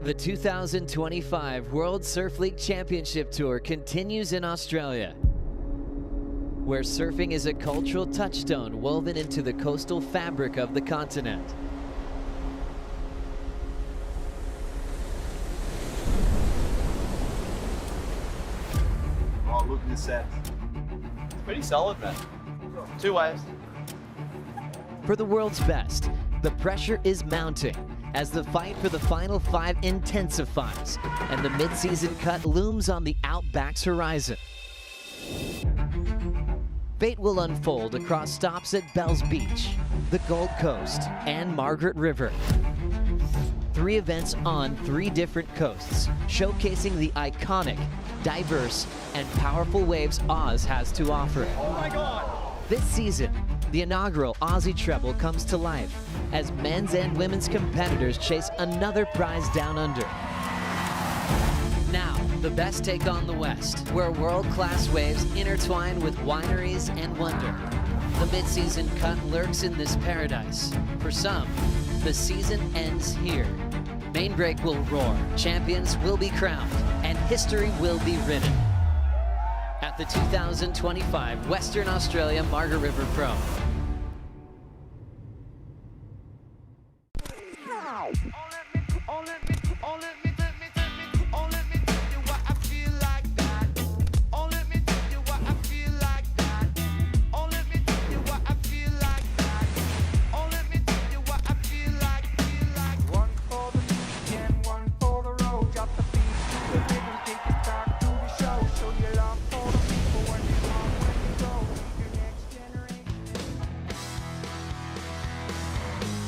The 2025 World Surf League Championship Tour continues in Australia, where surfing is a cultural touchstone woven into the coastal fabric of the continent. Oh, look at this set. It's pretty solid, man. 2 waves. For the world's best, the pressure is mounting as the fight for the final 5 intensifies and the mid-season cut looms on the Outback's horizon. Fate will unfold across stops at Bells Beach, the Gold Coast, and Margaret River. 3 events on 3 different coasts, showcasing the iconic, diverse, and powerful waves Oz has to offer. Oh my God! This season, the inaugural Aussie Treble comes to life as men's and women's competitors chase another prize down under. Now, the best take on the West, where world-class waves intertwine with wineries and wonder. The mid-season cut lurks in this paradise. For some, the season ends here. Main break will roar, champions will be crowned, and history will be written at the 2025 Western Australia Margaret River Pro.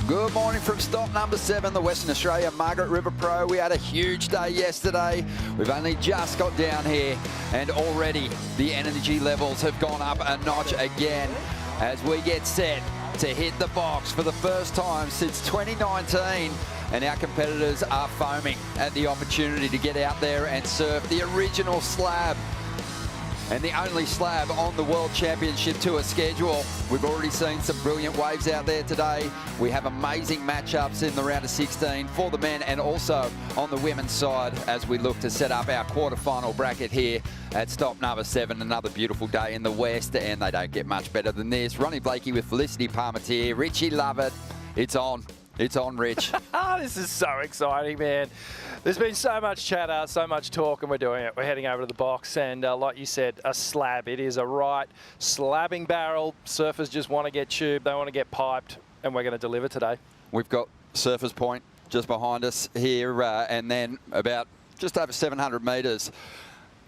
Good morning from stop number 7, the Western Australia Margaret River Pro. We had a huge day yesterday. We've only just got down here and already the energy levels have gone up a notch again as we get set to hit the box for the first time since 2019. And our competitors are foaming at the opportunity to get out there and surf the original slab. And the only slab on the World Championship Tour schedule. We've already seen some brilliant waves out there today. We have amazing matchups in the round of 16 for the men and also on the women's side as we look to set up our quarterfinal bracket here at stop number 7. Another beautiful day in the West, and they don't get much better than this. Ronnie Blakey with Felicity Palmetier. Richie Lovett. It's on. It's on, Rich. This is so exciting, man. There's been so much chatter, so much talk, and we're doing it. We're heading over to the box, and like you said, a slab. It is a right slabbing barrel. Surfers just want to get tubed. They want to get piped, and we're going to deliver today. We've got Surfers Point just behind us here, and then about just over 700 metres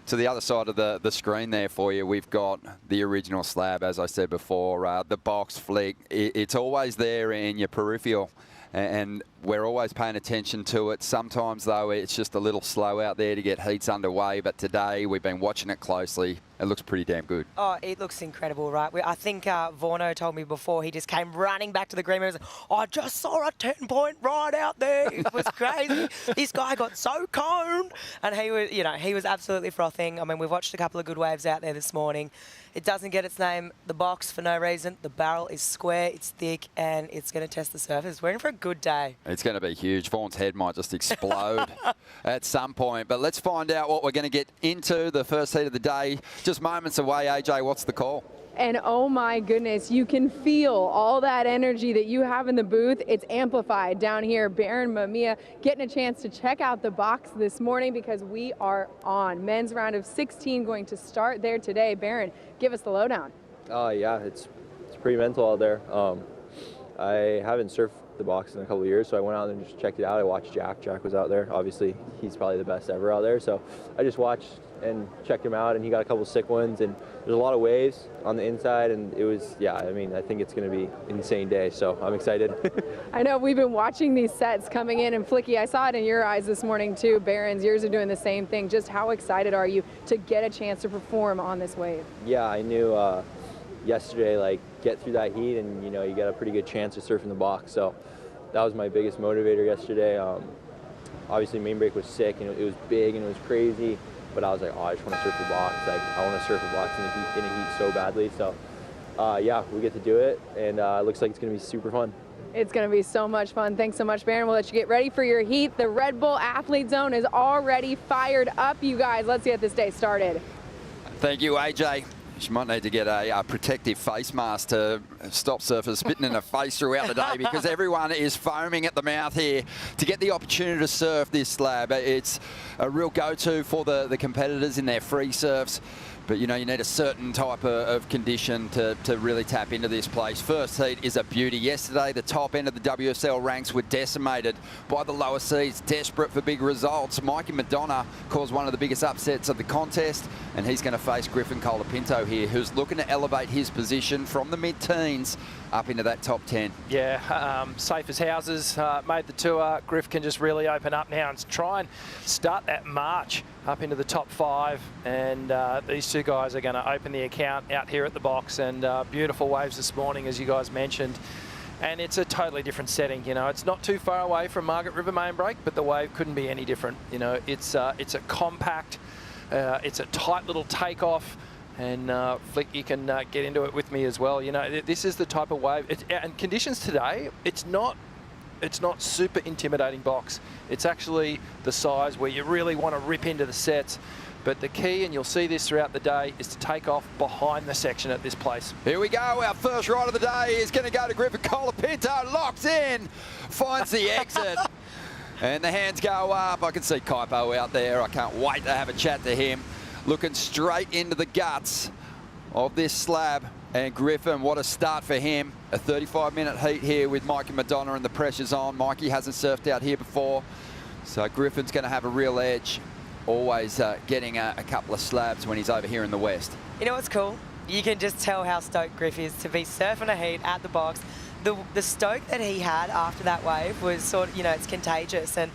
to the other side of the screen there for you, we've got the original slab, as I said before, the box flick. It's always there in your peripheral. And we're always paying attention to it. Sometimes, though, it's just a little slow out there to get heats underway. But today, we've been watching it closely. It looks pretty damn good. Oh, it looks incredible, right? I think Vorno told me before, he just came running back to the green room and said, I just saw a 10-point ride out there. It was crazy. This guy got so coned. And he was, you know, he was absolutely frothing. I mean, we've watched a couple of good waves out there this morning. It doesn't get its name, the box, for no reason. The barrel is square, it's thick, and it's going to test the surface. We're in for a good day. It's going to be huge. Vaughan's head might just explode at some point. But let's find out what we're going to get into the first heat of the day. Just moments away. AJ, what's the call? And oh my goodness, you can feel all that energy that you have in the booth. It's amplified down here. Baron Mamiya getting a chance to check out the box this morning because we are on. Men's round of 16 going to start there today. Baron, give us the lowdown. Yeah, it's pretty mental out there. I haven't surfed the box in a couple of years, so I went out and just checked it out. I watched Jack. Jack was out there. Obviously, he's probably the best ever out there. So I just watched and checked him out, and he got a couple sick ones. And there's a lot of waves on the inside, and it was, yeah, I mean, I think it's going to be an insane day. So I'm excited. I know we've been watching these sets coming in, and Flicky, I saw it in your eyes this morning too. Baron's, yours are doing the same thing. Just how excited are you to get a chance to perform on this wave? Yeah, I knew yesterday, like, get through that heat, and, you know, you got a pretty good chance of surfing the box. So that was my biggest motivator yesterday. Obviously, main break was sick, and it was big, and it was crazy. But I was like, oh, I just want to surf the box. Like, I want to surf the box in the heat so badly. So, yeah, we get to do it, and it looks like it's going to be super fun. It's going to be so much fun. Thanks so much, Baron. We'll let you get ready for your heat. The Red Bull Athlete Zone is already fired up, you guys. Let's get this day started. Thank you, AJ. She might need to get a protective face mask to stop surfers spitting in her face throughout the day, because everyone is foaming at the mouth here to get the opportunity to surf this slab. It's a real go-to for the competitors in their free surfs. But, you know, you need a certain type of condition to really tap into this place. First heat is a beauty. Yesterday, the top end of the WSL ranks were decimated by the lower seeds, desperate for big results. Mikey McDonagh caused one of the biggest upsets of the contest, and he's going to face Griffin Colapinto here, who's looking to elevate his position from the mid-teens up into that top 10. Yeah, safe as houses, made the tour. Griff can just really open up now and try and start that march up into the top 5, and these two guys are going to open the account out here at the box, and beautiful waves this morning, as you guys mentioned. And it's a totally different setting, you know. It's not too far away from Margaret River main break, but the wave couldn't be any different. You know, it's a compact, it's a tight little takeoff. And Flick, you can get into it with me as well. You know, this is the type of wave. And conditions today, it's not super intimidating box. It's actually the size where you really want to rip into the sets. But the key, and you'll see this throughout the day, is to take off behind the section at this place. Here we go. Our first ride of the day is going to go to Griffin Colapinto. Locks in, finds the exit. And the hands go up. I can see Kaipo out there. I can't wait to have a chat to him. Looking straight into the guts of this slab. And Griffin, what a start for him. A 35-minute heat here with Mikey McDonagh, and the pressure's on. Mikey hasn't surfed out here before, so Griffin's going to have a real edge. Always getting a couple of slabs when he's over here in the west. You know what's cool? You can just tell how stoked Griff is to be surfing a heat at the box. The stoke that he had after that wave was sort of, you know, it's contagious, and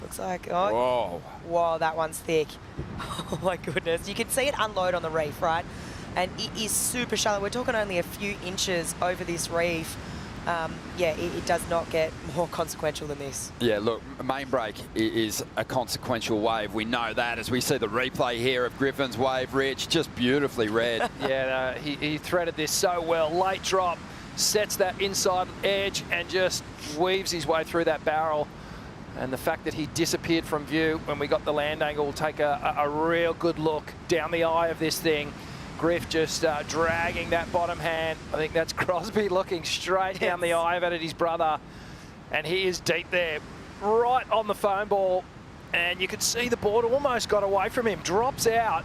looks like, oh, whoa, that one's thick. Oh my goodness. You can see it unload on the reef, right? And it is super shallow. We're talking only a few inches over this reef. Yeah, it does not get more consequential than this. Yeah, look, main break is a consequential wave. We know that as we see the replay here of Griffin's wave, Rich, just beautifully read. Yeah, he threaded this so well. Late drop, sets that inside edge and just weaves his way through that barrel. And the fact that he disappeared from view when we got the land angle, we'll take a real good look down the eye of this thing. Griff just dragging that bottom hand. I think that's Crosby looking straight down the eye of it at his brother. And he is deep there, right on the foam ball. And you can see the board almost got away from him, drops out.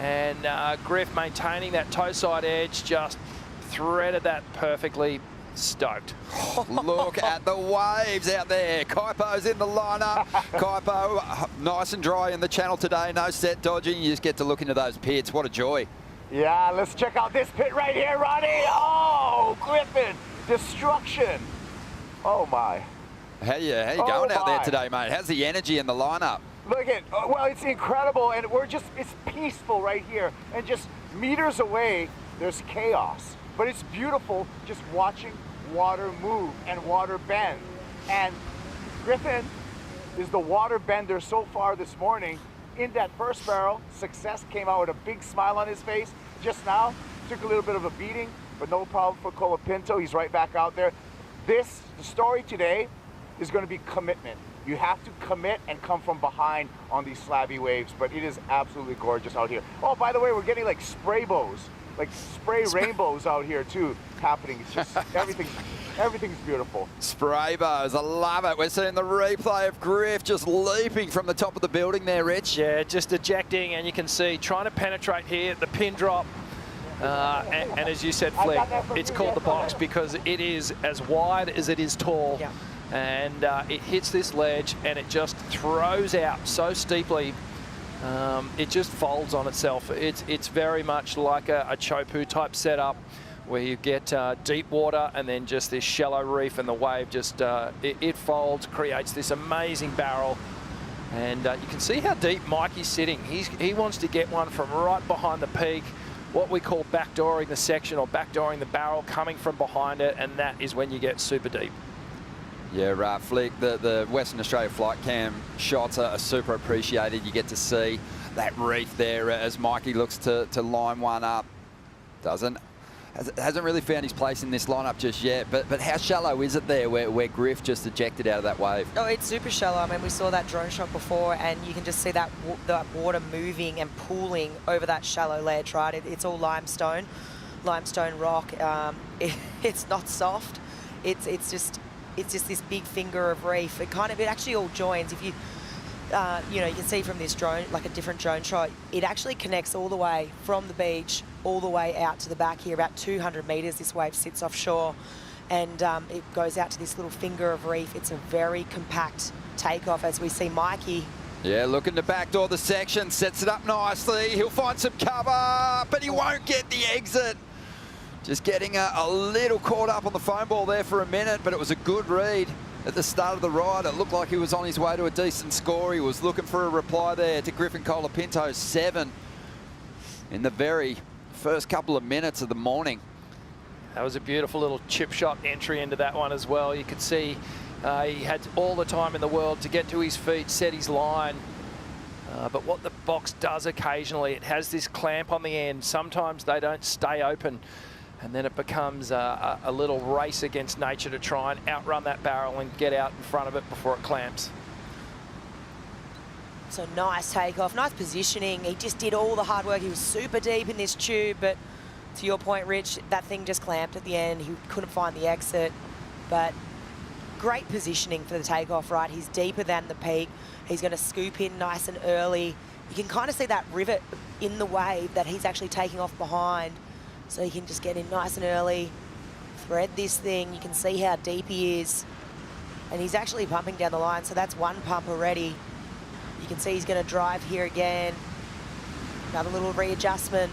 And Griff maintaining that toe side edge, just threaded that perfectly. Stoked. Look at the waves out there. Kaipo's in the lineup. Kaipo, nice and dry in the channel today. No set dodging. You just get to look into those pits. What a joy. Yeah, let's check out this pit right here, Ronnie. Oh, Griffin, destruction. Oh, my. How you going out there today, mate? How's the energy in the lineup? Look at, well, it's incredible, and it's peaceful right here. And just meters away, there's chaos. But it's beautiful just watching water move and water bend. And Griffin is the water bender so far this morning. In that first barrel, Success came out with a big smile on his face. Just now, took a little bit of a beating, but no problem for Colapinto. He's right back out there. The story today is going to be commitment. You have to commit and come from behind on these slabby waves, but it is absolutely gorgeous out here. Oh, by the way, we're getting like spray bows. Like spray rainbows out here too happening. It's just everything's beautiful. Spray bows, I love it. We're seeing the replay of Griff just leaping from the top of the building there, Rich. Yeah, just ejecting, and you can see trying to penetrate here, the pin drop. And as you said, Flick, it's called the box because it is as wide as it is tall. Yeah. And it hits this ledge and it just throws out so steeply. It just folds on itself. It's very much like a Chopu type setup where you get deep water and then just this shallow reef, and the wave just, it folds, creates this amazing barrel. And you can see how deep Mikey's sitting. He wants to get one from right behind the peak, what we call backdooring the section or backdooring the barrel, coming from behind it, and that is when you get super deep. Yeah, Flick, the Western Australia flight cam shots are super appreciated. You get to see that reef there as Mikey looks to line one up. Doesn't hasn't really found his place in this lineup just yet. But how shallow is it there where Griff just ejected out of that wave? Oh, it's super shallow. I mean, we saw that drone shot before, and you can just see that water moving and pooling over that shallow ledge, right? It's all limestone rock. It's not soft. It's just this big finger of reef. It actually all joins. If you you know, you can see from this drone, like a different drone shot, it actually connects all the way from the beach all the way out to the back here, about 200 meters. This wave sits offshore, and it goes out to this little finger of reef. It's a very compact takeoff, as we see Mikey. Yeah, looking to backdoor the section, sets it up nicely. He'll find some cover, but he won't get the exit. Just getting a little caught up on the foam ball there for a minute, but it was a good read at the start of the ride. It looked like he was on his way to a decent score. He was looking for a reply there to Griffin Colapinto, 7 in the very first couple of minutes of the morning. That was a beautiful little chip shot entry into that one as well. You could see he had all the time in the world to get to his feet, set his line. But what the box does occasionally, it has this clamp on the end. Sometimes they don't stay open, and then it becomes a little race against nature to try and outrun that barrel and get out in front of it before it clamps. So nice takeoff, nice positioning. He just did all the hard work. He was super deep in this tube, but to your point, Rich, that thing just clamped at the end. He couldn't find the exit, but great positioning for the takeoff, right? He's deeper than the peak. He's going to scoop in nice and early. You can kind of see that rivet in the wave that he's actually taking off behind. So he can just get in nice and early, thread this thing. You can see how deep he is. And he's actually pumping down the line, so that's one pump already. You can see he's going to drive here again. Another little readjustment.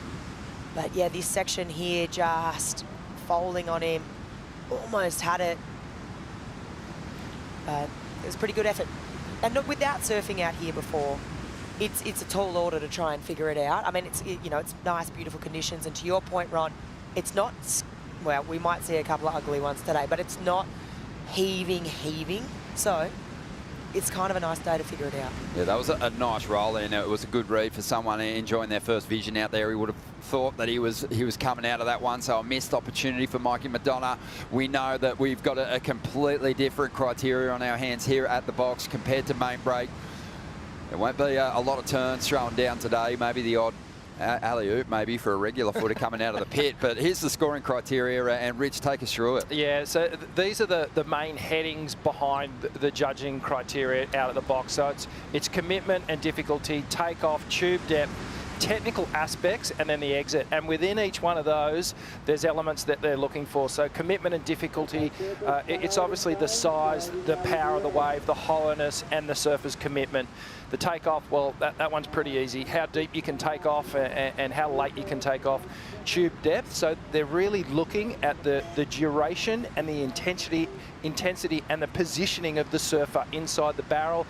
But yeah, this section here just folding on him. Almost had it. But it was a pretty good effort. And look, without surfing out here before, it's a tall order to try and figure it out. I mean, you know, it's nice, beautiful conditions. And to your point, Ron, it's not, well, we might see a couple of ugly ones today, but it's not heaving. So it's kind of a nice day to figure it out. Yeah, that was a nice roll in. It was a good read for someone enjoying their first vision out there. He would have thought that he was coming out of that one, so a missed opportunity for Mikey McDonagh. We know that we've got a completely different criteria on our hands here at the box compared to main break. There won't be a lot of turns thrown down today, maybe the odd alley-oop maybe for a regular footer coming out of the pit, but here's the scoring criteria, and Rich, take us through it. Yeah, so these are the main headings behind the judging criteria out of the box. So it's commitment and difficulty, takeoff, tube depth, technical aspects, and then the exit. And within each one of those, there's elements that they're looking for. So commitment and difficulty, it's obviously the size, the power of the wave, the hollowness, and the surfer's commitment. The takeoff, well, that one's pretty easy. How deep you can take off and how late you can take off. Tube depth, so they're really looking at the duration and the intensity and the positioning of the surfer inside the barrel.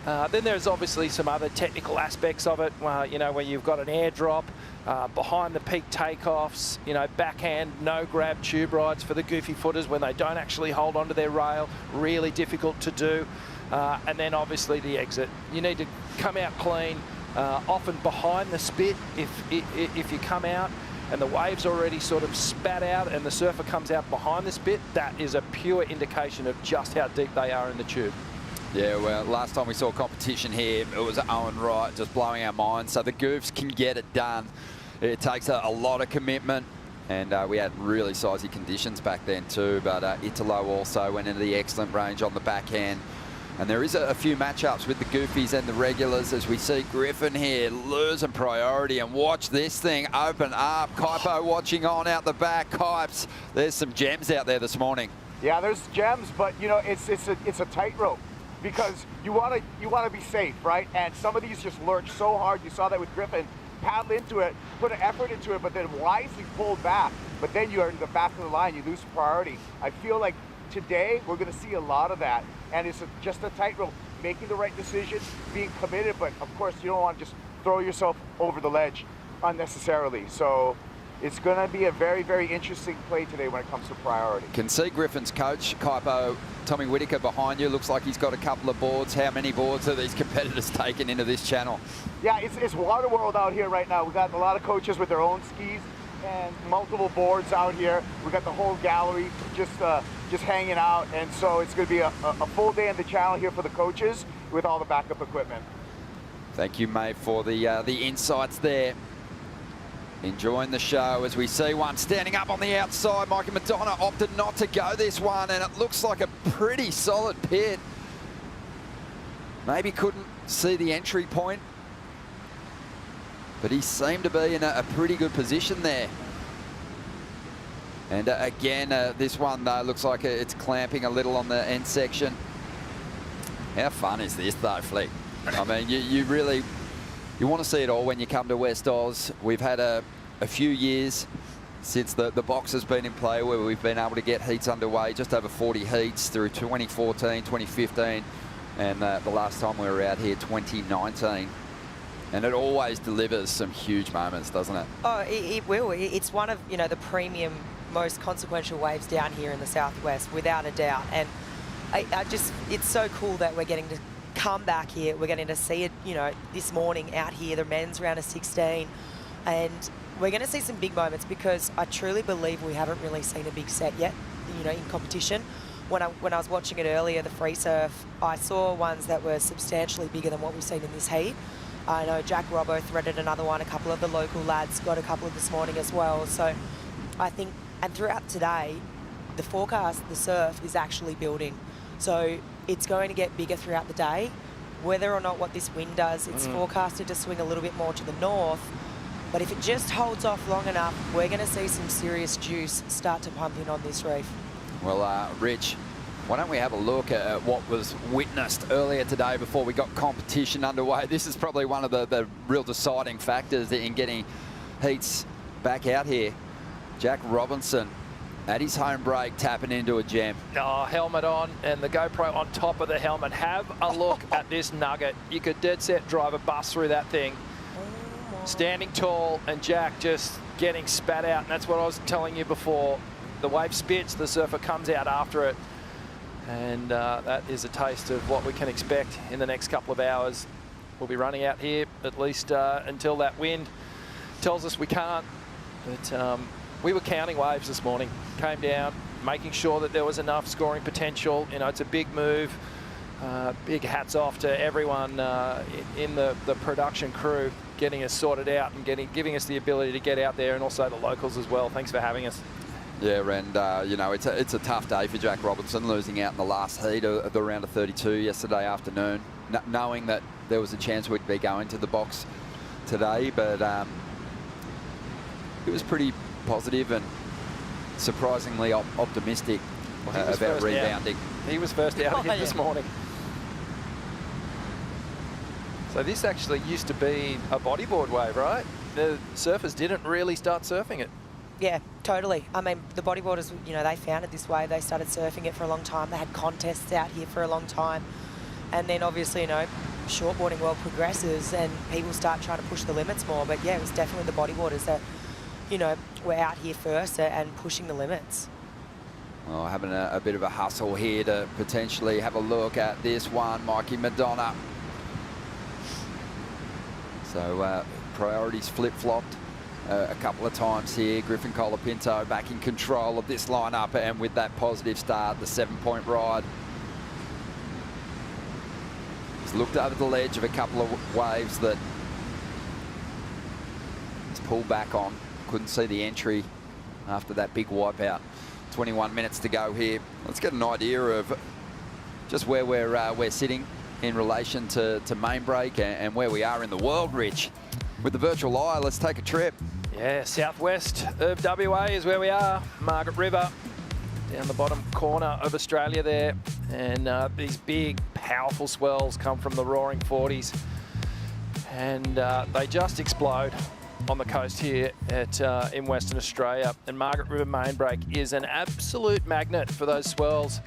Then there's obviously some other technical aspects of it, you know, where you've got an airdrop, behind the peak takeoffs, you know, backhand, no grab tube rides for the goofy footers when they don't actually hold onto their rail, really difficult to do. And then obviously the exit. You need to come out clean, often behind the spit if you come out and the wave's already sort of spat out and the surfer comes out behind the spit, that is a pure indication of just how deep they are in the tube. Yeah, well, last time we saw competition here, it was Owen Wright just blowing our minds. So the goofs can get it done. It takes a lot of commitment, and we had really sizey conditions back then too. But Italo also went into the excellent range on the backhand. And there is a few matchups with the goofies and the regulars as we see Griffin here losing priority. And watch this thing open up. Kaipo watching on out the back. Kipes, there's some gems out there this morning. Yeah, there's gems, but you know, it's a tightrope. Because you want to be safe, right? And some of these just lurch so hard. You saw that with Griffin. Paddle into it, put an effort into it, but then wisely pulled back. But then you are in the back of the line, you lose priority. I feel like today we're going to see a lot of that. And it's just a tightrope, making the right decision, being committed, but of course you don't want to just throw yourself over the ledge unnecessarily. So it's going to be a very, very interesting play today when it comes to priority. Can see Griffin's coach, Kaipo, Tommy Whitaker behind you. Looks like he's got a couple of boards. How many boards are these competitors taking into this channel? Yeah, it's water world out here right now. We've got a lot of coaches with their own skis, and multiple boards out here. We got the whole gallery just hanging out, and so it's going to be a full day in the channel here for the coaches with all the backup equipment. Thank you, mate, for the insights there. Enjoying the show as we see one standing up on the outside. McDonagh opted not to go this one, and it looks like a pretty solid pit. Maybe couldn't see the entry point, but he seemed to be in a pretty good position there. And again, this one though looks like it's clamping a little on the end section. How fun is this though, Flick? I mean, you really want to see it all when you come to West Oz. We've had a few years since the box has been in play where we've been able to get heats underway, just over 40 heats through 2014, 2015, and the last time we were out here, 2019. And it always delivers some huge moments, doesn't it? Oh, it will. It's one of, the premium, most consequential waves down here in the Southwest, without a doubt. And it's so cool that we're getting to come back here. We're getting to see it, this morning out here, the men's round of 16. And we're going to see some big moments because I truly believe we haven't really seen a big set yet, in competition. When I was watching it earlier, the free surf, I saw ones that were substantially bigger than what we've seen in this heat. I know Jack Robbo threaded another one. A couple of the local lads got a couple of this morning as well. So I think, and throughout today, the forecast, the surf is actually building. So it's going to get bigger throughout the day. Whether or not what this wind does, it's forecasted to swing a little bit more to the north. But if it just holds off long enough, we're going to see some serious juice start to pump in on this reef. Well, Rich, why don't we have a look at what was witnessed earlier today before we got competition underway? This is probably one of the real deciding factors in getting heats back out here. Jack Robinson at his home break, tapping into a gem. Oh, helmet on and the GoPro on top of the helmet. Have a look at this nugget. You could dead set drive a bus through that thing. Standing tall, and Jack just getting spat out. And that's what I was telling you before. The wave spits, the surfer comes out after it. And that is a taste of what we can expect in the next couple of hours. We'll be running out here at least until that wind tells us we can't. But we were counting waves this morning. Came down, making sure that there was enough scoring potential. It's a big move. Big hats off to everyone in the production crew getting us sorted out and giving us the ability to get out there, and also the locals as well. Thanks for having us. Yeah, and it's a tough day for Jack Robinson, losing out in the last heat of the round of 32 yesterday afternoon, knowing that there was a chance we'd be going to the box today, but it was pretty positive and surprisingly optimistic about rebounding. He was first out again this morning. So this actually used to be a bodyboard wave, right? The surfers didn't really start surfing it. Yeah, totally. I mean, the bodyboarders, they founded this wave. They started surfing it for a long time. They had contests out here for a long time. And then obviously, shortboarding world progresses and people start trying to push the limits more. But yeah, it was definitely the bodyboarders that, were out here first and pushing the limits. Well, having a bit of a hustle here to potentially have a look at this one, McDonagh. So priorities flip-flopped a couple of times here. Griffin Colapinto back in control of this lineup, and with that positive start, the 7-point ride. He's looked over the ledge of a couple of waves that he's pulled back on. Couldn't see the entry after that big wipeout. 21 minutes to go here. Let's get an idea of just where we're sitting in relation to main break and where we are in the world, Rich. With the virtual eye, let's take a trip. Yeah, southwest of WA is where we are. Margaret River, down the bottom corner of Australia there. And these big, powerful swells come from the roaring 40s. And they just explode on the coast here in Western Australia. And Margaret River main break is an absolute magnet for those swells,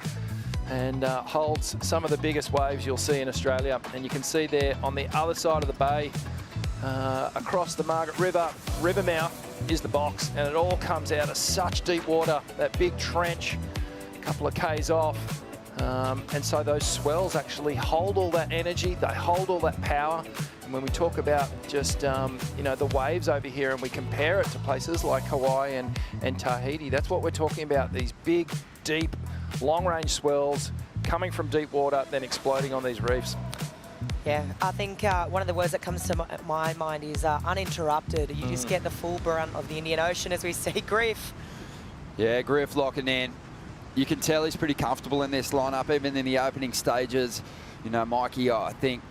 and holds some of the biggest waves you'll see in Australia. And you can see there on the other side of the bay, across the Margaret River, river mouth is the box, and it all comes out of such deep water, that big trench, a couple of Ks off. And so those swells actually hold all that energy, they hold all that power, And when we talk about just, you know, the waves over here and we compare it to places like Hawaii and Tahiti, that's what we're talking about. These big, deep, long-range swells coming from deep water, then exploding on these reefs. Yeah, I think one of the words that comes to my mind is uninterrupted. You just get the full brunt of the Indian Ocean as we see Griff. Yeah, Griff locking in. You can tell he's pretty comfortable in this lineup, even in the opening stages. You know, Mikey, I think,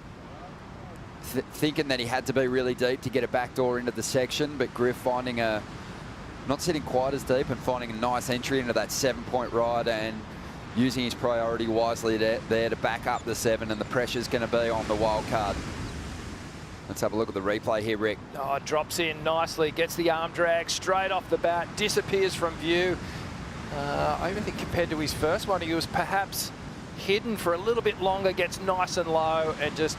thinking that he had to be really deep to get a backdoor into the section, but Griff finding not sitting quite as deep and finding a nice entry into that 7-point ride and using his priority wisely there to back up the 7, and the pressure's going to be on the wild card. Let's have a look at the replay here, Rick. Oh, drops in nicely, gets the arm drag straight off the bat, disappears from view. I even think compared to his first one, he was perhaps hidden for a little bit longer, gets nice and low, and just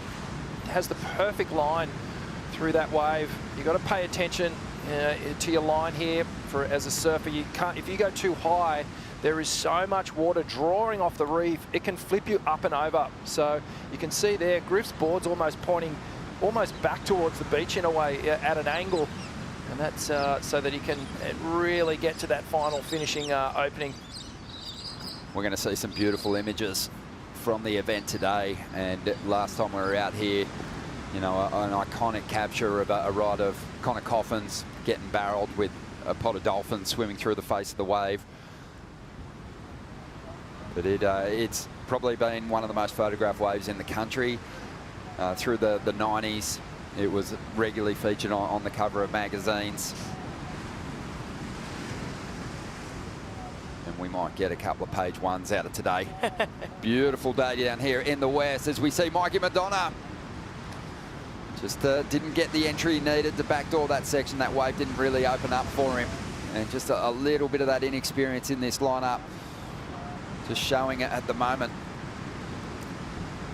has the perfect line through that wave. You've got to pay attention to your line here. As a surfer, you can't, if you go too high, there is so much water drawing off the reef, it can flip you up and over. So you can see there, Griff's board's almost pointing back towards the beach in a way, at an angle. And that's so that he can really get to that final finishing opening. We're going to see some beautiful images from the event today. And last time we were out here, you know, an iconic capture of a ride of Connor Coffin's getting barreled with a pot of dolphins swimming through the face of the wave. But it's probably been one of the most photographed waves in the country. Through the 90s, it was regularly featured on the cover of magazines. And we might get a couple of page ones out of today. Beautiful day down here in the west as we see Mikey McDonagh. Just didn't get the entry he needed to backdoor that section. That wave didn't really open up for him. And just a little bit of that inexperience in this lineup. Just showing it at the moment.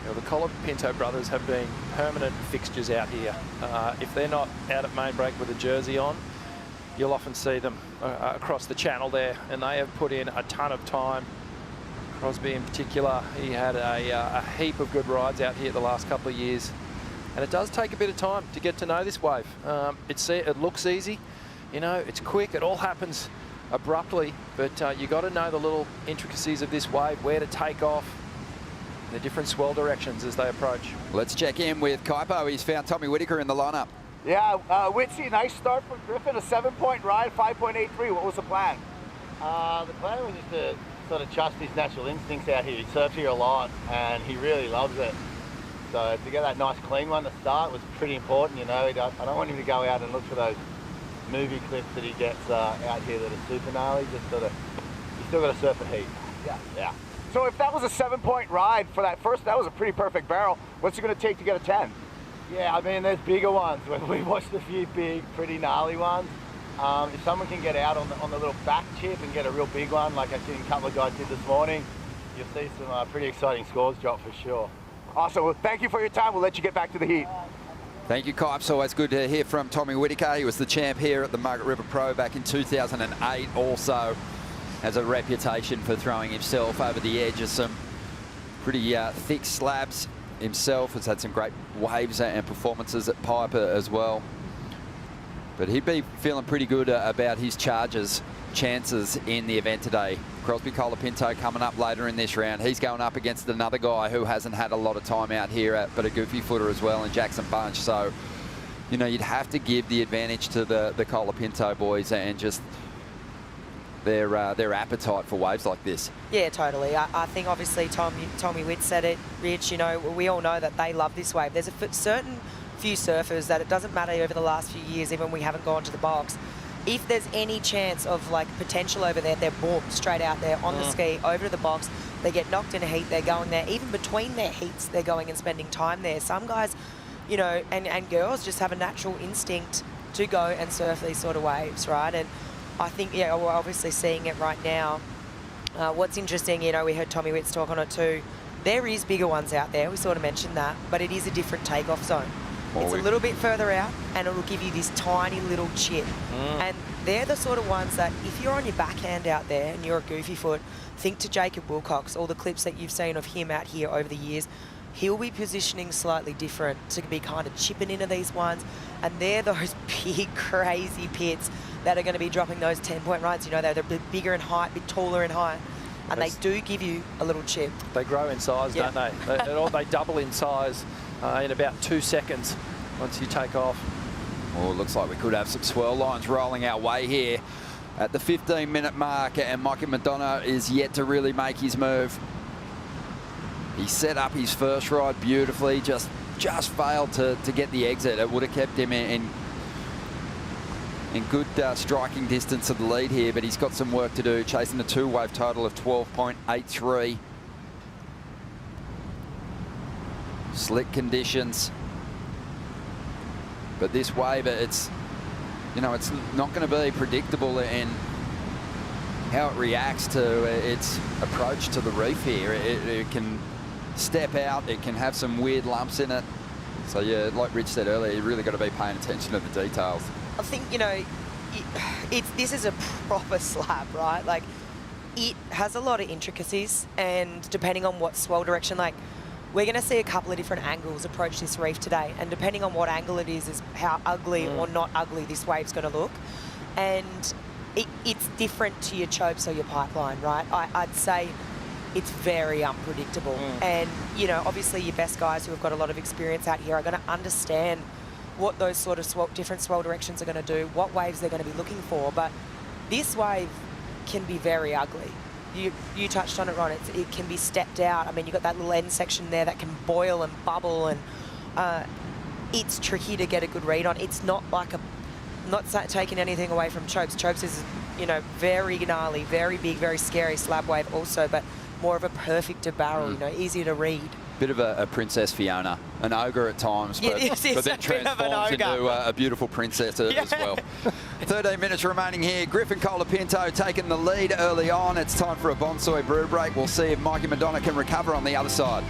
Well, the Colapinto brothers have been permanent fixtures out here. If they're not out at main break with a jersey on, you'll often see them across the channel there, and they have put in a ton of time. Crosby in particular, he had a heap of good rides out here the last couple of years. And it does take a bit of time to get to know this wave. It looks easy, you know, it's quick, it all happens abruptly, but you got to know the little intricacies of this wave, where to take off, the different swell directions as they approach. Let's check in with Kaipo. He's found Tommy Whitaker in the lineup. Yeah, Witsy, nice start for Griffin, a 7-point ride, 5.83. What was the plan? The plan was just to sort of trust his natural instincts out here. He surfs here a lot and he really loves it. So to get that nice clean one to start was pretty important, you know. I don't want him to go out and look for those movie clips that he gets out here that are super gnarly. Just sort of, you still got to surf the heat. Yeah. So if that was a 7-point ride for that first, that was a pretty perfect barrel. What's it going to take to get a 10? Yeah, I mean, there's bigger ones. We watched a few big, pretty gnarly ones. If someone can get out on the little back chip and get a real big one, like I seen a couple of guys did this morning, you'll see some pretty exciting scores drop for sure. Awesome. Well, thank you for your time. We'll let you get back to the heat. Thank you, Kipes. Always good to hear from Tommy Whitaker. He was the champ here at the Margaret River Pro back in 2008. Also has a reputation for throwing himself over the edge of some pretty thick slabs himself. Has had some great waves and performances at Piper as well. But he'd be feeling pretty good about his chances in the event today. Crosby Colapinto coming up later in this round. He's going up against another guy who hasn't had a lot of time out here, but a goofy footer as well, and Jackson Bunch. So, you know, you'd have to give the advantage to the Colapinto boys and just their appetite for waves like this. Yeah, totally. I think obviously Tommy Witt said it, Rich, you know, we all know that they love this wave. There's a certain few surfers that it doesn't matter over the last few years, even when we haven't gone to the box. If there's any chance of like potential over there, they're boom straight out there on the ski, over to the box. They get knocked in a heat, they're going there. Even between their heats, they're going and spending time there. Some guys, you know, and girls just have a natural instinct to go and surf these sort of waves, right? And I think, yeah, we're obviously seeing it right now. What's interesting, you know, we heard Tommy Witts talk on it too. There is bigger ones out there, we sort of mentioned that, but it is a different takeoff zone. It's a little bit further out and it'll give you this tiny little chip. And they're the sort of ones that if you're on your backhand out there and you're a goofy foot, think to Jacob Wilcox, all the clips that you've seen of him out here over the years. he'll be positioning slightly different to be kind of chipping into these ones. And they're those big, crazy pits that are going to be dropping those 10-point rides. You know, they're a bit bigger in height, a bit taller in height. And they do give you a little chip. They grow in size, don't they? They double in size in about 2 seconds once you take off. Oh, looks like we could have some swell lines rolling our way here at the 15-minute mark, and McDonagh is yet to really make his move. He set up his first ride beautifully, just failed to get the exit. It would have kept him in good striking distance of the lead here, but he's got some work to do, chasing a 2-wave total of 12.83. Slick conditions. But this wave, it's, you know, it's not going to be predictable in how it reacts to its approach to the reef here. It can step out, it can have some weird lumps in it. So yeah, like Rich said earlier, you really got to be paying attention to the details. I think, you know, this is a proper slab, right? Like, it has a lot of intricacies, and depending on what swell direction, like, we're going to see a couple of different angles approach this reef today, and depending on what angle it is how ugly or not ugly this wave's going to look. And it's different to your chopes or your pipeline, right? I'd say it's very unpredictable. And, you know, obviously your best guys who have got a lot of experience out here are going to understand what those sort of different swell directions are going to do, what waves they're going to be looking for. But this wave can be very ugly. You touched on it, Ron. It can be stepped out. I mean, you've got that little end section there that can boil and bubble, and it's tricky to get a good read on. It's not like not taking anything away from chopes. Chopes is, you know, very gnarly, very big, very scary slab wave also, but more of a perfect to barrel, you know, easier to read. Bit of a Princess Fiona, an ogre at times, but then transforms into a beautiful princess as well. 13 minutes remaining here. Griffin Colapinto taking the lead early on. It's time for a bonsai brew break. We'll see if McDonagh can recover on the other side.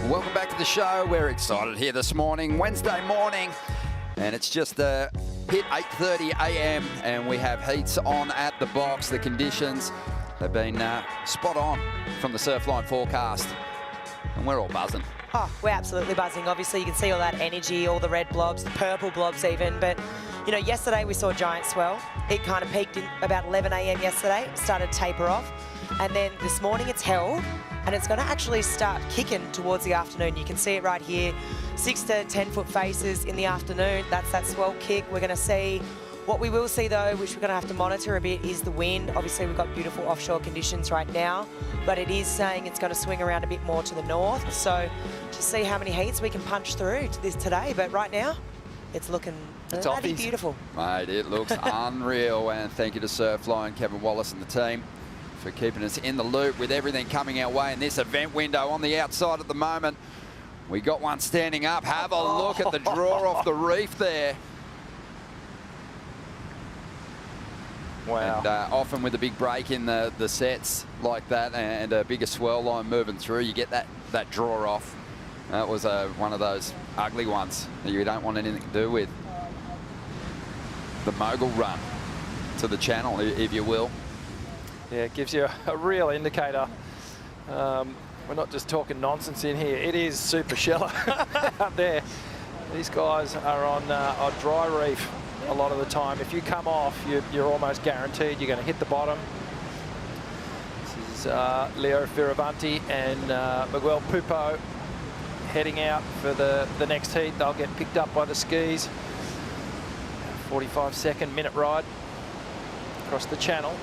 Welcome back to the show. We're excited here this morning, Wednesday morning, and it's just hit 8:30 a.m. and we have heats on at the box. The conditions have been spot on from the Surfline forecast, and we're all buzzing. Oh, we're absolutely buzzing. Obviously, you can see all that energy, all the red blobs, the purple blobs even. But, you know, yesterday we saw a giant swell. It kind of peaked in about 11 a.m. yesterday, started to taper off. And then this morning it's held, and it's going to actually start kicking towards the afternoon. You can see it right here, 6 to 10 foot faces in the afternoon. That's that swell kick. We're going to see, what we will see though, which we're going to have to monitor a bit, is the wind. Obviously we've got beautiful offshore conditions right now, but it is saying it's going to swing around a bit more to the north. So to see how many heats we can punch through to this today. But right now, it's looking bloody beautiful. Mate, it looks unreal. And thank you to Surfline, Kevin Wallace and the team for keeping us in the loop with everything coming our way in this event window on the outside at the moment. We got one standing up. Have a look at the draw off the reef there. Wow. And often with a big break in the sets like that and a bigger swell line moving through, you get that draw off. That was one of those ugly ones that you don't want anything to do with. The mogul run to the channel, if you will. Yeah, it gives you a real indicator. We're not just talking nonsense in here. It is super shallow out there. These guys are on dry reef a lot of the time. If you come off, you're almost guaranteed you're going to hit the bottom. This is Leo Fioravanti and Miguel Pupo heading out for the next heat. They'll get picked up by the skis. 45-second minute ride across the channel.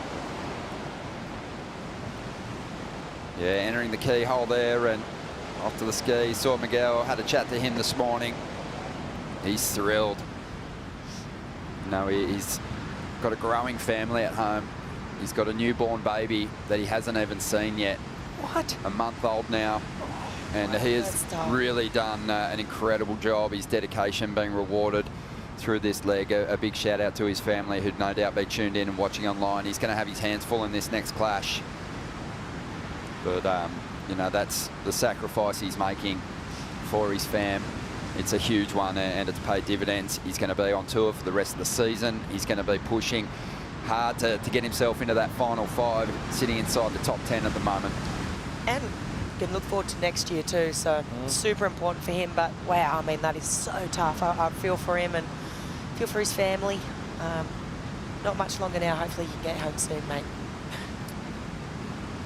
Yeah, entering the keyhole there and off to the skis. Saw Miguel, had a chat to him this morning. He's thrilled. No, he's got a growing family at home. He's got a newborn baby that he hasn't even seen yet. What? A month old now. And he has really done an incredible job. His dedication being rewarded through this leg. A big shout out to his family who'd no doubt be tuned in and watching online. He's going to have his hands full in this next clash. But, you know, that's the sacrifice he's making for his fam. It's a huge one and it's paid dividends. He's going to be on tour for the rest of the season. He's going to be pushing hard to get himself into that final 5, sitting inside the top 10 at the moment. And can look forward to next year too, so super important for him. But wow, I mean, that is so tough. I feel for him and feel for his family. Not much longer now. Hopefully he can get home soon, mate.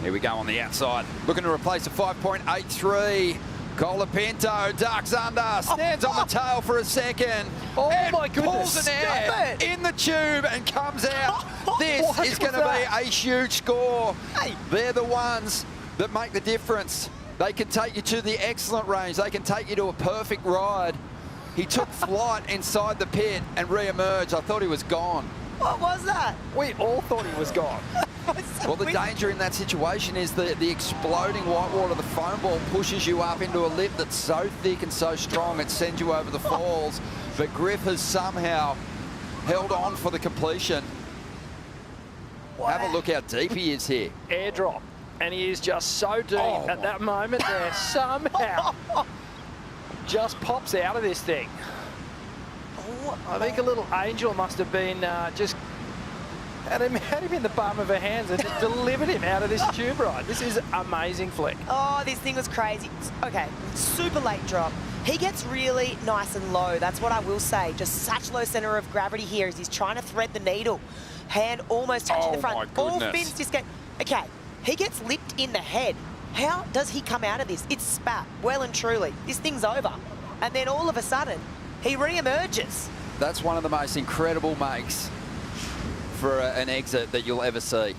Here we go on the outside. Looking to replace a 5.83. Colapinto ducks under, stands on the tail for a second. Oh my goodness. Pulls an air it. in the tube and comes out. This is going to be a huge score. Hey. They're the ones that make the difference. They can take you to the excellent range. They can take you to a perfect ride. He took flight inside the pit and re-emerged. I thought he was gone. What was that? We all thought he was gone. Well, the danger in that situation is the exploding whitewater, the foam ball pushes you up into a lip that's so thick and so strong it sends you over the falls. But Griff has somehow held on for the completion. Wow. Have a look how deep he is here. Airdrop. And he is just so deep at that moment there. Somehow just pops out of this thing. I think a little angel must have been just had him in the palm of her hands and just delivered him out of this tube ride. This is amazing flick. Oh, this thing was crazy. Okay, super late drop. He gets really nice and low. That's what I will say. Just such low center of gravity here as he's trying to thread the needle. Hand almost touching the front. All fins just get... Okay, he gets lipped in the head. How does he come out of this? It's spat, well and truly. This thing's over. And then all of a sudden, he re-emerges. That's one of the most incredible makes for an exit that you'll ever see.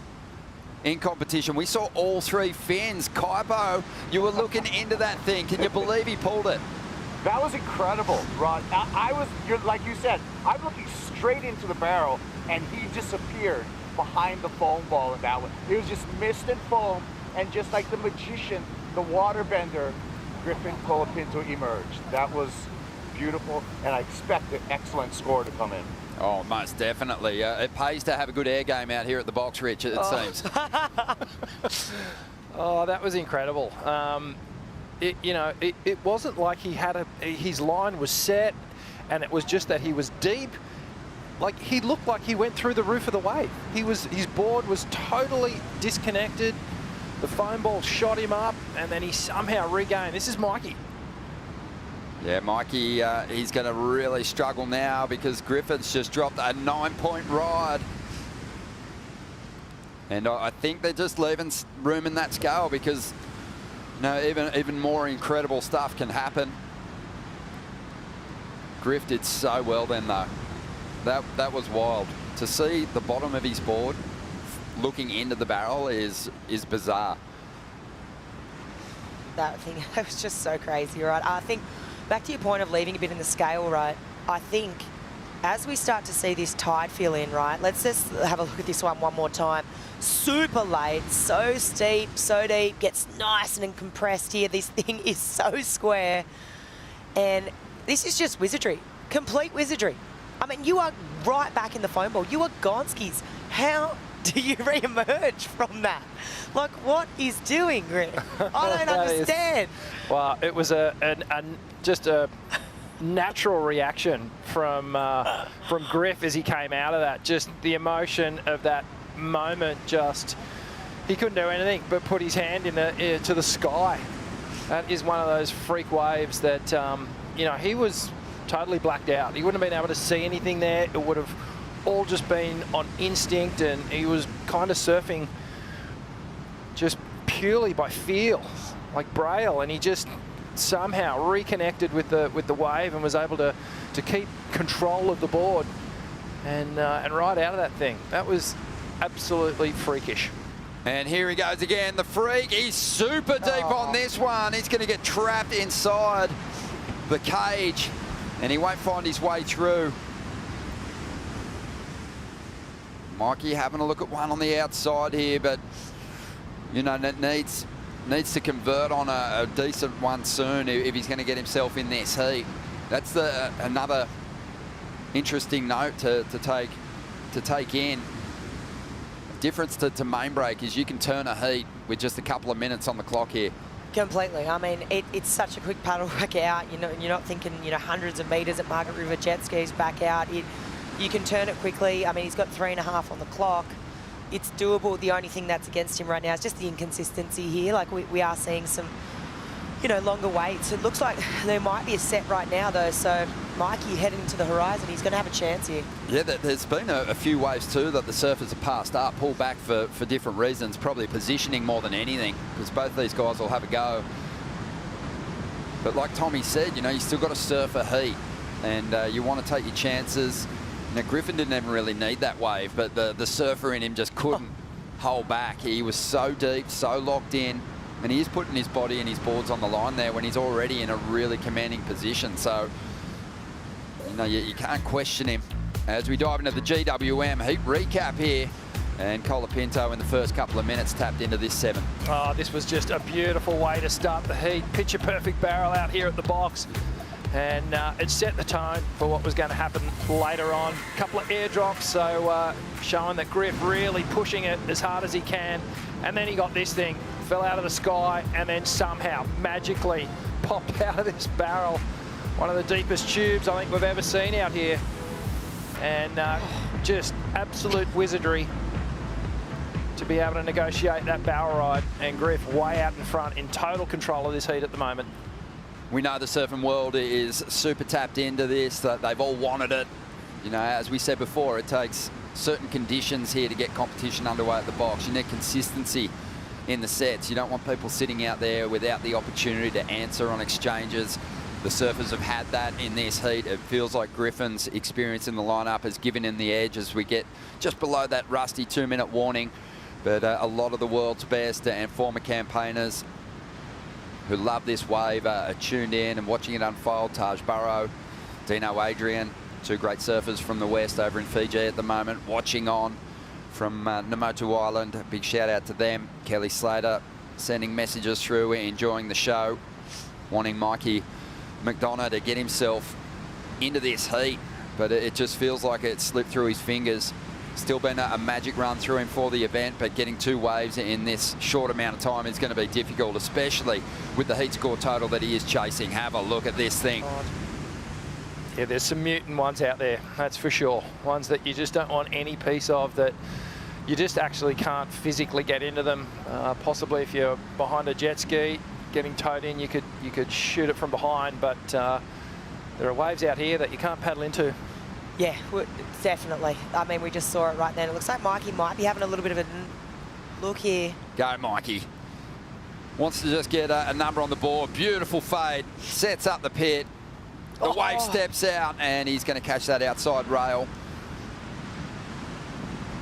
In competition, we saw all 3 fins. Kaipo, you were looking into that thing. Can you believe he pulled it? That was incredible, Rod. Like you said, I'm looking straight into the barrel, and he disappeared behind the foam ball in that one. It was just mist and foam, and just like the magician, the waterbender, Griffin Colapinto emerged. That was beautiful, and I expect an excellent score to come in. Oh, most definitely. It pays to have a good air game out here at the box, Rich, it seems. Oh, that was incredible. It wasn't like he had his line was set and it was just that he was deep. Like, he looked like he went through the roof of the wave. His board was totally disconnected. The foam ball shot him up and then he somehow regained. This is Mikey. Yeah, Mikey, he's going to really struggle now because Griffin's just dropped a 9-point ride. And I think they're just leaving room in that scale because, you know, even more incredible stuff can happen. Griff did so well then, though. That was wild. To see the bottom of his board looking into the barrel is bizarre. That thing, that was just so crazy, right? I think, back to your point of leaving a bit in the scale, right? I think as we start to see this tide fill in, right, let's just have a look at this one more time. Super late, so steep, so deep, gets nice and compressed here. This thing is so square. And this is just wizardry, complete wizardry. I mean, you are right back in the foam ball. You are Gonskis. How do you re-emerge from that? Like, what is doing, Griff? I don't understand. Well, it was just a natural reaction from Griff as he came out of that. Just the emotion of that moment. Just he couldn't do anything but put his hand to the sky. That is one of those freak waves that you know, he was totally blacked out. He wouldn't have been able to see anything there. It would have all just been on instinct, and he was kind of surfing just purely by feel, like Braille, and he just somehow reconnected with the wave and was able to keep control of the board and ride out of that thing. That was absolutely freakish. And here he goes again, the freak. He's super deep on this one. He's going to get trapped inside the cage, and he won't find his way through. Mikey having a look at one on the outside here, but you know, needs to convert on a decent one soon if he's going to get himself in this heat. That's another interesting note to take in. Difference to main break is you can turn a heat with just a couple of minutes on the clock here. Completely. I mean, it's such a quick paddle back out. You know, you're not thinking, you know, hundreds of meters at Margaret River jet skis back out. You can turn it quickly. I mean, he's got 3.5 on the clock. It's doable. The only thing that's against him right now is just the inconsistency here. Like, we are seeing some, you know, longer waits. It looks like there might be a set right now, though. So Mikey heading to the horizon, he's going to have a chance here. Yeah, there's been a few waves too that the surfers have passed up, pulled back for different reasons, probably positioning more than anything, because both these guys will have a go. But like Tommy said, you know, you still got to surf a heat, and you want to take your chances. Now, Griffin didn't even really need that wave, but the surfer in him just couldn't hold back. He was so deep, so locked in, and he is putting his body and his boards on the line there when he's already in a really commanding position. So, you know, you can't question him. As we dive into the GWM heat recap here, and Colapinto in the first couple of minutes tapped into this 7. Oh, this was just a beautiful way to start the heat. Picture perfect barrel out here at the box. And it set the tone for what was going to happen later on. A couple of airdrops, so showing that Griff really pushing it as hard as he can. And then he got this thing, fell out of the sky, and then somehow magically popped out of this barrel. One of the deepest tubes I think we've ever seen out here. And just absolute wizardry to be able to negotiate that barrel ride. And Griff way out in front, in total control of this heat at the moment. We know the surfing world is super tapped into this, that they've all wanted it. You know, as we said before, it takes certain conditions here to get competition underway at the box. You need consistency in the sets. You don't want people sitting out there without the opportunity to answer on exchanges. The surfers have had that in this heat. It feels like Griffin's experience in the lineup has given him the edge as we get just below that rusty 2-minute warning. But a lot of the world's best and former campaigners who love this wave are tuned in and watching it unfold. Taj Burrow, Dino Adrian, two great surfers from the west over in Fiji at the moment, watching on from Namotu Island. A big shout out to them. Kelly Slater sending messages through, enjoying the show, wanting Mikey McDonagh to get himself into this heat, but it just feels like it slipped through his fingers. Still been a magic run through him for the event, but getting 2 waves in this short amount of time is going to be difficult, especially with the heat score total that he is chasing. Have a look at this thing. Yeah, there's some mutant ones out there, that's for sure. Ones that you just don't want any piece of, that you just actually can't physically get into them. Possibly if you're behind a jet ski, getting towed in, you could shoot it from behind, but there are waves out here that you can't paddle into. Yeah, definitely. I mean, we just saw it right then. It looks like Mikey might be having a little bit of a look here. Go, Mikey. Wants to just get a number on the board. Beautiful fade. Sets up the pit. The wave steps out, and he's going to catch that outside rail.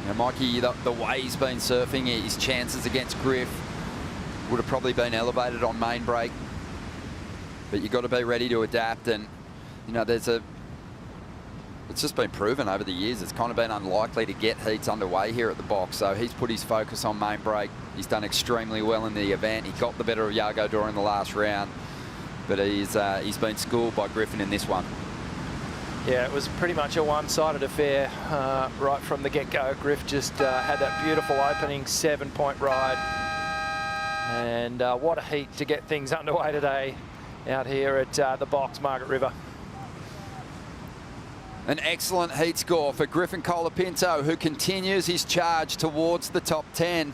Now, Mikey, the way he's been surfing, his chances against Griff would have probably been elevated on main break. But you've got to be ready to adapt, and, you know, there's a it's just been proven over the years. It's kind of been unlikely to get heats underway here at the box. So he's put his focus on main break. He's done extremely well in the event. He got the better of Yago during the last round, but he's been schooled by Griffin in this one. Yeah, it was pretty much a one-sided affair right from the get-go. Griff just had that beautiful opening 7-point ride. And what a heat to get things underway today out here at the box, Margaret River. An excellent heat score for Griffin Colapinto, who continues his charge towards the top 10.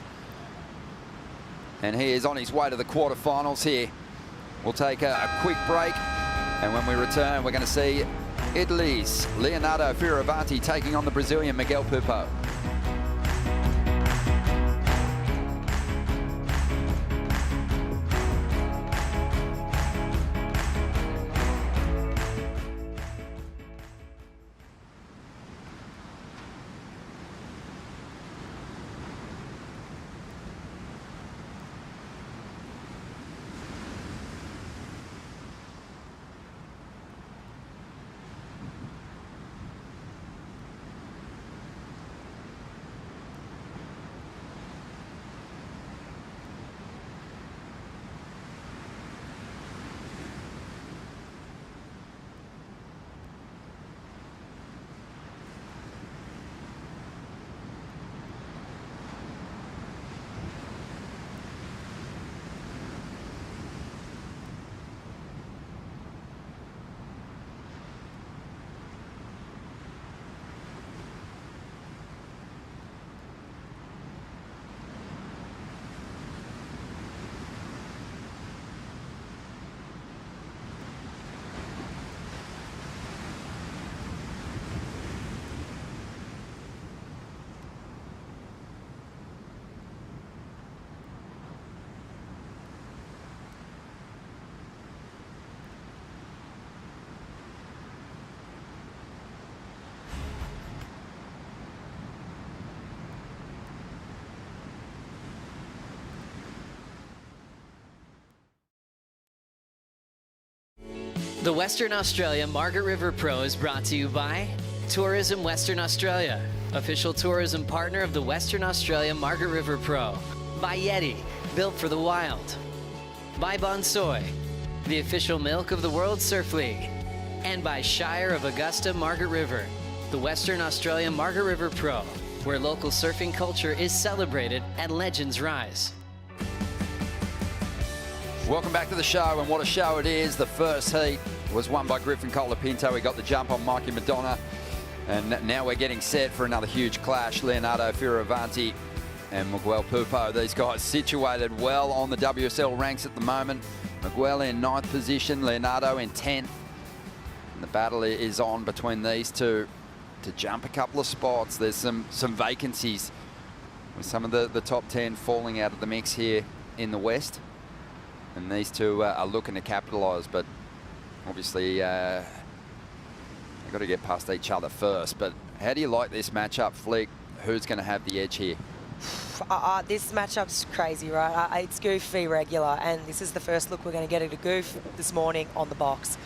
And he is on his way to the quarterfinals here. We'll take a quick break, and when we return, we're going to see Italy's Leonardo Fioravanti taking on the Brazilian Miguel Pupo. The Western Australia Margaret River Pro is brought to you by Tourism Western Australia, official tourism partner of the Western Australia Margaret River Pro. By Yeti, built for the wild. By Bonsoy, the official milk of the World Surf League. And by Shire of Augusta Margaret River, the Western Australia Margaret River Pro, where local surfing culture is celebrated and legends rise. Welcome back to the show, and what a show it is. The first heat was won by Griffin Colapinto. He got the jump on Mikey McDonagh, and now we're getting set for another huge clash. Leonardo Fioravanti and Miguel Pupo. These guys situated well on the WSL ranks at the moment. Miguel in 9th position, Leonardo in 10th. And the battle is on between these two to jump a couple of spots. There's some vacancies with some of the top 10 falling out of the mix here in the West. And these two are looking to capitalise, but obviously they've got to get past each other first. But how do you like this matchup, Flick? Who's going to have the edge here? This matchup's crazy, right? It's Goof v regular, and this is the first look we're going to get at a Goof this morning on the box.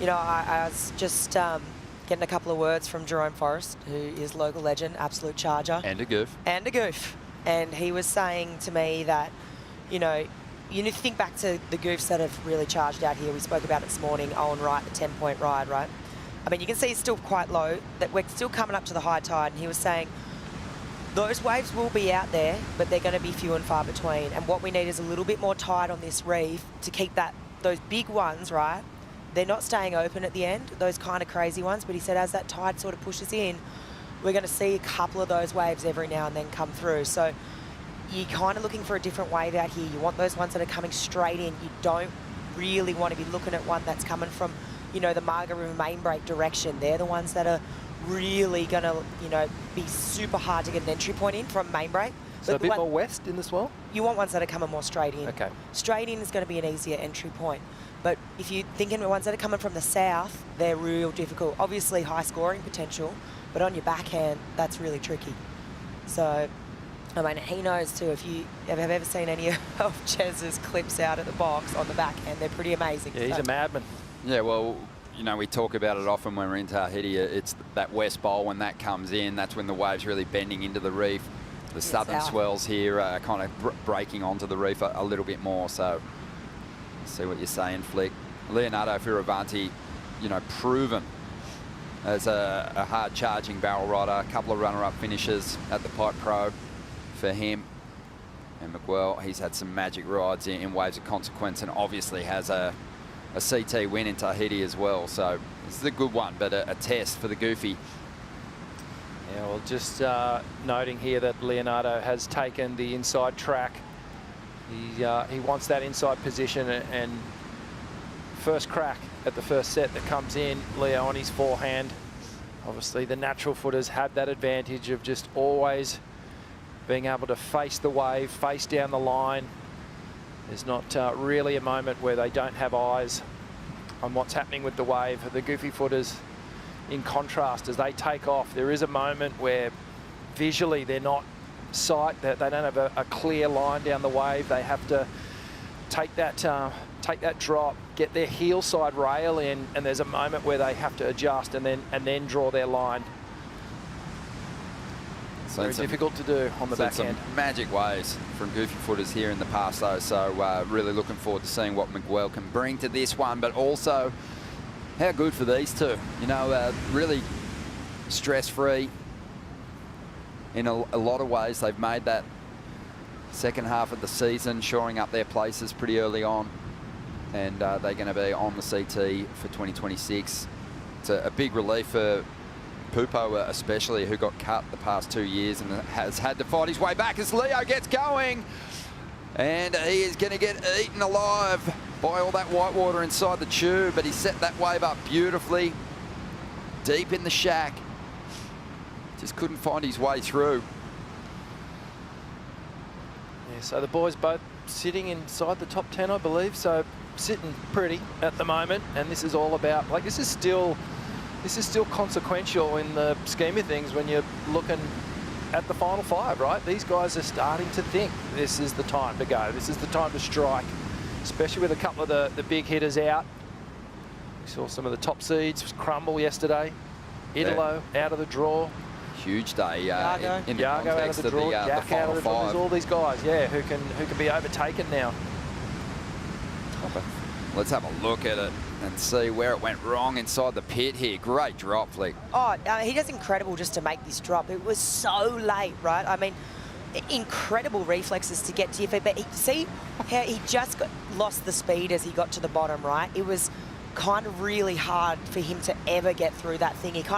You know, I was just getting a couple of words from John Florence, who is local legend, absolute charger. And a Goof. And a Goof. And he was saying to me that, you know, you need to think back to the Goofs that have really charged out here. We spoke about it this morning, Owen Wright, the 10-point ride, right? I mean, you can see it's still quite low, that we're still coming up to the high tide, and he was saying those waves will be out there, but they're going to be few and far between. And what we need is a little bit more tide on this reef to keep those big ones, right? They're not staying open at the end, those kind of crazy ones, but he said as that tide sort of pushes in, we're going to see a couple of those waves every now and then come through. So you're kind of looking for a different wave out here. You want those ones that are coming straight in. You don't really want to be looking at one that's coming from, you know, the Margaret River main break direction. They're the ones that are really going to, you know, be super hard to get an entry point in from main break. So but a bit more west in the Swell? You want ones that are coming more straight in. Okay. Straight in is going to be an easier entry point. But if you're thinking the ones that are coming from the south, they're real difficult. Obviously high scoring potential, but on your backhand, that's really tricky. So, I mean, he knows too, if you have ever seen any of Chez's clips out at the box on the backhand, they're pretty amazing. Yeah, he's a madman. Yeah, well, you know, we talk about it often when we're in Tahiti. It's that west bowl, when that comes in, that's when the wave's really bending into the reef. The southern swells here are kind of breaking onto the reef a little bit more. So, see what you're saying, Flick. Leonardo Fioravanti, you know, proven as a hard-charging barrel rider. A couple of runner-up finishes at the Pipe Pro for him. And Miguel, he's had some magic rides in waves of consequence, and obviously has a CT win in Tahiti as well. So this is a good one, but a test for the Goofy. Yeah, well, just noting here that Leonardo has taken the inside track. He wants that inside position, and first crack at the first set that comes in, Leo on his forehand. Obviously, the natural footers have that advantage of just always being able to face the wave, face down the line. There's not really a moment where they don't have eyes on what's happening with the wave. The Goofy footers, in contrast, as they take off, there is a moment where visually they're not sight, that they don't have a clear line down the wave. They have to take that drop, get their heel side rail in, and there's a moment where they have to adjust and then draw their line. Very difficult to do on the back end. Some magic waves from Goofy footers here in the past, though. So really looking forward to seeing what Miguel can bring to this one, but also how good for these two. You know, really stress-free in a lot of ways. They've made that second half of the season, shoring up their places pretty early on, and they're going to be on the CT for 2026. It's a big relief for Pupo, especially, who got cut the past 2 years and has had to fight his way back as Leo gets going. And he is going to get eaten alive by all that white water inside the tube, but he set that wave up beautifully, deep in the shack. Just couldn't find his way through. Yeah, so the boys both sitting inside the top 10, I believe, so sitting pretty at the moment, and this is all about, like, this is still consequential in the scheme of things when you're looking at the final five, right? These guys are starting to think this is the time to go. This is the time to strike, especially with a couple of the big hitters out. We saw some of the top seeds crumble yesterday. Italo out of the draw. Huge day in the Iago out of context the draw. the Jack final out of the draw. five. There's all these guys, yeah, who can be overtaken now. Let's have a look at it and see where it went wrong inside the pit here. Great drop, Flick. Oh, he does incredible just to make this drop. It was so late, right? I mean, incredible reflexes to get to your feet. But see how he just lost the speed as he got to the bottom, right? It was kind of really hard for him to ever get through that thing. It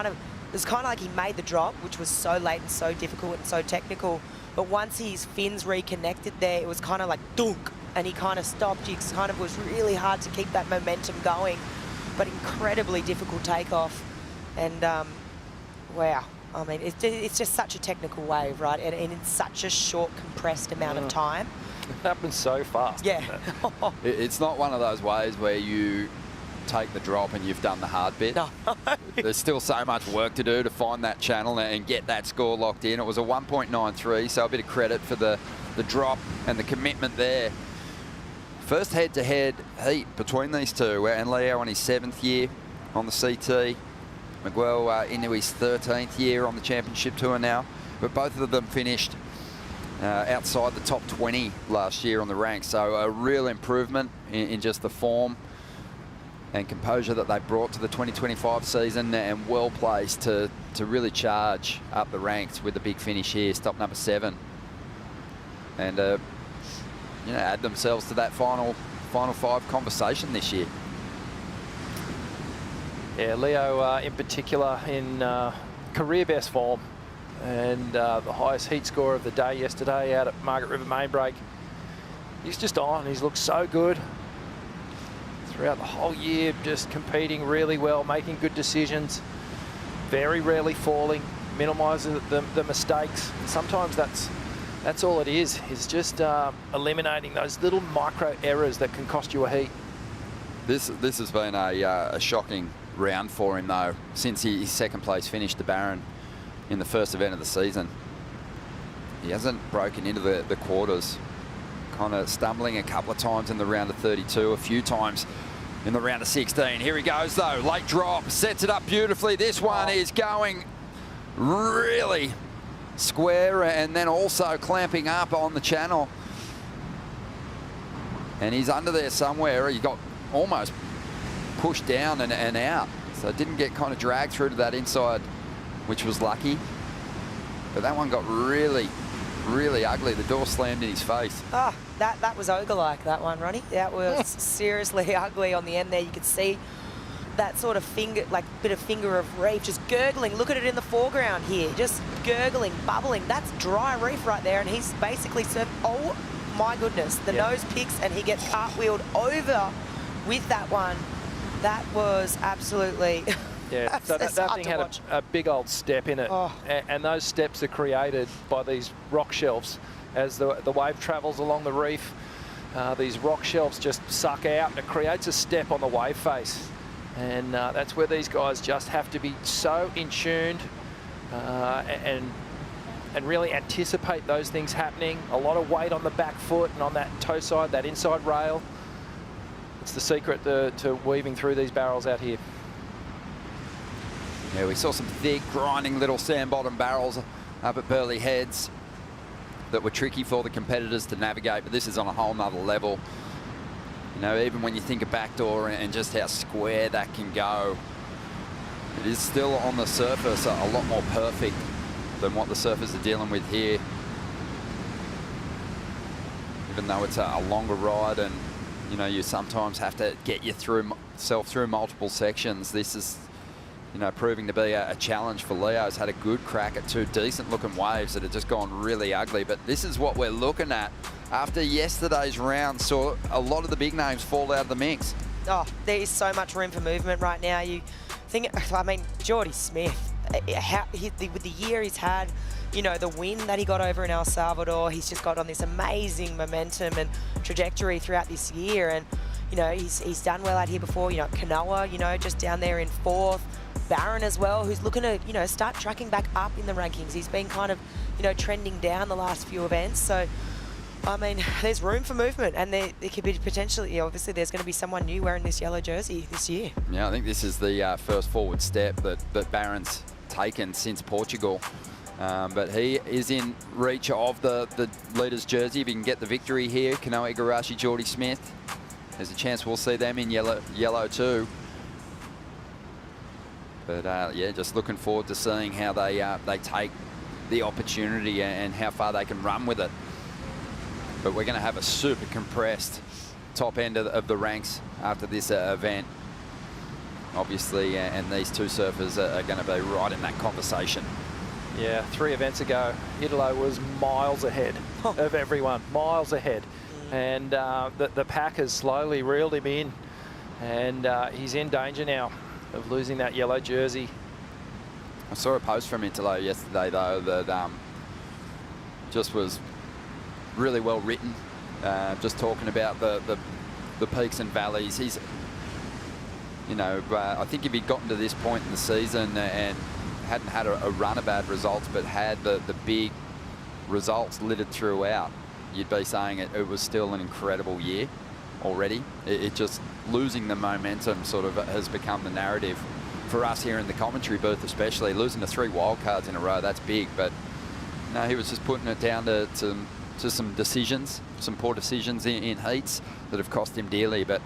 was kind of like he made the drop, which was so late and so difficult and so technical. But once his fins reconnected there, it was kind of like dunk. And he kind of stopped. It kind of was really hard to keep that momentum going, but incredibly difficult takeoff. And wow, I mean, it's just such a technical wave, right? And in such a short, compressed amount of time. It happens so fast. Yeah. It's not one of those ways where you take the drop and you've done the hard bit. No. There's still so much work to do to find that channel and get that score locked in. It was a 1.93, so a bit of credit for the drop and the commitment there. First head-to-head heat between these two, and Leo on his 7th year on the CT. Miguel into his 13th year on the championship tour now. But both of them finished outside the top 20 last year on the ranks. So a real improvement in just the form and composure that they brought to the 2025 season, and well placed to really charge up the ranks with the big finish here, stop number 7. And you know, add themselves to that final five conversation this year. Yeah, Leo in particular in career best form, and the highest heat score of the day yesterday out at Margaret River main break. He's just on. He's looked so good throughout the whole year, just competing really well, making good decisions, very rarely falling, minimising the mistakes. Sometimes that's all it is just eliminating those little micro errors that can cost you a heat. This has been a shocking round for him, though, since his second place finished the Baron in the first event of the season. He hasn't broken into the quarters, kind of stumbling a couple of times in the round of 32, a few times in the round of 16. Here he goes though, late drop, sets it up beautifully. This one is going really square and then also clamping up on the channel. And he's under there somewhere. He got almost pushed down and out. So didn't get kind of dragged through to that inside, which was lucky. But that one got really, really ugly. The door slammed in his face. Oh, that was ogre-like, that one, Ronnie. That was seriously ugly on the end there. You could see that sort of finger, like bit of finger of reef, just gurgling. Look at it in the foreground here, just gurgling, bubbling. That's dry reef right there, and he's basically served, oh my goodness, the nose picks, and he gets cartwheeled over with that one. That was absolutely... Yeah, so that thing had a big old step in it, and those steps are created by these rock shelves. As the wave travels along the reef, these rock shelves just suck out, and it creates a step on the wave face. And that's where these guys just have to be so in tuned and really anticipate those things happening. A lot of weight on the back foot and on that toe side, that inside rail. It's the secret to weaving through these barrels out here. Yeah, we saw some thick, grinding little sand bottom barrels up at Burleigh Heads that were tricky for the competitors to navigate, but this is on a whole nother level. You know, even when you think of backdoor and just how square that can go, it is still on the surface a lot more perfect than what the surfers are dealing with here. Even though it's a longer ride and, you know, you sometimes have to get yourself through multiple sections, this is, you know, proving to be a challenge for Leo. He's had a good crack at two decent looking waves that have just gone really ugly, but this is what we're looking at. After yesterday's round, saw a lot of the big names fall out of the mix. Oh, there is so much room for movement right now. You think, I mean, Jordy Smith, with the year he's had, you know, the win that he got over in El Salvador, he's just got on this amazing momentum and trajectory throughout this year. And, you know, he's done well out here before, you know, Kanoa, you know, just down there in 4th. Baron as well, who's looking to, you know, start tracking back up in the rankings. He's been kind of, you know, trending down the last few events. So, I mean, there's room for movement, and there could be potentially, obviously, there's going to be someone new wearing this yellow jersey this year. Yeah, I think this is the first forward step that Baron's taken since Portugal. But he is in reach of the leader's jersey. If he can get the victory here, Kanoa Igarashi, Jordy Smith, there's a chance we'll see them in yellow too. But yeah, just looking forward to seeing how they take the opportunity and how far they can run with it. But we're going to have a super compressed top end of the ranks after this event, obviously, and these two surfers are going to be right in that conversation. Yeah, 3 events ago, Italo was miles ahead of everyone, miles ahead. And the pack has slowly reeled him in, and he's in danger now of losing that yellow jersey. I saw a post from Italo yesterday, though, that just was really well written, just talking about the peaks and valleys. He's, you know, I think if he'd gotten to this point in the season and hadn't had a run of bad results, but had the big results littered throughout, you'd be saying it was still an incredible year already. It just losing the momentum sort of has become the narrative for us here in the commentary booth, especially. Losing the 3 wildcards in a row, that's big, but no, he was just putting it down to some decisions, some poor decisions in heats that have cost him dearly, but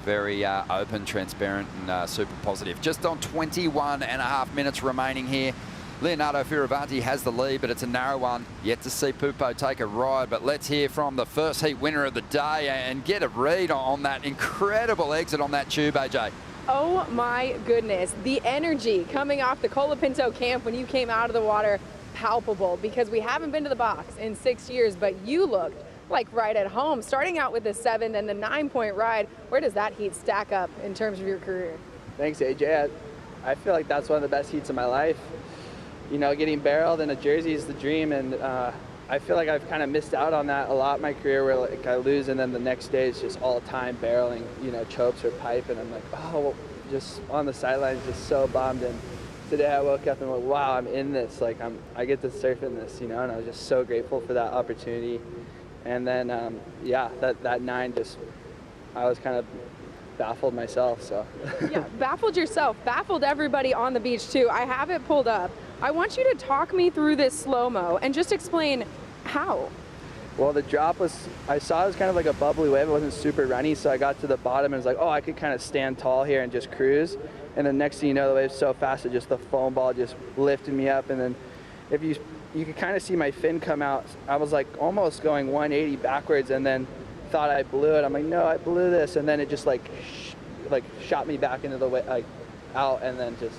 very open, transparent, and super positive. Just on 21.5 minutes remaining here. Leonardo Fioravanti has the lead, but it's a narrow one. Yet to see Pupo take a ride, but let's hear from the first heat winner of the day and get a read on that incredible exit on that tube, AJ. Oh my goodness, the energy coming off the Colapinto camp when you came out of the water, palpable, because we haven't been to the box in 6 years, but you looked like right at home, starting out with the 7 and the 9-point ride. Where does that heat stack up in terms of your career? Thanks, AJ. I feel like that's one of the best heats of my life. You know, getting barreled in a jersey is the dream, and I feel like I've kind of missed out on that a lot in my career, where like I lose and then the next day is just all time barreling, you know, chokes or pipe, and I'm like, oh, just on the sidelines, just so bummed. And today I woke up and went, wow, I'm in this, like I get to surf in this, you know, and I was just so grateful for that opportunity. And then, yeah, that 9 just, I was kind of baffled myself. So Yeah, baffled yourself, baffled everybody on the beach too. I have it pulled up. I want you to talk me through this slow-mo and just explain how. well, the drop was, I saw it was kind of like a bubbly wave. It wasn't super runny, so I got to the bottom and was like, oh, I could kind of stand tall here and just cruise. And then next thing you know, the wave's so fast that just the foam ball just lifted me up. And then if you could kind of see my fin come out. I was like almost going 180 backwards, and then thought I blew it. I'm like, no, I blew this. And then it just like shot me back into the way, like out, and then just.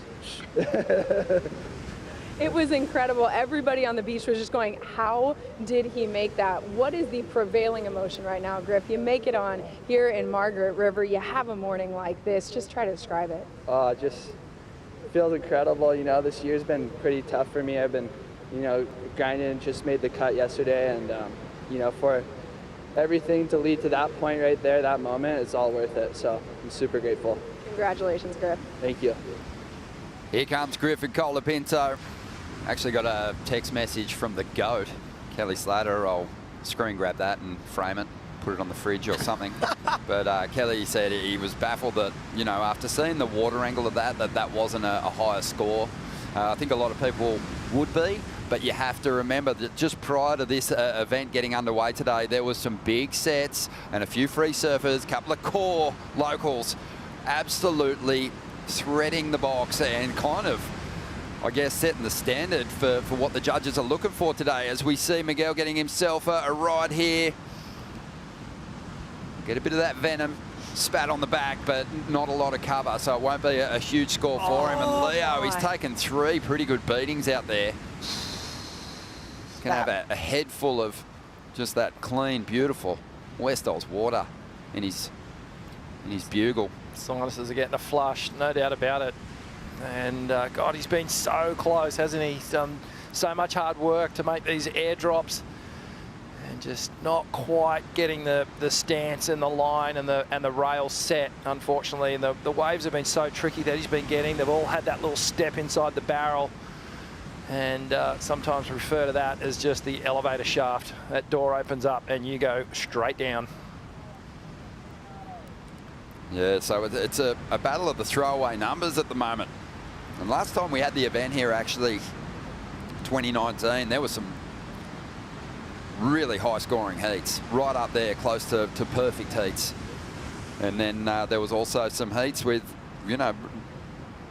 It was incredible. Everybody on the beach was just going, how did he make that? What is the prevailing emotion right now, Griff? You make it on here in Margaret River. You have a morning like this. Just try to describe it. Just feels incredible. You know, this year's been pretty tough for me. I've been, you know, grinding and just made the cut yesterday. And, you know, for everything to lead to that point right there, that moment, it's all worth it. So I'm super grateful. Congratulations, Griff. Thank you. Here comes Griffin Colapinto. Actually got a text message from the GOAT, Kelly Slater. I'll screen grab that and frame it, put it on the fridge or something. But Kelly said he was baffled that, you know, after seeing the water angle of that wasn't a higher score. I think a lot of people would be, but you have to remember that just prior to this event getting underway today, there was some big sets and a few free surfers, a couple of core locals, absolutely threading the box and kind of, I guess, setting the standard for what the judges are looking for today, as we see Miguel getting himself a ride here. Get a bit of that venom spat on the back, but not a lot of cover, so it won't be a huge score for him. And Leo, he's taken 3 pretty good beatings out there. He's going to have a head full of just that clean, beautiful West Isles water in his bugle. Sinuses are getting a flush, no doubt about it. And God, he's been so close, hasn't he? He's done so much hard work to make these airdrops, and just not quite getting the stance and the line and the rail set, unfortunately. And the waves have been so tricky that he's been getting. They've all had that little step inside the barrel, and sometimes refer to that as just the elevator shaft. That door opens up and you go straight down. Yeah, so it's a battle of the throwaway numbers at the moment. And last time we had the event here, actually, 2019, there was some really high scoring heats, right up there, close to perfect heats. And then there was also some heats with, you know,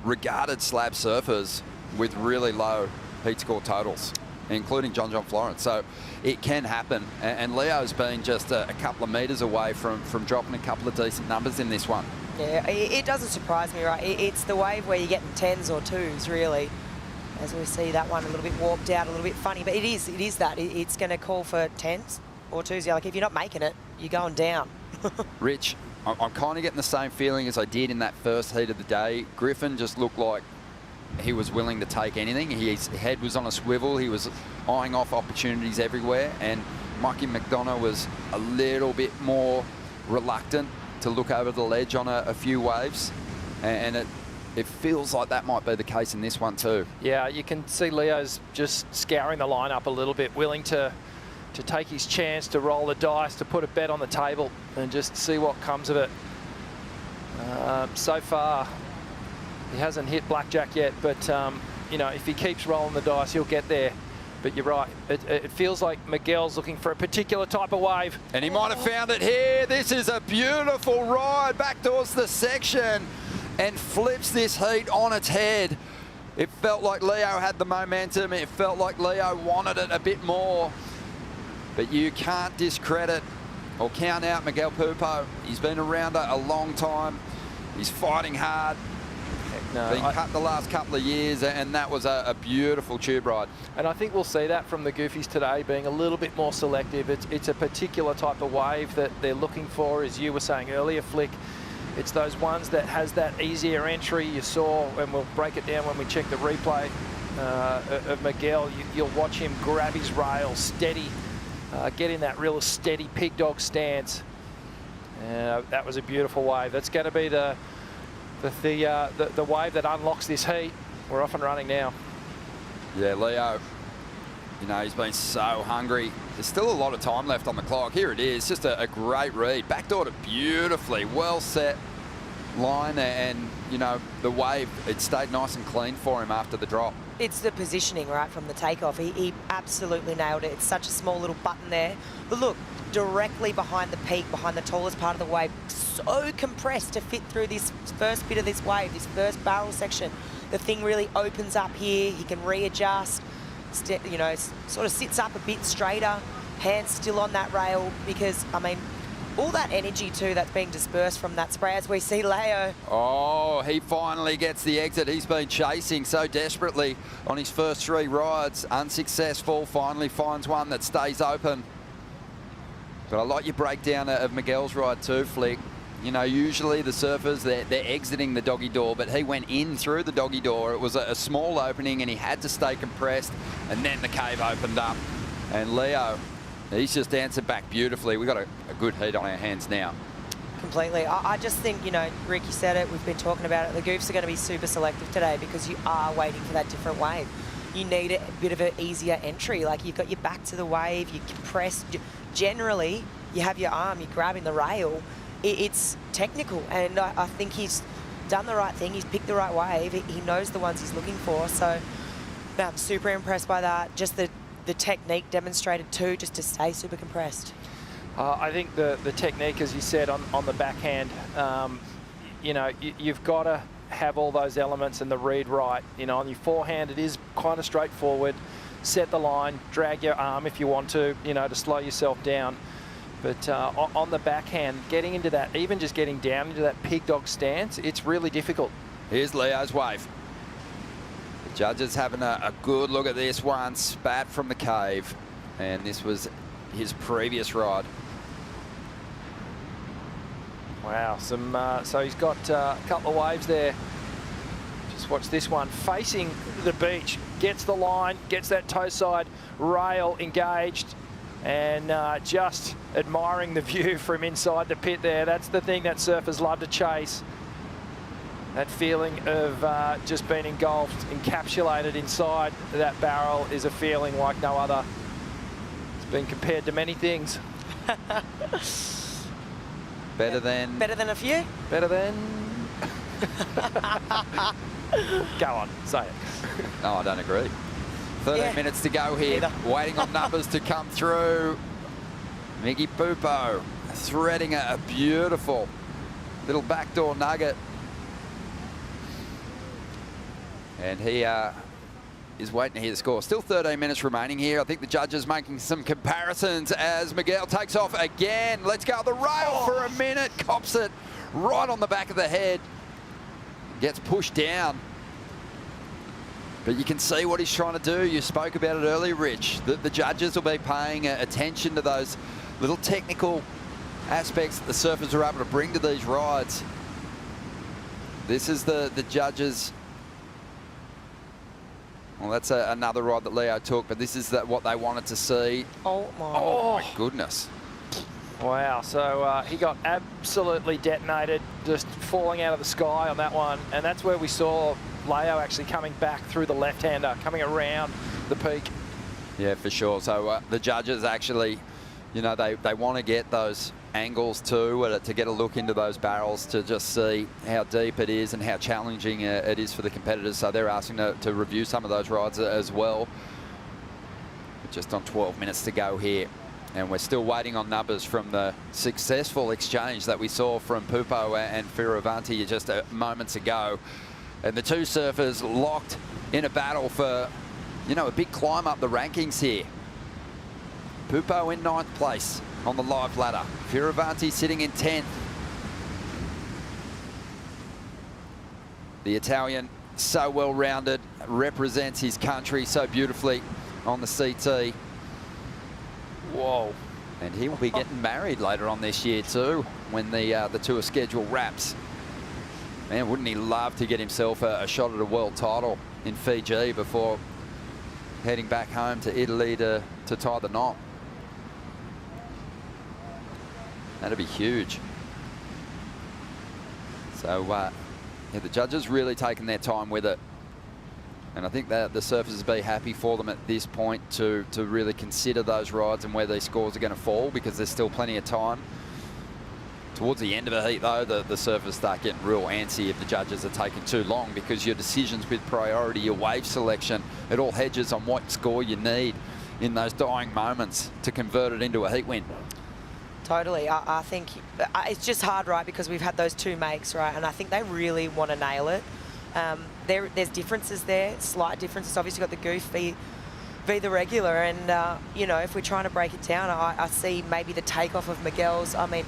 regarded slab surfers with really low heat score totals, including John Florence. So it can happen. And Leo's been just a couple of metres away from dropping a couple of decent numbers in this one. Yeah, it doesn't surprise me, right? It's the wave where you're getting 10s or 2s, really. As we see that one a little bit warped out, a little bit funny, but it is that. It's going to call for 10s or 2s. Yeah, like if you're not making it, you're going down. Rich, I'm kind of getting the same feeling as I did in that first heat of the day. Griffin just looked like he was willing to take anything. His head was on a swivel. He was eyeing off opportunities everywhere. And Mikey McDonagh was a little bit more reluctant to look over the ledge on a few waves. And it feels like that might be the case in this one too. Yeah, you can see Leo's just scouring the lineup a little bit, willing to take his chance, to roll the dice, to put a bet on the table and just see what comes of it. So far, he hasn't hit blackjack yet, but you know, if he keeps rolling the dice, he'll get there. But you're right, it feels like Miguel's looking for a particular type of wave. And he might have found it here. This is a beautiful ride back towards the section and flips this heat on its head. It felt like Leo had the momentum. It felt like Leo wanted it a bit more. But you can't discredit or count out Miguel Pupo. He's been around a long time. He's fighting hard. Been cut the last couple of years, and that was a beautiful tube ride. And I think we'll see that from the Goofies today, being a little bit more selective. It's a particular type of wave that they're looking for, as you were saying earlier, Flick. It's those ones that has that easier entry. You saw, and we'll break it down when we check the replay of Miguel. You'll watch him grab his rail steady, get in that real steady pig dog stance. That was a beautiful wave. That's going to be the wave that unlocks this heat. We're off and running now. Yeah, Leo, you know, he's been so hungry. There's still a lot of time left on the clock. Here it is, just a great read. Backdoored it beautifully, well set. line, and you know, the wave, it stayed nice and clean for him after the drop. It's the positioning, right, from the takeoff. He absolutely nailed it. It's such a small little button there. But look, directly behind the peak, behind the tallest part of the wave, so compressed to fit through this first bit of this wave, this first barrel section. The thing really opens up here. He can readjust, you know, sort of sits up a bit straighter, hands still on that rail, because, I mean, all that energy too that's being dispersed from that spray, as we see Leo. Oh, he finally gets the exit. He's been chasing so desperately on his first 3 rides. Unsuccessful, finally finds one that stays open. But I like your breakdown of Miguel's ride too, Flick. You know, usually the surfers, they're exiting the doggy door, but he went in through the doggy door. It was a small opening and he had to stay compressed, and then the cave opened up. And Leo, he's just answered back beautifully. We've got a good heat on our hands now. Completely. I just think, you know, Rick, you said it, we've been talking about it. The goofs are going to be super selective today because you are waiting for that different wave. You need a bit of an easier entry. Like, you've got your back to the wave, you compress. Generally, you have your arm, you're grabbing the rail. It's technical, and I think he's done the right thing. He's picked the right wave. He knows the ones he's looking for. So, no, I'm super impressed by that. Just the technique demonstrated too, just to stay super compressed. I think the technique, as you said, on the backhand, you know, you've got to have all those elements and the read right. You know, on your forehand, it is kind of straightforward. Set the line, drag your arm if you want to, you know, to slow yourself down. But on the backhand, getting into that, even just getting down into that pig dog stance, it's really difficult. Here's Leo's wave. The judges having a good look at this one. Spat from the cave. And this was his previous ride. Wow, so he's got a couple of waves there. Just watch this one, facing the beach, gets the line, gets that toe side rail engaged, and just admiring the view from inside the pit there. That's the thing that surfers love to chase. That feeling of just being engulfed, encapsulated inside that barrel is a feeling like no other. It's been compared to many things. Better than a few? Better than... Go on, say it. No, I don't agree. 13 minutes to go here. Waiting on numbers to come through. Miggy Pupo threading a beautiful little backdoor nugget. And he is waiting to hear the score. Still 13 minutes remaining here. I think the judges making some comparisons as Miguel takes off again. Let's go the rail for a minute. Cops it right on the back of the head. Gets pushed down. But you can see what he's trying to do. You spoke about it earlier, Rich. The judges will be paying attention to those little technical aspects that the surfers are able to bring to these rides. This is the judges. Well, that's another ride that Leo took, but this is what they wanted to see. Oh my goodness. Wow, so he got absolutely detonated, just falling out of the sky on that one. And that's where we saw Leo actually coming back through the left-hander, coming around the peak. Yeah, for sure. So the judges actually, you know, they want to get those angles too, to get a look into those barrels to just see how deep it is and how challenging it is for the competitors. So they're asking to review some of those rides as well. Just on 12 minutes to go here. And we're still waiting on numbers from the successful exchange that we saw from Pupo and Fioravanti just moments ago. And the two surfers locked in a battle for, you know, a big climb up the rankings here. Pupo in 9th place on the live ladder. Fioravanti sitting in 10th. The Italian, so well-rounded, represents his country so beautifully on the CT. Whoa. And he will be getting married later on this year too, when the tour schedule wraps. Man, wouldn't he love to get himself a shot at a world title in Fiji before heading back home to Italy to tie the knot. That'd be huge. So, yeah, the judges really taking their time with it. And I think that the surfers will be happy for them at this point to really consider those rides and where these scores are going to fall, because there's still plenty of time. Towards the end of a heat, though, the surfers start getting real antsy if the judges are taking too long, because your decisions with priority, your wave selection, it all hedges on what score you need in those dying moments to convert it into a heat win. Totally. I think it's just hard, right, because we've had those two makes, right, and I think they really want to nail it. There's differences there, slight differences. Obviously, got the goof v the regular, and you know, if we're trying to break it down, I see maybe the takeoff of Miguel's. I mean,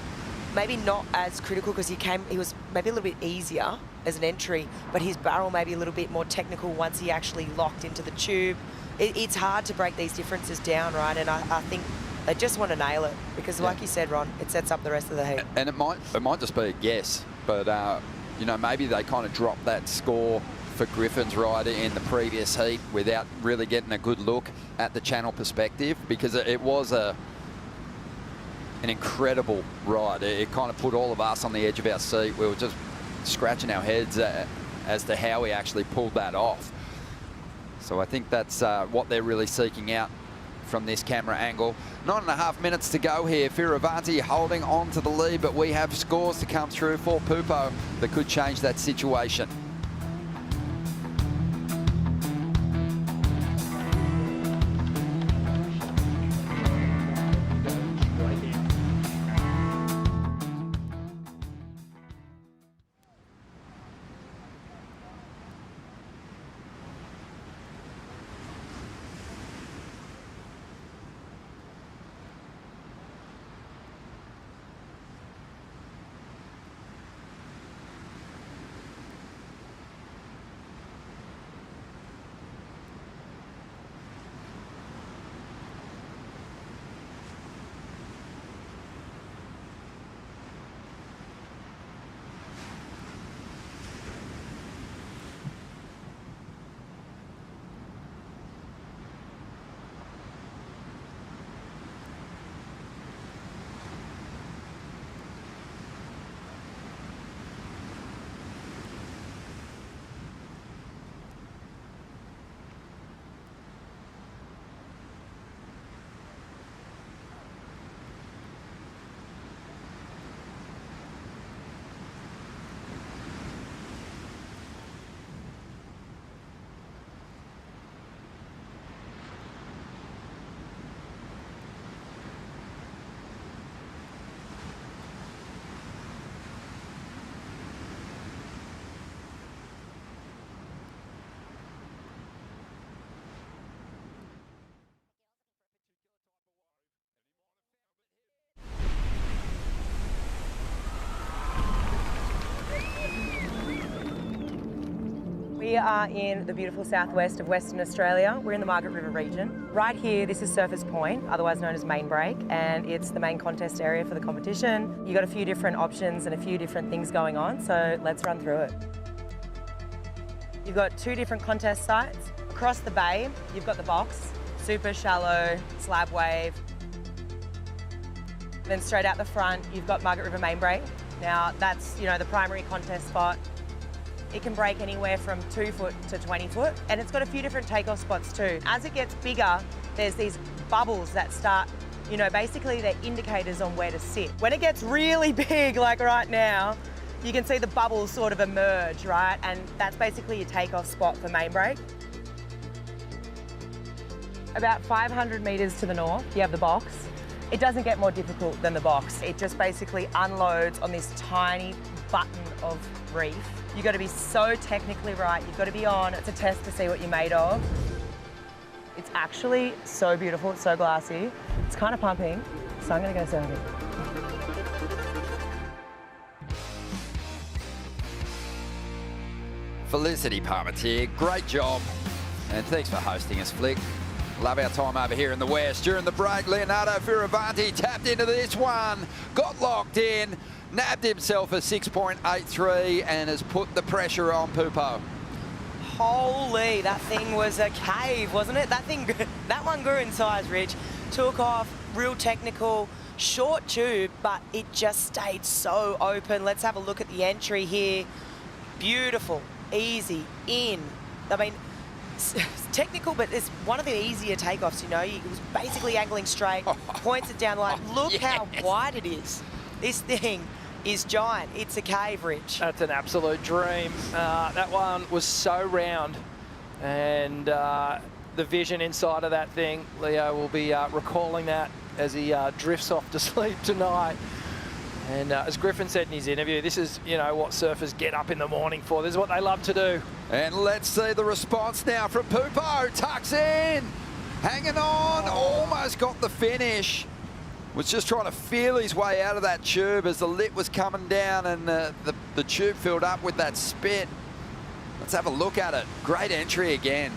maybe not as critical because he was maybe a little bit easier as an entry, but his barrel maybe a little bit more technical once he actually locked into the tube. It's hard to break these differences down, right? And I think they just want to nail it because, like you said, Ron, it sets up the rest of the heat. And it might just be a guess, but you know, maybe they kind of dropped that score for Griffin's ride in the previous heat without really getting a good look at the channel perspective, because it was an incredible ride. It kind of put all of us on the edge of our seat. We were just scratching our heads as to how he actually pulled that off. So I think that's what they're really seeking out from this camera angle. 9.5 minutes to go here. Fioravanti holding on to the lead, but we have scores to come through for Pupo that could change that situation. We are in the beautiful southwest of Western Australia. We're in the Margaret River region. Right here, this is Surfers Point, otherwise known as Main Break, and it's the main contest area for the competition. You've got a few different options and a few different things going on, so let's run through it. You've got two different contest sites. Across the bay, you've got the box, super shallow, slab wave. Then straight out the front, you've got Margaret River Main Break. Now that's, you know, the primary contest spot. It can break anywhere from 2 foot to 20 foot, and it's got a few different takeoff spots too. As it gets bigger, there's these bubbles that start, you know, basically they're indicators on where to sit. When it gets really big, like right now, you can see the bubbles sort of emerge, right? And that's basically your takeoff spot for Main Break. About 500 metres to the north, you have the box. It doesn't get more difficult than the box. It just basically unloads on this tiny button of reef. You've got to be so technically right. You've got to be on. It's a test to see what you're made of. It's actually so beautiful. It's so glassy. It's kind of pumping, so I'm going to go surfing. Felicity Parmentier, great job. And thanks for hosting us, Flick. Love our time over here in the West. During the break, Leonardo Fioravanti tapped into this one, got locked in, nabbed himself a 6.83 and has put the pressure on Pupo. Holy, that thing was a cave, wasn't it? That one grew in size, Rich. Took off, real technical, short tube, but it just stayed so open. Let's have a look at the entry here. Beautiful, easy, in. I mean, it's technical, but it's one of the easier takeoffs, you know. It was basically angling straight, points it down the line. Look how wide it is. This thing is giant. It's a cave, Rich. That's an absolute dream. That one was so round, and the vision inside of that thing, Leo will be recalling that as he drifts off to sleep tonight. And as Griffin said in his interview, this is, you know, what surfers get up in the morning for. This is what they love to do. And let's see the response now from Pupo. Tucks in, hanging on, almost got the finish. Was just trying to feel his way out of that tube as the lip was coming down and the tube filled up with that spit. Let's have a look at it. Great entry again.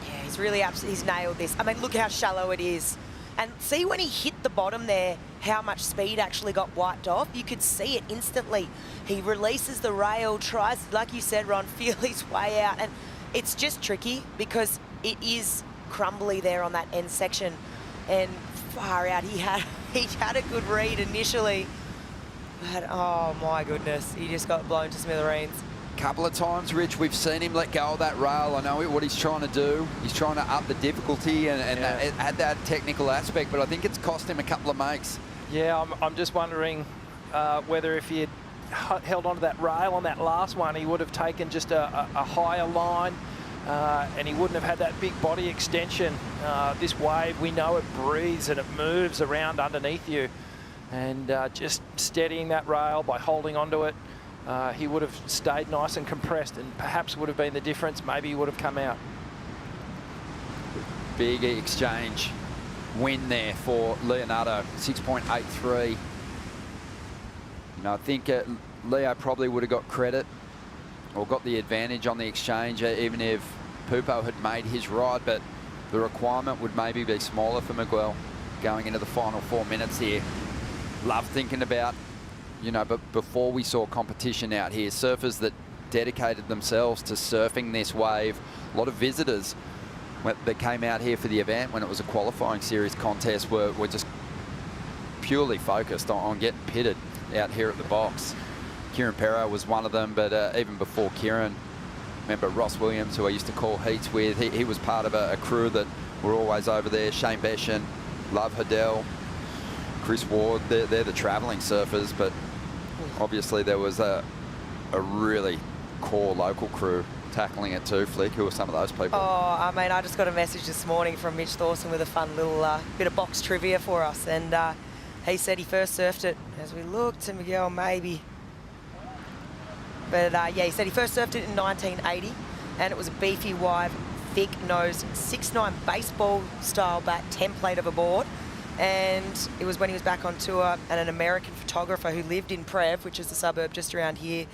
Yeah, he's really he's nailed this. I mean, look how shallow it is. And see when he hit the bottom there, how much speed actually got wiped off. You could see it instantly. He releases the rail, tries, like you said, Ron, feel his way out. And it's just tricky because it is crumbly there on that end section. And far out, he had a good read initially. But, oh my goodness, he just got blown to smithereens. Couple of times, Rich, we've seen him let go of that rail. I know what he's trying to do. He's trying to up the difficulty and add that technical aspect, but I think it's cost him a couple of makes. Yeah, I'm just wondering whether if he had held onto that rail on that last one, he would have taken just a higher line and he wouldn't have had that big body extension. This wave, we know it breathes and it moves around underneath you. And just steadying that rail by holding onto it, he would have stayed nice and compressed and perhaps would have been the difference. Maybe he would have come out. Big exchange win there for Leonardo, 6.83. You know, I think Leo probably would have got credit or got the advantage on the exchange even if Pupo had made his ride, but the requirement would maybe be smaller for Miguel going into the final 4 minutes here. Love thinking about, you know, but before we saw competition out here, surfers that dedicated themselves to surfing this wave, a lot of visitors that came out here for the event when it was a qualifying series contest were just purely focused on getting pitted out here at the box. Kieran Perro was one of them, but even before Kieran, remember Ross Williams, who I used to call heats with, he was part of a crew that were always over there. Shane Beshan, Love Hadell, Chris Ward, they're the travelling surfers, but obviously there was a really core local crew tackling it too. Flick, who are some of those people? Oh, I mean, I just got a message this morning from Mitch Thorson with a fun little bit of box trivia for us, and he said he first surfed it, as we looked to Miguel, maybe. But yeah, he said he first surfed it in 1980, and it was a beefy, wide, thick-nosed 6'9" baseball-style bat template of a board. And it was when he was back on tour, and an American photographer who lived in Prev, which is the suburb just around here,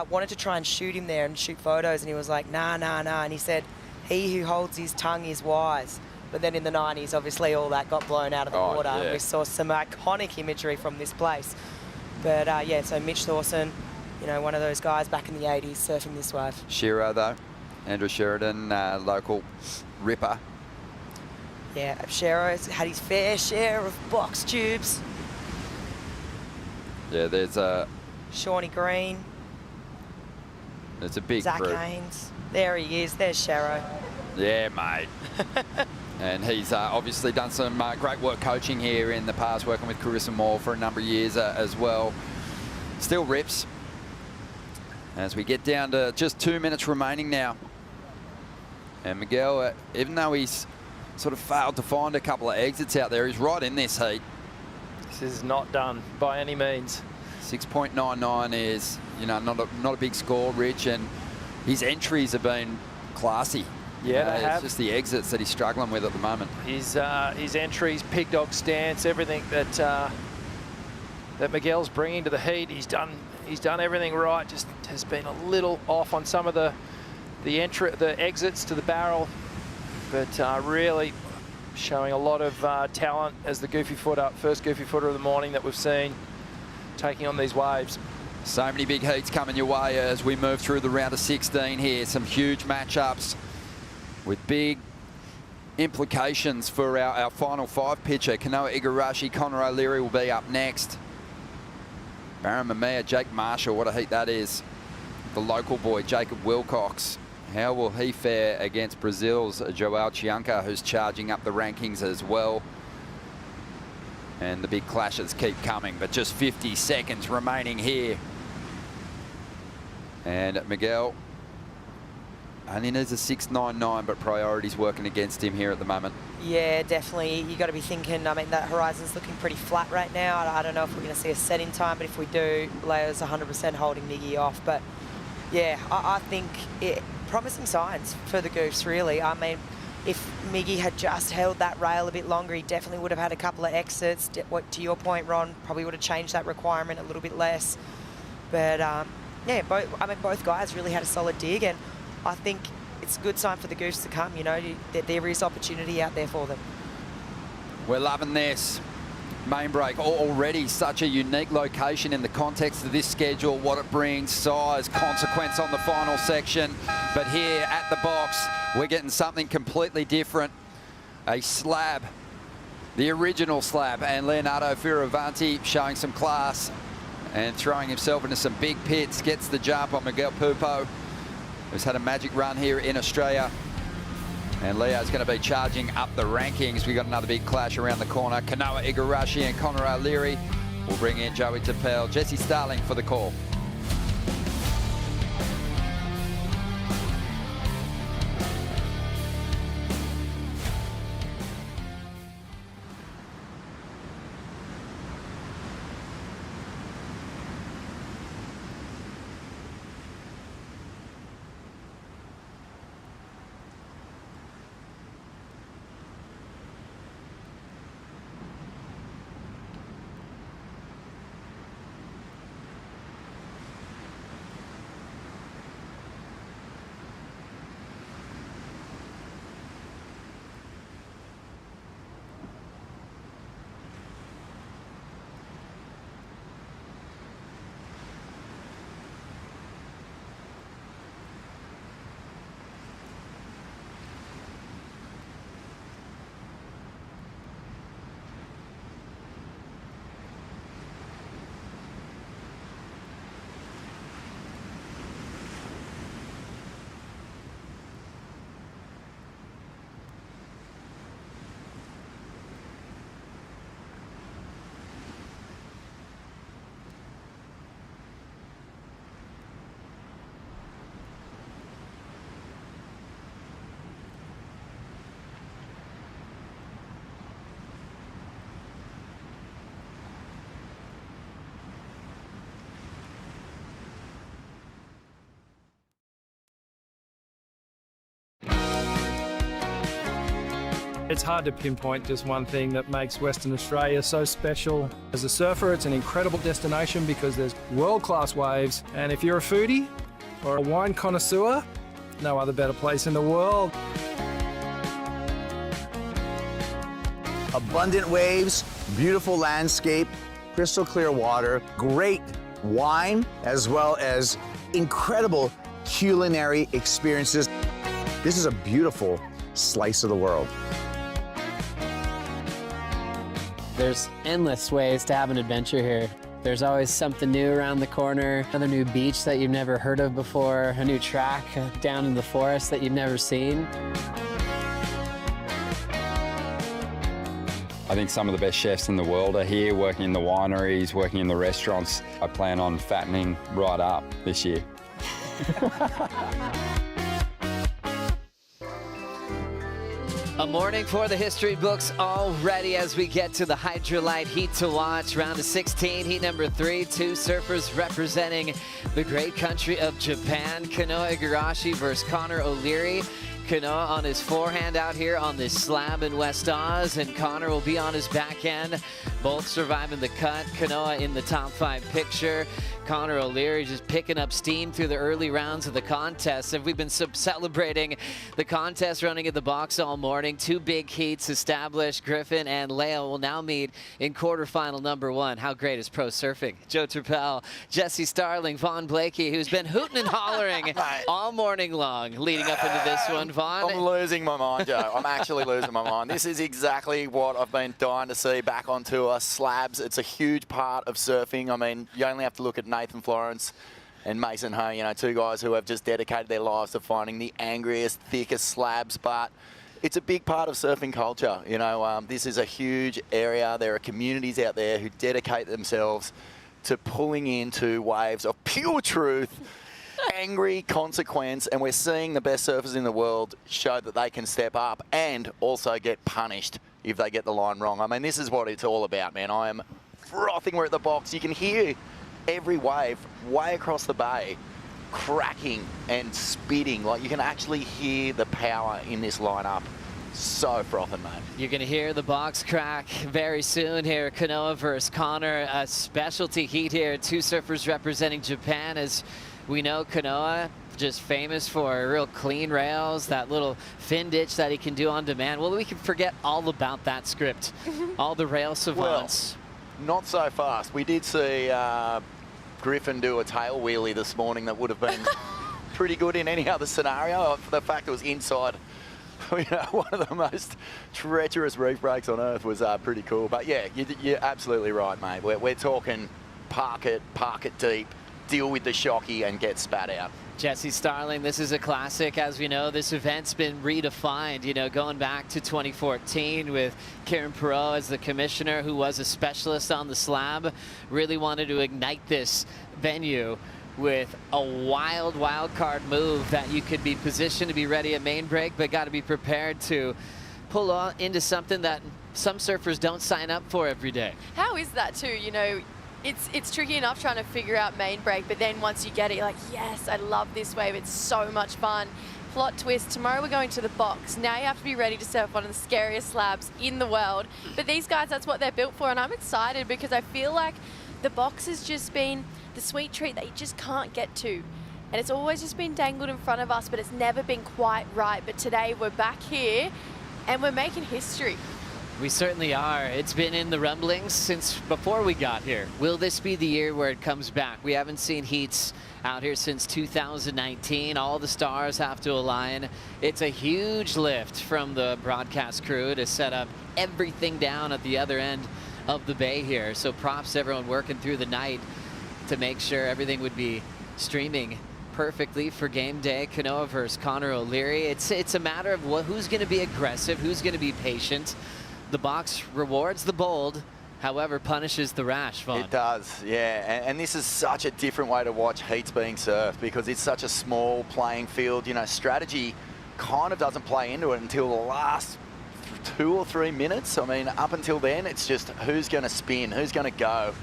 wanted to try and shoot him there and shoot photos, and he was like, nah. And he said, he who holds his tongue is wise. But then in the 90s, obviously all that got blown out of the water. Yeah. And we saw some iconic imagery from this place. But yeah, so Mitch Thorson, you know, one of those guys back in the 80s surfing this wave. Shiro, though, Andrew Sheridan, local ripper. Yeah, Shero's had his fair share of box tubes. Yeah, there's a... Shawnee Green. There's a big Zach group. Haynes. There he is. There's Shero. Yeah, mate. And he's obviously done some great work coaching here in the past, working with Carissa Moore for a number of years as well. Still rips. As we get down to just 2 minutes remaining now. And Miguel, even though he's sort of failed to find a couple of exits out there, he's right in this heat. This is not done by any means. 6.99 is, you know, not a big score, Rich, and his entries have been classy. Yeah, they have. It's just the exits that he's struggling with at the moment. His entries, pig dog stance, everything that Miguel's bringing to the heat, he's done everything right. Just has been a little off on some of the exits to the barrel, but really showing a lot of talent as the goofy footer, first goofy footer of the morning that we've seen taking on these waves. So many big heats coming your way as we move through the round of 16 here. Some huge matchups with big implications for our final five pitcher. Kanoa Igarashi, Connor O'Leary will be up next. Baron Mamiya, Jake Marshall, what a heat that is. The local boy, Jacob Wilcox. How will he fare against Brazil's João Chianka, who's charging up the rankings as well? And the big clashes keep coming, but just 50 seconds remaining here. And Miguel only needs a 6.99, but priority's working against him here at the moment. Yeah, definitely. You got to be thinking, I mean, that horizon's looking pretty flat right now. I don't know if we're going to see a set in time, but if we do, Leo's 100% holding Miggy off. But yeah, I think promising signs for the Goofs, really. I mean, if Miggy had just held that rail a bit longer, he definitely would have had a couple of exits. What, to your point, Ron, probably would have changed that requirement a little bit less. But yeah, both guys really had a solid dig, and I think it's a good sign for the Goofs to come. You know, there is opportunity out there for them. We're loving this. Main break, already such a unique location in the context of this schedule, what it brings, size, consequence on the final section. But here at the box, we're getting something completely different. A slab, the original slab, and Leonardo Fioravanti showing some class and throwing himself into some big pits, gets the jump on Miguel Pupo, who's had a magic run here in Australia. And Leo's going to be charging up the rankings. We've got another big clash around the corner. Kanoa Igarashi and Connor O'Leary will bring in Joey Tapel. Jesse Starling for the call. It's hard to pinpoint just one thing that makes Western Australia so special. As a surfer, it's an incredible destination because there's world-class waves. And if you're a foodie or a wine connoisseur, no other better place in the world. Abundant waves, beautiful landscape, crystal clear water, great wine, as well as incredible culinary experiences. This is a beautiful slice of the world. There's endless ways to have an adventure here. There's always something new around the corner, another new beach that you've never heard of before, a new track down in the forest that you've never seen. I think some of the best chefs in the world are here, working in the wineries, working in the restaurants. I plan on fattening right up this year. A morning for the history books already as we get to the Hydrolite Heat to Watch. Round of 16, heat number 3. Two surfers representing the great country of Japan. Kanoa Igarashi versus Connor O'Leary. Kanoa on his forehand out here on this slab in West Oz, and Connor will be on his backhand. Both surviving the cut. Kanoa in the top 5 picture. Connor O'Leary just picking up steam through the early rounds of the contest. And we've been celebrating the contest running at the box all morning. 2 big heats established. Griffin and Leo will now meet in quarterfinal number 1. How great is pro surfing? Joe Turpel, Jesse Starling, Vaughn Blakey, who's been hooting and hollering all morning long leading up into this one. Vaughn? I'm losing my mind, Joe. I'm actually losing my mind. This is exactly what I've been dying to see back on tour. Slabs, it's a huge part of surfing. I mean, you only have to look at Nathan Florence and Mason Hay, you know, 2 guys who have just dedicated their lives to finding the angriest, thickest slabs. But it's a big part of surfing culture. You know, this is a huge area. There are communities out there who dedicate themselves to pulling into waves of pure truth, angry consequence, and we're seeing the best surfers in the world show that they can step up and also get punished if they get the line wrong. I mean, this is what it's all about, man. I am frothing. We're at the box. You can hear every wave way across the bay cracking and spitting. Like, you can actually hear the power in this lineup. So frothing, mate. You're going to hear the box crack very soon here. Kanoa versus Connor, a specialty heat here. Two surfers representing Japan. As we know, Kanoa just famous for real clean rails, that little fin ditch that he can do on demand. Well, we can forget all about that script. All the rail savants. Well, not so fast. We did see Griffin do a tail wheelie this morning that would have been pretty good in any other scenario. The fact it was inside, you know, one of the most treacherous reef breaks on earth was pretty cool. But yeah, you're absolutely right, mate. We're talking park it deep, deal with the shocky and get spat out. Jesse Starling, this is a classic. As we know, this event's been redefined, you know, going back to 2014 with Kieran Perot as the commissioner, who was a specialist on the slab, really wanted to ignite this venue with a wild card move that you could be positioned to be ready at main break, but got to be prepared to pull on into something that some surfers don't sign up for every day. How is that too? You know, it's tricky enough trying to figure out main break, but then once you get it, you're like, yes, I love this wave. It's so much fun. Plot twist, tomorrow we're going to the box. Now you have to be ready to surf one of the scariest slabs in the world. But these guys, that's what they're built for, and I'm excited because I feel like the box has just been the sweet treat that you just can't get to. And it's always just been dangled in front of us, but it's never been quite right. But today we're back here and we're making history. We certainly are. It's been in the rumblings since before we got here. Will this be the year where it comes back? We haven't seen heats out here since 2019. All the stars have to align. It's a huge lift from the broadcast crew to set up everything down at the other end of the bay here. So props to everyone working through the night to make sure everything would be streaming perfectly for game day. Kanoa versus Connor O'Leary. It's a matter of who's going to be aggressive, who's going to be patient. The box rewards the bold, however punishes the rash, Vaughn. It does, yeah. And this is such a different way to watch heats being surfed because it's such a small playing field. You know, strategy kind of doesn't play into it until the last 2 or 3 minutes. I mean, up until then, it's just who's going to spin, who's going to go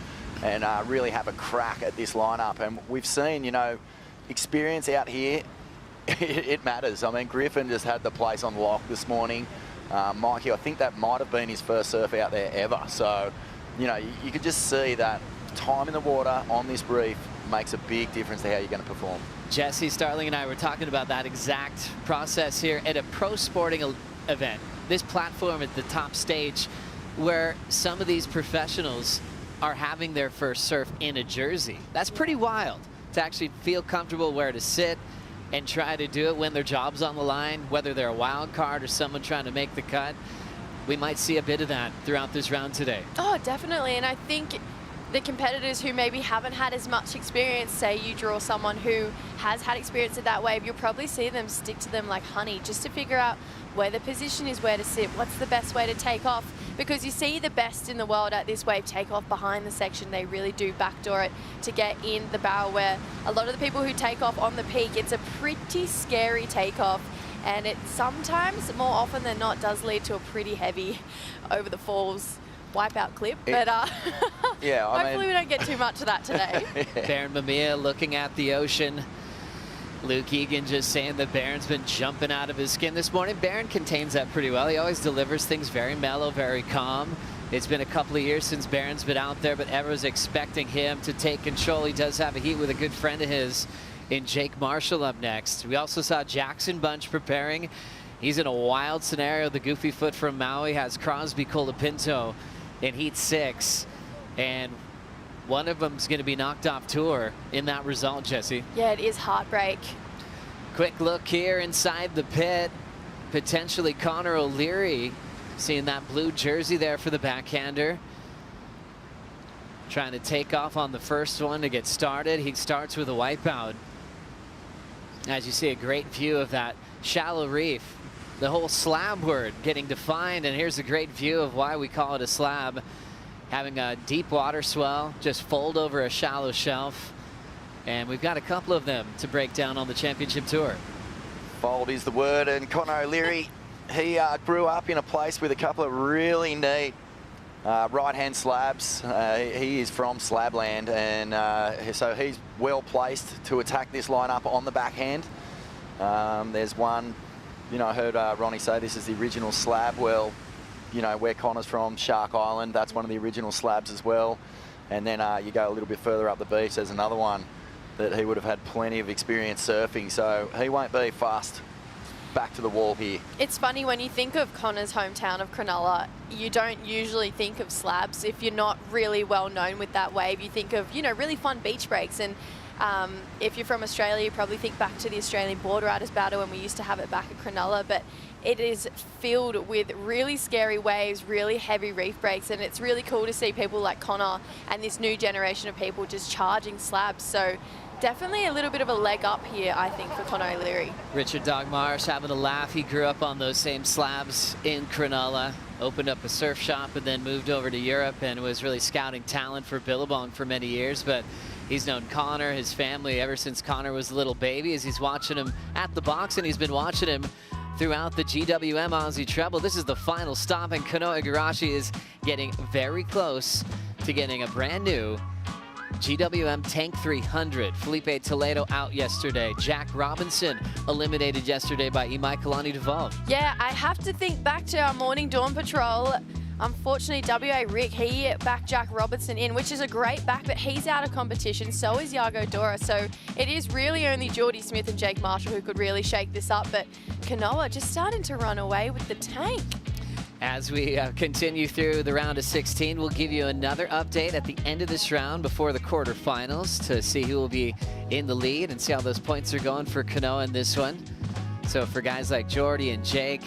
and really have a crack at this lineup. And we've seen, you know, experience out here, it matters. I mean, Griffin just had the place on lock this morning. Mikey, I think that might have been his first surf out there ever. So, you know, you could just see that time in the water on this reef makes a big difference to how you're going to perform. Jesse Starling and I were talking about that exact process here at a pro sporting event. This platform at the top stage where some of these professionals are having their first surf in a jersey. That's pretty wild to actually feel comfortable where to sit and try to do it when their job's on the line, whether they're a wild card or someone trying to make the cut. We might see a bit of that throughout this round today. Oh, definitely. And I think the competitors who maybe haven't had as much experience, say you draw someone who has had experience at that wave, you'll probably see them stick to them like honey just to figure out where the position is, where to sit, what's the best way to take off. Because you see the best in the world at this wave take off behind the section. They really do backdoor it to get in the barrel, where a lot of the people who take off on the peak, it's a pretty scary takeoff. And it sometimes, more often than not, does lead to a pretty heavy over the falls wipeout clip. But yeah, hopefully we don't get too much of that today. Baron Mamiya looking at the ocean. Luke Egan just saying that Baron's been jumping out of his skin this morning. Baron contains that pretty well. He always delivers things very mellow, very calm. It's been a couple of years since Baron's been out there, but everyone's expecting him to take control. He does have a heat with a good friend of his in Jake Marshall up next. We also saw Jackson Bunch preparing. He's in a wild scenario. The goofy foot from Maui has Crosby Colapinto in heat 6. And one of them's going to be knocked off tour in that result, Jesse. Yeah, it is heartbreak. Quick look here inside the pit. Potentially Connor O'Leary, seeing that blue jersey there for the backhander. Trying to take off on the first one to get started. He starts with a wipeout. As you see, a great view of that shallow reef. the whole slab word getting defined, and here's a great view of why we call it a slab. Having a deep water swell just fold over a shallow shelf, and we've got a couple of them to break down on the championship tour. Fold is the word, and Conor O'Leary, he grew up in a place with a couple of really neat right-hand slabs. He is from Slabland, and so he's well placed to attack this lineup on the backhand. There's one, you know, I heard Ronnie say this is the original slab. Well, you know, where Conor's from, Shark Island, that's one of the original slabs as well. And then you go a little bit further up the beach, there's another one that he would have had plenty of experience surfing, so he won't be fast back to the wall here. It's funny, when you think of Conor's hometown of Cronulla, you don't usually think of slabs. If you're not really well known with that wave, you think of, you know, really fun beach breaks. And if you're from Australia, you probably think back to the Australian Board Riders Battle when we used to have it back at Cronulla. But it is filled with really scary waves, really heavy reef breaks, and it's really cool to see people like Conor and this new generation of people just charging slabs. So definitely a little bit of a leg up here, I think, for Conor O'Leary. Richard Dogmarsh having a laugh. He grew up on those same slabs in Cronulla, opened up a surf shop and then moved over to Europe and was really scouting talent for Billabong for many years. But he's known Conor, his family, ever since Conor was a little baby, as he's watching him at the box, and he's been watching him throughout the GWM Aussie Treble. This is the final stop, and Kanoa Igarashi is getting very close to getting a brand new GWM Tank 300. Felipe Toledo out yesterday. Jack Robinson eliminated yesterday by Kalani Devalt. Yeah, I have to think back to our morning dawn patrol. Unfortunately, WA Rick, he backed Jack Robinson in, which is a great back, but he's out of competition. So is Yago Dora. So it is really only Jordy Smith and Jake Marshall who could really shake this up. But Kanoa just starting to run away with the tank. As we continue through the round of 16, we'll give you another update at the end of this round before the quarterfinals to see who will be in the lead and see how those points are going for Kanoa in this one. So for guys like Jordy and Jake,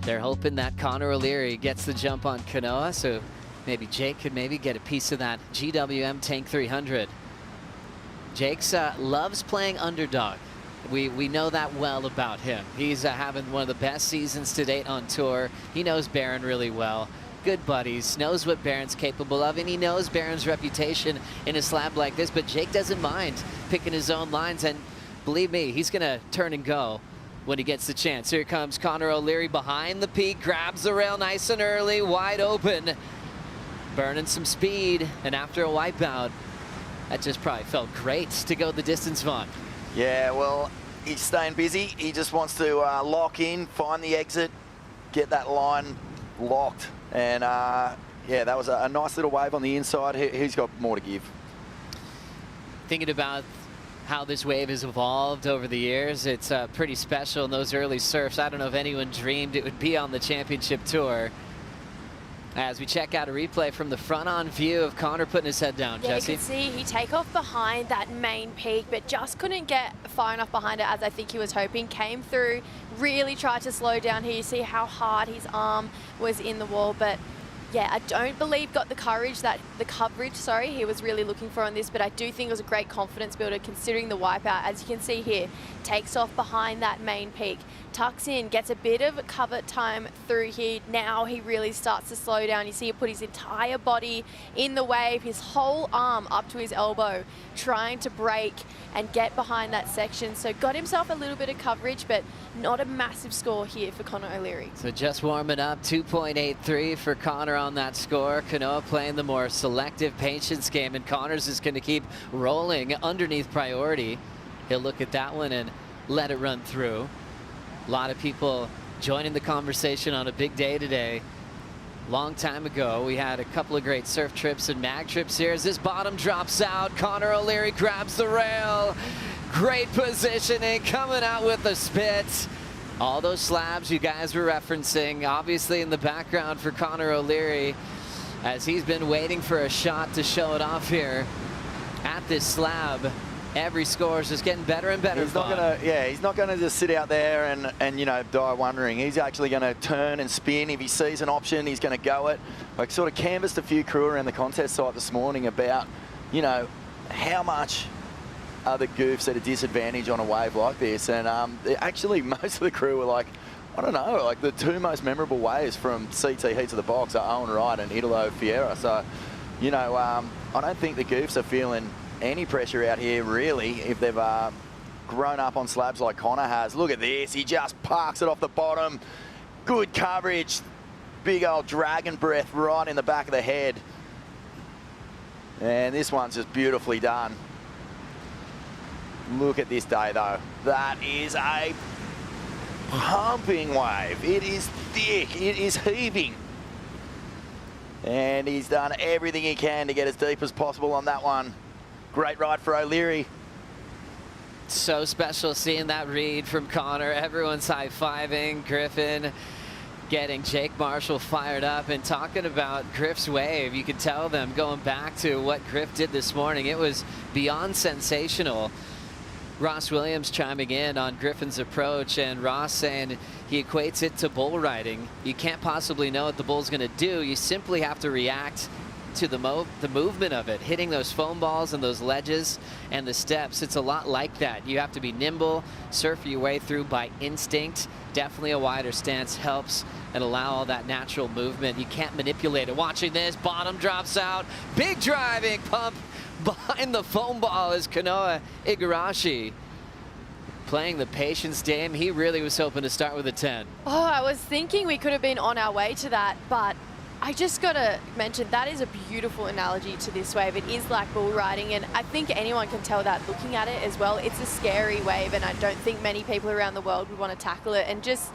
they're hoping that Conor O'Leary gets the jump on Kanoa, so maybe Jake could maybe get a piece of that GWM Tank 300. Jake's loves playing underdog. We know that well about him. He's having one of the best seasons to date on tour. He knows Baron really well. Good buddies, knows what Baron's capable of, and he knows Baron's reputation in a slab like this, but Jake doesn't mind picking his own lines, and believe me, he's gonna turn and go when he gets the chance. Here comes Conor O'Leary behind the peak, grabs the rail nice and early, wide open, burning some speed, and after a wipeout, that just probably felt great to go the distance, Vaughn. Yeah, well, he's staying busy. He just wants to lock in, find the exit, get that line locked. And yeah, that was a nice little wave on the inside. He's got more to give. Thinking about how this wave has evolved over the years, it's pretty special in those early surfs. I don't know if anyone dreamed it would be on the championship tour. As we check out a replay from the front-on view of Conor putting his head down, yeah, Jesse. you can see he take off behind that main peak, but just couldn't get far enough behind it as I think he was hoping. Came through, really tried to slow down here. You see how hard his arm was in the wall, but yeah, I don't believe got the coverage he was really looking for on this, but I do think it was a great confidence builder considering the wipeout. As you can see here, takes off behind that main peak, tucks in, gets a bit of cover time through here. Now he really starts to slow down. You see he put his entire body in the wave, his whole arm up to his elbow, trying to break and get behind that section. So got himself a little bit of coverage, but not a massive score here for Conor O'Leary. So just warming up, 2.83 for Conor on that score. Kanoa playing the more selective patience game, and Conor's is going to keep rolling underneath priority. He'll look at that one and let it run through. A lot of people joining the conversation on a big day today. Long time ago, we had a couple of great surf trips and mag trips here. As this bottom drops out, Conor O'Leary grabs the rail. Great positioning, coming out with the spit. All those slabs you guys were referencing, obviously in the background for Conor O'Leary, as he's been waiting for a shot to show it off here at this slab. Every score is just getting better and better. He's not gonna, he's not gonna just sit out there and you know, die wondering. He's actually gonna turn and spin. If he sees an option, he's gonna go it. I sort of canvassed a few crew around the contest site this morning about, you know, how much are the goofs at a disadvantage on a wave like this, and actually most of the crew were like, I don't know, like the two most memorable waves from CT heats of the box are Owen Wright and Italo Fiera. So, you know, I don't think the Goofs are feeling any pressure out here, really, if they've grown up on slabs like Connor has. Look at this. He just parks it off the bottom. Good coverage. Big old dragon breath right in the back of the head. And this one's just beautifully done. Look at this day, though. That is a pumping wave. It is thick. It is heaving. And he's done everything he can to get as deep as possible on that one. Great ride for O'Leary. So special seeing that read from Connor. Everyone's high-fiving. Griffin getting Jake Marshall fired up and talking about Griff's wave. You could tell them going back to what Griff did this morning. It was beyond sensational. Ross Williams chiming in on Griffin's approach, and Ross saying he equates it to bull riding. You can't possibly know what the bull's going to do. You simply have to react to the movement of it, hitting those foam balls and those ledges and the steps. It's a lot like that. You have to be nimble, surf your way through by instinct. Definitely a wider stance helps and allow all that natural movement. You can't manipulate it. Watching this, bottom drops out, big driving pump behind the foam ball is Kanoa Igarashi. Playing the patience game. He really was hoping to start with a 10. Oh, I was thinking we could have been on our way to that, but I just got to mention that is a beautiful analogy to this wave. It is like bull riding, and I think anyone can tell that looking at it as well. It's a scary wave, and I don't think many people around the world would want to tackle it. And just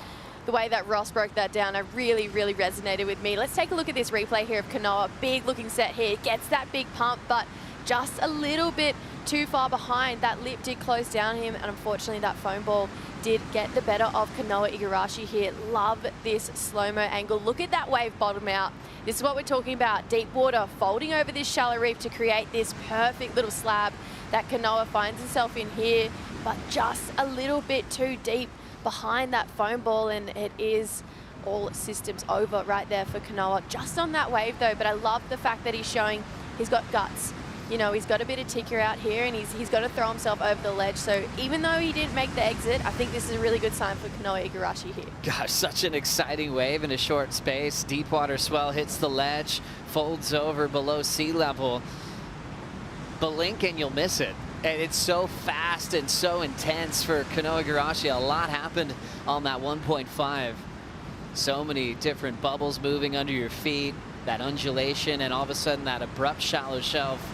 the way that Ross broke that down, I really, really resonated with me. Let's take a look at this replay here of Kanoa. Big looking set here, gets that big pump, but just a little bit too far behind. That lip did close down him, and unfortunately that foam ball did get the better of Kanoa Igarashi here. Love this slow-mo angle. Look at that wave bottom out. This is what we're talking about. Deep water folding over this shallow reef to create this perfect little slab that Kanoa finds himself in here, but just a little bit too deep behind that foam ball, and it is all systems over right there for Kanoa. Just on that wave though, but I love the fact that he's showing he's got guts. You know, he's got a bit of ticker out here, and he's got to throw himself over the ledge. So even though he didn't make the exit, I think this is a really good sign for Kanoa Igarashi here. Gosh, such an exciting wave in a short space. Deepwater Swell hits the ledge, folds over below sea level. Blink and you'll miss it. And it's so fast and so intense for Kanoa Igarashi. A lot happened on that 1.5. So many different bubbles moving under your feet, that undulation, and all of a sudden that abrupt shallow shelf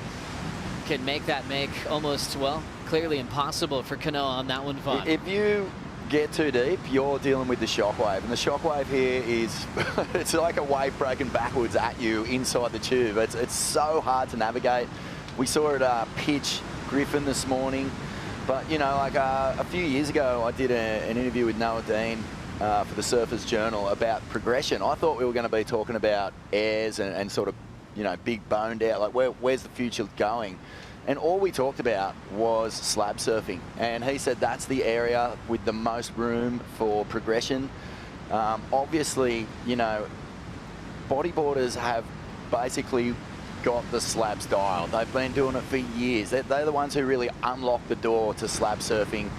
can make that almost, well, clearly impossible for Kanoa on that one, Vaughn. If you get too deep, you're dealing with the shockwave. And the shockwave here is, it's like a wave breaking backwards at you inside the tube. It's so hard to navigate. We saw it pitch Griffin this morning. But, you know, like a few years ago, I did an interview with Noah Dean for the Surfers Journal about progression. I thought we were going to be talking about airs and sort of, you know, big boned out, like where's the future going? And all we talked about was slab surfing. And he said that's the area with the most room for progression. Obviously, you know, bodyboarders have basically got the slab style. They've been doing it for years. They're the ones who really unlocked the door to slab surfing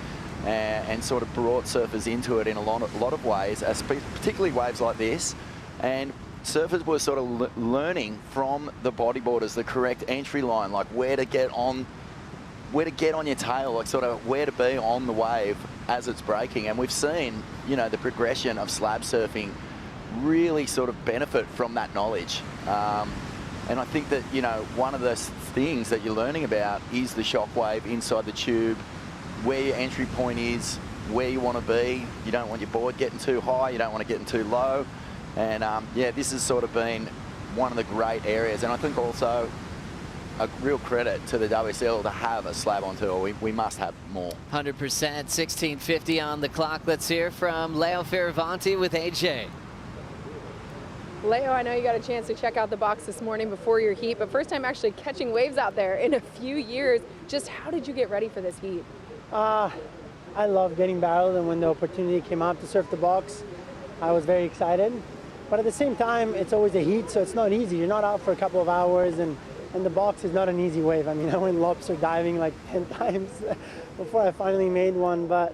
and sort of brought surfers into it in a lot of ways, particularly waves like this. And surfers were sort of learning from the bodyboarders the correct entry line, like where to get on your tail, like sort of where to be on the wave as it's breaking. And we've seen, you know, the progression of slab surfing really sort of benefit from that knowledge. And I think that, you know, one of the things that you're learning about is the shockwave inside the tube, where your entry point is, where you want to be. You don't want your board getting too high, you don't want to get too low. And yeah, this has sort of been one of the great areas. And I think also a real credit to the WSL to have a slab on tour. We must have more. 100%, 16:50 on the clock. Let's hear from Leo Fioravanti with AJ. Leo, I know you got a chance to check out the box this morning before your heat, but first time actually catching waves out there in a few years. Just how did you get ready for this heat? I love getting barreled, and when the opportunity came up to surf the box, I was very excited. But at the same time, it's always a heat, so it's not easy. You're not out for a couple of hours, and the box is not an easy wave. I mean, I went lobster diving like 10 times before I finally made one. But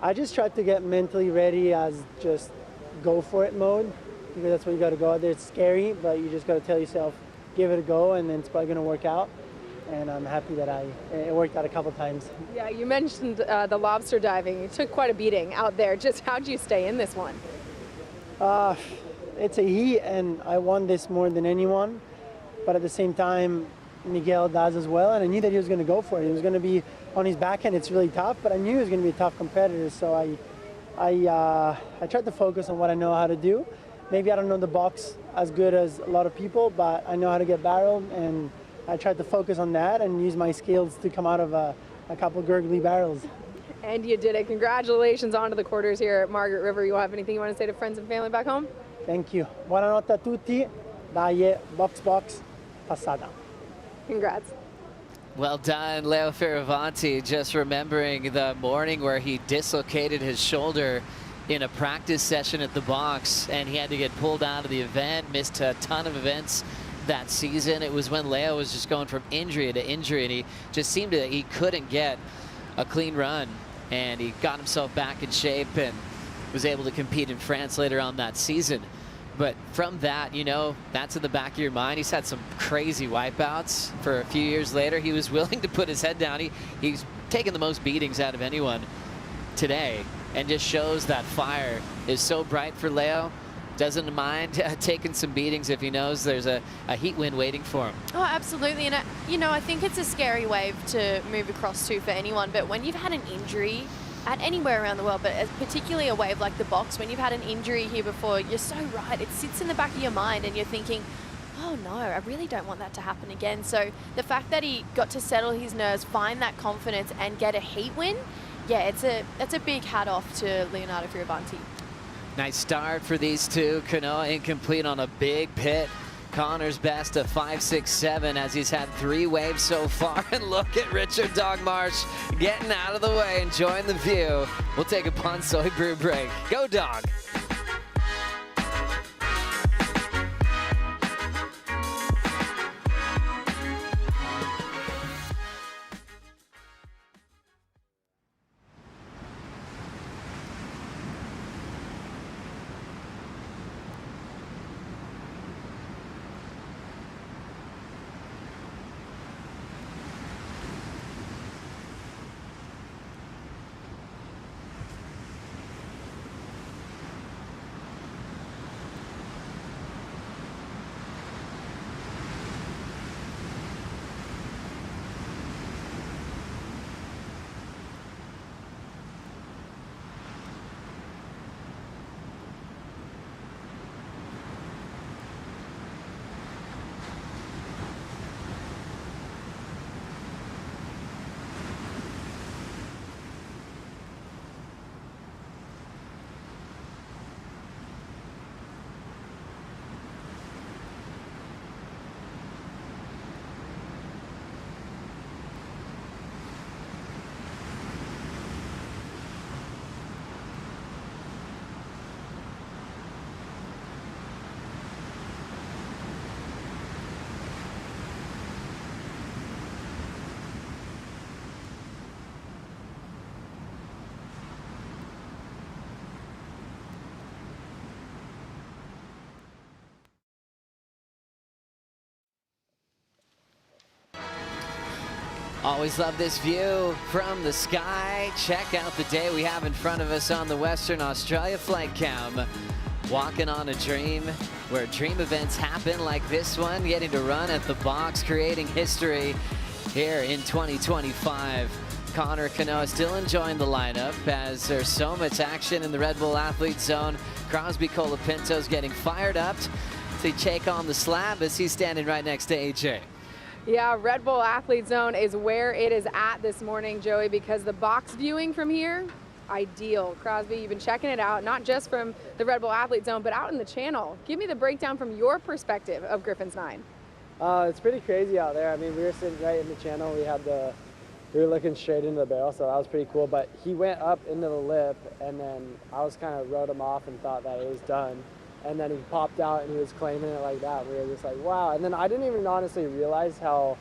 I just tried to get mentally ready as just go for it mode, because that's what you got to go out there. It's scary, but you just got to tell yourself, give it a go, and then it's probably going to work out. And I'm happy that it worked out a couple times. Yeah, you mentioned the lobster diving. You took quite a beating out there. Just how'd you stay in this one? It's a heat, and I won this more than anyone. But at the same time, Miguel does as well, and I knew that he was going to go for it. He was going to be on his backhand. It's really tough, but I knew he was going to be a tough competitor. So I tried to focus on what I know how to do. Maybe I don't know the box as good as a lot of people, but I know how to get barreled, and I tried to focus on that and use my skills to come out of a couple gurgly barrels. And you did it. Congratulations on to the quarters here at Margaret River. You have anything you want to say to friends and family back home? Thank you. Buonanotte a tutti. Dai, box, passata. Congrats. Well done, Leo Fioravanti. Just remembering the morning where he dislocated his shoulder in a practice session at the box, and he had to get pulled out of the event, missed a ton of events that season. It was when Leo was just going from injury to injury, and he just seemed that he couldn't get a clean run, and he got himself back in shape and was able to compete in France later on that season. But from that, you know, that's in the back of your mind. He's had some crazy wipeouts for a few years later. He was willing to put his head down. He's taken the most beatings out of anyone today, and just shows that fire is so bright for Leo. Doesn't mind taking some beatings if he knows there's a heat wind waiting for him. Oh, absolutely. And, you know, I think it's a scary wave to move across to for anyone. But when you've had an injury at anywhere around the world, but particularly a wave like the box, when you've had an injury here before, you're so right. It sits in the back of your mind and you're thinking, oh no, I really don't want that to happen again. So the fact that he got to settle his nerves, find that confidence and get a heat win, yeah, it's a big hat off to Leonardo Fioravanti. Nice start for these two. Kanoa incomplete on a big pit. Connor's best of 5.67 as he's had 3 waves so far. And look at Richard Dogmarsh getting out of the way, enjoying the view. We'll take a Pond Soy Brew break. Go Dog! Always love this view from the sky. Check out the day we have in front of us on the Western Australia Flight Cam. Walking on a dream, where dream events happen like this one, getting to run at the box, creating history here in 2025. Connor Kanoa still enjoying the lineup as there's so much action in the Red Bull Athlete Zone. Crosby Colapinto's getting fired up to take on the Slab as he's standing right next to AJ. Yeah, Red Bull Athlete Zone is where it is at this morning, Joey, because the box viewing from here, ideal. Crosby, you've been checking it out, not just from the Red Bull Athlete Zone, but out in the channel. Give me the breakdown from your perspective of Griffin's 9. It's pretty crazy out there. I mean, we were sitting right in the channel. We were looking straight into the barrel, so that was pretty cool. But he went up into the lip, and then I was kind of wrote him off and thought that it was done. And then he popped out and he was claiming it like that. We were just like, wow. And then I didn't even honestly realize how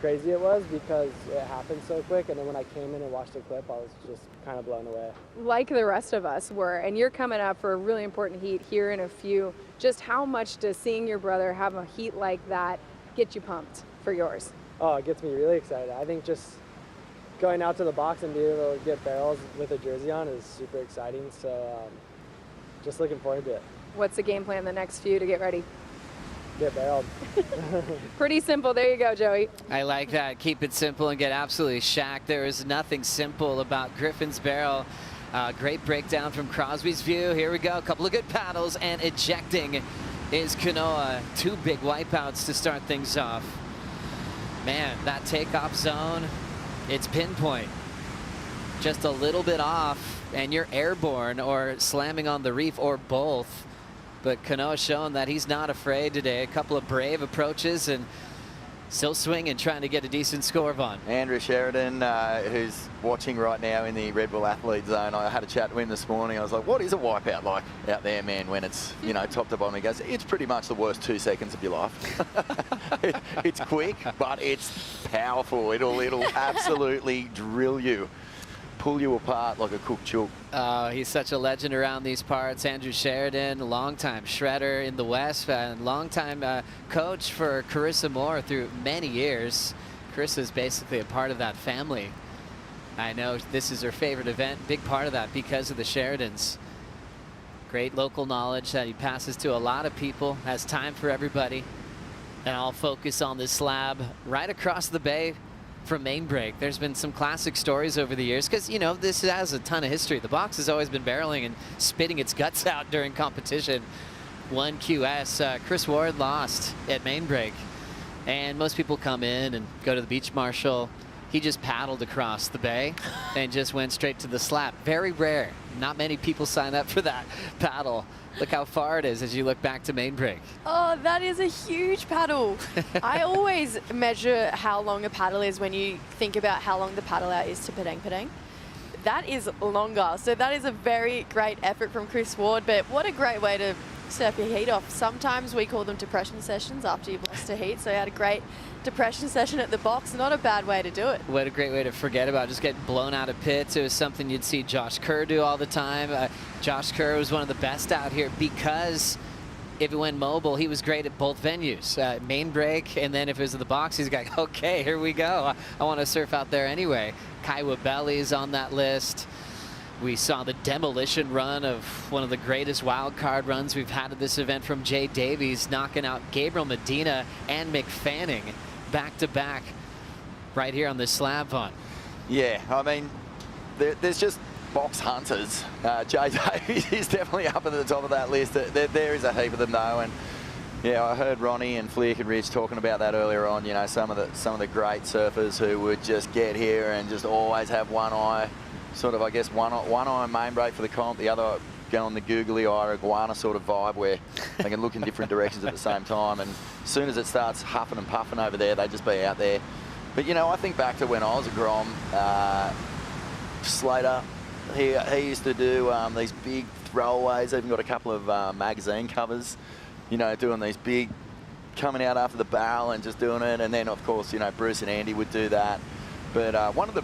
crazy it was because it happened so quick. And then when I came in and watched the clip, I was just kind of blown away. Like the rest of us were, and you're coming up for a really important heat here in a few. Just how much does seeing your brother have a heat like that get you pumped for yours? Oh, it gets me really excited. I think just going out to the box and being able to get barrels with a jersey on is super exciting. So just looking forward to it. What's the game plan the next few to get ready? Get barreled. Pretty simple. There you go, Joey. I like that. Keep it simple and get absolutely shacked. There is nothing simple about Griffin's barrel. Great breakdown from Crosby's view. Here we go. A couple of good paddles, and ejecting is Kanoa. 2 big wipeouts to start things off. Man, that takeoff zone, it's pinpoint. Just a little bit off, and you're airborne or slamming on the reef or both. But Kanoa showing that he's not afraid today. A couple of brave approaches and still swinging, trying to get a decent score, Vaughn. Andrew Sheridan, who's watching right now in the Red Bull Athlete Zone, I had a chat with him this morning. I was like, what is a wipeout like out there, man, when it's, you know, top to bottom? He goes, it's pretty much the worst 2 seconds of your life. It's quick, but it's powerful. It'll absolutely drill you, pull you apart like a cooked chook. Oh, he's such a legend around these parts. Andrew Sheridan, a longtime shredder in the West and longtime coach for Carissa Moore through many years. Carissa's basically a part of that family. I know this is her favorite event, big part of that because of the Sheridans. Great local knowledge that he passes to a lot of people, has time for everybody. And I'll focus on this slab right across the bay from main break. There's been some classic stories over the years because, you know, this has a ton of history. The box has always been barreling and spitting its guts out during competition. 1 QS, Chris Ward lost at main break. And most people come in and go to the beach marshal. He just paddled across the bay and just went straight to the slab. Very rare. Not many people sign up for that paddle. Look how far it is as you look back to main break. Oh, that is a huge paddle. I always measure how long a paddle is when you think about how long the paddle out is to Padang Padang. That is longer. So that is a very great effort from Chris Ward, but what a great way to surf your heat off. Sometimes we call them depression sessions after you've lost a heat. So you had a great depression session at the box. Not a bad way to do it. What a great way to forget about just getting blown out of pits. It was something you'd see Josh Kerr do all the time. Josh Kerr was one of the best out here because if it went mobile, he was great at both venues. Main break, and then if it was at the box, he's like, okay, here we go. I want to surf out there anyway. Kaiwa Belly's on that list. We saw the demolition run of one of the greatest wild card runs we've had at this event from Jay Davies, knocking out Gabriel Medina and Mick back to back right here on this slab, Vaughn. Yeah, I mean, there's just box hunters. Jay Davies is definitely up at the top of that list. There is a heap of them though, and yeah, I heard Ronnie and Flick and Rich talking about that earlier on. You know, some of the great surfers who would just get here and just always have one eye, sort of, I guess, one eye main break for the comp, the other going the googly eye iguana sort of vibe where they can look in different directions at the same time. And as soon as it starts huffing and puffing over there, they just be out there. But you know, I think back to when I was a Grom, Slater, he used to do these big throwaways. Even got a couple of magazine covers, you know, doing these big, coming out after the barrel and just doing it. And then of course, you know, Bruce and Andy would do that. But one of the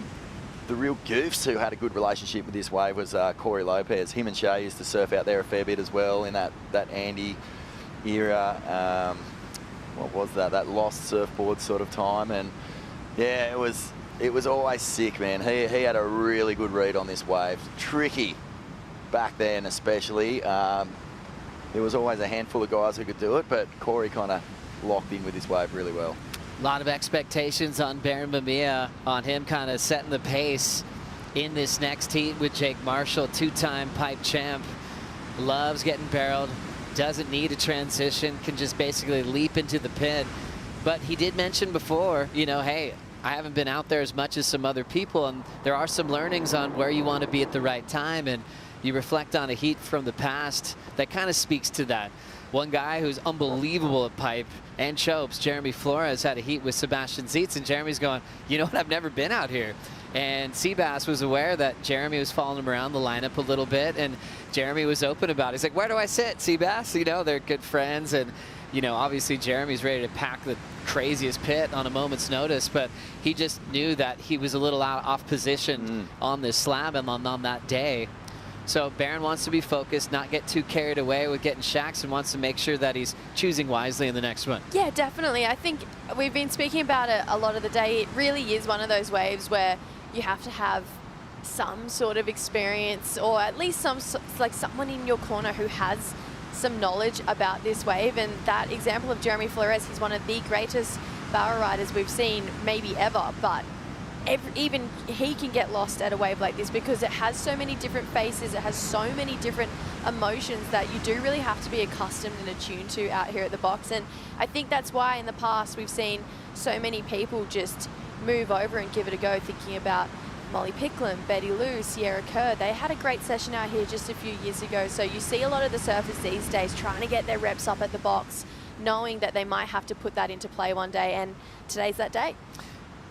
real goofs who had a good relationship with this wave was Corey Lopez. Him and Shay used to surf out there a fair bit as well in that Andy era. What was that? That lost surfboard sort of time. And yeah, it was always sick, man. He had a really good read on this wave. Tricky back then, especially. There was always a handful of guys who could do it, but Corey kind of locked in with this wave really well. A lot of expectations on Baron Mamiya, on him kind of setting the pace in this next heat with Jake Marshall, 2-time pipe champ. Loves getting barreled, doesn't need a transition, can just basically leap into the pit. But he did mention before, you know, hey, I haven't been out there as much as some other people, and there are some learnings on where you want to be at the right time, and you reflect on a heat from the past that kind of speaks to that. One guy who's unbelievable at pipe and chopes, Jeremy Flores, had a heat with Sebastian Zietz, and Jeremy's going, you know what, I've never been out here. And Seabass was aware that Jeremy was following him around the lineup a little bit, and Jeremy was open about it. He's like, where do I sit, Seabass? You know, they're good friends, and you know, obviously Jeremy's ready to pack the craziest pit on a moment's notice, but he just knew that he was a little off position on this slab and on that day. So Baron wants to be focused, not get too carried away with getting shacks, and wants to make sure that he's choosing wisely in the next one. Yeah, definitely. I think we've been speaking about it a lot of the day. It really is one of those waves where you have to have some sort of experience, or at least someone in your corner who has some knowledge about this wave. And that example of Jeremy Flores, he's one of the greatest barrel riders we've seen maybe ever, but even he can get lost at a wave like this because it has so many different faces, it has so many different emotions that you do really have to be accustomed and attuned to out here at the box. And I think that's why in the past we've seen so many people just move over and give it a go, thinking about Molly Picklin, Betty Lou, Sierra Kerr. They had a great session out here just a few years ago. So you see a lot of the surfers these days trying to get their reps up at the box, knowing that they might have to put that into play one day, and today's that day.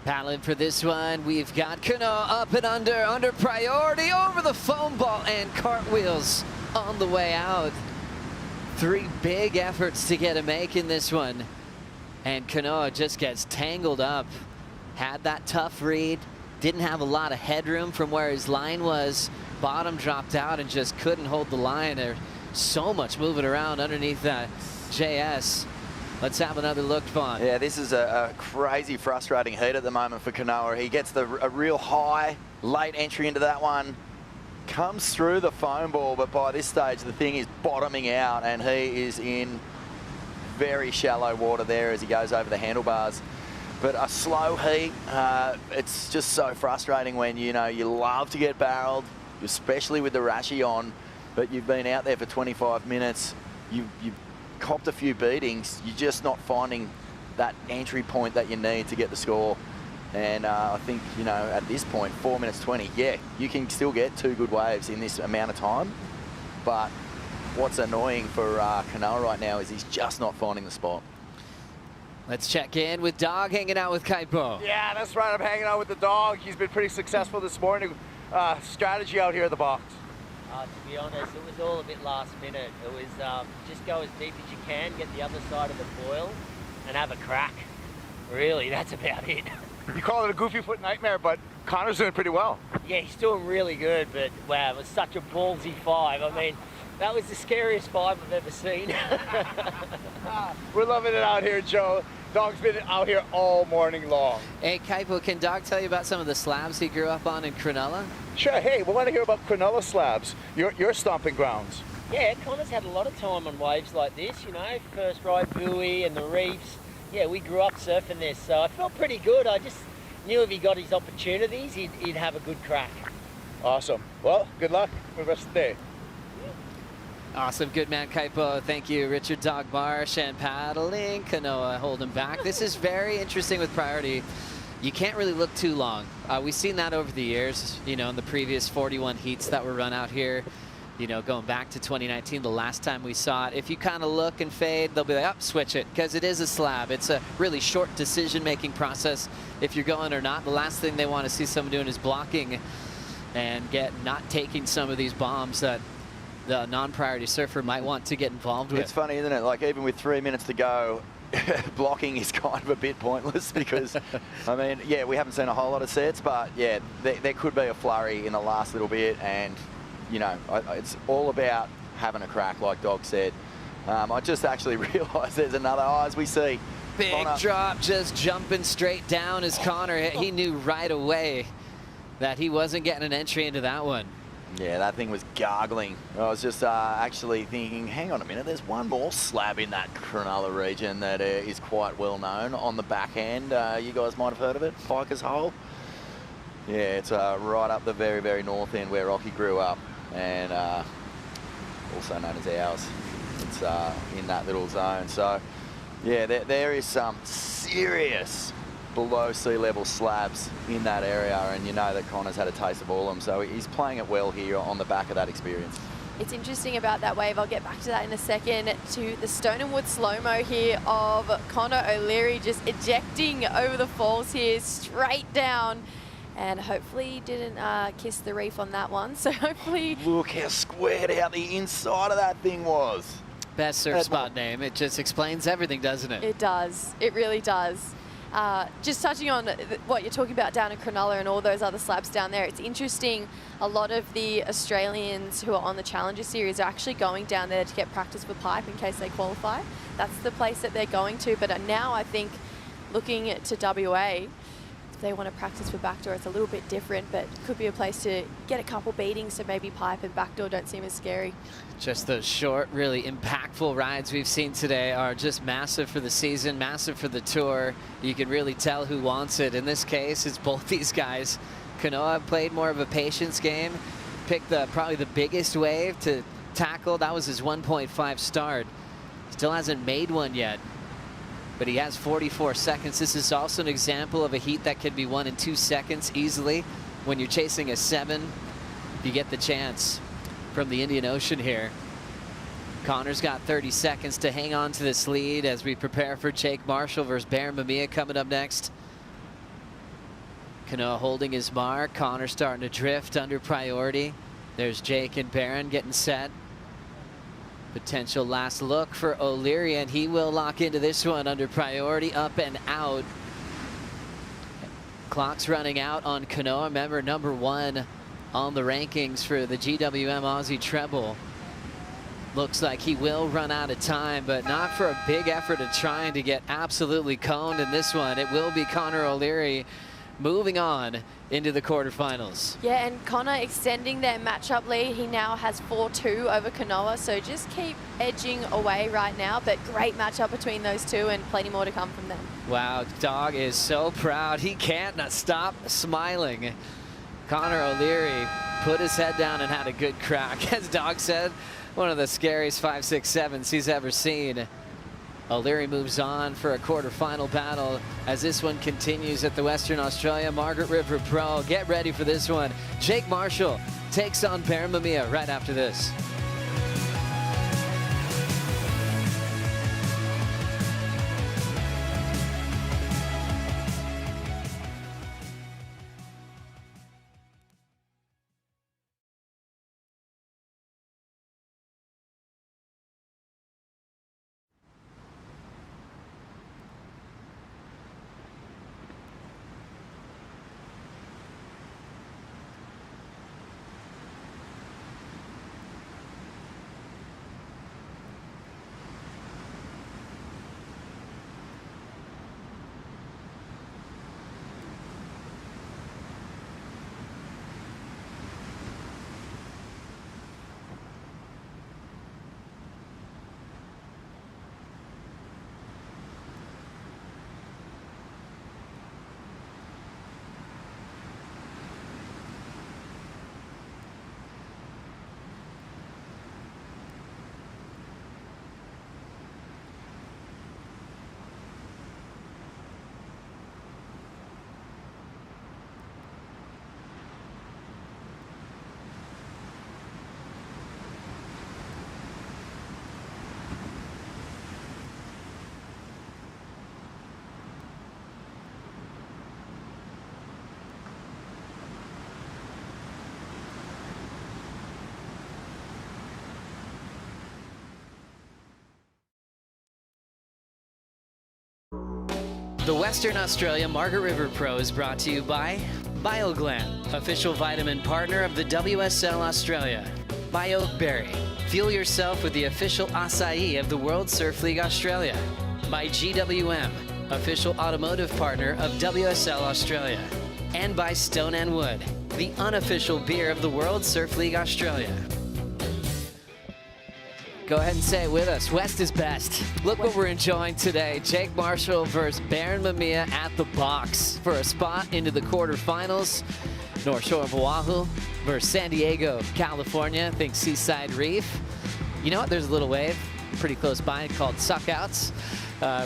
Paddling for this one, we've got Kanoa up and under priority, over the foam ball, and cartwheels on the way out. 3 big efforts to get a make in this one, and Kanoa just gets tangled up. Had that tough read, didn't have a lot of headroom from where his line was, bottom dropped out and just couldn't hold the line. There's so much moving around underneath that JS. Let's have another look, Vaughn. Yeah, this is a crazy, frustrating heat at the moment for Kanoa. He gets a real high, late entry into that one, comes through the foam ball, but by this stage, the thing is bottoming out, and he is in very shallow water there as he goes over the handlebars. But a slow heat, it's just so frustrating when, you know, you love to get barreled, especially with the Rashi on, but you've been out there for 25 minutes, you've copped a few beatings, you're just not finding that entry point that you need to get the score. And I think, you know, at this point, 4 minutes 20, yeah, you can still get 2 good waves in this amount of time. But what's annoying for Kanoa right now is he's just not finding the spot. Let's check in with Dog hanging out with Kaipo. Yeah, that's right. I'm hanging out with the dog. He's been pretty successful this morning. Strategy out here at the box. To be honest, it was all a bit last minute. It was just go as deep as you can, get the other side of the foil, and have a crack. Really, that's about it. You call it a goofy foot nightmare, but Connor's doing pretty well. Yeah, he's doing really good, but wow, it was such a ballsy 5. I mean, that was the scariest 5 I've ever seen. We're loving it out here, Joe. Dog's been out here all morning long. Hey, Kaipo, can Dog tell you about some of the slabs he grew up on in Cronulla? Sure. Hey, we want to hear about Cronulla slabs, your stomping grounds. Yeah, Connor's had a lot of time on waves like this, you know, first ride buoy and the reefs. Yeah, we grew up surfing this, so I felt pretty good. I just knew if he got his opportunities, he'd have a good crack. Awesome. Well, good luck for the rest of the day. Awesome, good man, Kaipo. Thank you, Richard Dog Marsh, and paddling Kanoa holding back. This is very interesting with priority. You can't really look too long. We've seen that over the years, you know, in the previous 41 heats that were run out here, you know, going back to 2019, the last time we saw it. If you kind of look and fade, they'll be like, oh, switch it, because it is a slab. It's a really short decision-making process if you're going or not. The last thing they want to see someone doing is blocking and not taking some of these bombs that the non-priority surfer might want to get involved with. It's funny, isn't it? Like, even with 3 minutes to go, blocking is kind of a bit pointless because, I mean, yeah, we haven't seen a whole lot of sets, but yeah, there could be a flurry in the last little bit, and, you know, it's all about having a crack, like Dog said. I just actually realised there's another, as we see. Big Connor. Drop, just jumping straight down as Connor. He knew right away that he wasn't getting an entry into that one. Yeah, that thing was gargling. I was just actually thinking, hang on a minute, there's one more slab in that Cronulla region that is quite well known on the backhand. You guys might have heard of it, Piker's Hole. Yeah, it's right up the very, very north end where Rocky grew up, and also known as ours. It's in that little zone. So, yeah, there is some serious below sea level slabs in that area, and you know that Connor's had a taste of all of them, so he's playing it well here on the back of that experience. It's interesting about that wave, I'll get back to that in a second, to the Stone and Wood slow-mo here of Connor O'Leary just ejecting over the falls here, straight down, and hopefully he didn't kiss the reef on that one, so hopefully... Look how squared out the inside of that thing was. Best surf spot name. It just explains everything, doesn't it? It does. It really does. Just touching on what you're talking about down in Cronulla and all those other slabs down there, it's interesting. A lot of the Australians who are on the Challenger Series are actually going down there to get practice for pipe in case they qualify. That's the place that they're going to. But now I think looking to WA, if they want to practice for backdoor, it's a little bit different, but it could be a place to get a couple beatings, so maybe pipe and backdoor don't seem as scary. Just those short, really impactful rides we've seen today are just massive for the season, massive for the tour. You can really tell who wants it. In this case, it's both these guys. Kanoa played more of a patience game, picked probably the biggest wave to tackle. That was his 1.5 start. Still hasn't made one yet, but he has 44 seconds. This is also an example of a heat that could be won in 2 seconds easily. When you're chasing a 7, if you get the chance from the Indian Ocean here. Connor's got 30 seconds to hang on to this lead as we prepare for Jake Marshall versus Baron Mamiya coming up next. Kanoa holding his mark. Connor starting to drift under priority. There's Jake and Baron getting set. Potential last look for O'Leary, and he will lock into this one under priority, up and out. Clock's running out on Kanoa. Remember, #1 on the rankings for the GWM Aussie Treble. Looks like he will run out of time, but not for a big effort of trying to get absolutely coned in this one. It will be Connor O'Leary moving on into the quarterfinals. Yeah, and Connor extending their matchup lead. He now has 4-2 over Kanoa, so just keep edging away right now, but great matchup between those two and plenty more to come from them. Wow, Dog is so proud. He can't stop smiling. Connor O'Leary put his head down and had a good crack. As Dog said, one of the scariest 5.67s he's ever seen. O'Leary moves on for a quarterfinal battle as this one continues at the Western Australia Margaret River Pro. Get ready for this one. Jake Marshall takes on Baron Mamiya right after this. The Western Australia Margaret River Pro is brought to you by BioGlan, official vitamin partner of the WSL Australia. By Oakberry, fuel yourself with the official acai of the World Surf League Australia. By GWM, official automotive partner of WSL Australia. And by Stone and Wood, the unofficial beer of the World Surf League Australia. Go ahead and say it with us. West is best. Look what we're enjoying today. Jake Marshall versus Baron Mamiya at the box for a spot into the quarterfinals. North Shore of Oahu versus San Diego, California. Think Seaside Reef. You know what? There's a little wave pretty close by called Suckouts,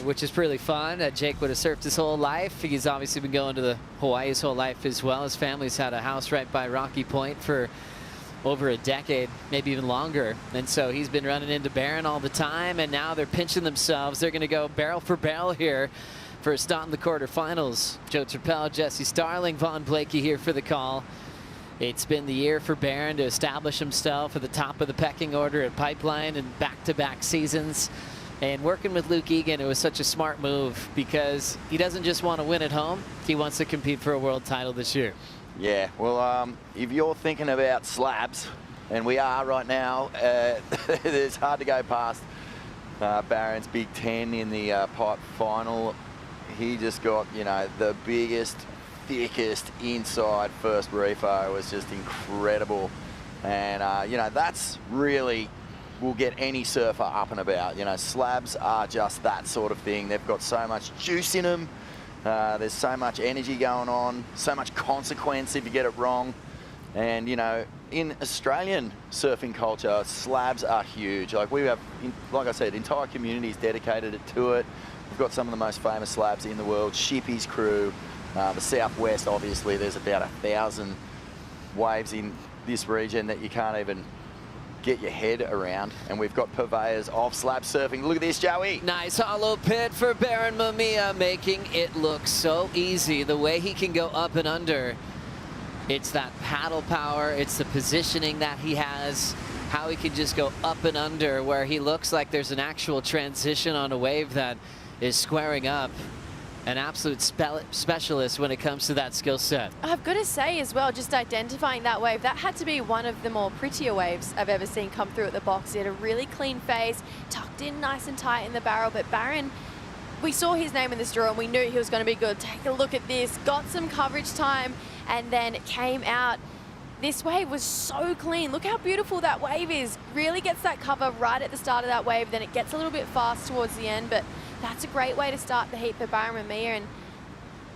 which is really fun. Jake would have surfed his whole life. He's obviously been going to the Hawaii his whole life as well. His family's had a house right by Rocky Point for over a decade, maybe even longer. And so he's been running into Baron all the time, and now they're pinching themselves. They're going to go barrel for barrel here for a stop in the quarterfinals. Joe Trappell, Jesse Starling, Vaughn Blakey here for the call. It's been the year for Baron to establish himself at the top of the pecking order at Pipeline in back-to-back seasons. And working with Luke Egan, it was such a smart move because he doesn't just want to win at home, he wants to compete for a world title this year. Yeah, well, if you're thinking about slabs, and we are right now, it's hard to go past Baron's Big 10 in the pipe final. He just got, you know, the biggest, thickest inside first reefer. It was just incredible. And, you know, that's really will get any surfer up and about. You know, slabs are just that sort of thing. They've got so much juice in them. There's so much energy going on, so much consequence if you get it wrong. And, you know, in Australian surfing culture, slabs are huge. Like we have, like I said, entire communities dedicated to it. We've got some of the most famous slabs in the world, Shippy's crew, the Southwest, obviously, there's about 1,000 waves in this region that you can't even get your head around, and we've got purveyors of slab surfing. Look at this, Joey. Nice hollow pit for Baron Mamiya, making it look so easy. The way he can go up and under. It's that paddle power, it's the positioning that he has, how he can just go up and under, where he looks like there's an actual transition on a wave that is squaring up. An absolute specialist when it comes to that skill set. I've got to say as well, just identifying that wave, that had to be one of the more prettier waves I've ever seen come through at the box. He had a really clean face, tucked in nice and tight in the barrel, but Baron, we saw his name in this draw and we knew he was going to be good. Take a look at this, got some coverage time, and then it came out. This wave was so clean. Look how beautiful that wave is. Really gets that cover right at the start of that wave, then it gets a little bit fast towards the end, but that's a great way to start the heat for Baron Mamiya, and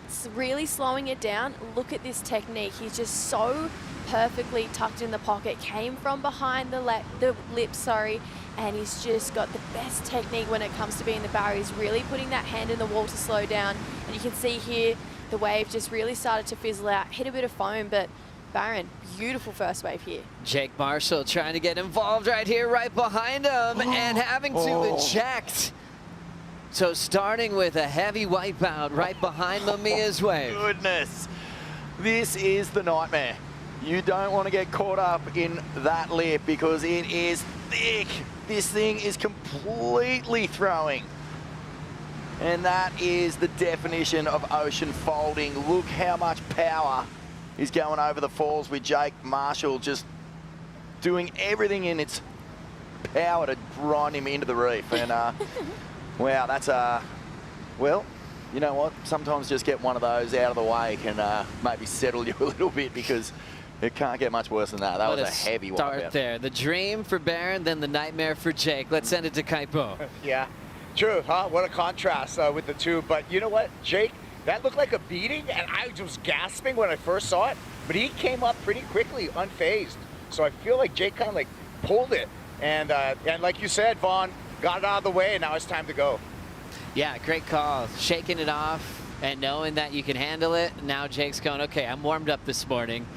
it's really slowing it down. Look at this technique. He's just so perfectly tucked in the pocket, came from behind the lip, and he's just got the best technique when it comes to being the barrier. He's really putting that hand in the wall to slow down, and you can see here the wave just really started to fizzle out, hit a bit of foam, but Baron, beautiful first wave here. Jake Marshall trying to get involved right here, right behind him, and having to eject. So starting with a heavy wipeout right behind Mamiya's wave. Goodness, this is the nightmare. You don't want to get caught up in that lip because it is thick. This thing is completely throwing. And that is the definition of ocean folding. Look how much power is going over the falls with Jake Marshall just doing everything in its power to grind him into the reef. And wow, that's well, you know what? Sometimes just get one of those out of the way can maybe settle you a little bit because it can't get much worse than that. That was a heavy one. Start there. The dream for Baron, then the nightmare for Jake. Let's send it to Kaipo. Yeah, true, huh? What a contrast with the two. But you know what, Jake? That looked like a beating, and I was gasping when I first saw it. But he came up pretty quickly, unfazed. So I feel like Jake kind of like pulled it, and like you said, Vaughn, got it out of the way, and now it's time to go. Yeah, great call. Shaking it off and knowing that you can handle it. Now Jake's going, okay, I'm warmed up this morning.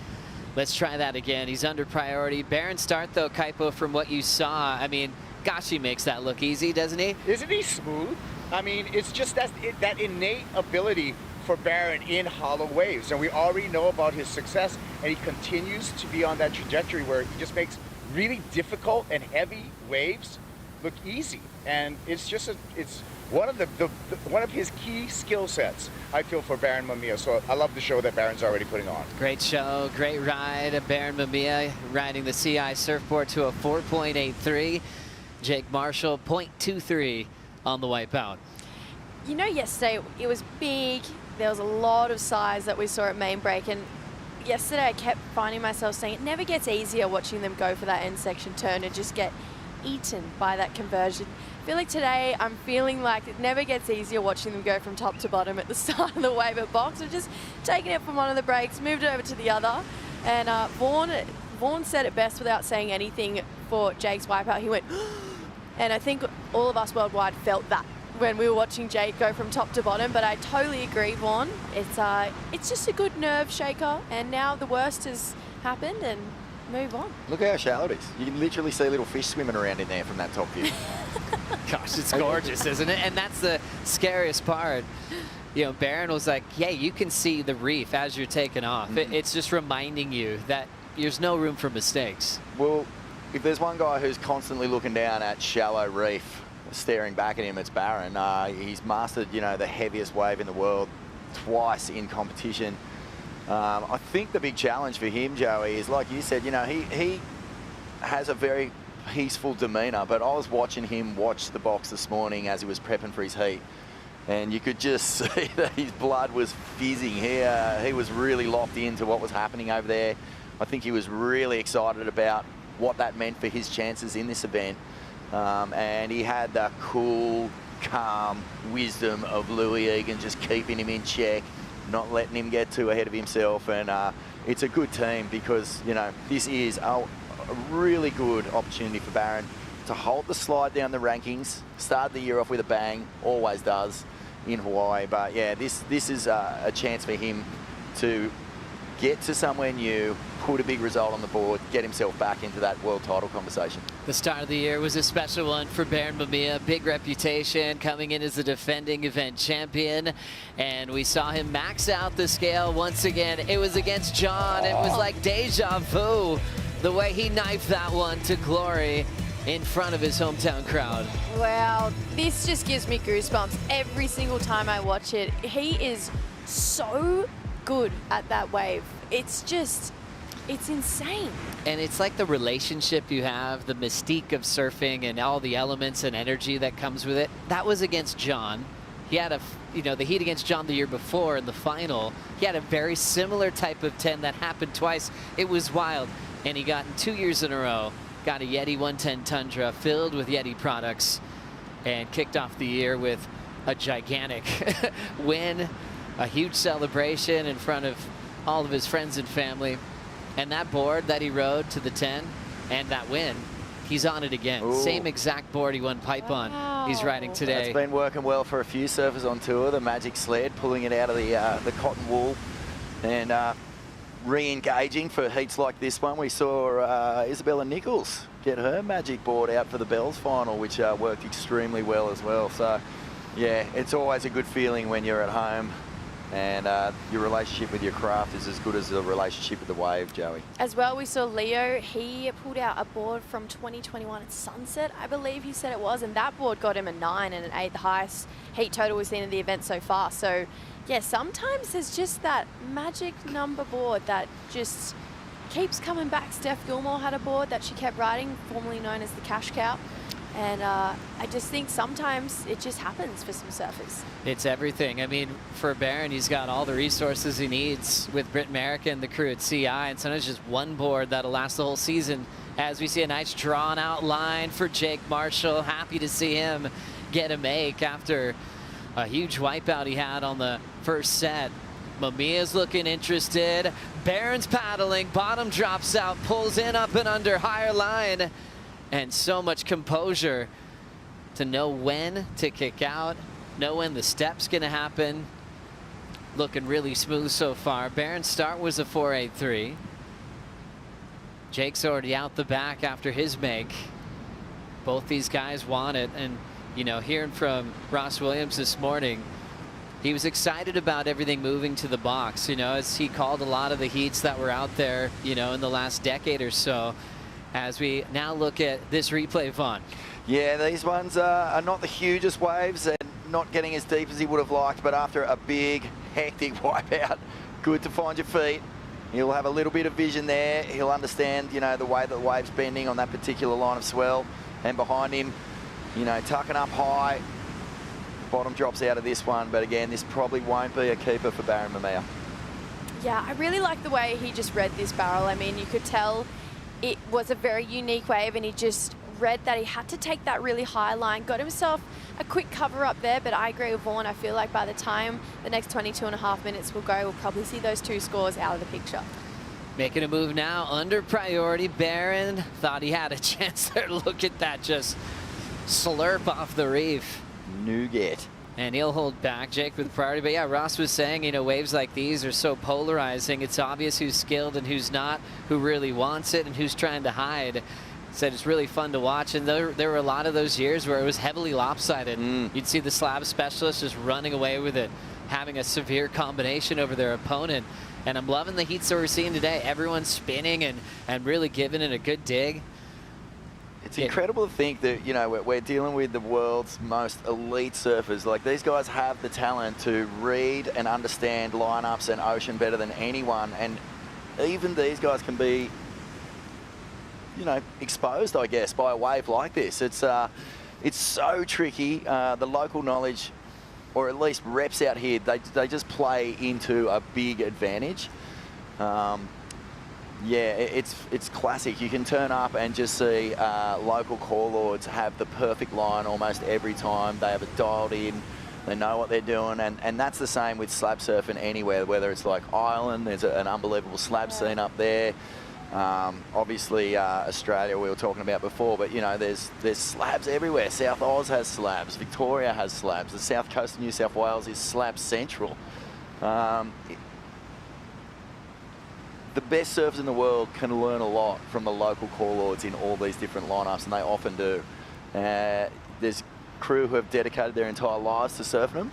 Let's try that again. He's under priority. Baron start, though, Kaipo, from what you saw. I mean, gosh, he makes that look easy, doesn't he? Isn't he smooth? I mean, it's just that innate ability for Baron in hollow waves. And we already know about his success, and he continues to be on that trajectory where he just makes really difficult and heavy waves look easy. And it's just it's one of one of his key skill sets, I feel, for Baron Mamiya. So I love the show that Baron's already putting on. Great show, great ride. Baron Mamiya riding the CI surfboard to a 4.83. Jake Marshall, 0.23 on the wipeout. You know, yesterday it was big. There was a lot of size that we saw at main break, and yesterday I kept finding myself saying it never gets easier watching them go for that end section turn and just get eaten by that conversion. I feel like today I'm feeling like it never gets easier watching them go from top to bottom at the start of the wave at box. We've just taken it from one of the breaks, moved it over to the other, and Vaughn said it best without saying anything for Jake's wipeout. He went, and I think all of us worldwide felt that when we were watching Jake go from top to bottom, but I totally agree, Vaughn. It's just a good nerve shaker, and now the worst has happened, and move on. Look how shallow it is. You can literally see little fish swimming around in there from that top view. Gosh, it's gorgeous, isn't it? And that's the scariest part. You know, Baron was like, yeah, you can see the reef as you're taking off. It's just reminding you that there's no room for mistakes. Well, if there's one guy who's constantly looking down at shallow reef, staring back at him, it's Baron. He's mastered, you know, the heaviest wave in the world twice in competition. I think the big challenge for him, Joey, is like you said, you know, he has a very peaceful demeanour, but I was watching him watch the box this morning as he was prepping for his heat, and you could just see that his blood was fizzing. He was really locked into what was happening over there. I think he was really excited about what that meant for his chances in this event. And he had the cool, calm wisdom of Louis Egan, just keeping him in check, not letting him get too ahead of himself. And it's a good team because, you know, this is a really good opportunity for Baron to hold the slide down the rankings, start the year off with a bang, always does in Hawaii. But yeah, this is a chance for him to get to somewhere new, put a big result on the board, get himself back into that world title conversation. The start of the year was a special one for Baron Mamiya. Big reputation, coming in as the defending event champion. And we saw him max out the scale once again. It was against John. It was like deja vu, the way he knifed that one to glory in front of his hometown crowd. Wow, this just gives me goosebumps every single time I watch it. He is so good at that wave. It's insane. And it's like the relationship you have, the mystique of surfing and all the elements and energy that comes with it. That was against John. He had the heat against John the year before in the final. He had a very similar type of 10 that happened twice. It was wild. And he got in 2 years in a row, got a Yeti 110 Tundra filled with Yeti products and kicked off the year with a gigantic win, a huge celebration in front of all of his friends and family. And that board that he rode to the 10 and that win, he's on it again. Ooh. Same exact board he won pipe on. He's riding today. It's been working well for a few surfers on tour. The Magic Sled, pulling it out of the cotton wool and re-engaging for heats like this one. We saw Isabella Nichols get her Magic board out for the Bells final, which worked extremely well as well. So yeah, it's always a good feeling when you're at home and your relationship with your craft is as good as the relationship with the wave, Joey. As well, we saw Leo. He pulled out a board from 2021 at Sunset, I believe he said it was, and that board got him a 9 and an 8, the highest heat total we've seen in the event so far. So yeah, sometimes there's just that magic number board that just keeps coming back. Steph Gilmore had a board that she kept riding, formerly known as the Cash Cow. And I just think sometimes it just happens for some surfers. It's everything. I mean, for Baron, he's got all the resources he needs with Brit America and the crew at CI, and sometimes just one board that'll last the whole season. As we see a nice drawn out line for Jake Marshall. Happy to see him get a make after a huge wipeout he had on the first set. Mamiya's looking interested. Baron's paddling, bottom drops out, pulls in up and under, higher line. And so much composure to know when to kick out, know when the step's gonna happen. Looking really smooth so far. Baron's start was a 4.83. Jake's already out the back after his make. Both these guys want it, and you know, hearing from Ross Williams this morning, he was excited about everything moving to the box, you know, as he called a lot of the heats that were out there, you know, in the last decade or so. As we now look at this replay, Vaughn. Yeah, these ones are not the hugest waves and not getting as deep as he would have liked, but after a big, hectic wipeout, good to find your feet. He'll have a little bit of vision there. He'll understand, you know, the way that the wave's bending on that particular line of swell. And behind him, you know, tucking up high. Bottom drops out of this one, but again, this probably won't be a keeper for Baron Mamiya. Yeah, I really like the way he just read this barrel. I mean, you could tell it was a very unique wave, and he just read that he had to take that really high line, got himself a quick cover up there. But I agree with Vaughn. I feel like by the time the next 22.5 minutes will go, we'll probably see those two scores out of the picture. Making a move now under priority. Baron thought he had a chance there. Look at that, just slurp off the reef. Nougat. And he'll hold back, Jake, with priority. But yeah, Ross was saying, you know, waves like these are so polarizing. It's obvious who's skilled and who's not, who really wants it and who's trying to hide. Said it's really fun to watch. And there were a lot of those years where it was heavily lopsided. You'd see the slab specialist just running away with it. having a severe combination over their opponent. And I'm loving the heats that we're seeing today. Everyone's spinning and really giving it a good dig. It's incredible to think that, you know, we're dealing with the world's most elite surfers. Like, these guys have the talent to read and understand lineups and ocean better than anyone. And even these guys can be, you know, exposed, I guess, by a wave like this. It's so tricky. The local knowledge, or at least reps out here, they just play into a big advantage. Yeah, it's classic. You can turn up and just see local call lords have the perfect line almost every time. They have it dialed in. They know what they're doing, and that's the same with slab surfing anywhere, whether it's like Ireland, there's an unbelievable slab scene up there. Obviously, Australia we were talking about before, but you know, there's slabs everywhere. South Oz has slabs, Victoria has slabs, the south coast of New South Wales is slab central. The best surfers in the world can learn a lot from the local call lords in all these different lineups, and they often do. There's crew who have dedicated their entire lives to surfing them.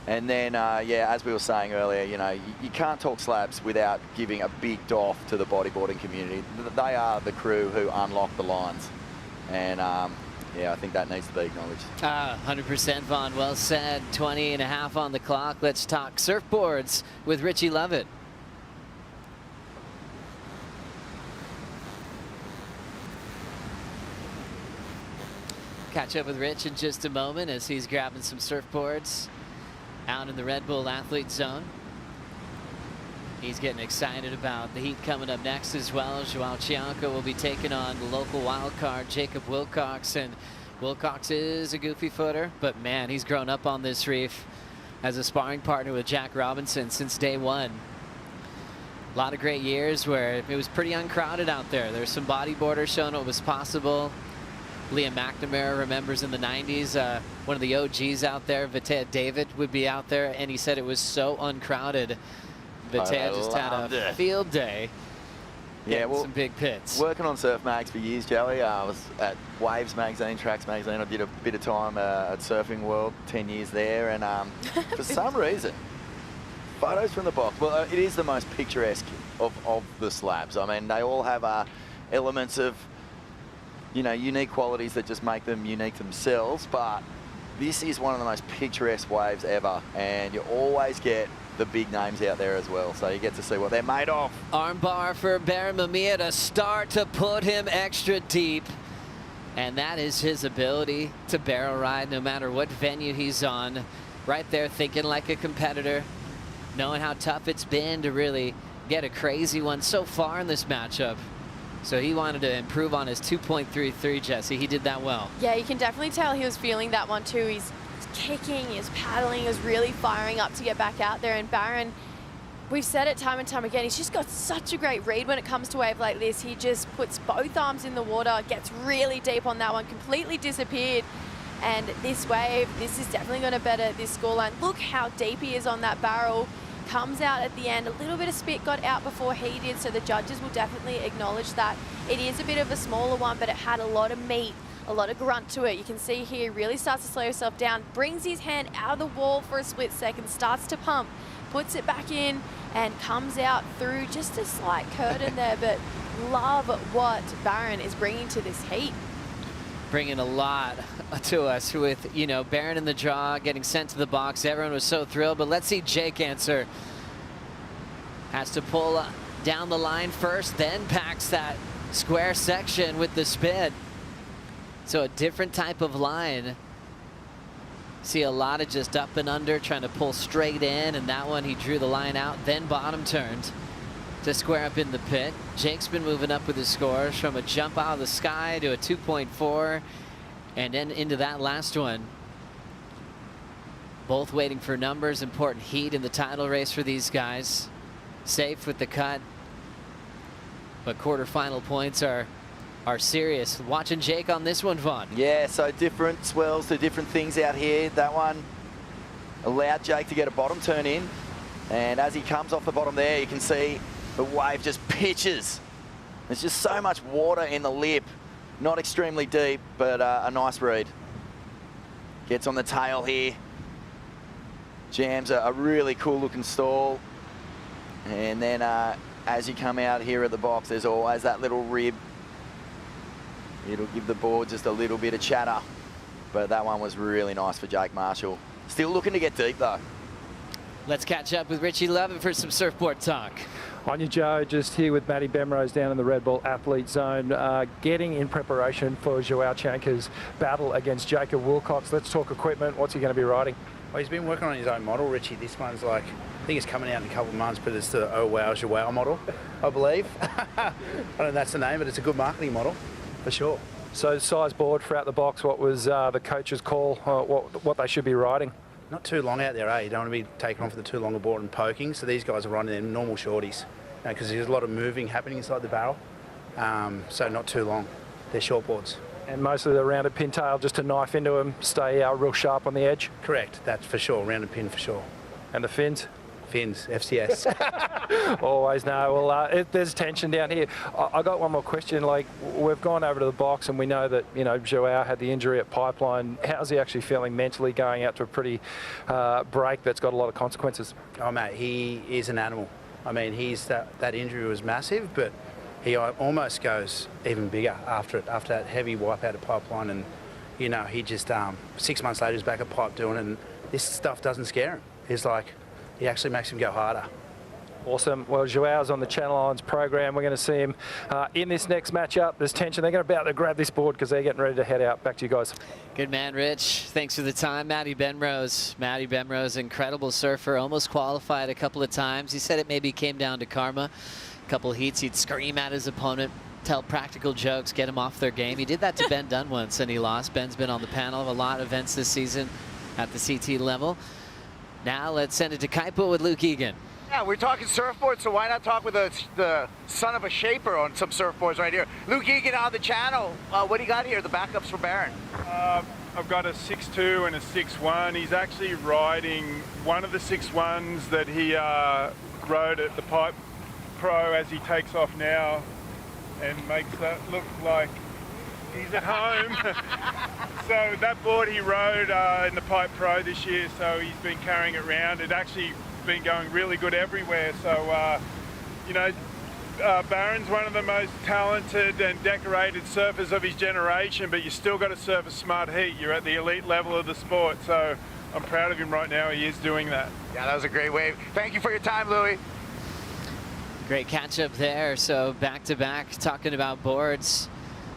And then, yeah, as we were saying earlier, you know, you can't talk slabs without giving a big doff to the bodyboarding community. They are the crew who unlock the lines. And, yeah, I think that needs to be acknowledged. 100%, Vaughn. Well said. 20.5 on the clock. Let's talk surfboards with Richie Lovett. Catch up with Rich in just a moment as he's grabbing some surfboards out in the Red Bull Athlete Zone. He's getting excited about the heat coming up next as well. Joao Chianka will be taking on the local wild card, Jacob Wilcox. And Wilcox is a goofy footer, but man, he's grown up on this reef as a sparring partner with Jack Robinson since day one. A lot of great years where it was pretty uncrowded out there. There's some bodyboarders showing what was possible. Liam McNamara remembers in the 90s, one of the OGs out there, Vitea David, would be out there, and he said it was so uncrowded. Vitea just had a field day. Yeah, well, some big pits. Working on Surf Mags for years, Joey. I was at Waves Magazine, Tracks Magazine. I did a bit of time at Surfing World, 10 years there, and for some reason, photos from the box, well, it is the most picturesque of the slabs. I mean, they all have elements of, you know, unique qualities that just make them unique themselves, but this is one of the most picturesque waves ever, and you always get the big names out there as well, so you get to see what they're made of. Armbar for Baron Mamiya to start to put him extra deep, and that is his ability to barrel ride no matter what venue he's on. Right there thinking like a competitor, knowing how tough it's been to really get a crazy one so far in this matchup. So he wanted to improve on his 2.33, Jesse. He did that well. Yeah, you can definitely tell he was feeling that one too. He's kicking, he's paddling, he was really firing up to get back out there. And Baron, we've said it time and time again, he's just got such a great read when it comes to a wave like this. He just puts both arms in the water, gets really deep on that one, completely disappeared. And this wave, this is definitely going to better this scoreline. Look how deep he is on that barrel. Comes out at the end. A little bit of spit got out before he did, so the judges will definitely acknowledge that. It is a bit of a smaller one, but it had a lot of meat, a lot of grunt to it. You can see here, really starts to slow himself down, brings his hand out of the wall for a split second, starts to pump, puts it back in, and comes out through just a slight curtain there, but love what Baron is bringing to this heat. Bringing a lot to us with, you know, Baron in the draw, getting sent to the box. Everyone was so thrilled, but let's see Jake answer. Has to pull down the line first, then packs that square section with the spin. So a different type of line. See a lot of just up and under, trying to pull straight in, and that one he drew the line out, then bottom turned to square up in the pit. Jake's been moving up with his scores from a jump out of the sky to a 2.4 and then into that last one. Both waiting for numbers, important heat in the title race for these guys. Safe with the cut, but quarterfinal points are serious. Watching Jake on this one, Vaughn. Yeah, so different swells to different things out here. That one allowed Jake to get a bottom turn in, and as he comes off the bottom there, you can see the wave just pitches. There's just so much water in the lip. Not extremely deep, but a nice read. Gets on the tail here. jams a really cool looking stall. And then as you come out here at the box, there's always that little rib. It'll give the board just a little bit of chatter. But that one was really nice for Jake Marshall. Still looking to get deep though. Let's catch up with Richie Lovett for some surfboard talk. On you, Joe, just here with Matty Bemrose down in the Red Bull Athlete Zone, getting in preparation for Joao Chianka's battle against Jacob Wilcox. Let's talk equipment. What's he going to be riding? Well, he's been working on his own model, Richie. This one's like, I think it's coming out in a couple of months, but it's the Oh Wow Joao model, I believe. I don't know if that's the name, but it's a good marketing model, for sure. So size board throughout the box, what was the coach's call, what they should be riding? Not too long out there, eh? You don't want to be taking on for the too long a board and poking, so these guys are riding their normal shorties, because there's a lot of moving happening inside the barrel, so not too long. They're short boards. And mostly the rounded pintail just to knife into them, stay real sharp on the edge? Correct, that's for sure, rounded pin for sure. And the fins? Fins, FCS. Always know. Well, there's tension down here. I got one more question. Like, we've gone over to the box and we know that, you know, Joao had the injury at Pipeline. How's he actually feeling mentally going out to a pretty break that's got a lot of consequences? Oh, mate, he is an animal. I mean, that injury was massive, but he almost goes even bigger after it, after that heavy wipe out at Pipeline. And, you know, he just, 6 months later, he's back at Pipe doing it, and this stuff doesn't scare him. He's like, he actually makes him go harder. Awesome. Well, Joao's on the Channel Islands program. We're going to see him in this next matchup. There's tension. They're going to about to grab this board because they're getting ready to head out. Back to you guys. Good man, Rich. Thanks for the time. Matty Bemrose. Matty Bemrose, incredible surfer. Almost qualified a couple of times. He said it maybe came down to karma. A couple of heats, he'd scream at his opponent, tell practical jokes, get him off their game. He did that to Ben Dunn once, and he lost. Ben's been on the panel of a lot of events this season at the CT level. Now let's send it to Kaipo with Luke Egan. Yeah, we're talking surfboards, so why not talk with the son of a shaper on some surfboards right here. Luke Egan on the channel. What do you got here, the backups for Baron? I've got a 6.2 and a 6.1. He's actually riding one of the 6.1s that he rode at the Pipe Pro as he takes off now and makes that look like he's at home. So that board he rode in the Pipe Pro this year, so he's been carrying it around. It actually been going really good everywhere. So, you know, Baron's one of the most talented and decorated surfers of his generation, but you still got to surf a smart heat. You're at the elite level of the sport, so I'm proud of him right now. He is doing that. Yeah, that was a great wave. Thank you for your time, Louis. Great catch up there. So back-to-back talking about boards.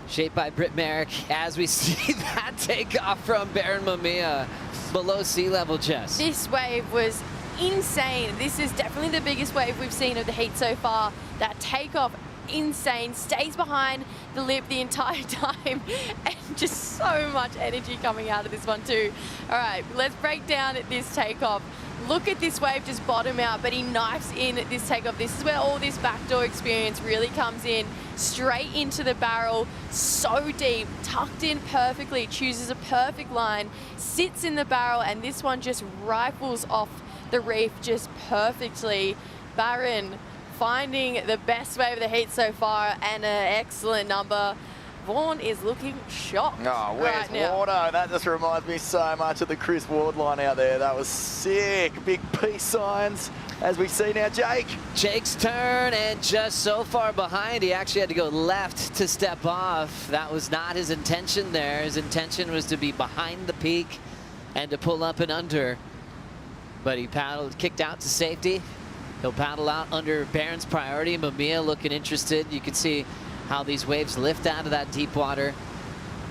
Shaped by Britt Merrick as we see that takeoff from Baron Mamiya below sea level, Jess. This wave was insane. This is definitely the biggest wave we've seen of the heat so far. That takeoff, insane, stays behind the lip the entire time, and just so much energy coming out of this one too. All right, let's break down this takeoff. Look at this wave just bottom out, but he knifes in this takeoff. This is where all this backdoor experience really comes in. Straight into the barrel, so deep, tucked in perfectly, chooses a perfect line, sits in the barrel, and this one just rifles off the reef just perfectly. Baron finding the best wave of the heat so far and an excellent number. Vaughan is looking shocked. Oh, where's Wardo? That just reminds me so much of the Chris Ward line out there. That was sick. Big peace signs as we see now Jake. Jake's turn, and just so far behind, he actually had to go left to step off. That was not his intention there. His intention was to be behind the peak and to pull up and under. But he paddled, kicked out to safety. He'll paddle out under Baron's priority. Mamiya looking interested. You can see how these waves lift out of that deep water.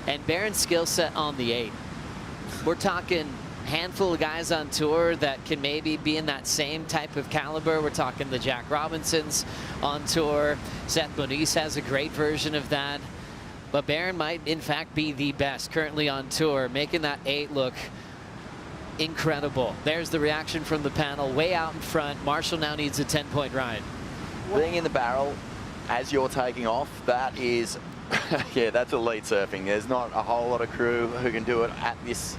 And Baron's skill set on the 8. We're talking handful of guys on tour that can maybe be in that same type of caliber. We're talking the Jack Robinsons on tour. Seth Moniz has a great version of that. But Baron might, in fact, be the best currently on tour, making that 8 look incredible. There's the reaction from the panel way out in front. Marshall now needs a 10-point ride. Being in the barrel as you're taking off, that is, yeah, that's elite surfing. There's not a whole lot of crew who can do it at this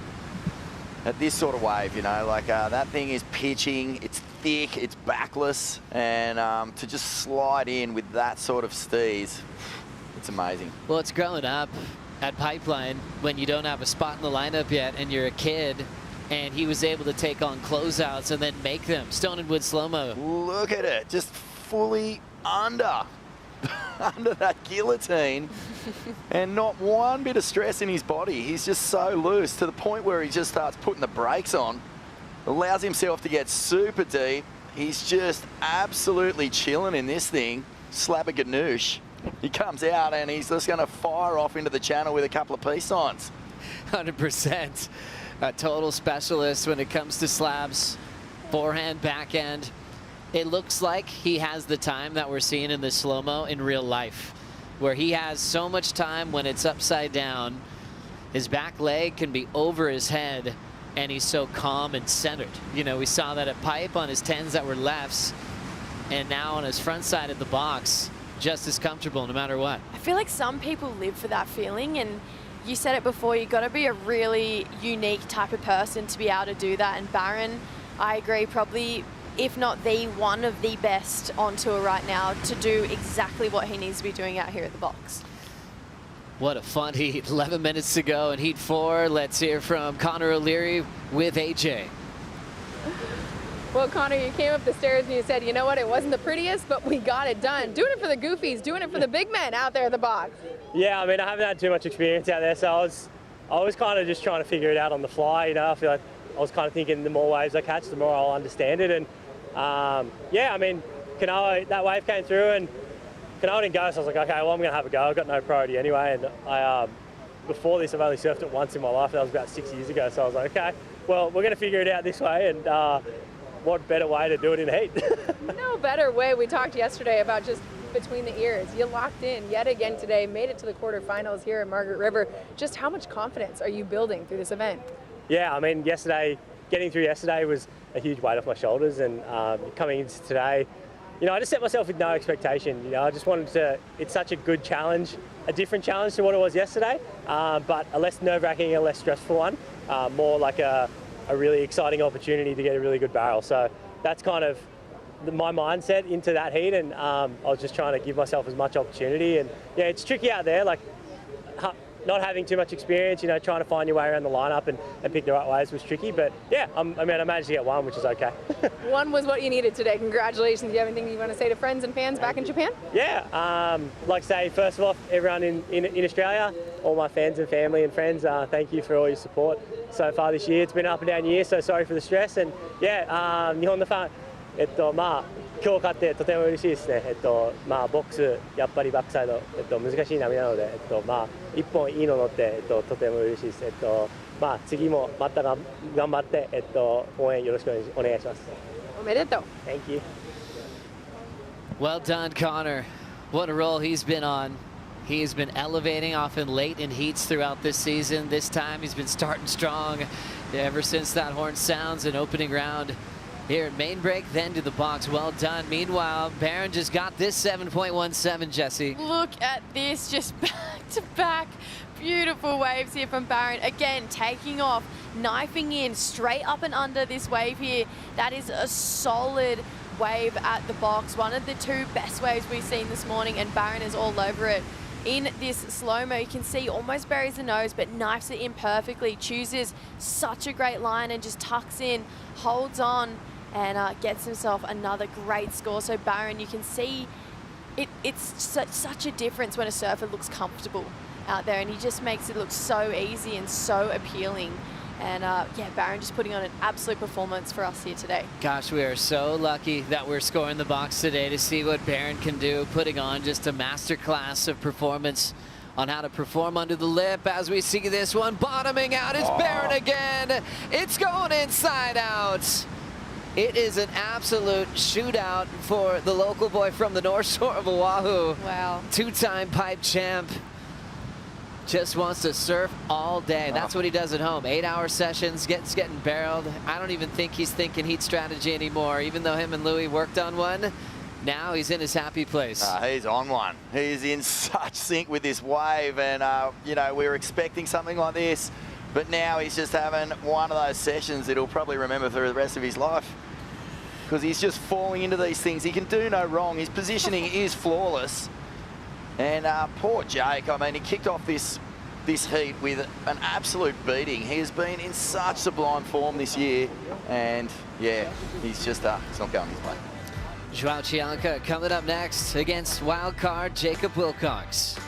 sort of wave, you know. Like that thing is pitching, it's thick, it's backless, and to just slide in with that sort of steez, it's amazing. Well, it's growing up at Pipeline when you don't have a spot in the lineup yet and you're a kid and he was able to take on closeouts and then make them. Stone and wood slow-mo. Look at it, just fully under that guillotine, and not one bit of stress in his body. He's just so loose to the point where he just starts putting the brakes on, allows himself to get super deep. He's just absolutely chilling in this thing. Slab a ganoush. He comes out and he's just going to fire off into the channel with a couple of peace signs. 100%. A total specialist when it comes to slabs. Forehand, backhand. It looks like he has the time that we're seeing in the slow-mo in real life, where he has so much time when it's upside down. His back leg can be over his head, and he's so calm and centered. You know, we saw that at pipe on his 10s that were lefts, and now on his front side of the box, just as comfortable no matter what. I feel like some people live for that feeling, and you said it before, you got to be a really unique type of person to be able to do that. And Baron, I agree, probably, if not the one of the best on tour right now to do exactly what he needs to be doing out here at the box. What a fun heat. 11 minutes to go in heat 4. Let's hear from Connor O'Leary with AJ. Well, Connor, you came up the stairs and you said, you know what, it wasn't the prettiest, but we got it done. Doing it for the goofies, doing it for the big men out there at the box. Yeah, I mean, I haven't had too much experience out there, so I was kind of just trying to figure it out on the fly. You know, I feel like I was kind of thinking the more waves I catch, the more I'll understand it. And yeah, I mean, Kanoa, that wave came through and Kanoa didn't go, so I was like, okay, well, I'm going to have a go. I've got no priority anyway. And I, before this, I've only surfed it once in my life. That was about 6 years ago. So I was like, okay, well, we're going to figure it out this way. And what better way to do it in heat? No better way. We talked yesterday about just between the ears. You locked in yet again today, made it to the quarterfinals here at Margaret River. Just how much confidence are you building through this event? Yeah, I mean, getting through yesterday was a huge weight off my shoulders, and coming into today, you know, I just set myself with no expectation. You know, I just wanted to, it's such a good challenge, a different challenge to what it was yesterday, but a less nerve-wracking, a less stressful one, more like a really exciting opportunity to get a really good barrel. So that's kind of my mindset into that heat, and I was just trying to give myself as much opportunity. And yeah, it's tricky out there, like not having too much experience, you know, trying to find your way around the lineup and pick the right waves was tricky. But yeah, I mean, I managed to get one, which is okay. One was what you needed today. Congratulations. Do you have anything you want to say to friends and fans back in Japan? Yeah, like to say, first of all, everyone in Australia, all my fans and family and friends, thank you for all your support so far this year. It's been an up and down year, so sorry for the stress. And yeah, 日本のファン、まあ今日勝ってとても嬉しいですね。まあボックスやっぱりバックサイド難しい波なので、まあ一本いいの乗ってとても嬉しいです。まあ次もまた頑張って応援よろしくお願いします。おめでとう。Thank you. Well done, Connor. What a role he's been on. He has been elevating often late in heats throughout this season. This time he's been starting strong ever since that horn sounds in opening round here at main break, then to the box. Well done. Meanwhile, Baron just got this 7.17, Jesse. Look at this, just back to back. Beautiful waves here from Baron. Again, taking off, knifing in straight up and under this wave here. That is a solid wave at the box. One of the two best waves we've seen this morning, and Baron is all over it. In this slow-mo, you can see almost buries the nose, but knifes it in perfectly. Chooses such a great line and just tucks in, holds on, and gets himself another great score. So Baron, you can see it's such a difference when a surfer looks comfortable out there, and he just makes it look so easy and so appealing. And yeah, Baron just putting on an absolute performance for us here today. Gosh, we are so lucky that we're scoring the box today to see what Baron can do, putting on just a masterclass of performance on how to perform under the lip. As we see this one bottoming out, it's Baron again. It's going inside out. It is an absolute shootout for the local boy from the North Shore of Oahu. Wow. Two-time pipe champ. Just wants to surf all day. That's what he does at home. 8-hour sessions, getting barreled. I don't even think he's thinking heat strategy anymore, even though him and Louis worked on one. Now he's in his happy place. He's on one. He's in such sync with this wave, and you know, we were expecting something like this, but now he's just having one of those sessions that he'll probably remember for the rest of his life, because he's just falling into these things. He can do no wrong. His positioning is flawless. And poor Jake, I mean, he kicked off this this heat with an absolute beating. He has been in such sublime form this year, and yeah, he's just it's not going his way. Joao Chianka coming up next against wildcard Jacob Wilcox.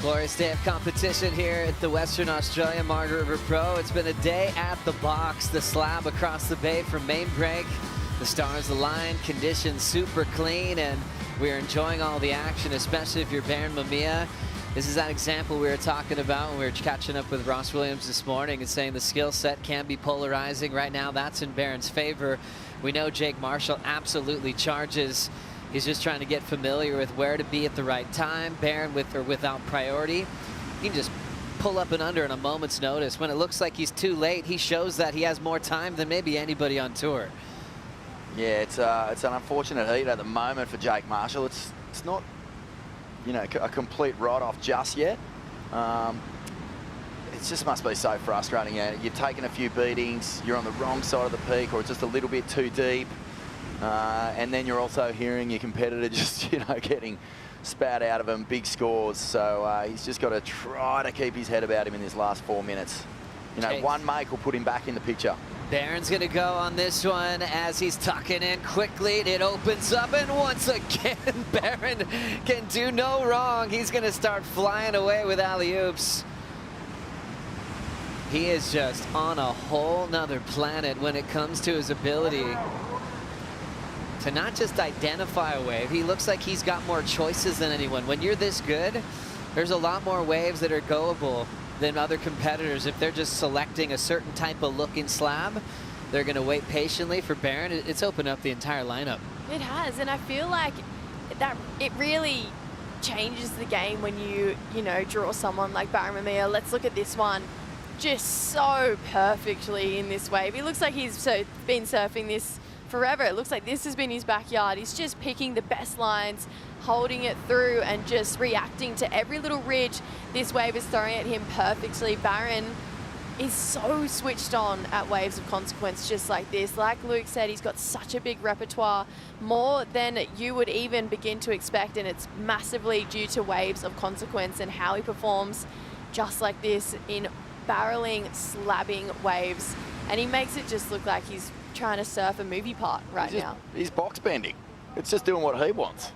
Glorious day of competition here at the Western Australia Margaret River Pro. It's been a day at the box. The slab across the bay from main break. The stars aligned, conditions super clean, and we're enjoying all the action, especially if you're Baron Mamiya. This is that example we were talking about when we were catching up with Ross Williams this morning and saying the skill set can be polarizing. Right now, that's in Baron's favor. We know Jake Marshall absolutely charges. He's just trying to get familiar with where to be at the right time. Baron, with or without priority, he can just pull up and under in a moment's notice. When it looks like he's too late, he shows that he has more time than maybe anybody on tour. Yeah, it's an unfortunate heat at the moment for Jake Marshall. It's not, you know, a complete write-off just yet. It just must be so frustrating. Yeah, you've taken a few beatings, you're on the wrong side of the peak, or it's just a little bit too deep. And then you're also hearing your competitor just, you know, getting spat out of him, big scores. So he's just got to try to keep his head about him in his last 4 minutes. You know, one make will put him back in the picture. Baron's going to go on this one as he's tucking in quickly. It opens up, and once again, Baron can do no wrong. He's going to start flying away with alley-oops. He is just on a whole nother planet when it comes to his ability to not just identify a wave. He looks like he's got more choices than anyone. When you're this good, there's a lot more waves that are goable than other competitors. If they're just selecting a certain type of looking slab, they're going to wait patiently. For Baron, it's opened up the entire lineup. It has, and I feel like that it really changes the game when you know, draw someone like Baron Mamiya. Let's look at this one. Just so perfectly in this wave. He looks like he's been surfing this forever. It looks like this has been his backyard. He's just picking the best lines, holding it through, and just reacting to every little ridge this wave is throwing at him perfectly. Baron is so switched on at waves of consequence just like this. Like Luke said, he's got such a big repertoire, more than you would even begin to expect, and it's massively due to waves of consequence and how he performs just like this in barreling, slabbing waves. And he makes it just look like he's trying to surf a movie part now. He's box bending. It's just doing what he wants.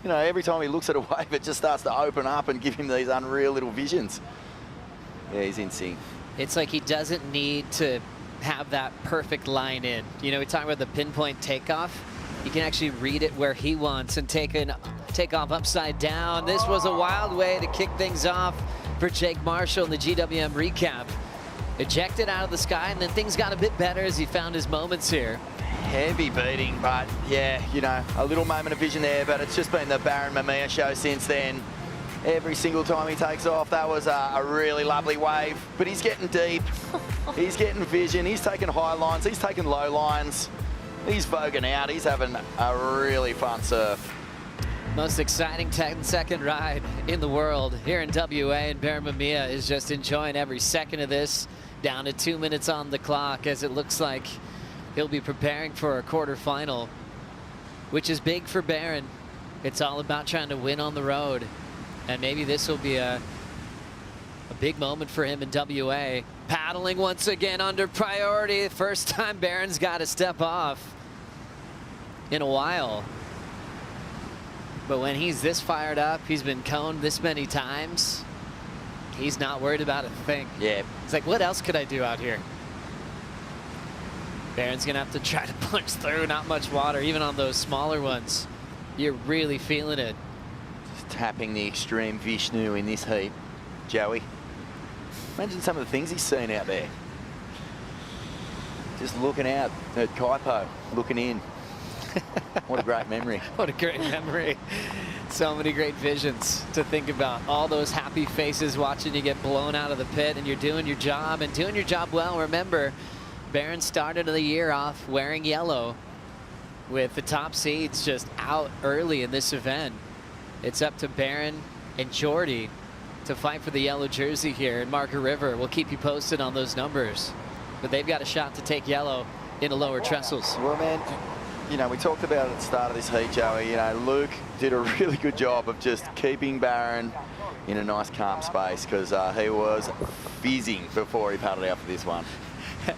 You know, every time he looks at a wave, it just starts to open up and give him these unreal little visions. Yeah, he's in sync. It's like he doesn't need to have that perfect line in. You know, we talk about the pinpoint takeoff. You can actually read it where he wants and take off upside down. This was a wild way to kick things off for Jake Marshall in the GWM recap. Ejected out of the sky, and then things got a bit better as he found his moments here. Heavy beating, but yeah, you know, a little moment of vision there, but it's just been the Baron Mamiya show since then. Every single time he takes off, that was a really lovely wave, but he's getting deep. He's getting vision. He's taking high lines. He's taking low lines. He's voguing out. He's having a really fun surf. Most exciting 10-second ride in the world here in WA, and Baron Mamiya is just enjoying every second of this. Down to 2 minutes on the clock as it looks like he'll be preparing for a quarterfinal, which is big for Baron. It's all about trying to win on the road, and maybe this will be a big moment for him in WA. Paddling once again under priority. First time Baron's got to step off in a while. But when he's this fired up, he's been coned this many times, he's not worried about a thing. Yeah. He's like, what else could I do out here? Baron's gonna have to try to punch through. Not much water, even on those smaller ones. You're really feeling it. Just tapping the extreme Vishnu in this heat. Joey. Imagine some of the things he's seen out there. Just looking out at Kaipo, looking in. What a great memory. What a great memory. So many great visions to think about. All those happy faces watching you get blown out of the pit, and you're doing your job and doing your job well. Remember, Baron started the year off wearing yellow with the top seeds just out early in this event. It's up to Baron and Jordy to fight for the yellow jersey here in Margaret River. We'll keep you posted on those numbers, but they've got a shot to take yellow into lower trestles. Well, man, you know, we talked about at the start of this heat, Joey, you know, Luke did a really good job of just keeping Baron in a nice calm space, because he was fizzing before he paddled out for this one.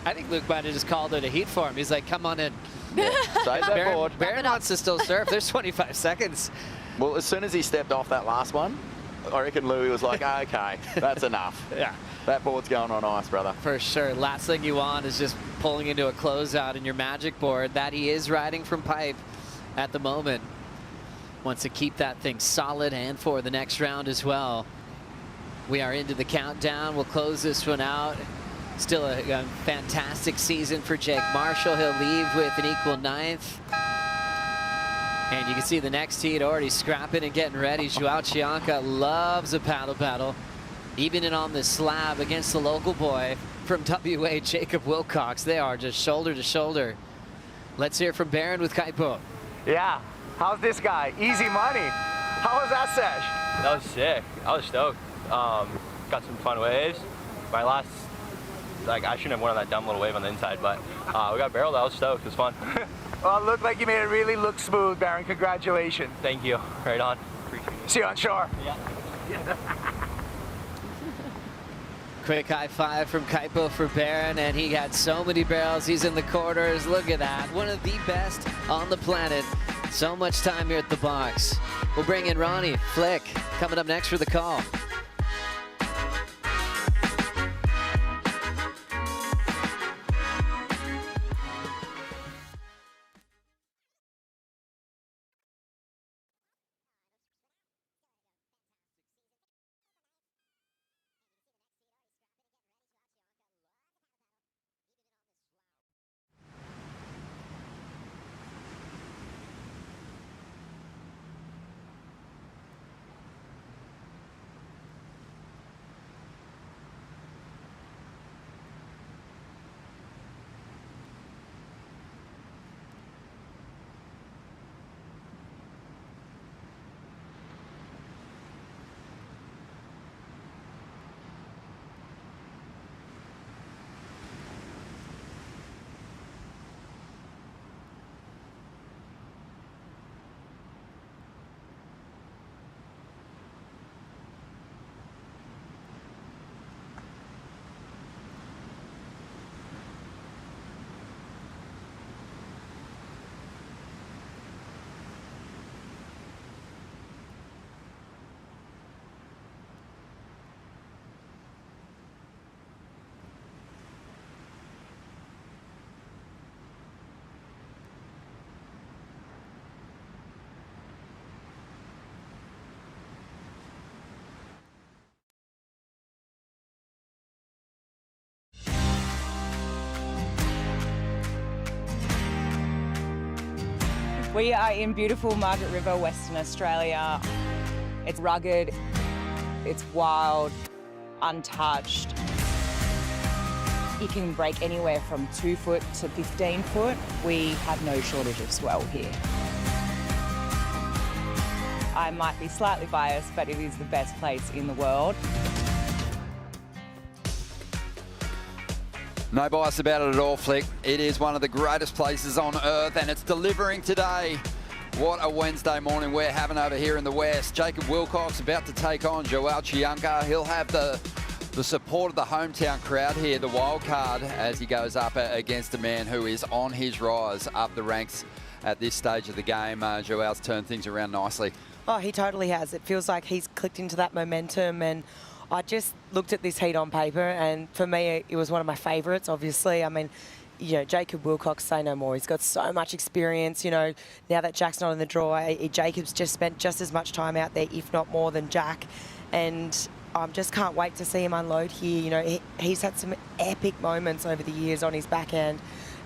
I think Luke might have just called it a heat for him. He's like, come on in. Yeah. Stays that board. Baron wants to still surf. There's 25 seconds. Well, as soon as he stepped off that last one, I reckon Louis was like, okay, that's enough. Yeah. That board's going on ice, brother. For sure. Last thing you want is just pulling into a closeout in your magic board that he is riding from pipe at the moment. Wants to keep that thing solid and for the next round as well. We are into the countdown. We'll close this one out. Still a fantastic season for Jake Marshall. He'll leave with an equal 9th. And you can see the next heat already scrapping and getting ready. Joao Chianka loves a paddle. Even in on this slab against the local boy from WA, Jacob Wilcox. They are just shoulder to shoulder. Let's hear from Baron with Kaipo. Yeah, how's this guy? Easy money. How was that sesh? That was sick. I was stoked. Got some fun waves. My last, I shouldn't have went on that dumb little wave on the inside, but we got barreled. I was stoked. It was fun. Well, it looked like you made it really look smooth, Baron. Congratulations. Thank you. Right on. Appreciate it. See you on shore. Yeah. Quick high five from Kaipo for Baron, and he got so many barrels. He's in the quarters. Look at that. One of the best on the planet. So much time here at the box. We'll bring in Ronnie Flick coming up next for the call. We are in beautiful Margaret River, Western Australia. It's rugged, it's wild, untouched. He can break anywhere from 2 foot to 15 foot. We have no shortage of swell here. I might be slightly biased, but it is the best place in the world. No bias about it at all, Flick. It is one of the greatest places on earth, and it's delivering today. What a Wednesday morning we're having over here in the West. Jacob Wilcox about to take on Joel Chianka. He'll have the support of the hometown crowd here, the wild card, as he goes up against a man who is on his rise up the ranks at this stage of the game. Joel's turned things around nicely. Oh, he totally has. It feels like he's clicked into that momentum, and I just looked at this heat on paper, and for me, it was one of my favourites, obviously. I mean, you know, Jacob Wilcox, say no more. He's got so much experience, you know, now that Jack's not in the draw. Jacob's just spent just as much time out there, if not more than Jack. And I just can't wait to see him unload here. You know, he's had some epic moments over the years on his backhand.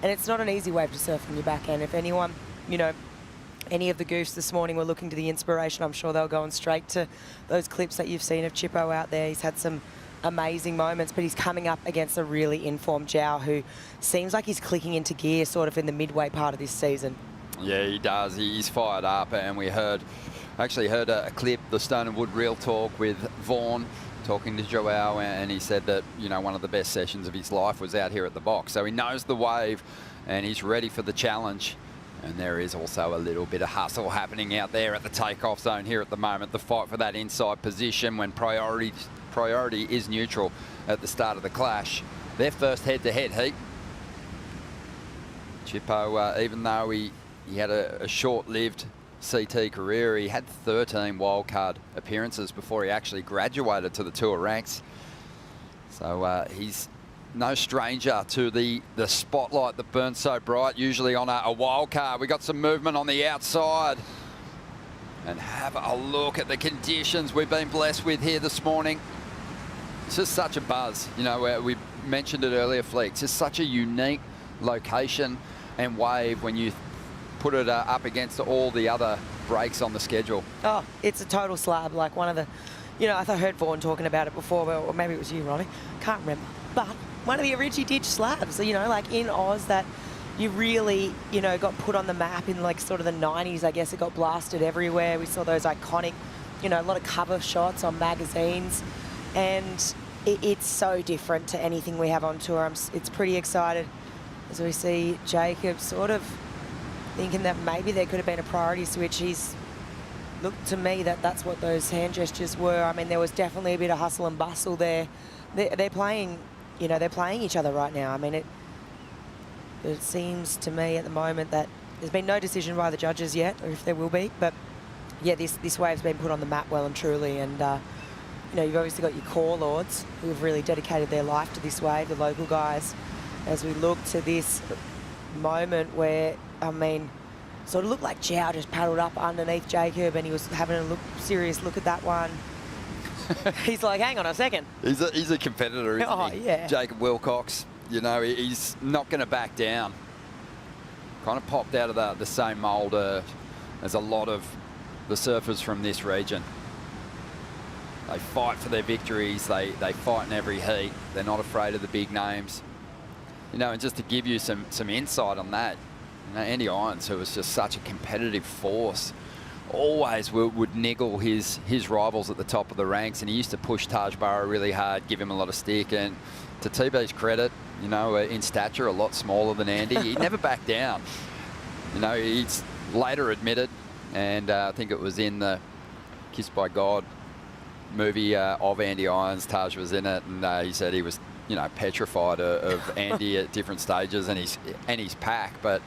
And it's not an easy wave to surf on your backhand. If anyone, you know, any of the goofs this morning were looking to the inspiration, I'm sure they'll go on straight to those clips that you've seen of Chippo out there. He's had some amazing moments, but he's coming up against a really informed Zhao who seems like he's clicking into gear sort of in the midway part of this season. Yeah, he does. He's fired up, and we actually heard a clip, the Stone and Wood Real Talk with Vaughan talking to Joel, and he said that, you know, one of the best sessions of his life was out here at the box. So he knows the wave, and he's ready for the challenge. And there is also a little bit of hustle happening out there at the takeoff zone here at the moment. The fight for that inside position when priority is neutral at the start of the clash. Their first head-to-head heat. Chippo, even though he had a short-lived CT career, he had 13 wildcard appearances before he actually graduated to the tour ranks. So he's no stranger to the spotlight that burns so bright, usually on a wild card. We got some movement on the outside. And have a look at the conditions we've been blessed with here this morning. It's just such a buzz. You know, we mentioned it earlier, Fleek. It's just such a unique location and wave when you put it up against all the other breaks on the schedule. Oh, it's a total slab. Like one of the, you know, I heard Vaughan talking about it before, or maybe it was you, Ronnie. Can't remember. But one of the original ditch slabs, you know, like in Oz that you really, you know, got put on the map in like sort of the 90s, I guess. It got blasted everywhere. We saw those iconic, you know, a lot of cover shots on magazines. And it's so different to anything we have on tour. It's pretty excited as we see Jacob sort of thinking that maybe there could have been a priority switch. He's looked to me that that's what those hand gestures were. I mean, there was definitely a bit of hustle and bustle there. They're playing, you know, they're playing each other right now. I mean, it seems to me at the moment that there's been no decision by the judges yet, or if there will be. But yeah, this wave's been put on the map well and truly. And you know, you've obviously got your core lords who have really dedicated their life to this wave, the local guys. As we look to this moment where, I mean, sort of looked like Zhao just paddled up underneath Jacob, and he was having a serious look at that one. He's like, hang on a second. He's a competitor, isn't he? Yeah. Jacob Wilcox, you know, he's not going to back down. Kind of popped out of the same mould as a lot of the surfers from this region. They fight for their victories. They fight in every heat. They're not afraid of the big names. You know, and just to give you some insight on that, you know, Andy Irons, who was just such a competitive force, always would niggle his rivals at the top of the ranks, and he used to push Taj Burrow really hard, give him a lot of stick. And to TB's credit, you know, in stature a lot smaller than Andy, he never backed down. You know, he's later admitted, and I think it was in the Kissed by God movie of Andy Irons, Taj was in it, and he said he was, you know, petrified of Andy at different stages and his pack, but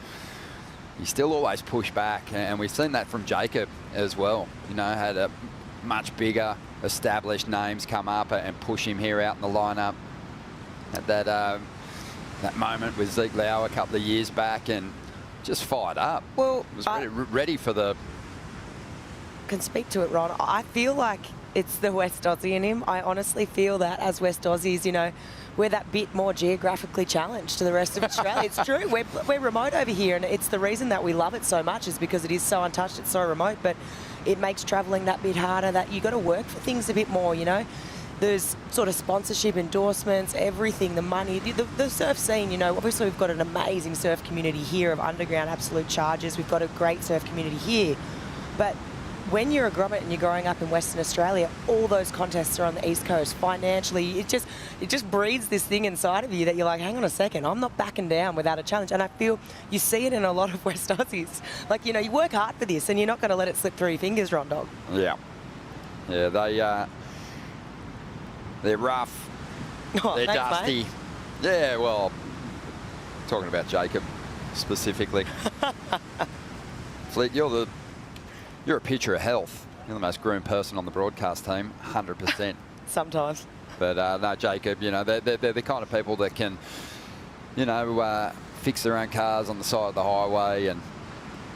he still always pushed back, and we've seen that from Jacob as well. You know, had a much bigger established names come up and push him here out in the lineup. At that moment with Zeke Lau a couple of years back, and just fired up. Well, was ready for the. Can speak to it, Ron. I feel like it's the West Aussie in him. I honestly feel that as West Aussies, you know, we're that bit more geographically challenged to the rest of Australia. It's true. We're remote over here, and it's the reason that we love it so much is because it is so untouched, it's so remote, but it makes travelling that bit harder, that you got to work for things a bit more, you know. There's sort of sponsorship, endorsements, everything, the money, the surf scene, you know, obviously we've got an amazing surf community here of underground absolute charges. We've got a great surf community here. But when you're a grommet and you're growing up in Western Australia, all those contests are on the East Coast. Financially, it just breeds this thing inside of you that you're like, hang on a second, I'm not backing down without a challenge. And I feel you see it in a lot of West Aussies. Like, you know, you work hard for this and you're not going to let it slip through your fingers, Ron Dog. Yeah. Yeah, they're rough. Oh, they're thanks, dusty. mate. Yeah, well, talking about Jacob specifically. Fleet, you're a picture of health. You're the most groomed person on the broadcast team, 100%. Sometimes. But no, Jacob, you know, they're the kind of people that can, you know, fix their own cars on the side of the highway and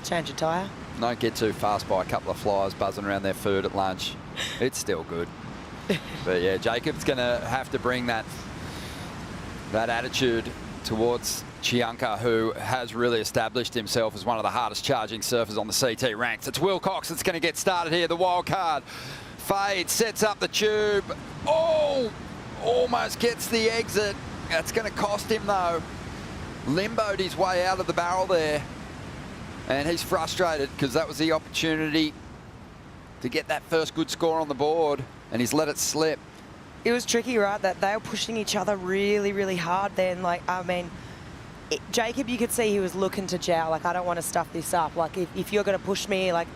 change a tyre. Don't get too fast by a couple of flies buzzing around their food at lunch. It's still good. But yeah, Jacob's going to have to bring that attitude towards Chianka, who has really established himself as one of the hardest charging surfers on the CT ranks. It's Wilcox that's going to get started here. The wild card fade, sets up the tube. Oh, almost gets the exit. That's going to cost him though. Limboed his way out of the barrel there. And he's frustrated because that was the opportunity to get that first good score on the board, and he's let it slip. It was tricky, right? That they were pushing each other really, really hard then. Like, I mean, Jacob, you could see he was looking to Jow, like, I don't want to stuff this up. Like, if you're going to push me, like,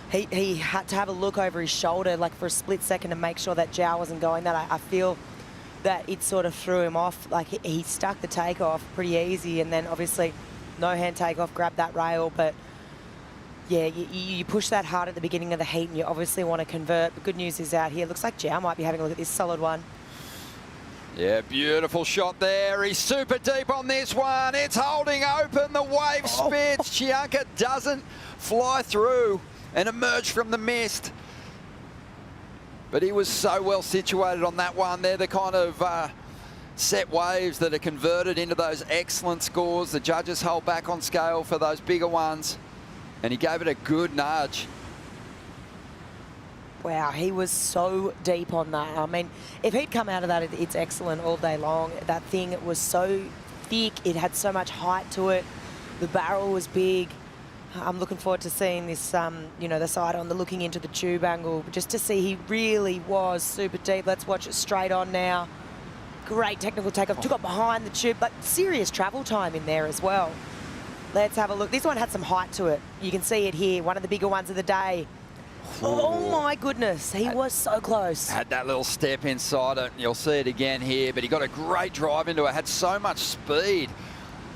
he had to have a look over his shoulder, like, for a split second to make sure that Jow wasn't going that. I feel that it sort of threw him off. Like, he stuck the takeoff pretty easy, and then obviously no hand takeoff, grabbed that rail, but yeah, you push that hard at the beginning of the heat and you obviously want to convert. The good news is out here. Looks like Jow might be having a look at this solid one. Yeah, beautiful shot there. He's super deep on this one. It's holding open. The wave spits. Chianka doesn't fly through and emerge from the mist. But he was so well situated on that one. They're the kind of set waves that are converted into those excellent scores. The judges hold back on scale for those bigger ones. And he gave it a good nudge. Wow, he was so deep on that. I mean, if he'd come out of that, it's excellent all day long. That thing, it was so thick. It had so much height to it. The barrel was big. I'm looking forward to seeing this, you know, the side on the looking into the tube angle, just to see he really was super deep. Let's watch it straight on now. Great technical takeoff. Took it behind the tube, but serious travel time in there as well. Let's have a look. This one had some height to it. You can see it here, one of the bigger ones of the day. Oh my goodness, he was so close. Had that little step inside it. You'll see it again here, but he got a great drive into it. Had so much speed.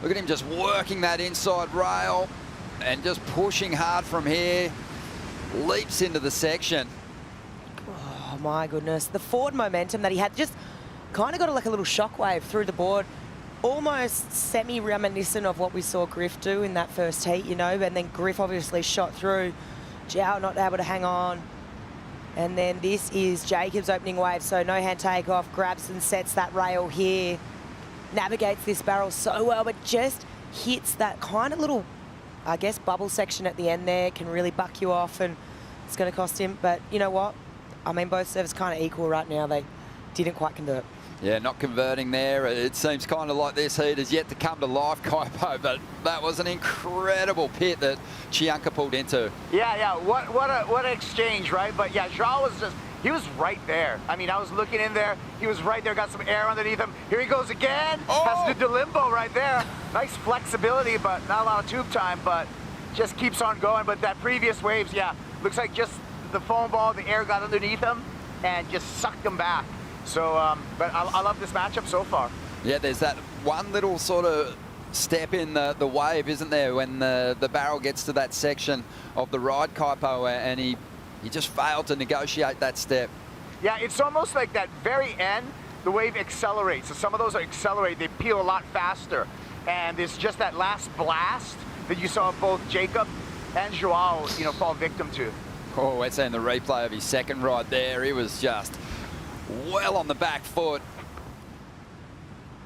Look at him just working that inside rail and just pushing hard from here. Leaps into the section. Oh my goodness. The forward momentum that he had just kind of got like a little shockwave through the board. Almost semi-reminiscent of what we saw Griff do in that first heat, you know, and then Griff obviously shot through. Jow not able to hang on. And then this is Jacob's opening wave, so no hand takeoff, grabs and sets that rail here. Navigates this barrel so well, but just hits that kind of little, I guess, bubble section at the end there. Can really buck you off, and it's going to cost him. But you know what? I mean, both servers kind of equal right now. They didn't quite convert. Yeah, not converting there. It seems kind of like this heat is yet to come to life, Kaipo, but that was an incredible pit that Chianka pulled into. Yeah, what an exchange, right? But yeah, Joao was just, he was right there. I mean, I was looking in there, he was right there, got some air underneath him. Here he goes again, has to do limbo right there. Nice flexibility, but not a lot of tube time, but just keeps on going. But that previous waves, yeah, looks like just the foam ball, the air got underneath him and just sucked him back. So, but I love this matchup so far. Yeah, there's that one little sort of step in the wave, isn't there, when the barrel gets to that section of the ride, Kaipo, and he just failed to negotiate that step. Yeah, it's almost like that very end, the wave accelerates. So some of those are accelerate, they peel a lot faster. And it's just that last blast that you saw both Jacob and Joao, you know, fall victim to. Oh, we're seeing the replay of his second ride there. He was just well on the back foot.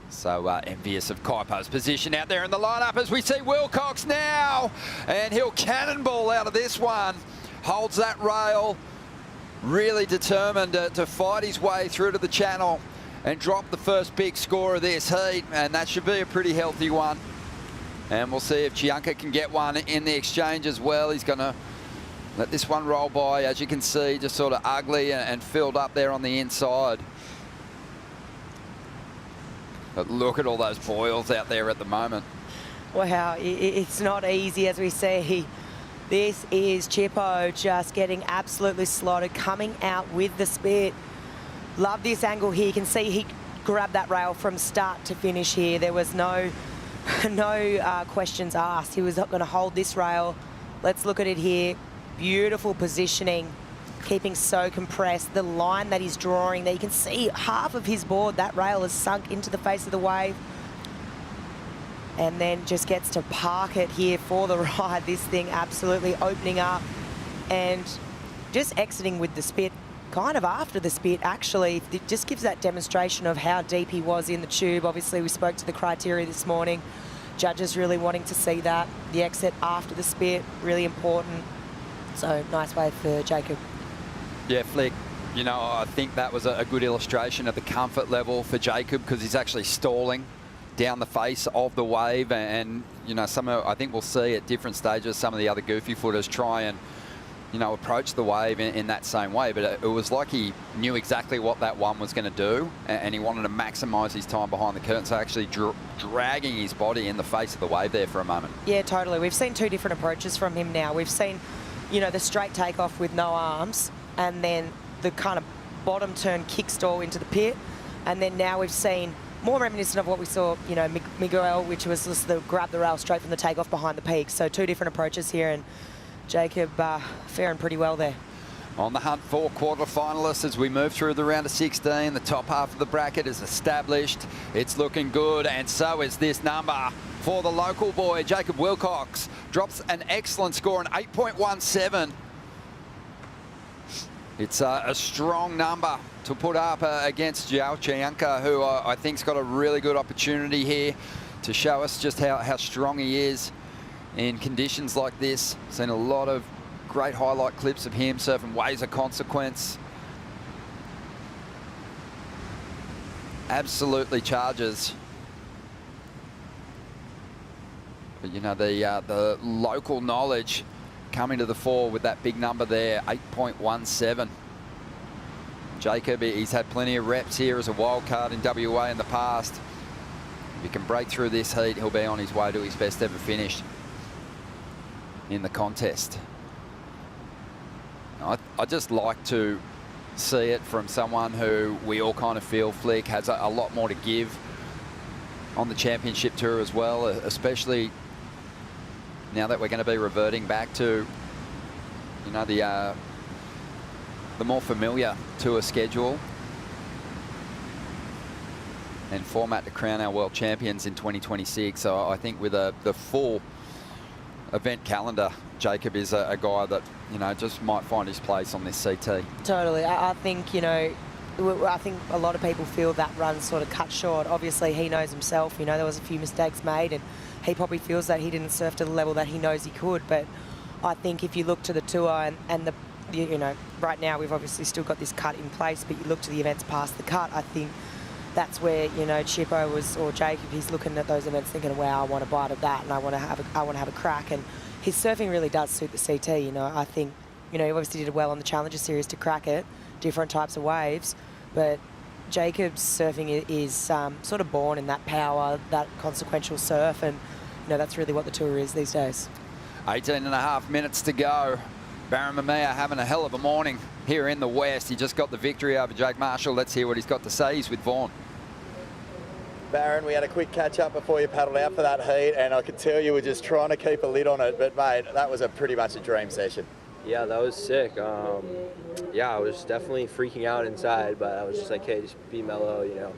So envious of Kaipo's position out there in the lineup as we see Wilcox now. And he'll cannonball out of this one. Holds that rail. really determined to fight his way through to the channel and drop the first big score of this heat, and that should be a pretty healthy one. And we'll see if Chianka can get one in the exchange as well. He's going to let this one roll by, as you can see, just sort of ugly and filled up there on the inside. But look at all those boils out there at the moment. Wow, it's not easy, as we see. This is Chippo just getting absolutely slotted, coming out with the spit. Love this angle here. You can see he grabbed that rail from start to finish here. There was no questions asked. He was going to hold this rail. Let's look at it here. Beautiful positioning, keeping so compressed. The line that he's drawing there, you can see half of his board, that rail has sunk into the face of the wave. And then just gets to park it here for the ride. This thing absolutely opening up and just exiting with the spit. Kind of after the spit, actually. It just gives that demonstration of how deep he was in the tube. Obviously, we spoke to the criteria this morning. Judges really wanting to see that. The exit after the spit, really important. So, nice wave for Jacob. Yeah, Flick, you know, I think that was a good illustration of the comfort level for Jacob, because he's actually stalling down the face of the wave. And you know, I think we'll see at different stages some of the other goofy footers try and, you know, approach the wave in that same way. But it was like he knew exactly what that one was going to do, and he wanted to maximise his time behind the curtain, so actually dragging his body in the face of the wave there for a moment. Yeah, totally. We've seen two different approaches from him now. We've seen, you know, the straight takeoff with no arms, and then the kind of bottom turn kick stall into the pit. And then now we've seen more reminiscent of what we saw, you know, Miguel, which was just the grab the rail straight from the takeoff behind the peak. So two different approaches here, and Jacob faring pretty well there. On the hunt for quarterfinalists as we move through the round of 16. The top half of the bracket is established. It's looking good, and so is this number for the local boy, Jacob Wilcox. Drops an excellent score, an 8.17. It's a strong number to put up against Chianka, who I think's got a really good opportunity here to show us just how strong he is in conditions like this. Seen a lot of great highlight clips of him surfing waves of consequence. Absolutely charges. But you know, the local knowledge coming to the fore with that big number there, 8.17. Jacob, he's had plenty of reps here as a wild card in WA in the past. If he can break through this heat, he'll be on his way to his best ever finish in the contest. I just like to see it from someone who we all kind of feel, Flick, has a lot more to give on the championship tour as well, especially now that we're going to be reverting back to, you know, the more familiar tour schedule and format to crown our world champions in 2026. So I think with the full event calendar, Jacob is a guy that, you know, just might find his place on this CT. Totally. I think, you know, I think a lot of people feel that run sort of cut short. Obviously, he knows himself. You know, there was a few mistakes made, and he probably feels that he didn't surf to the level that he knows he could. But I think if you look to the tour and the, you know, right now we've obviously still got this cut in place, but you look to the events past the cut, I think that's where, you know, Chippo was, or Jacob, he's looking at those events thinking, wow, I want a bite of that, and I want to have a crack. And his surfing really does suit the CT. You know, I think, you know, he obviously did well in the Challenger Series to crack it, different types of waves, but Jacob's surfing is sort of born in that power, that consequential surf, and, you know, that's really what the tour is these days. 18.5 minutes to go. Baron Mamiya having a hell of a morning here in the West. He just got the victory over Jake Marshall. Let's hear what he's got to say. He's with Vaughan. Baron, we had a quick catch-up before you paddled out for that heat, and I could tell you were just trying to keep a lid on it, but, mate, that was pretty much a dream session. Yeah, that was sick. Yeah, I was definitely freaking out inside, but I was just like, hey, just be mellow, you know.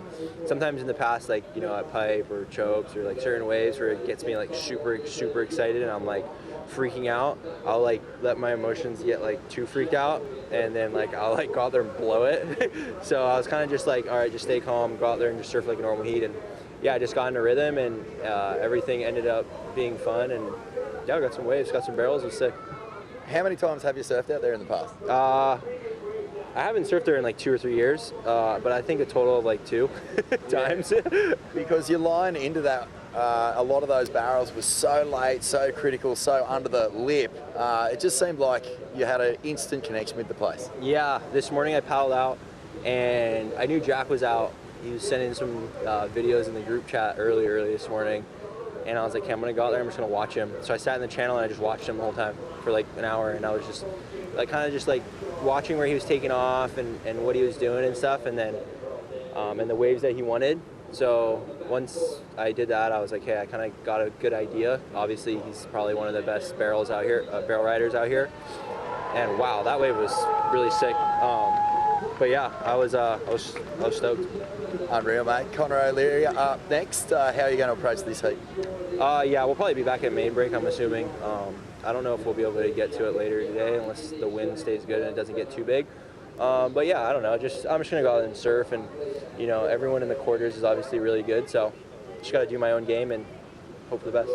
Sometimes in the past, like, you know, at pipe or chokes or like certain waves where it gets me like super excited and I'm like freaking out, I'll like let my emotions get like too freaked out, and then like I'll like go out there and blow it. So I was kind of just like, all right, just stay calm, go out there and just surf like a normal heat. And yeah, I just got into rhythm, and everything ended up being fun, and yeah, I got some waves, got some barrels, it was sick. How many times have you surfed out there in the past? I haven't surfed there in like 2 or 3 years, but I think a total of like 2 times. Because your line into that, a lot of those barrels was so late, so critical, so under the lip. It just seemed like you had an instant connection with the place. Yeah, this morning I paddled out, and I knew Jack was out. He was sending some videos in the group chat early this morning, and I was like, okay, I'm gonna go out there, I'm just gonna watch him. So I sat in the channel and I just watched him the whole time for like an hour, and I was just like kind of just like watching where he was taking off and what he was doing and stuff, and then and the waves that he wanted. So once I did that, I was like, hey, I kind of got a good idea. Obviously, he's probably one of the best barrels out here, barrel riders out here. And wow, that wave was really sick. But yeah, I was stoked. Unreal, mate. Conor O'Leary up next. How are you going to approach this heat? Yeah, we'll probably be back at main break, I'm assuming. I don't know if we'll be able to get to it later today unless the wind stays good and it doesn't get too big. But yeah, I don't know. I'm just gonna go out and surf, and you know, everyone in the quarters is obviously really good, so just got to do my own game and hope for the best.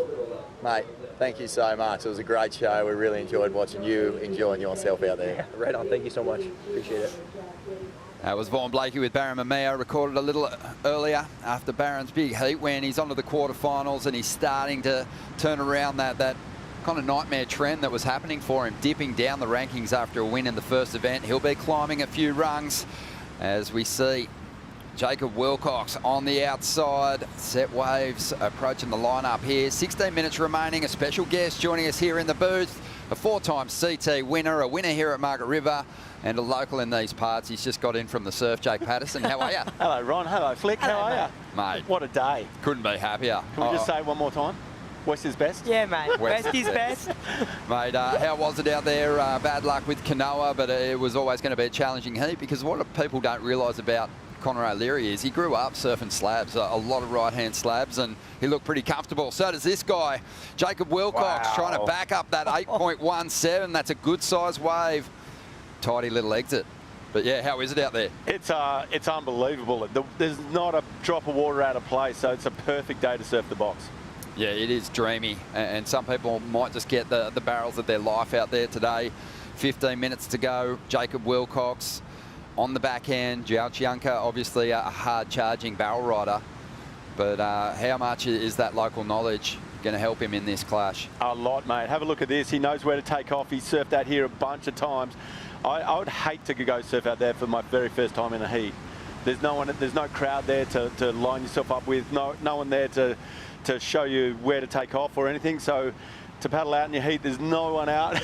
Mate, thank you so much. It was a great show. We really enjoyed watching you enjoying yourself out there. Yeah, right on. Thank you so much. Appreciate it. That was Vaughan Blakey with Baron Mamiya, recorded a little earlier after Baron's big heat win. He's onto the quarterfinals and he's starting to turn around that kind of nightmare trend that was happening for him, dipping down the rankings after a win in the first event. He'll be climbing a few rungs as we see Jacob Wilcox on the outside. Set waves approaching the lineup here. 16 minutes remaining. A special guest joining us here in the booth. A 4-time CT winner, a winner here at Margaret River, and a local in these parts. He's just got in from the surf. Jake Patterson, how are you? Hello, Ron. Hello, Flick. How are you? Mate. What a day. Couldn't be happier. Can we just say it one more time? West is best? Yeah, mate. West is best. Mate, how was it out there? Bad luck with Kanoa, but it was always going to be a challenging heat, because what people don't realise about Conor O'Leary is he grew up surfing slabs, a lot of right-hand slabs, and he looked pretty comfortable. So does this guy, Jacob Wilcox, trying to back up that 8.17. That's a good-sized wave. Tidy little exit. But yeah, how is it out there? It's unbelievable. There's not a drop of water out of place, so it's a perfect day to surf the box. Yeah, it is dreamy, and some people might just get the barrels of their life out there today. 15 minutes to go. Jacob Wilcox on the backhand. Chianka, obviously a hard-charging barrel rider. But how much is that local knowledge going to help him in this clash? A lot, mate. Have a look at this. He knows where to take off. He's surfed out here a bunch of times. I would hate to go surf out there for my very first time in a heat. There's no crowd there to line yourself up with. No one there to show you where to take off or anything. So to paddle out in your heat, there's no one out,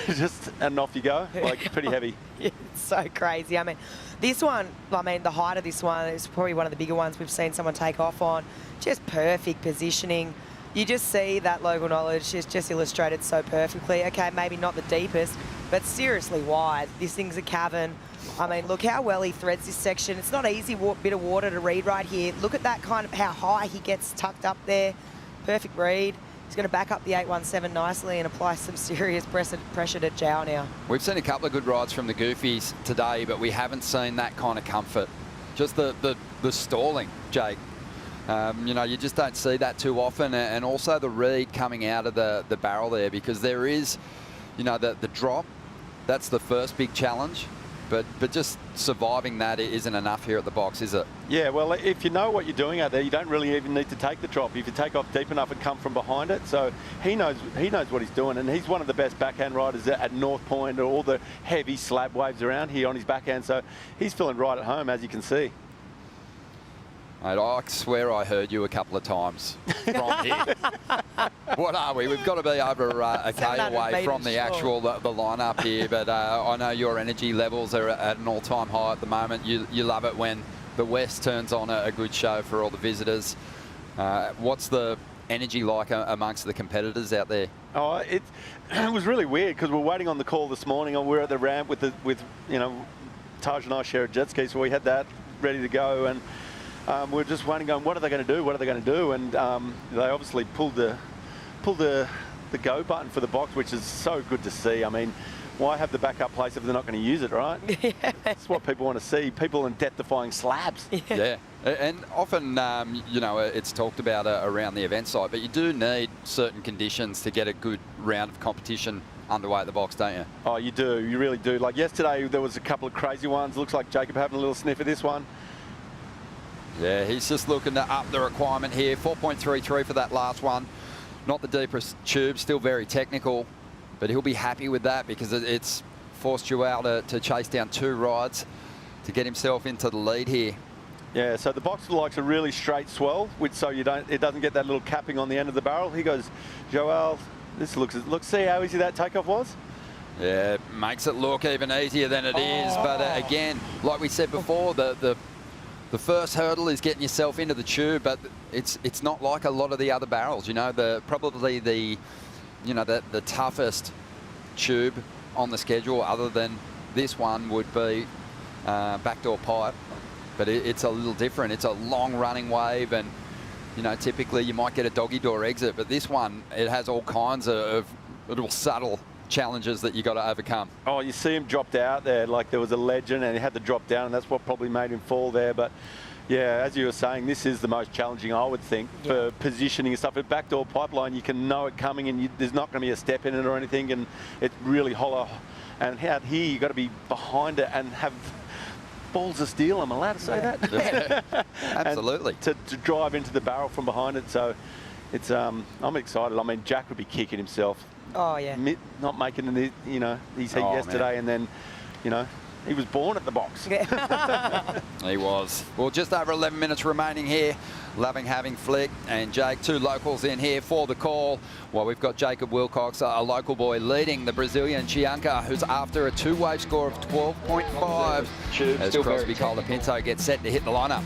and off you go. Like, pretty heavy. It's so crazy. I mean, this one, the height of this one is probably one of the bigger ones we've seen someone take off on. Just perfect positioning. You just see that local knowledge is just illustrated so perfectly. Okay, maybe not the deepest, but seriously wide. This thing's a cavern. I mean, look how well he threads this section. It's not an easy bit of water to read right here. Look at that kind of how high he gets tucked up there. Perfect read. He's going to back up the 817 nicely and apply some serious pressure to Jow now. We've seen a couple of good rides from the Goofies today, but we haven't seen that kind of comfort. Just the stalling, Jake. You know, you just don't see that too often, and also the read coming out of the barrel there, because there is, you know, the drop. That's the first big challenge. But just surviving that isn't enough here at the box, is it? Yeah, well, if you know what you're doing out there, you don't really even need to take the drop. If you take off deep enough and come from behind it, so he knows what he's doing, and he's one of the best backhand riders at North Point, or all the heavy slab waves around here on his backhand, so he's feeling right at home, as you can see. Mate, I swear I heard you a couple of times from here. What are we? We've got to be over a K away from the actual the lineup here, but I know your energy levels are at an all-time high at the moment. You love it when the West turns on a good show for all the visitors. What's the energy like amongst the competitors out there? Oh, it was really weird, because we're waiting on the call this morning, and we're at the ramp with you know, Taj and I share a jet ski, so we had that ready to go, and we're just waiting, going, what are they going to do? What are they going to do? And they obviously pulled the go button for the box, which is so good to see. I mean, why have the backup place if they're not going to use it, right? Yeah. That's what people want to see. People in death-defying slabs. Yeah. And often, you know, it's talked about around the event site, but you do need certain conditions to get a good round of competition underway at the box, don't you? Oh, you do. You really do. Like yesterday, there was a couple of crazy ones. Looks like Jacob having a little sniff at this one. Yeah, he's just looking to up the requirement here. 4.33 for that last one. Not the deepest tube, still very technical, but he'll be happy with that because it's forced Joel to chase down 2 rides to get himself into the lead here. Yeah, so the box likes a really straight swell, which so it doesn't get that little capping on the end of the barrel. He goes, Joel, this looks, see how easy that takeoff was? Yeah, it makes it look even easier than it is. But again, like we said before, the first hurdle is getting yourself into the tube, but it's not like a lot of the other barrels. You know, probably the toughest tube on the schedule, other than this one, would be backdoor pipe. But it's a little different. It's a long running wave, and you know, typically you might get a doggy door exit, but this one, it has all kinds of little subtle challenges that you got to overcome. Oh, you see him dropped out there, like there was a legend and he had to drop down, and that's what probably made him fall there. But yeah, as you were saying, this is the most challenging, I would think, for positioning and stuff. At backdoor pipeline, you can know it coming, and there's not going to be a step in it or anything, and it's really hollow. And out here, you got to be behind it and have balls of steel. I'm allowed to say that. Absolutely. To drive into the barrel from behind it. So it's I'm excited. I mean, Jack would be kicking himself. Oh yeah. Not making his heat yesterday, and then he was born at the box. He was. Well, just over 11 minutes remaining here. Loving having Flick and Jake, 2 locals in here for the call. Well, we've got Jacob Wilcox, a local boy, leading the Brazilian Chianka, who's after a 2-wave score of 12.5 as Crosby Colapinto gets set to hit the lineup.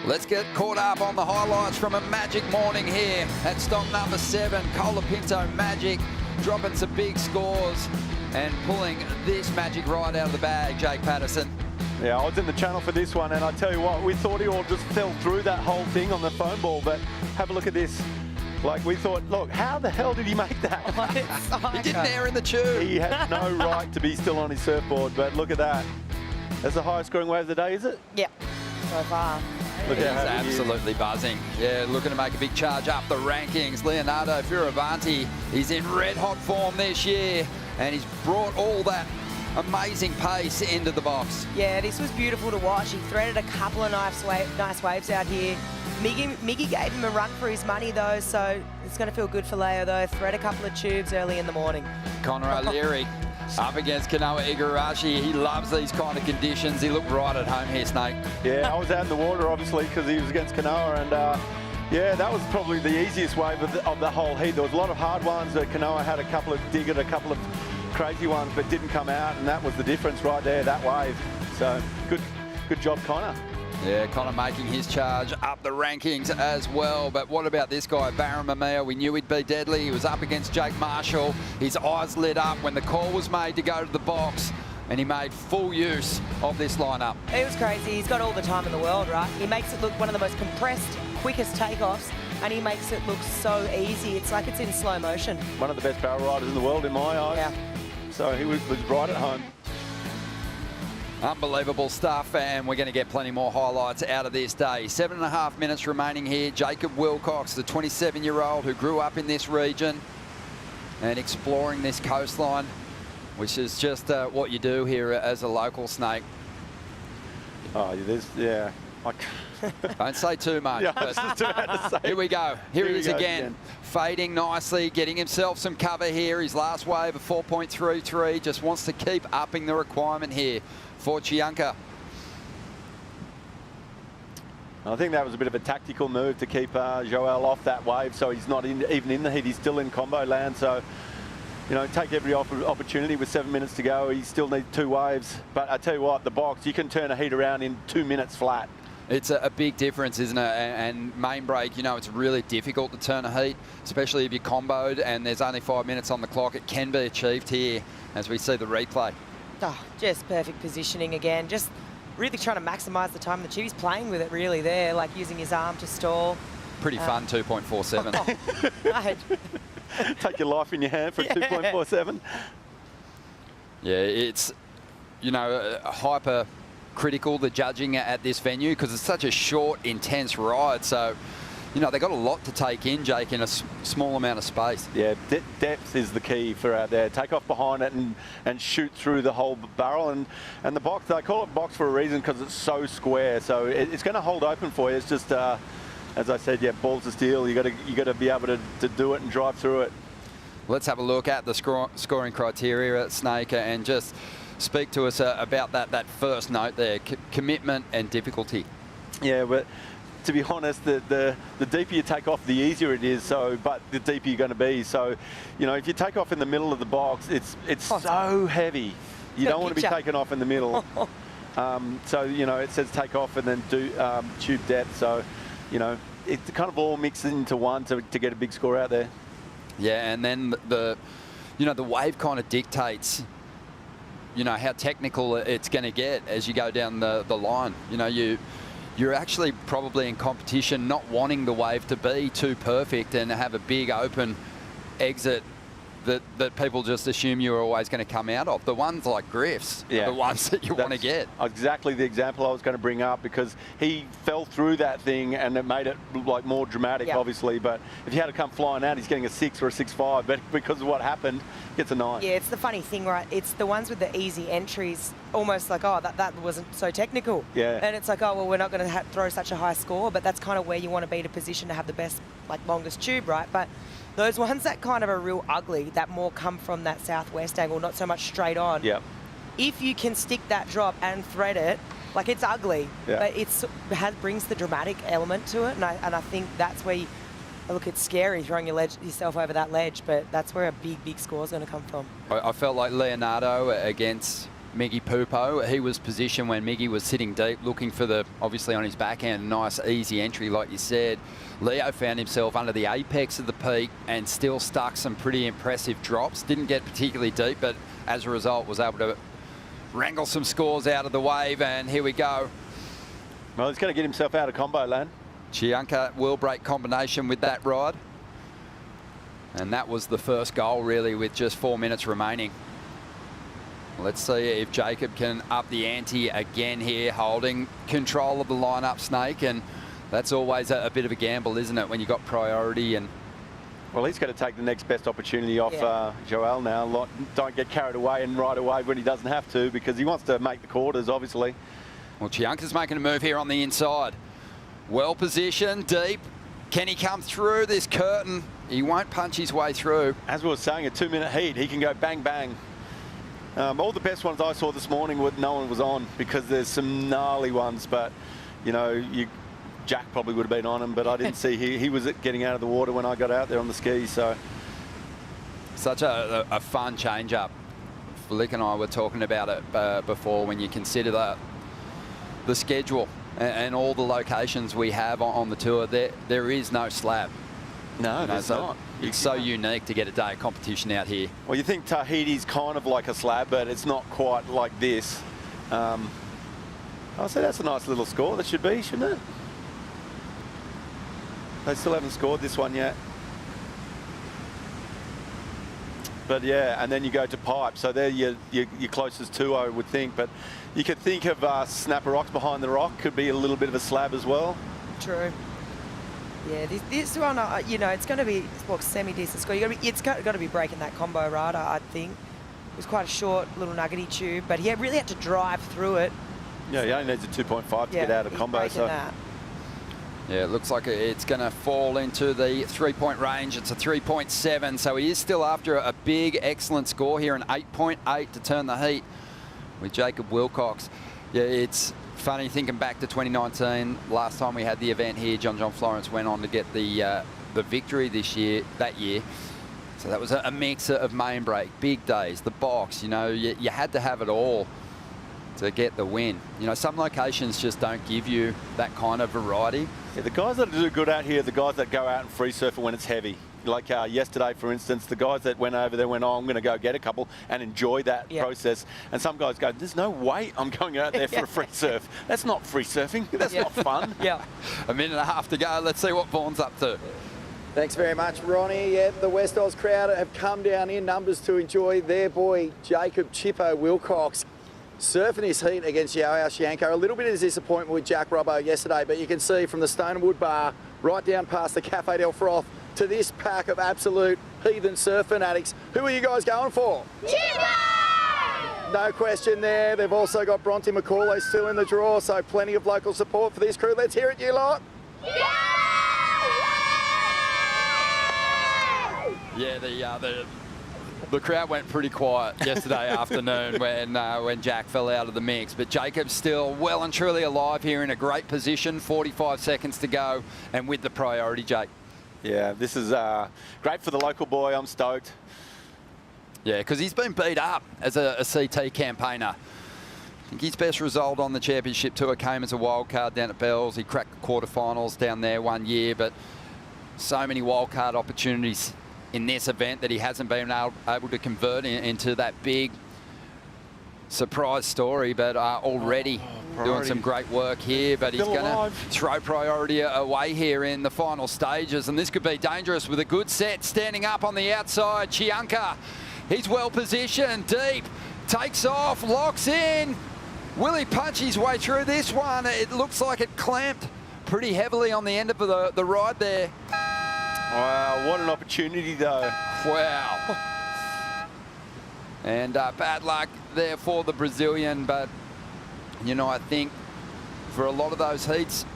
Let's get caught up on the highlights from a magic morning here at stop number 7. Colapinto Magic dropping some big scores and pulling this magic ride out of the bag, Jake Patterson. Yeah, I was in the channel for this one, and I tell you what, we thought he all just fell through that whole thing on the foam ball, but have a look at this. Like, we thought, look, how the hell did he make that? He didn't air in the tube. He had no right to be still on his surfboard, but look at that. That's the highest scoring wave of the day, is it? Yeah, so far. Look, he's absolutely buzzing. Yeah, looking to make a big charge up the rankings. Leonardo Fioravanti, he's in red hot form this year, and he's brought all that amazing pace into the box. Yeah, this was beautiful to watch. He threaded a couple of nice waves out here. Miggy gave him a run for his money though, so it's going to feel good for Leo though. Thread a couple of tubes early in the morning. Connor O'Leary up against Kanoa Igarashi. He loves these kind of conditions. He looked right at home here, Snake. Yeah, I was out in the water obviously because he was against Kanoa, and yeah, that was probably the easiest wave of the whole heat. There was a lot of hard ones. Kanoa had a couple of a couple of crazy ones, but didn't come out, and that was the difference right there, that wave. So good job, Connor. Yeah, Connor making his charge up the rankings as well. But what about this guy, Baron Mamiya? We knew he'd be deadly. He was up against Jake Marshall. His eyes lit up when the call was made to go to the box. and he made full use of this lineup. It was crazy. He's got all the time in the world, right? He makes it look one of the most compressed, quickest takeoffs, and he makes it look so easy. It's like it's in slow motion. One of the best barrel riders in the world in my eyes. Yeah. So he was right at home. Unbelievable stuff, and we're going to get plenty more highlights out of this day. 7.5 minutes remaining here. Jacob Wilcox, the 27-year-old who grew up in this region and exploring this coastline, which is just what you do here as a local snake. Oh, yeah. Don't say too much. Yeah, I was just about to say. Here we go. Here he is goes again. Fading nicely, getting himself some cover here. His last wave of 4.33. Just wants to keep upping the requirement here for Chianka. I think that was a bit of a tactical move to keep Joel off that wave, so he's not even in the heat. He's still in combo land, so take every opportunity with 7 minutes to go. He still needs 2 waves, but I tell you what, the box, you can turn a heat around in 2 minutes flat. It's a big difference, isn't it? And main break, it's really difficult to turn a heat, especially if you're comboed and there's only 5 minutes on the clock. It can be achieved here as we see the replay. Oh, just perfect positioning again. Just really trying to maximise the time. The Chibi's playing with it really there, like using his arm to stall. Pretty fun, 2.47. Right. Take your life in your hand for 2.47. Yeah, it's, hyper critical, the judging at this venue, because it's such a short, intense ride. So, they've got a lot to take in, Jake, in a small amount of space. Yeah, depth is the key for out there. Take off behind it and shoot through the whole barrel. And the box, they call it box for a reason because it's so square. So it's going to hold open for you. It's just, as I said, balls of steel. You got to be able to do it and drive through it. Let's have a look at the scoring criteria at Snake and just speak to us about that first note there, commitment and difficulty. Yeah, but to be honest, the deeper you take off, the easier it is. So, but the deeper you're going to be. So, if you take off in the middle of the box, it's so heavy. You don't want to be taken off in the middle. So, it says take off and then do tube depth. So, it kind of all mixes into one to get a big score out there. Yeah, and then the wave kind of dictates, how technical it's going to get as you go down the line. You're actually probably in competition not wanting the wave to be too perfect and have a big open exit that people just assume you're always going to come out of. The ones like Griff's are the ones that you want to get. Exactly the example I was going to bring up, because he fell through that thing and it made it like more dramatic, obviously. But if he had to come flying out, he's getting a 6 or a 6.5. But because of what happened, he gets a 9. Yeah, it's the funny thing, right? It's the ones with the easy entries, almost like, oh, that wasn't so technical. Yeah. And it's like, oh, well, we're not going to throw such a high score, but that's kind of where you want to be to position to have the best, longest tube, right? But those ones that kind of are real ugly, that more come from that southwest angle, not so much straight on. Yep. If you can stick that drop and thread it, it's ugly, but it brings the dramatic element to it, and I think that's where look, it's scary throwing yourself over that ledge, but that's where a big score is going to come from. I felt like Leonardo against Miggy Pupo. He was positioned when Miggy was sitting deep, looking for obviously on his backhand, a nice easy entry, like you said. Leo found himself under the apex of the peak and still stuck some pretty impressive drops. Didn't get particularly deep, but as a result was able to wrangle some scores out of the wave, and here we go. Well, he's going to get himself out of combo land. Chianka will break combination with that ride. And that was the first goal, really, with just 4 minutes remaining. Let's see if Jacob can up the ante again here, holding control of the lineup, Snake. And that's always a bit of a gamble, isn't it, when you've got priority? And well, he's got to take the next best opportunity off Joel now. Don't get carried away and ride away when he doesn't have to, because he wants to make the quarters, obviously. Well, Chianka's making a move here on the inside. Well positioned, deep. Can he come through this curtain? He won't punch his way through. As we were saying, a 2 minute heat, he can go bang, bang. All the best ones I saw this morning, no one was on, because there's some gnarly ones, but, Jack probably would have been on him, but I didn't see he was getting out of the water when I got out there on the skis. So such a fun change up. Flick and I were talking about it before, when you consider the schedule and all the locations we have on the tour. There is no slab. No, You know, there's so not. It's so unique to get a day of competition out here. Well, you think Tahiti's kind of like a slab, but it's not quite like this. I'll say that's a nice little score. That should be, shouldn't it? They still haven't scored this one yet. But yeah, and then you go to pipe. So they're your closest two, I would think. But you could think of Snapper Rocks behind the rock. Could be a little bit of a slab as well. True. Yeah, this one, you know, it's going to be semi-decent score. It's got to be breaking that combo, right? I think it was quite a short little nuggety tube, but he really had to drive through it. Yeah, he only needs a 2.5 to get out of combo. So that. Yeah, it looks like it's going to fall into the 3-point range. It's a 3.7, so he is still after a big, excellent score here, an 8.8 to turn the heat with Jacob Wilcox. Yeah, it's funny thinking back to 2019, last time we had the event here, John Florence went on to get the victory that year. So that was a mix of main break, big days, the box, you know, you had to have it all to get the win. You know, some locations just don't give you that kind of variety. Yeah, the guys that do good out here are the guys that go out and free surf it when it's heavy. Like yesterday, for instance, the guys that went over there went, oh, I'm going to go get a couple and enjoy that process. And some guys go, there's no way I'm going out there for a free surf. That's not free surfing. That's not fun. Yeah. A minute and a half to go. Let's see what Vaughan's up to. Thanks very much, Ronnie. Yeah, the West Oz crowd have come down in numbers to enjoy their boy, Jacob Chippo Wilcox, surfing his heat against Chianka. A little bit of disappointment with Jack Robbo yesterday, but you can see from the Stone and Wood Bar right down past the Cafe del Froth to this pack of absolute heathen surf fanatics. Who are you guys going for? Chippo! No question there. They've also got Bronte McCauley still in the draw, so plenty of local support for this crew. Let's hear it, you lot. Yeah, the crowd went pretty quiet yesterday afternoon when Jack fell out of the mix. But Jacob's still well and truly alive here in a great position. 45 seconds to go and with the priority, Jake. Yeah, this is great for the local boy. I'm stoked. Yeah, because he's been beat up as a CT campaigner. I think his best result on the championship tour came as a wild card down at Bells. He cracked the quarterfinals down there one year, but so many wild card opportunities in this event that he hasn't been able to convert into that big surprise story, but already doing some great work here. But he's going to throw priority away here in the final stages, and this could be dangerous with a good set standing up on the outside. Chianka, he's well positioned, deep, takes off, locks in. Will he punch his way through this one? It looks like it clamped pretty heavily on the end of the ride there. Wow, what an opportunity though. Wow. And bad luck there for the Brazilian, but you know, I think for a lot of those heats,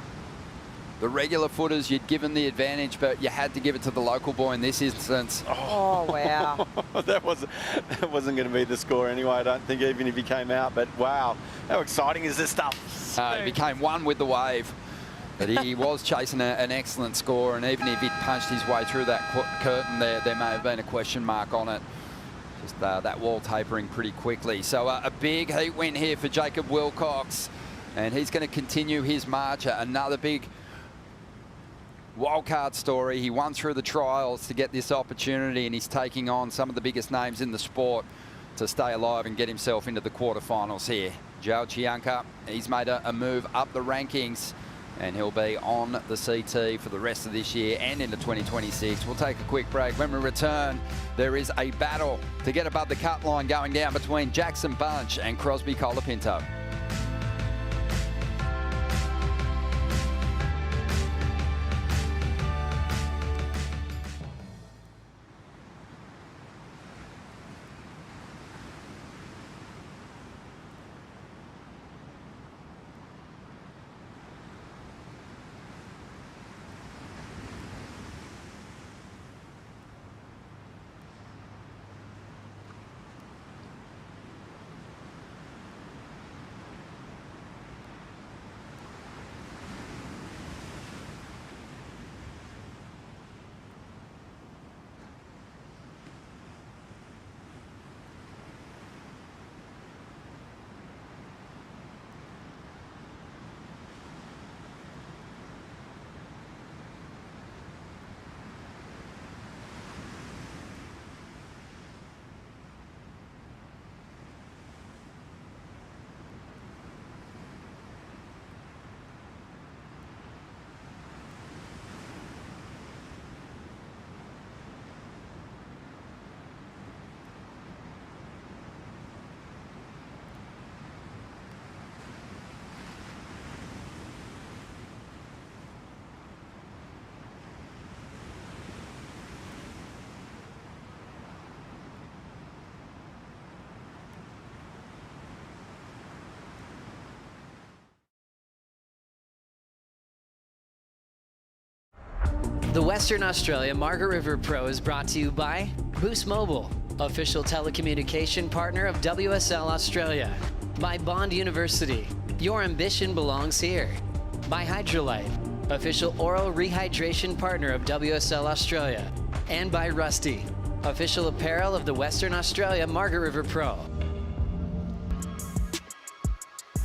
the regular footers, you'd given the advantage, but you had to give it to the local boy in this instance. Oh, wow. that wasn't going to be the score anyway, I don't think, even if he came out, but wow, how exciting is this stuff? He became one with the wave. But he was chasing an excellent score, and even if he'd punched his way through that curtain there may have been a question mark on it. Just that wall tapering pretty quickly. So a big heat win here for Jacob Wilcox, and he's going to continue his march. Another big wildcard story. He won through the trials to get this opportunity, and he's taking on some of the biggest names in the sport to stay alive and get himself into the quarterfinals here. Joe Chianka, he's made a move up the rankings, and he'll be on the CT for the rest of this year and into 2026. We'll take a quick break. When we return, there is a battle to get above the cut line going down between Jackson Bunch and Crosby Colapinto. The Western Australia Margaret River Pro is brought to you by Boost Mobile, official telecommunication partner of WSL Australia. By Bond University, your ambition belongs here. By Hydrolite, official oral rehydration partner of WSL Australia. And by Rusty, official apparel of the Western Australia Margaret River Pro.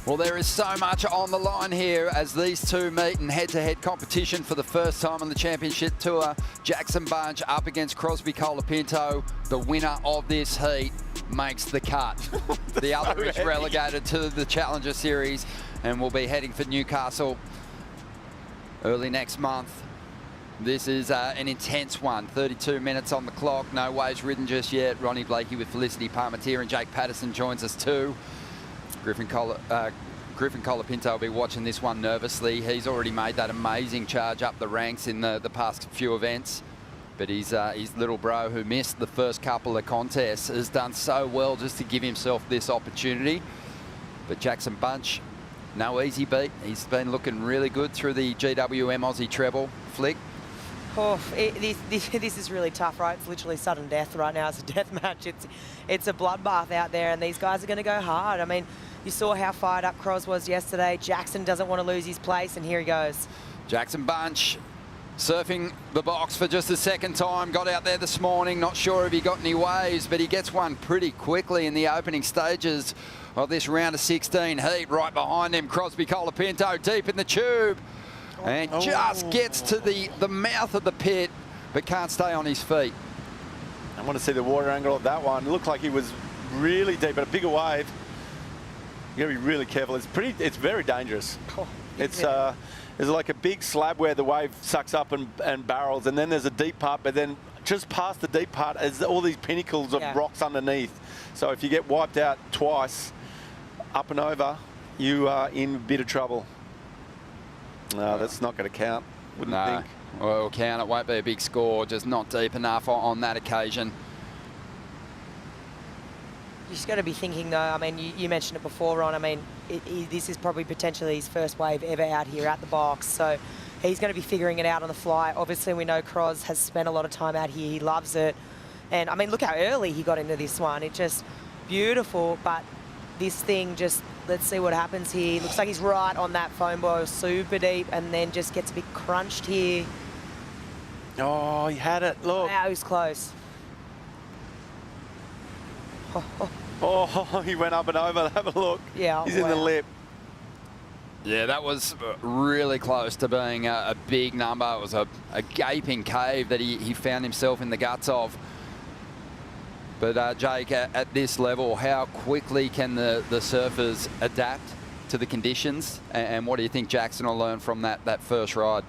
Well, there is so much on the line here as these two meet in head-to-head competition for the first time on the championship tour. Jackson Bunch up against Crosby Colapinto. The winner of this heat makes the cut. The other is relegated to the Challenger Series and will be heading for Newcastle early next month. This is an intense one. 32 minutes on the clock. No waves ridden just yet. Ronnie Blakey with Felicity Parmentier and Jake Patterson joins us too. Griffin Colapinto will be watching this one nervously. He's already made that amazing charge up the ranks in the past few events. But his little bro, who missed the first couple of contests, has done so well just to give himself this opportunity. But Jackson Bunch, no easy beat. He's been looking really good through the GWM Aussie Treble flick. Oh, this is really tough, right? It's literally sudden death right now. It's a death match. It's a bloodbath out there, and these guys are going to go hard. I mean, you saw how fired up Cros was yesterday. Jackson doesn't want to lose his place, and here he goes. Jackson Bunch surfing the box for just the second time. Got out there this morning. Not sure if he got any waves, but he gets one pretty quickly in the opening stages of this round of 16 heat. Right behind him, Crosby Colapinto deep in the tube. And just gets to the mouth of the pit, but can't stay on his feet. I want to see the water angle of that one. It looked like he was really deep, but a bigger wave. You got to be really careful. It's very dangerous. It's there's like a big slab where the wave sucks up and barrels, and then there's a deep part, but then just past the deep part is all these pinnacles of rocks underneath. So if you get wiped out twice, up and over, you are in a bit of trouble. No, that's not going to count, wouldn't think. Well, it'll count. It won't be a big score, just not deep enough on that occasion. You just got to be thinking, though, I mean, you mentioned it before, Ron, I mean, this is probably potentially his first wave ever out here at the box, so he's going to be figuring it out on the fly. Obviously, we know Cros has spent a lot of time out here. He loves it. And, I mean, look how early he got into this one. It's just beautiful, but this thing just, let's see what happens here. Looks like he's right on that foam boil, super deep, and then just gets a bit crunched here. Oh, he had it, look. Wow, he's close. Oh, he went up and over. Have a look. Yeah, he's in the lip. Yeah, that was really close to being a big number. It was a gaping cave that he found himself in the guts of. But Jake, at this level, how quickly can the surfers adapt to the conditions? And what do you think Jackson will learn from that first ride?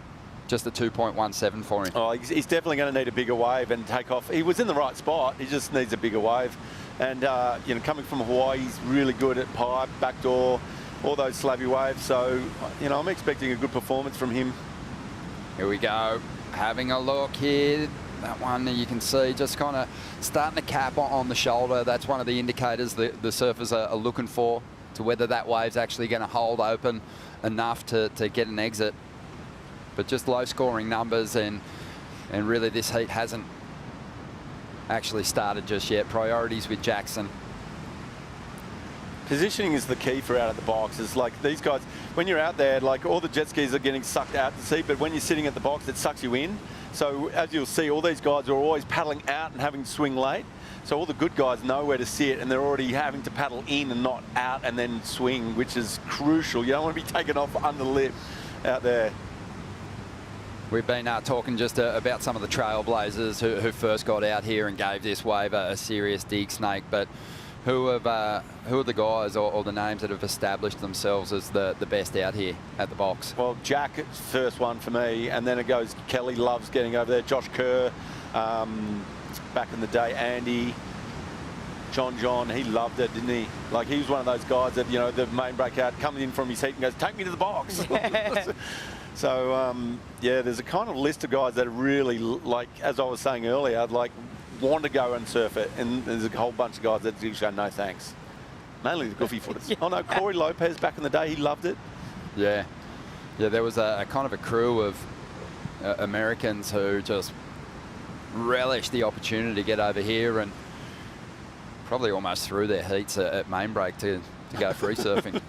Just a 2.17 for him. Oh, he's definitely going to need a bigger wave and take off. He was in the right spot. He just needs a bigger wave. And, you know, coming from Hawaii, he's really good at pipe, backdoor, all those slabby waves. So, you know, I'm expecting a good performance from him. Here we go. Having a look here. That one you can see just kind of starting to cap on the shoulder. That's one of the indicators that the surfers are looking for, to whether that wave's actually going to hold open enough to get an exit. But just low scoring numbers, and really this heat hasn't actually started just yet. Priorities with Jackson. Positioning is the key for out of the box. It's like these guys, when you're out there, like all the jet skis are getting sucked out to sea, but when you're sitting at the box, it sucks you in. So as you'll see, all these guys are always paddling out and having to swing late. So all the good guys know where to sit, and they're already having to paddle in and not out and then swing, which is crucial. You don't want to be taken off under the lip out there. We've been talking just about some of the trailblazers who first got out here and gave this wave a serious dig snake, but who are the guys or the names that have established themselves as the best out here at the box? Well, Jack, first one for me, and then it goes Kelly loves getting over there. Josh Kerr, back in the day, Andy, John, he loved it, didn't he? Like, he was one of those guys that, you know, the main breakout comes in from his seat and goes, take me to the box. So, yeah, there's a kind of list of guys that are really, like, as I was saying earlier, like, want to go and surf it. And there's a whole bunch of guys that just go, no thanks. Mainly the goofy footers. Oh, no, Corey Lopez back in the day, he loved it. Yeah. Yeah, there was a kind of a crew of Americans who just relish the opportunity to get over here and probably almost threw their heats at main break to go free surfing.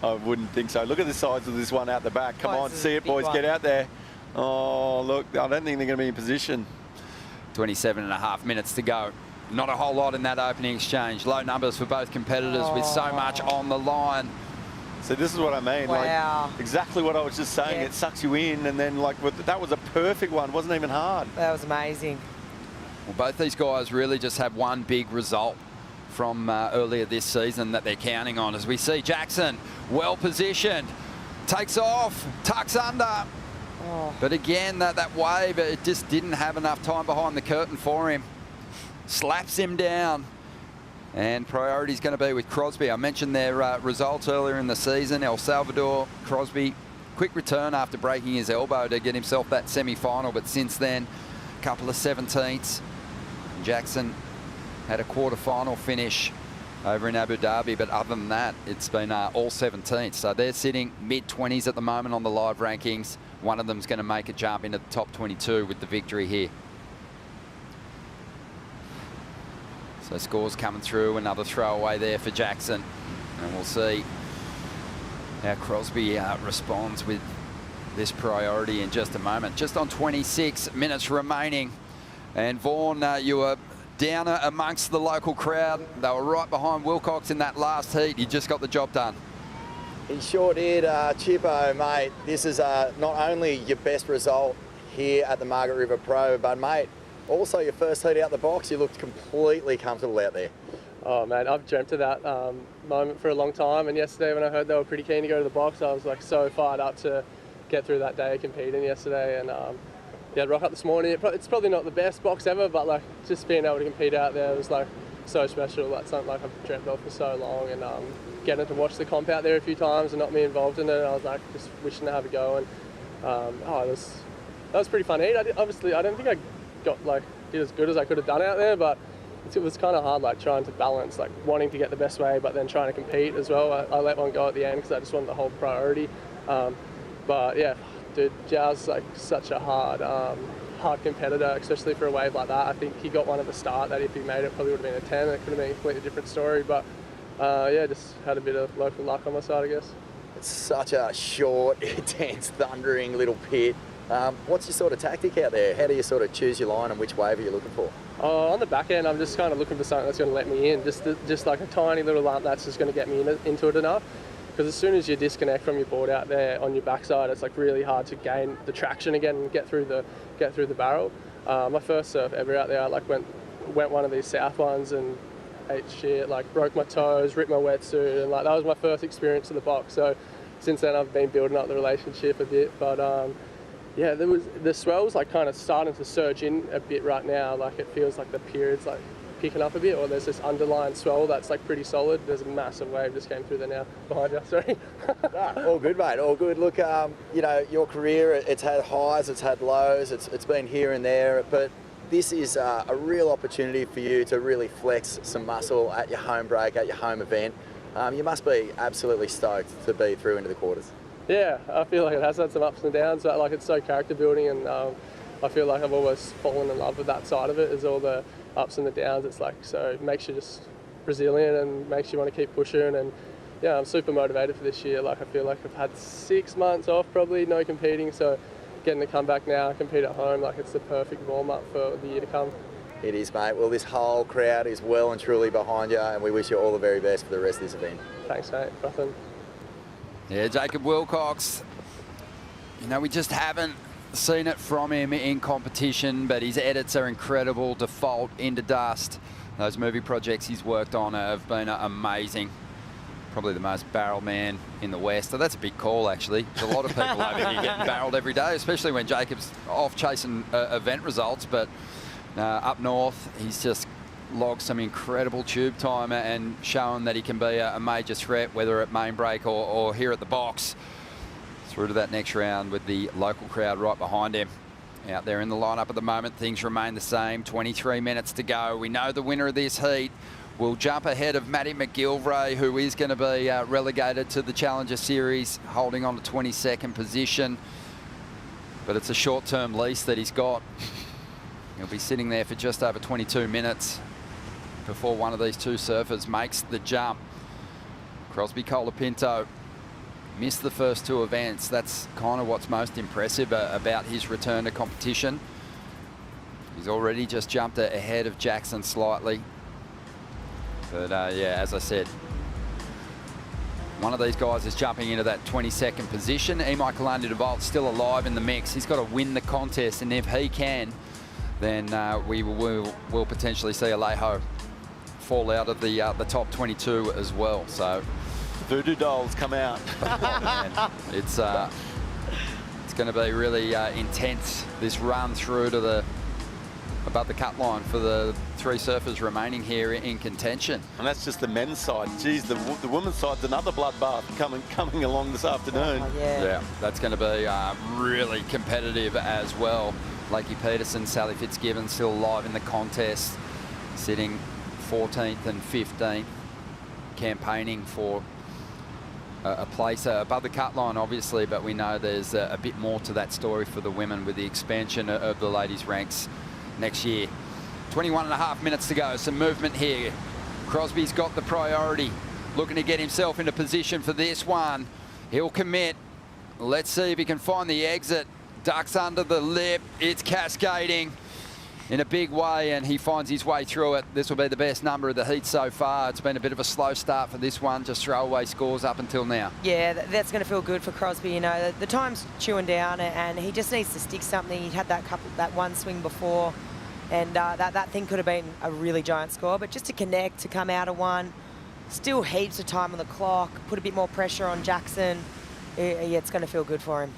I wouldn't think so. Look at the size of this one out the back. Come on, see it, boys. Get out there. Oh, look, I don't think they're going to be in position. 27.5 minutes to go. Not a whole lot in that opening exchange. Low numbers for both competitors with so much on the line. So this is what I mean. Wow. Like, exactly what I was just saying. Yeah. It sucks you in, and then like that was a perfect one. It wasn't even hard. That was amazing. Well, both these guys really just have one big result from earlier this season that they're counting on. As we see Jackson, well positioned, takes off, tucks under. Oh. But again, that wave, it just didn't have enough time behind the curtain for him. Slaps him down. And priority's going to be with Crosby. I mentioned their results earlier in the season. El Salvador, Crosby, quick return after breaking his elbow to get himself that semi-final. But since then, a couple of 17ths. Jackson had a quarter-final finish over in Abu Dhabi. But other than that, it's been all 17ths. So they're sitting mid-20s at the moment on the live rankings. One of them's going to make a jump into the top 22 with the victory here. So scores coming through, another throwaway there for Jackson. And we'll see how Crosby responds with this priority in just a moment. Just on 26 minutes remaining. And Vaughan, you were down amongst the local crowd. They were right behind Wilcox in that last heat. You just got the job done. He sure did, Chippo, mate. This is not only your best result here at the Margaret River Pro, but, mate, also your first heat out the box. You looked completely comfortable out there. Oh, man, I've dreamt of that moment for a long time. And yesterday when I heard they were pretty keen to go to the box, I was like so fired up to get through that day of competing yesterday. And yeah, rock up this morning. It's probably not the best box ever, but like just being able to compete out there was like so special. That's something like I've dreamt of for so long. And getting to watch the comp out there a few times and not me involved in it, I was like just wishing to have a go. And that was pretty fun heat. Obviously, I don't think I did as good as I could have done out there, but it was kind of hard, like trying to balance, like wanting to get the best way, but then trying to compete as well. I let one go at the end because I just wanted the whole priority. But yeah, dude, Jow's like such a hard competitor, especially for a wave like that. I think he got one at the start that if he made it probably would have been a 10. It could have been a completely different story, but yeah, just had a bit of local luck on my side, I guess. It's such a short, intense, thundering little pit. What's your sort of tactic out there? How do you sort of choose your line and which wave are you looking for? On the back end, I'm just kind of looking for something that's going to let me in, just like a tiny little lump that's just going to get me into it enough. Because as soon as you disconnect from your board out there on your backside, it's like really hard to gain the traction again and get through the barrel. My first surf ever out there, I like went one of these south ones and ate shit, like broke my toes, ripped my wetsuit, and like that was my first experience in the box. So since then, I've been building up the relationship a bit, but. Yeah, the swell's like kind of starting to surge in a bit right now. Like it feels like the period's like picking up a bit, or there's this underlying swell that's like pretty solid. There's a massive wave just came through there now behind you. Sorry. All good, mate. All good. Look, you know, your career, it's had highs, it's had lows, it's been here and there, but this is a real opportunity for you to really flex some muscle at your home break, at your home event. You must be absolutely stoked to be through into the quarters. Yeah, I feel like it has had some ups and downs, but like it's so character building, and I feel like I've always fallen in love with that side of it, is all the ups and the downs. It's like, so it makes you just resilient and makes you want to keep pushing. And yeah, I'm super motivated for this year. Like I feel like I've had 6 months off, probably no competing, so getting to come back now, compete at home, like it's the perfect warm up for the year to come. It is, mate. Well, this whole crowd is well and truly behind you, and we wish you all the very best for the rest of this event. Thanks, mate. Nothing. Yeah, Jacob Wilcox, you know, we just haven't seen it from him in competition, but his edits are incredible. Devalt, Into Dust, those movie projects he's worked on have been amazing. Probably the most barrel man in the West. So that's a big call, actually. There's a lot of people over here getting barreled every day, especially when Jacob's off chasing event results. But up north, he's just logged some incredible tube time and showing that he can be a major threat, whether at main break or here at the box. Through to that next round with the local crowd right behind him. Out there in the lineup at the moment, things remain the same. 23 minutes to go. We know the winner of this heat will jump ahead of Matty McGilvray, who is going to be relegated to the Challenger Series, holding on to 22nd position. but it's a short-term lease that he's got. He'll be sitting there for just over 22 minutes before one of these two surfers makes the jump. Crosby Colapinto missed the first two events. That's kind of what's most impressive about his return to competition. He's already just jumped ahead of Jackson slightly. But yeah, as I said, one of these guys is jumping into that 22nd position. Michael Devalt still alive in the mix. He's got to win the contest, and if he can, then we will potentially see Alejo fall out of the top 22 as well. So voodoo dolls come out. Oh, man. It's going to be really intense, this run through to the above the cut line for the three surfers remaining here in contention. And that's just the men's side. Geez, the women's side's another bloodbath coming along this afternoon. Oh, yeah. Yeah, that's going to be really competitive as well. Lakey Peterson, Sally Fitzgibbon still alive in the contest, sitting 14th and 15th, campaigning for a place above the cut line, obviously, but we know there's a bit more to that story for the women with the expansion of the ladies' ranks next year. 21.5 minutes to go, some movement here. Crosby's got the priority, looking to get himself into position for this one. He'll commit. Let's see if he can find the exit. Ducks under the lip. It's cascading in a big way, and he finds his way through it. This will be the best number of the heat so far. It's been a bit of a slow start for this one, just throwaway scores up until now. Yeah, that's going to feel good for Crosby. You know, the time's chewing down, and he just needs to stick something. He had that one swing before, and that thing could have been a really giant score. But just to connect, to come out of one, still heaps of time on the clock, put a bit more pressure on Jackson. Yeah, it's going to feel good for him.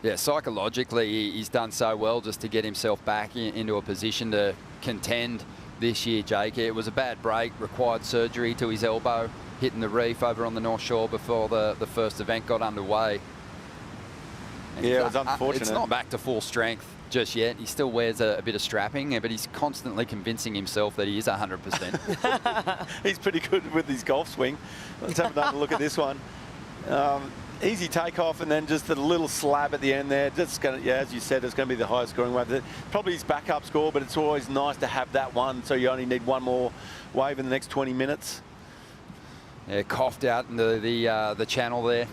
Yeah, psychologically, he's done so well just to get himself back into a position to contend this year, Jake. It was a bad break, required surgery to his elbow, hitting the reef over on the North Shore before the first event got underway. And yeah, it was unfortunate. It's not back to full strength just yet. He still wears a bit of strapping, but he's constantly convincing himself that he is 100%. He's pretty good with his golf swing. Let's have another look at this one. Easy takeoff, and then just a little slab at the end there. Just gonna, yeah, as you said, it's going to be the highest scoring wave. Probably his backup score, but it's always nice to have that one, so you only need one more wave in the next 20 minutes. Yeah, coughed out into the channel there,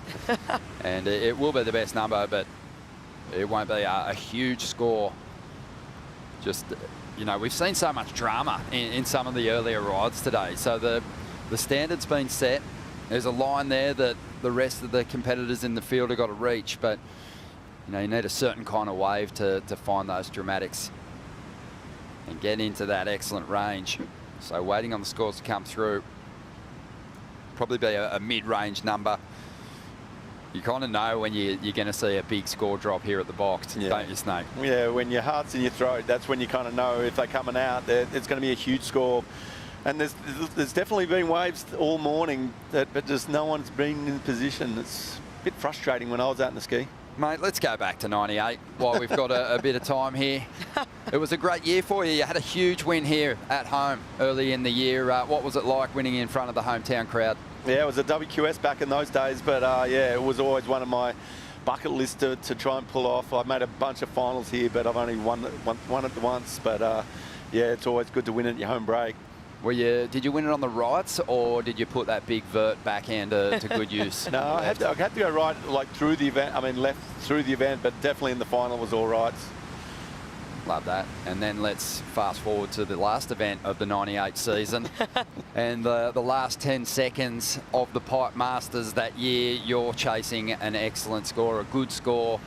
and it will be the best number, but it won't be a huge score. Just, you know, we've seen so much drama in some of the earlier rides today, so the standard's been set. There's a line there that the rest of the competitors in the field have got to reach, but you know, you need a certain kind of wave to find those dramatics and get into that excellent range. So waiting on the scores to come through. Probably be a mid-range number. You kind of know when you're going to see a big score drop here at the box, don't you, Snake? Yeah, when your heart's in your throat, that's when you kind of know if they're coming out, it's going to be a huge score. And there's definitely been waves all morning, but just no one's been in position. It's a bit frustrating when I was out in the ski. Mate, let's go back to 98 while we've got a bit of time here. It was a great year for you. You had a huge win here at home early in the year. What was it like winning in front of the hometown crowd? Yeah, it was a WQS back in those days, but yeah, it was always one of my bucket lists to try and pull off. I've made a bunch of finals here, but I've only won it once. But yeah, it's always good to win at your home break. Did you win it on the rights, or did you put that big vert backhand to good use? No, I had to go right, like through the event. I mean, left through the event, but definitely in the final was all rights. Love that. And then let's fast forward to the last event of the 98 season. And the last 10 seconds of the Pipe Masters that year, you're chasing an excellent score, a good score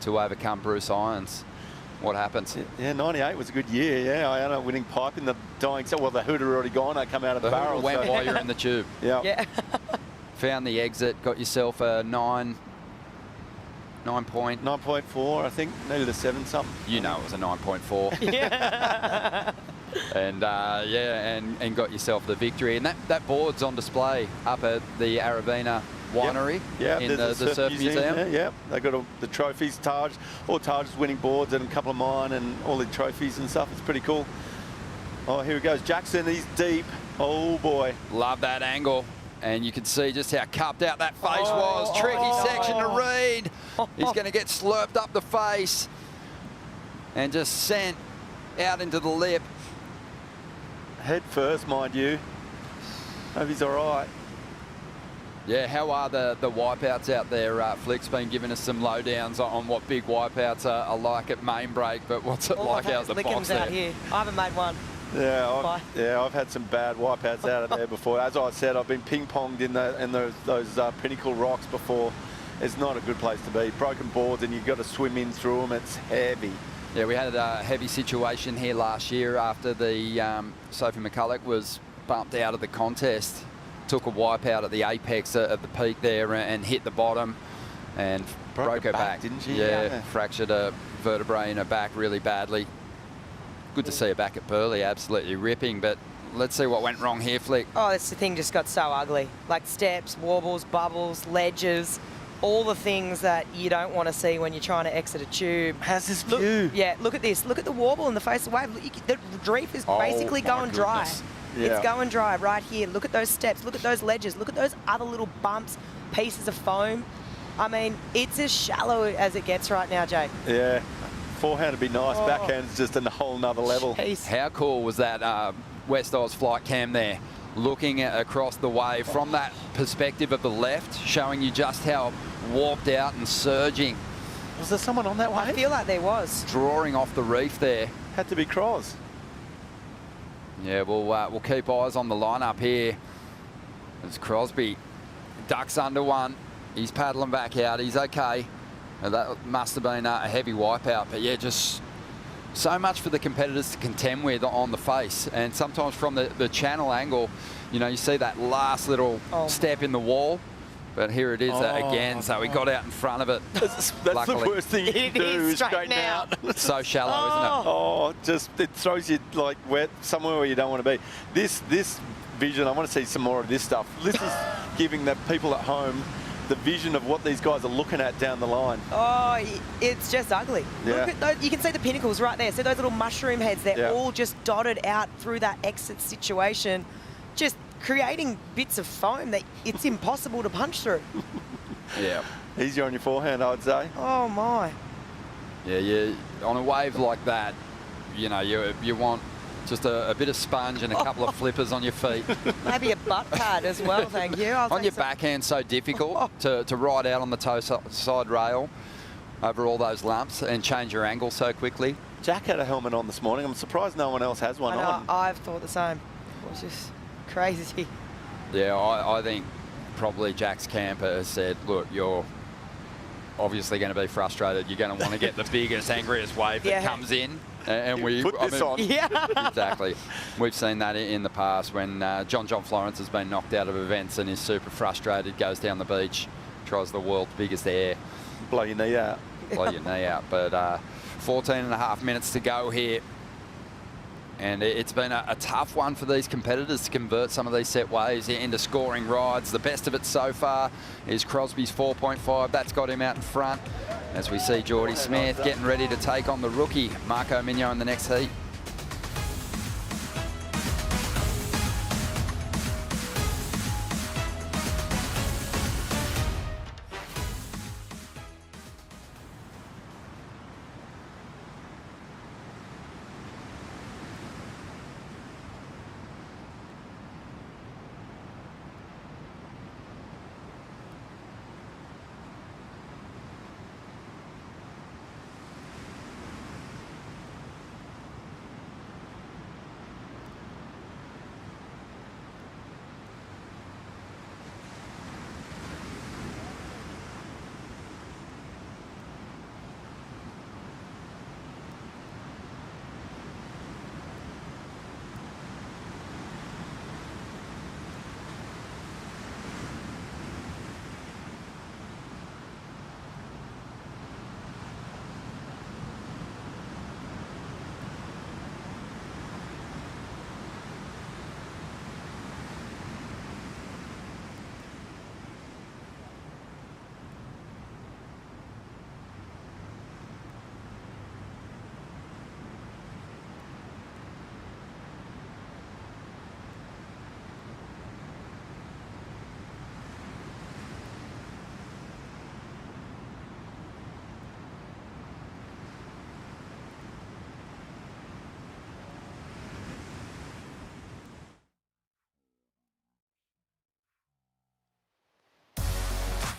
to overcome Bruce Irons. What happened? Yeah, 98 was a good year. Yeah, I ended up winning pipe in the dying cell. Well, the hoot had already gone. I come out of the barrel. Went while you're in the tube. Yeah. Found the exit, got yourself a 9.4, I think. Needed a 7 something. You know it was a 9.4. Yeah. And yeah, and got yourself the victory. And that board's on display up at the Aravina Winery in the Surf Museum. Yeah, they got the trophies, all Taj's winning boards and a couple of mine and all the trophies and stuff. It's pretty cool. Oh, here he goes. Jackson, he's deep. Oh, boy. Love that angle. And you can see just how cupped out that face was. Tricky section to read. He's going to get slurped up the face and just sent out into the lip. Head first, mind you. Hope he's all right. Yeah, how are the wipeouts out there? Flick's been giving us some lowdowns on what big wipeouts are like at main break, but what's it like out the box there? Out here. I haven't made one. Yeah, I've had some bad wipeouts out of there before. As I said, I've been ping-ponged in those pinnacle rocks before. It's not a good place to be. Broken boards, and you've got to swim in through them. It's heavy. Yeah, we had a heavy situation here last year after the Sophie McCulloch was bumped out of the contest. Took a wipe out at the apex at the peak there and hit the bottom and broke her back, didn't she? Yeah, fractured a vertebrae in her back really badly. Good to see her back at Burleigh, absolutely ripping, but let's see what went wrong here, Flick. Oh, this thing just got so ugly. Like steps, warbles, bubbles, ledges, all the things that you don't want to see when you're trying to exit a tube. How's this view? Yeah, look at this. Look at the warble in the face of the wave. The reef is basically going dry. Yeah. It's going dry right here. Look at those steps. Look at those ledges. Look at those other little bumps, pieces of foam. I mean, it's as shallow as it gets right now, Jake. Yeah. Forehand would be nice. Backhand's just a whole nother level. Jeez. How cool was that West Oz flight cam there? Looking across the wave from that perspective of the left, showing you just how warped out and surging. Was there someone on that wave? I feel like there was. Drawing off the reef there. Had to be Cros. Yeah, we'll keep eyes on the lineup here. As Crosby ducks under one. He's paddling back out. He's okay. That must have been a heavy wipeout. But yeah, just so much for the competitors to contend with on the face. And sometimes from the channel angle, you know, you see that last little step in the wall. But here it is again, so we got out in front of it. That's the worst thing you can do is straighten out. It's so shallow, isn't it? Oh, just it throws you like wet somewhere where you don't want to be. This vision, I want to see some more of this stuff. This is giving the people at home the vision of what these guys are looking at down the line. Oh, it's just ugly. Yeah. Look at those, you can see the pinnacles right there. See those little mushroom heads? They're all just dotted out through that exit situation. Just creating bits of foam that it's impossible to punch through. Yeah. Easier on your forehand, I'd say. Oh, my. Yeah, on a wave like that, you know, you want just a bit of sponge and a couple of flippers on your feet. Maybe a butt pad as well, thank you. On your backhand, so difficult to ride out on the toe side rail over all those lumps and change your angle so quickly. Jack had a helmet on this morning. I'm surprised no one else has one on. I've thought the same. It was just crazy. Yeah, I think probably Jack's camper has said, look, you're obviously going to be frustrated. You're going to want to get the biggest, angriest wave that comes in. And we put this on. Yeah. Exactly. We've seen that in the past when John Florence has been knocked out of events and is super frustrated, goes down the beach, tries the world's biggest air. Blow your knee out. Blow your knee out. But 14 and a half minutes to go here. And it's been a tough one for these competitors to convert some of these set waves into scoring rides. The best of it so far is Crosby's 4.5. That's got him out in front. As we see Jordy Smith getting ready to take on the rookie, Marco Miano, in the next heat.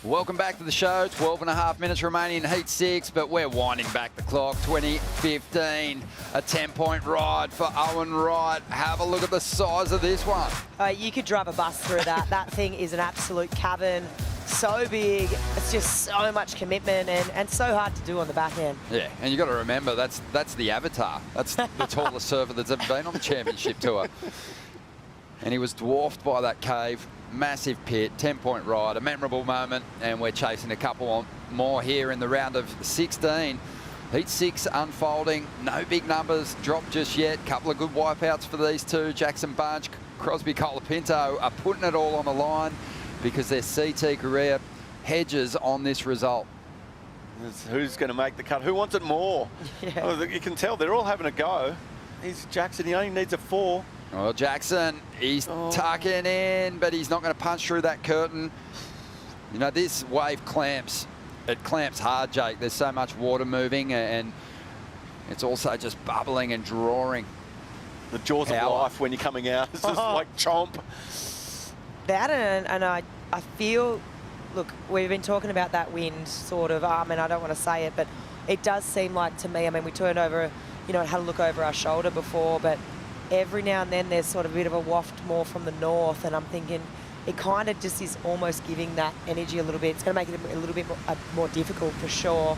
Welcome back to the show. 12.5 minutes remaining in Heat 6, but we're winding back the clock. 2015, a 10-point ride for Owen Wright. Have a look at the size of this one. You could drive a bus through that. That thing is an absolute cavern. So big. It's just so much commitment and so hard to do on the back end. Yeah, and you got to remember, that's the Avatar. That's the tallest surfer that's ever been on the championship tour. And he was dwarfed by that cave. Massive pit, 10-point ride, a memorable moment, and we're chasing a couple more here in the round of 16. Heat 6 unfolding, no big numbers dropped just yet. Couple of good wipeouts for these two. Jackson Bunch, Crosby Colapinto are putting it all on the line because their CT career hedges on this result. Who's going to make the cut? Who wants it more? Yeah. Oh, you can tell they're all having a go. He's Jackson, he only needs a 4. Well, Jackson, he's tucking in, but he's not going to punch through that curtain. You know, this wave clamps. It clamps hard, Jake. There's so much water moving, and it's also just bubbling and drawing. The jaws of life when you're coming out. It's just like chomp. That and I feel, look, we've been talking about that wind sort of, I mean, I don't want to say it, but it does seem like to me, I mean, we turned over, you know, and had a look over our shoulder before, but every now and then there's sort of a bit of a waft more from the north, and I'm thinking it kind of just is almost giving that energy a little bit. It's going to make it a little bit more difficult for sure.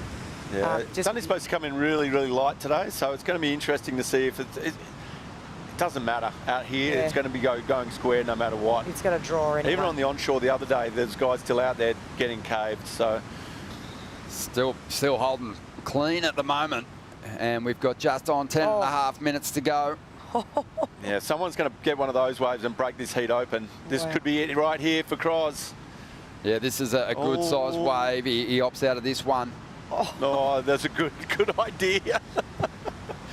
Yeah, it's only supposed to come in really, really light today, so it's going to be interesting to see if it doesn't matter out here. Yeah. It's going to be going square no matter what. It's going to draw anyway. Even on the onshore the other day, there's guys still out there getting caved, so. Still holding clean at the moment, and we've got just on 10.5 minutes to go. Yeah, someone's going to get one of those waves and break this heat open. This could be it right here for Cros. Yeah, this is a good sized wave. He opts out of this one. Oh, that's a good idea.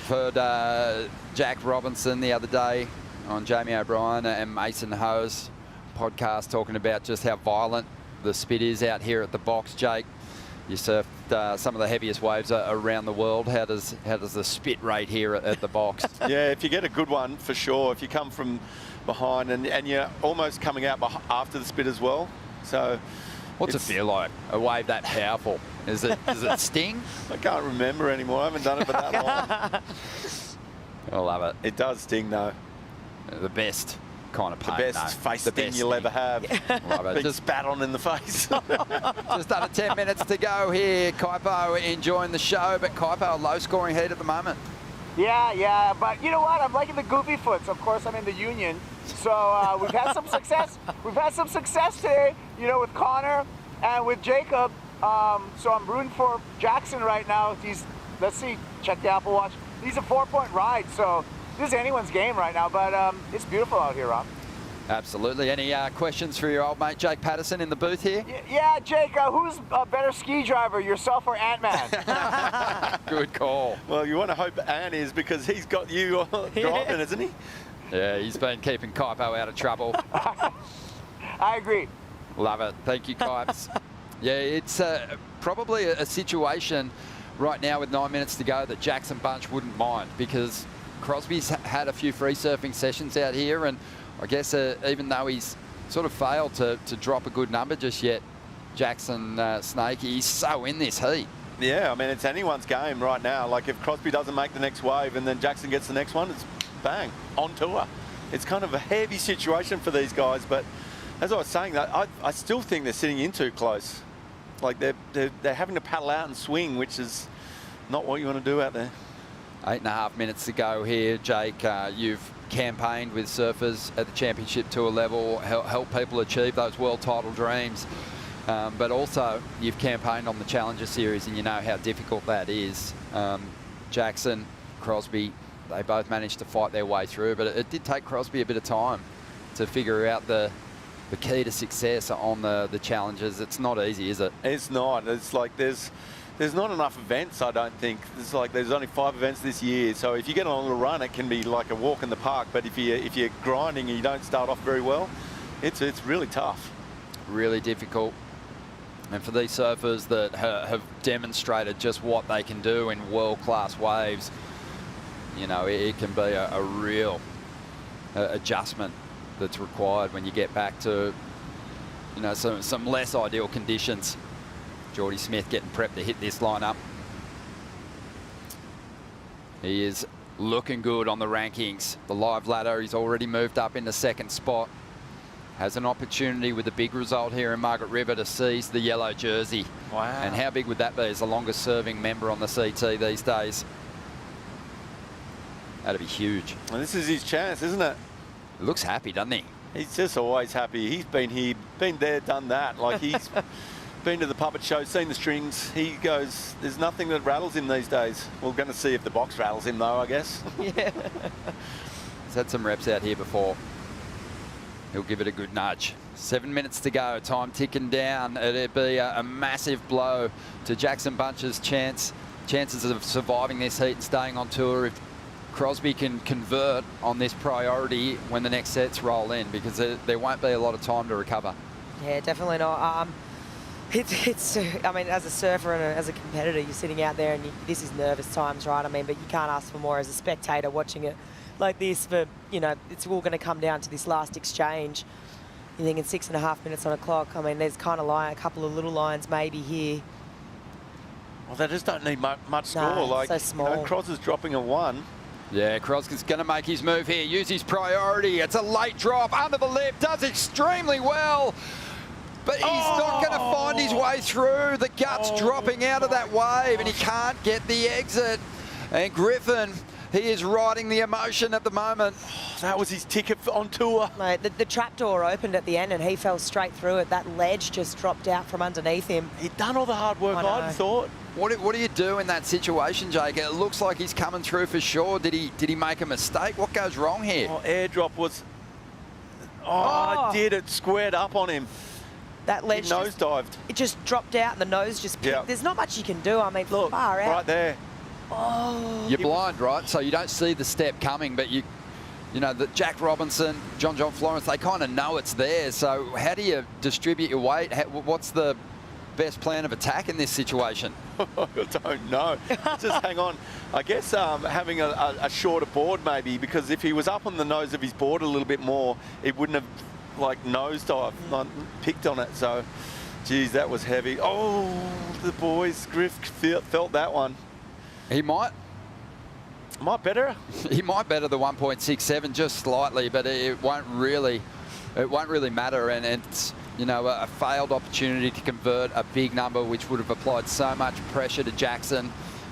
Heard Jack Robinson the other day on Jamie O'Brien and Mason Ho's podcast talking about just how violent the spit is out here at the box, Jake. You surfed some of the heaviest waves around the world. How does the spit rate here at the box? Yeah, if you get a good one, for sure. If you come from behind and you're almost coming out after the spit as well. So, what's it feel like? A wave that powerful? Does it sting? I can't remember anymore. I haven't done it for that long. I love it. It does sting though. The best kind of pain. The best face sting you'll ever have. Love it. Being spat on in the face. Just under 10 minutes to go here. Kaipo enjoying the show, but Kaipo a low-scoring heat at the moment. Yeah, but you know what? I'm liking the goofy foots. Of course, I'm in the union, so we've had some success. We've had some success today, you know, with Connor and with Jacob. So I'm rooting for Jackson right now. Let's see, check the Apple Watch. He's a 4-point ride, so this is anyone's game right now, but it's beautiful out here, Rob. Absolutely. Any questions for your old mate Jake Patterson in the booth here? Yeah, Jake, who's a better ski driver, yourself or Ant-Man? Good call. Well, you want to hope Ant is because he's got you driving, isn't he? Yeah, he's been keeping Kaipo out of trouble. I agree. Love it. Thank you, Kipes. Yeah, it's probably a situation right now with 9 minutes to go that Jackson Bunch wouldn't mind, because Crosby's had a few free surfing sessions out here, and I guess even though he's sort of failed to drop a good number just yet, Jackson Snake, he's so in this heat. Yeah, I mean, it's anyone's game right now. Like, if Crosby doesn't make the next wave and then Jackson gets the next one, it's bang, on tour. It's kind of a heavy situation for these guys, but as I was saying, that I still think they're sitting in too close. Like, they're having to paddle out and swing, which is not what you want to do out there. 8.5 minutes to go here, Jake. You've campaigned with surfers at the championship tour level, help people achieve those world title dreams, but also you've campaigned on the Challenger Series, and you know how difficult that is. Jackson, Crosby, they both managed to fight their way through, but it did take Crosby a bit of time to figure out the key to success on the challenges. It's not easy, is it? It's not. It's like there's not enough events, I don't think. There's only 5 events this year, so if you get on a little run, it can be like a walk in the park. But if you're grinding and you don't start off very well, it's really tough. Really difficult. And for these surfers that have demonstrated just what they can do in world-class waves, you know, it can be a real adjustment that's required when you get back to you know, some less ideal conditions. Jordy Smith getting prepped to hit this lineup. He is looking good on the rankings. The live ladder, he's already moved up in the 2nd spot. Has an opportunity with a big result here in Margaret River to seize the yellow jersey. Wow. And how big would that be as the longest serving member on the CT these days? That'd be huge. Well, this is his chance, isn't it? He looks happy, doesn't he? He's just always happy. He's been here, been there, done that. Like, he's been to the puppet show, seen the strings. He goes, there's nothing that rattles him these days. We're going to see if the box rattles him, though, I guess. Yeah. He's had some reps out here before. He'll give it a good nudge. 7 minutes to go, time ticking down. It'd be a massive blow to Jackson Bunch's chances of surviving this heat and staying on tour if Crosby can convert on this priority when the next sets roll in, because there won't be a lot of time to recover. Yeah, definitely not. It's I mean, as a surfer and as a competitor, you're sitting out there and this is nervous times, right? I mean, but you can't ask for more as a spectator watching it like this. But, you know, it's all going to come down to this last exchange. You're thinking 6.5 minutes on a clock. I mean, there's kind of a couple of little lines maybe here. Well, they just don't need much score. No, like, so small. You know, Cros is dropping a 1. Yeah, Crosby's going to make his move here, use his priority. It's a late drop under the lip, does extremely well. But he's not going to find his way through. The gut's dropping out of that wave and he can't get the exit. And Griffin, he is riding the emotion at the moment. That was his ticket on tour. Mate, the trapdoor opened at the end and he fell straight through it. That ledge just dropped out from underneath him. He'd done all the hard work, I thought. What do you do in that situation, Jake? It looks like he's coming through for sure. Did he make a mistake? What goes wrong here? Oh, airdrop was... Oh, it squared up on him. That ledge nosedived. It just dropped out and the nose just picked. Yep. There's not much you can do. I mean, look, far out. Right there. Oh. You're blind, right? So you don't see the step coming, but you know, that Jack Robinson, John Florence, they kind of know it's there. So how do you distribute your weight? What's the best plan of attack in this situation? I don't know. Just hang on. I guess having a shorter board maybe, because if he was up on the nose of his board a little bit more, it wouldn't have like nosedived, like, picked on it. So, geez, that was heavy. Oh, the boys, Griff felt that one. He might better. He might better the 1.67 just slightly, but it won't really matter. And it's, you know, a failed opportunity to convert a big number, which would have applied so much pressure to Jackson,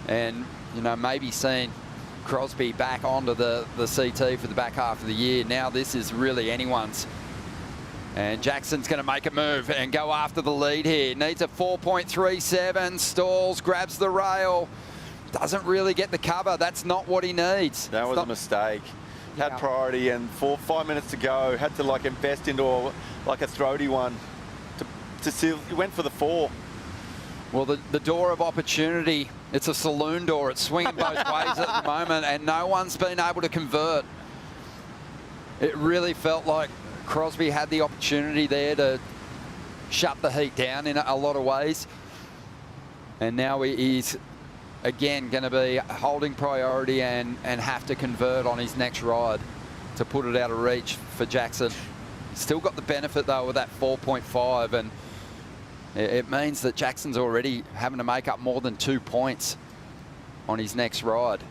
and, you know, maybe seen Crosby back onto the CT for the back half of the year. Now this is really anyone's. And Jackson's going to make a move and go after the lead here. Needs a 4.37, stalls, grabs the rail. Doesn't really get the cover. That's not what he needs. That was a mistake. Had priority and 5 minutes to go. Had to like invest into a throaty one to see. He went for the 4. Well, the door of opportunity, it's a saloon door. It's swinging both ways at the moment, and no one's been able to convert. It really felt like Crosby had the opportunity there to shut the heat down in a lot of ways. And now he's again going to be holding priority and have to convert on his next ride to put it out of reach for Jackson. Still got the benefit though of that 4.5, and it means that Jackson's already having to make up more than 2 points on his next ride.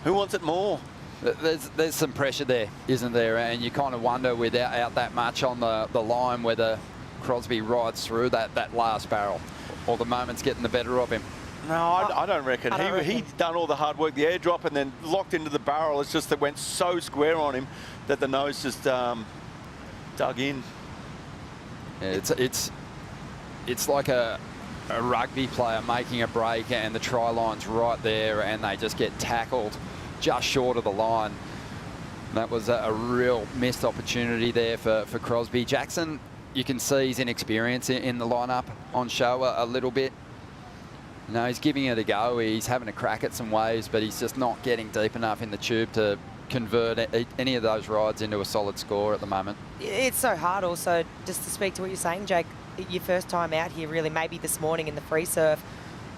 Who wants it more? There's some pressure there, isn't there? And you kind of wonder without that much on the line whether Crosby rides through that last barrel or the moment's getting the better of him. No, I don't reckon. He'd done all the hard work, the airdrop, and then locked into the barrel. It's just that went so square on him that the nose just dug in. Yeah, it's like a rugby player making a break and the try line's right there and they just get tackled just short of the line. That was a real missed opportunity there for Crosby. Jackson, you can see his inexperience in the lineup on show a little bit. You know, he's giving it a go. He's having a crack at some waves, but he's just not getting deep enough in the tube to convert any of those rides into a solid score at the moment. It's so hard also, just to speak to what you're saying, Jake, your first time out here really, maybe this morning in the free surf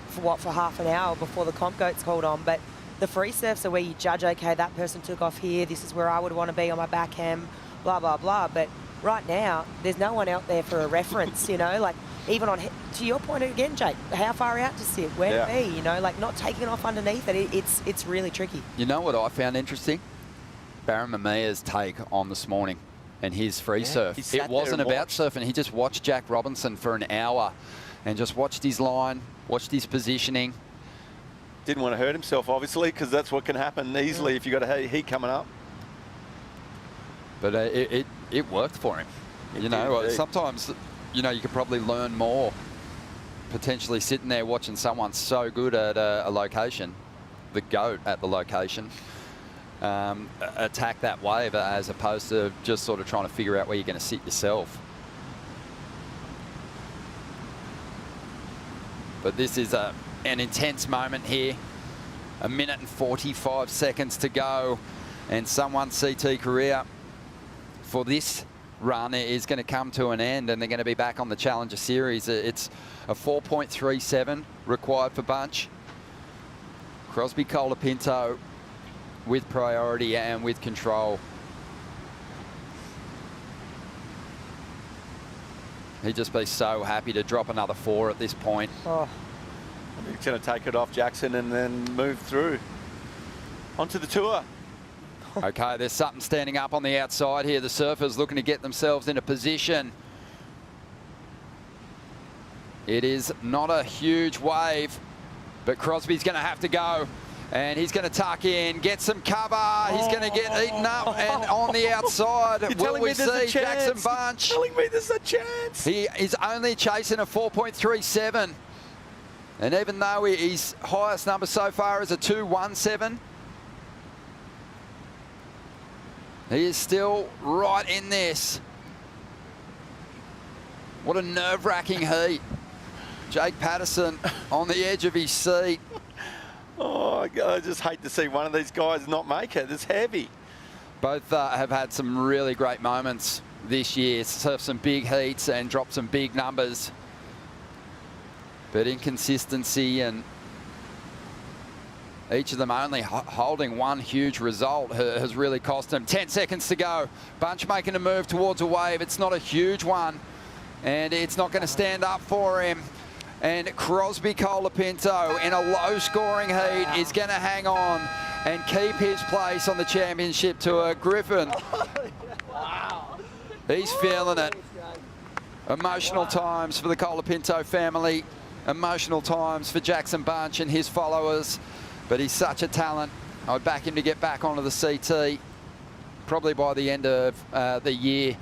for half an hour before the comp goat's called on, but the free surfs are where you judge, okay, that person took off here, this is where I would want to be on my backhand, blah, blah, blah. But right now, there's no one out there for a reference, you know, like even on, to your point again, Jake, how far out to sit, where to be, you know, like not taking off underneath it, it's really tricky. You know what I found interesting? Baron Mamiya's take on this morning and his free surf. It wasn't about surfing. He just watched Jack Robinson for an hour and just watched his line, watched his positioning. Didn't want to hurt himself, obviously, because that's what can happen easily if you've got a heat coming up. But it worked for him. You know, sometimes, you know, you could probably learn more potentially sitting there watching someone so good at a location, the GOAT at the location, attack that wave as opposed to just sort of trying to figure out where you're going to sit yourself. But this is an intense moment here. 1 minute and 45 seconds to go. And someone's CT career for this run is going to come to an end, and they're going to be back on the Challenger Series. It's a 4.37 required for Bunch. Crosby Colapinto with priority and with control. He'd just be so happy to drop another 4 at this point. Oh. He's going to take it off Jackson and then move through onto the tour. Okay, there's something standing up on the outside here. The surfers looking to get themselves in a position. It is not a huge wave, but Crosby's going to have to go. And he's going to tuck in, get some cover. He's going to get eaten up, and on the outside, will we see Jackson Bunch? You're telling me there's a chance. He is only chasing a 4.37. And even though his highest number so far is a 2.17, he is still right in this. What a nerve-wracking heat. Jake Patterson on the edge of his seat. Oh, I just hate to see one of these guys not make it. It's heavy. Both have had some really great moments this year. Surfed some big heats and dropped some big numbers. But inconsistency, and each of them only holding one huge result has really cost them. 10 seconds to go. Bunch making a move towards a wave. It's not a huge one, and it's not going to stand up for him. And Crosby Colapinto in a low-scoring heat is going to hang on and keep his place on the championship tour. Griffin, he's feeling it. Emotional times for the Colapinto family. Emotional times for Jackson Bunch and his followers. But he's such a talent. I'd back him to get back onto the CT probably by the end of the year,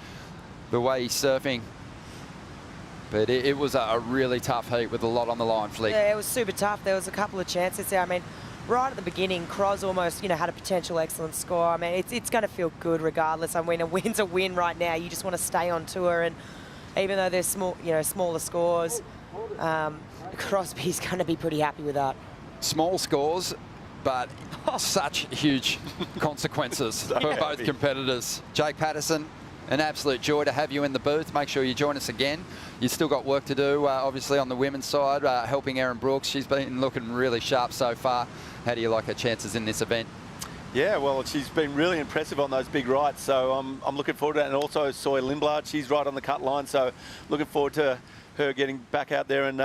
the way he's surfing. But it was a really tough heat with a lot on the line, Flick. Yeah, it was super tough. There was a couple of chances there. I mean, right at the beginning, Cros almost, you know, had a potential excellent score. I mean, it's going to feel good regardless. I mean, a win's a win right now. You just want to stay on tour, and even though there's small, you know, smaller scores, Crosby's going to be pretty happy with that. Small scores, but such huge consequences for both competitors. Jake Patterson, an absolute joy to have you in the booth. Make sure you join us again. You've still got work to do, obviously, on the women's side, helping Erin Brooks. She's been looking really sharp so far. How do you like her chances in this event? Yeah, well, she's been really impressive on those big rights, so I'm looking forward to that. And also Soy Lindblad, she's right on the cut line, so looking forward to her getting back out there and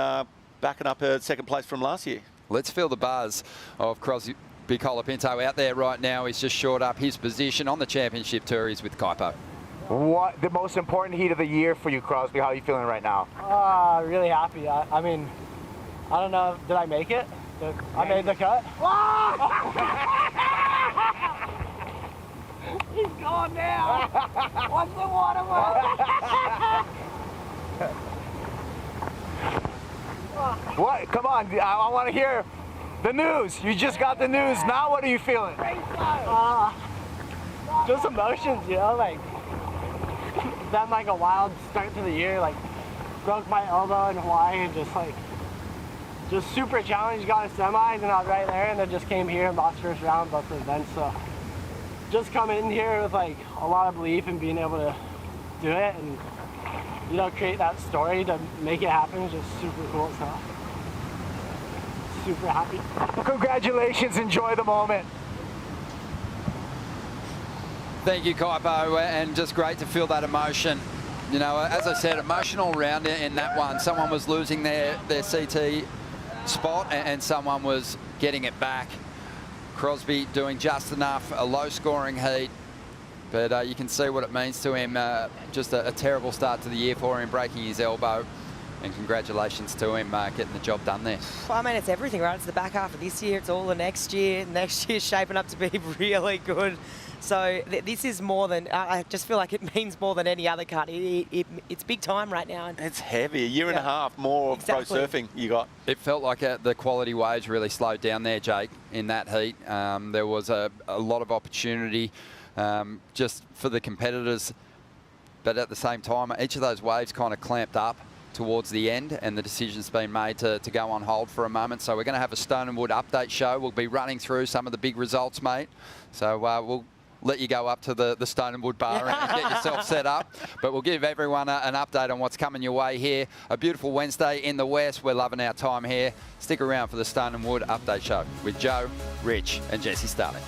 backing up her second place from last year. Let's feel the buzz of Crosby Colapinto out there right now. He's just shored up his position on the championship tour. He's with Kaipo. What the most important heat of the year for you, Crosby? How are you feeling right now? Really happy. I mean, I don't know. Did I make it? I made the cut. He's gone now. Watch the water What? Come on, I want to hear the news. You just got the news. Now what are you feeling? Just emotions, you know, like, then like a wild start to the year, like broke my elbow in Hawaii and just super challenged, got a semis and I was right there, and then just came here and lost first round both the events. So just coming in here with like a lot of belief and being able to do it and, you know, create that story to make it happen is just super cool stuff. super happy. Well, congratulations. Enjoy the moment. Thank you, Kaipo, and just great to feel that emotion. You know, as I said, emotional round in that one. Someone was losing their CT spot and someone was getting it back. Crosby doing just enough, a low-scoring heat, but you can see what it means to him. Just a terrible start to the year for him, breaking his elbow. And congratulations to him getting the job done there. Well, I mean, it's everything, right? It's the back half of this year. It's all the next year. Next year's shaping up to be really good. So this is more than, I just feel like it means more than any other cut. It's big time right now. It's heavy. A year and a half more of pro surfing you got. It felt like the quality waves really slowed down there, Jake, in that heat. There was a lot of opportunity just for the competitors. But at the same time, each of those waves kind of clamped up towards the end, and the decision's been made to go on hold for a moment. So we're going to have a Stone and Wood update show. We'll be running through some of the big results, mate. So we'll let you go up to the Stone and Wood bar and get yourself set up. But we'll give everyone an update on what's coming your way here. A beautiful Wednesday in the West. We're loving our time here. Stick around for the Stone and Wood update show with Joe, Rich and Jesse Starling.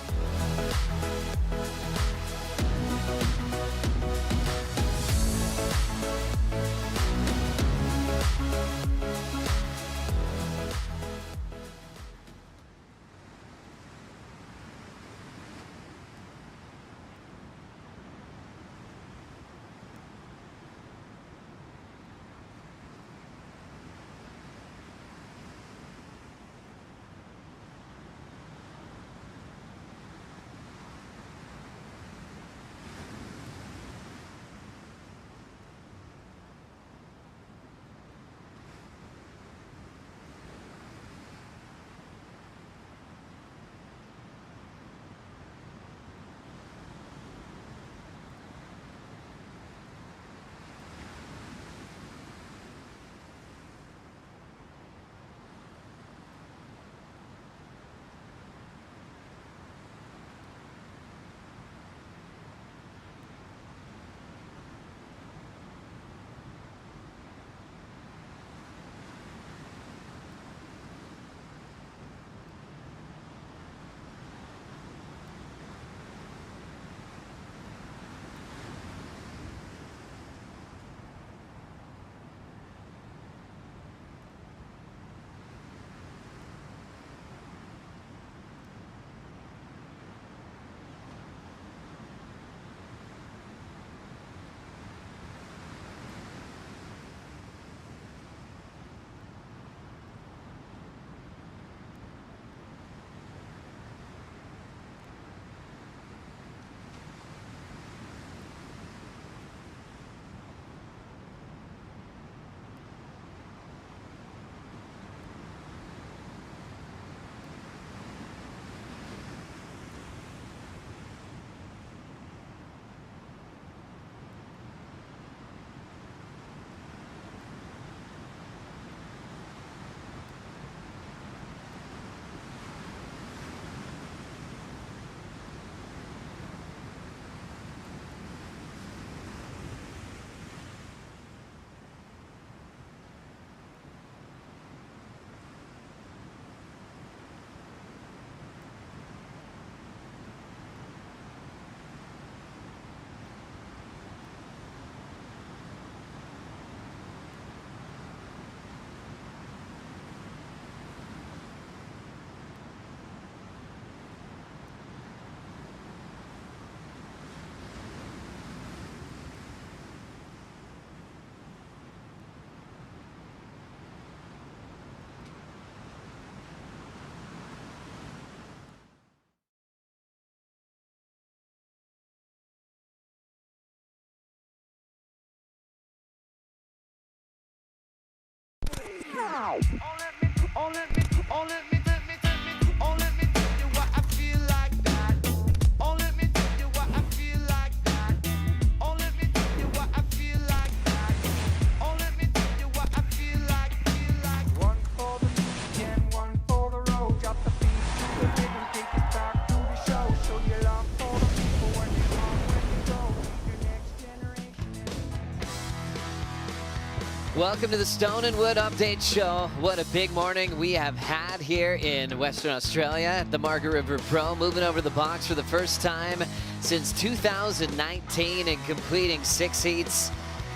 Welcome to the Stone and Wood Update Show. What a big morning we have had here in Western Australia at the Margaret River Pro, moving over the box for the first time since 2019 and completing 6 heats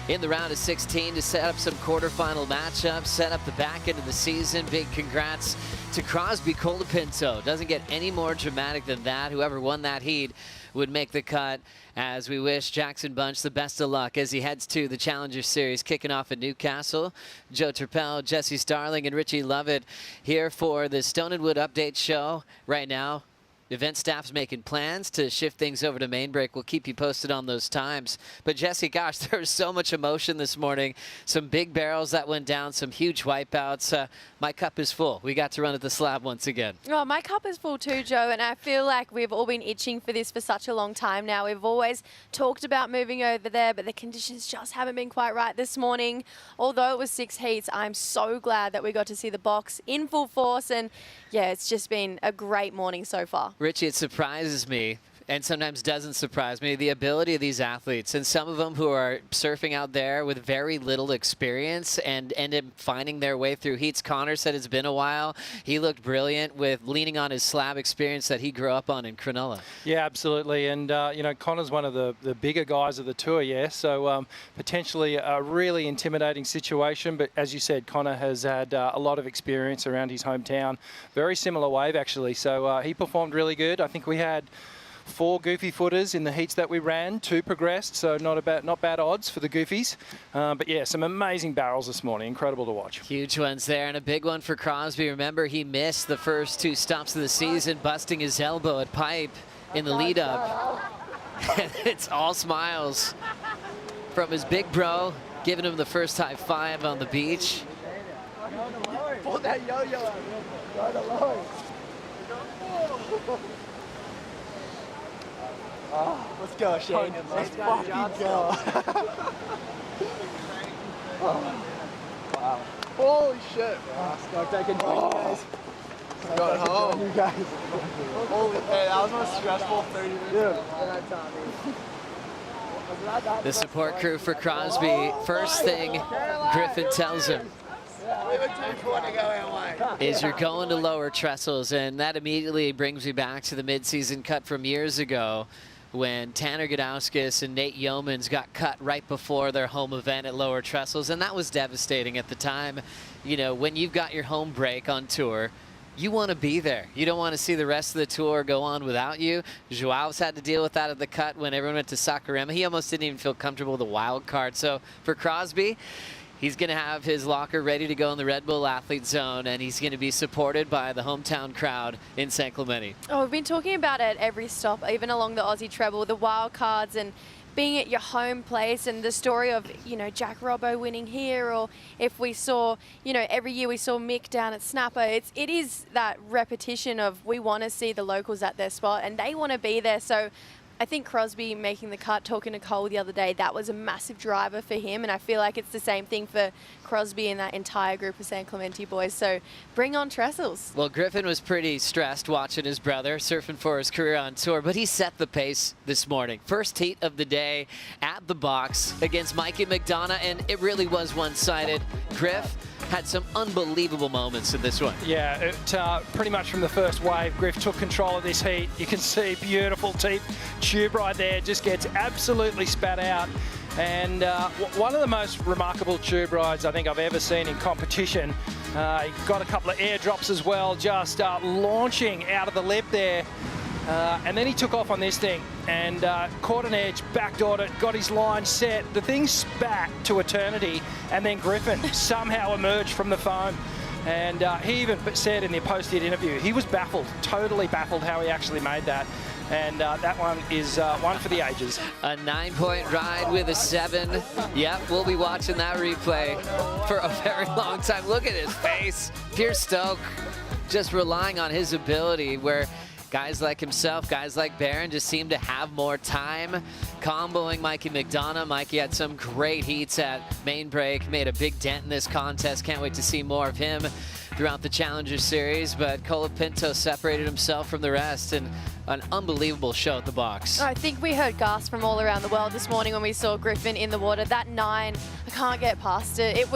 in the round of 16 to set up some quarterfinal matchups, set up the back end of the season. Big congrats to Crosby Colapinto. Doesn't get any more dramatic than that. Whoever won that heat would make the cut, as we wish Jackson Bunch the best of luck as he heads to the Challenger Series kicking off in Newcastle. Joe Turpel, Jesse Starling, and Richie Lovett here for the Stone and Wood Update Show. Right now, event staff's making plans to shift things over to main break. We'll keep you posted on those times. But Jesse, gosh, there was so much emotion this morning. Some big barrels that went down, some huge wipeouts. My cup is full. We got to run at the slab once again. Oh, my cup is full too, Joe, and I feel like we've all been itching for this for such a long time now. We've always talked about moving over there, but the conditions just haven't been quite right this morning. Although it was 6 heats, I'm so glad that we got to see the box in full force, and yeah, it's just been a great morning so far. Richie, it surprises me, and sometimes doesn't surprise me, the ability of these athletes, and some of them who are surfing out there with very little experience and end up finding their way through heats. Connor said it's been a while. He looked brilliant with leaning on his slab experience that he grew up on in Cronulla. Yeah, absolutely. And, you know, Connor's one of the bigger guys of the tour, yeah. So potentially a really intimidating situation. But as you said, Connor has had a lot of experience around his hometown. Very similar wave, actually. So he performed really good. I think we had 4 goofy footers in the heats that we ran, 2 progressed, so not bad odds for the goofies. But yeah, some amazing barrels this morning, incredible to watch. Huge ones there, and a big one for Crosby. Remember, he missed the first 2 stops of the season, busting his elbow at pipe in the lead up. And it's all smiles from his big bro, giving him the first high five on the beach. Pull that yo-yo out, man. Go to low. Oh, let's go, Shane. Let's fucking go. Oh, wow. Holy shit, man. Start taking guys. Going home. You guys. Holy, hey, that was the most stressful 30 minutes. The support crew for Crosby, first thing Griffin tells him is you're going to lower trestles, and that immediately brings me back to the mid-season cut from years ago when Tanner Gudauskas and Nate Yeomans got cut right before their home event at lower trestles, and that was devastating at the time. You know, when you've got your home break on tour, you want to be there. You don't want to see the rest of the tour go on without you. Joao's had to deal with that at the cut when everyone went to Sakurema. He almost didn't even feel comfortable with the wild card. So for Crosby, he's going to have his locker ready to go in the Red Bull Athlete Zone, and he's going to be supported by the hometown crowd in San Clemente. Oh, we've been talking about it every stop, even along the Aussie Treble, the wild cards and being at your home place, and the story of, you know, Jack Robbo winning here, or if we saw, you know, every year we saw Mick down at Snapper. It is that repetition of we want to see the locals at their spot and they want to be there. So I think Crosby making the cut, talking to Cole the other day, that was a massive driver for him, and I feel like it's the same thing for Crosby and that entire group of San Clemente boys. So bring on trestles. Well, Griffin was pretty stressed watching his brother surfing for his career on tour, but he set the pace this morning. First heat of the day at the box against Mikey McDonagh, and it really was one-sided. Griff had some unbelievable moments in this one. Yeah, it, pretty much from the first wave, Griff took control of this heat. You can see beautiful tube right there, just gets absolutely spat out. And one of the most remarkable tube rides I think I've ever seen in competition. He got a couple of airdrops as well, just launching out of the lip there. And then he took off on this thing and caught an edge, backdoored it, got his line set. The thing spat to eternity, and then Griffin somehow emerged from the foam. And he even said in the post-hit interview, he was baffled, totally baffled how he actually made that. And that one is one for the ages. A 9-point ride with a 7. Yep, we'll be watching that replay for a very long time. Look at his face. Pure stoke, just relying on his ability, where guys like himself, guys like Baron just seem to have more time comboing Mikey McDonagh. Mikey had some great heats at main break, made a big dent in this contest. Can't wait to see more of him. throughout the Challenger Series, but Colapinto separated himself from the rest in an unbelievable show at the box. I think we heard gasps from all around the world this morning when we saw Griffin in the water. That 9, I can't get past it.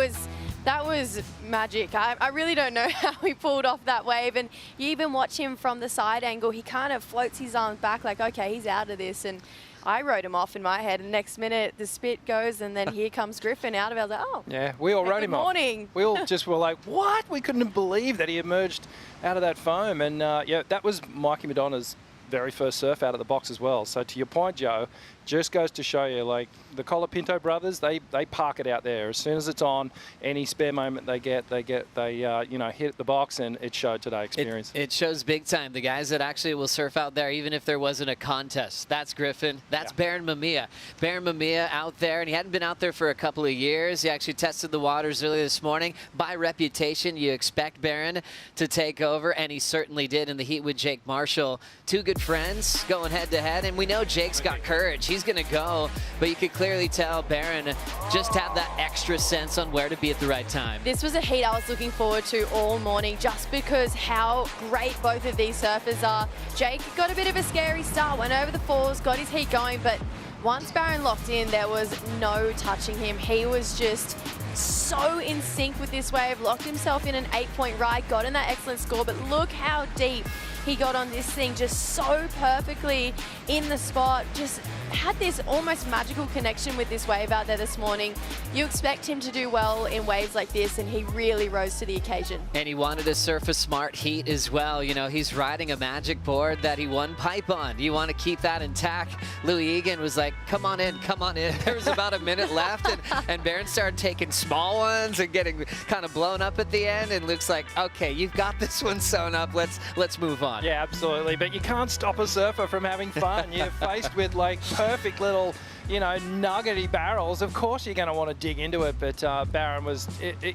That was magic. I really don't know how he pulled off that wave, and you even watch him from the side angle. He kind of floats his arms back like, okay, he's out of this, and I wrote him off in my head. And next minute, the spit goes, and then here comes Griffin out of it. I was like, oh. Yeah, we all wrote him off. Good morning. We all just were like, what? We couldn't believe that he emerged out of that foam. And yeah, that was Mikey McDonagh's very first surf out of the box as well. So to your point, Joe, just goes to show you, like, the Colapinto brothers, they park it out there. As soon as it's on, any spare moment they get, you know, hit the box, and it showed today. Experience. It shows big time. The guys that actually will surf out there, even if there wasn't a contest. That's Griffin. That's Baron Mamiya. Baron Mamiya out there, and he hadn't been out there for a couple of years. He actually tested the waters early this morning. By reputation, you expect Baron to take over, and he certainly did in the heat with Jake Marshall. Two good friends going head-to-head, and we know Jake's got courage. He's going to go, but you could clearly tell Baron just had that extra sense on where to be at the right time. This was a heat I was looking forward to all morning, just because how great both of these surfers are. Jake got a bit of a scary start, went over the falls, got his heat going, but once Baron locked in, there was no touching him. He was just so in sync with this wave, locked himself in an 8-point ride, got in that excellent score, but look how deep he got on this thing, just so perfectly in the spot, just had this almost magical connection with this wave out there this morning. You expect him to do well in waves like this, and he really rose to the occasion. And he wanted to surf a smart heat as well. You know, he's riding a magic board that he won pipe on. You want to keep that intact. Louis Egan was like, come on in, come on in. There was about a minute left, and Baron started taking small ones and getting kind of blown up at the end, and Luke's like, okay, you've got this one sewn up, let's move on. Yeah, absolutely. But you can't stop a surfer from having fun. You're faced with, like, perfect little, you know, nuggety barrels. Of course you're going to want to dig into it, but Baron was,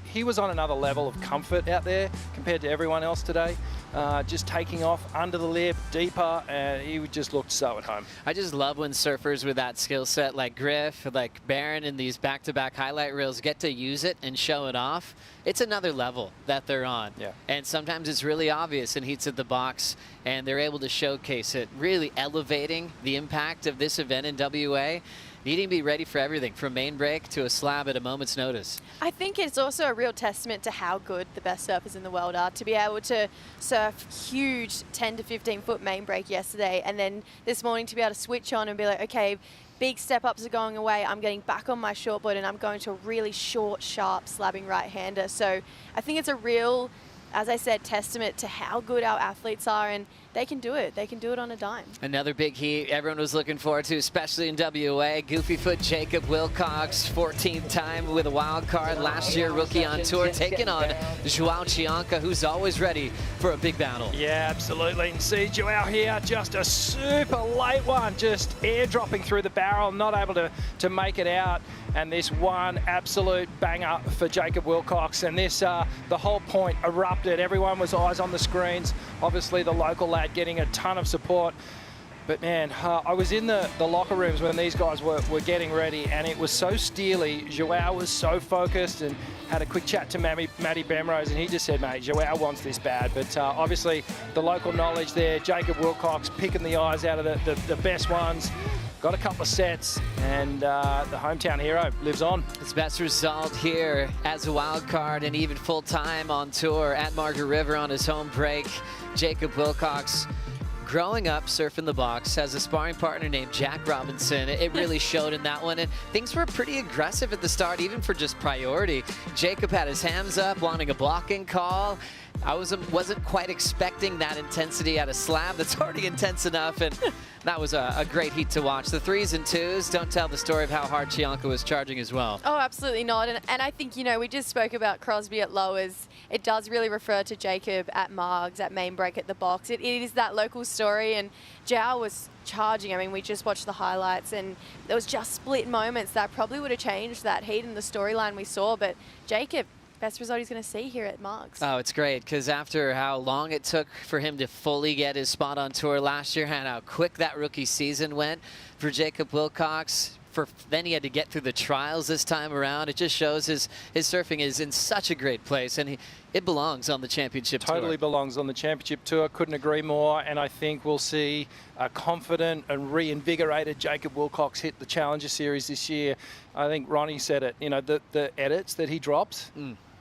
he was on another level of comfort out there compared to everyone else today. Just taking off under the lip, deeper, and he just looked so at home. I just love when surfers with that skill set like Griff, like Baron in these back-to-back highlight reels get to use it and show it off. It's another level that they're on. Yeah. And sometimes it's really obvious in heats at the box, and they're able to showcase it, really elevating the impact of this event in WA. Needing to be ready for everything, from main break to a slab at a moment's notice. I think it's also a real testament to how good the best surfers in the world are, to be able to surf huge 10 to 15 foot main break yesterday, and then this morning to be able to switch on and be like, okay, big step-ups are going away, I'm getting back on my shortboard, and I'm going to a really short, sharp, slabbing right-hander. So I think it's a real, as I said, testament to how good our athletes are, and they can do it. They can do it on a dime. Another big heat everyone was looking forward to, especially in WA. Goofyfoot Jacob Wilcox, 14th time with a wild card. Last year, rookie on tour, taking on Joao Chianka, who's always ready for a big battle. Yeah, absolutely. And see Joao here, just a super late one, just airdropping through the barrel, not able to make it out. And this one absolute banger for Jacob Wilcox. And this, the whole point erupted. Everyone was eyes on the screens. Obviously, the local lad getting a ton of support. But man, I was in the locker rooms when these guys were getting ready, and it was so steely. Joao was so focused, and had a quick chat to Matty Bemrose, and he just said, mate, Joao wants this bad. But obviously, the local knowledge there, Jacob Wilcox picking the eyes out of the best ones. Got a couple of sets, and the hometown hero lives on. His best result here as a wild card and even full-time on tour at Margaret River on his home break. Jacob Wilcox, growing up surfing the box, has a sparring partner named Jack Robinson. It really showed in that one, and things were pretty aggressive at the start, even for just priority. Jacob had his hands up, wanting a blocking call. I wasn't quite expecting that intensity at a slab that's already intense enough, and that was a great heat to watch. The 3s and 2s don't tell the story of how hard Chianka was charging as well. Oh, absolutely not. And I think, you know, we just spoke about Crosby at lowers. It does really refer to Jacob at Margs, at main break at the box. It is that local story, and Joao was charging. I mean, we just watched the highlights, and there was just split moments that probably would have changed that heat and the storyline we saw, but Jacob, best result he's going to see here at Margs. Oh, it's great, because after how long it took for him to fully get his spot on tour last year, and how quick that rookie season went for Jacob Wilcox, then he had to get through the trials this time around. It just shows his surfing is in such a great place, and it belongs on the championship tour. Totally belongs on the championship tour. Couldn't agree more. And I think we'll see a confident and reinvigorated Jacob Wilcox hit the Challenger Series this year. I think Ronnie said it. You know, the edits that he drops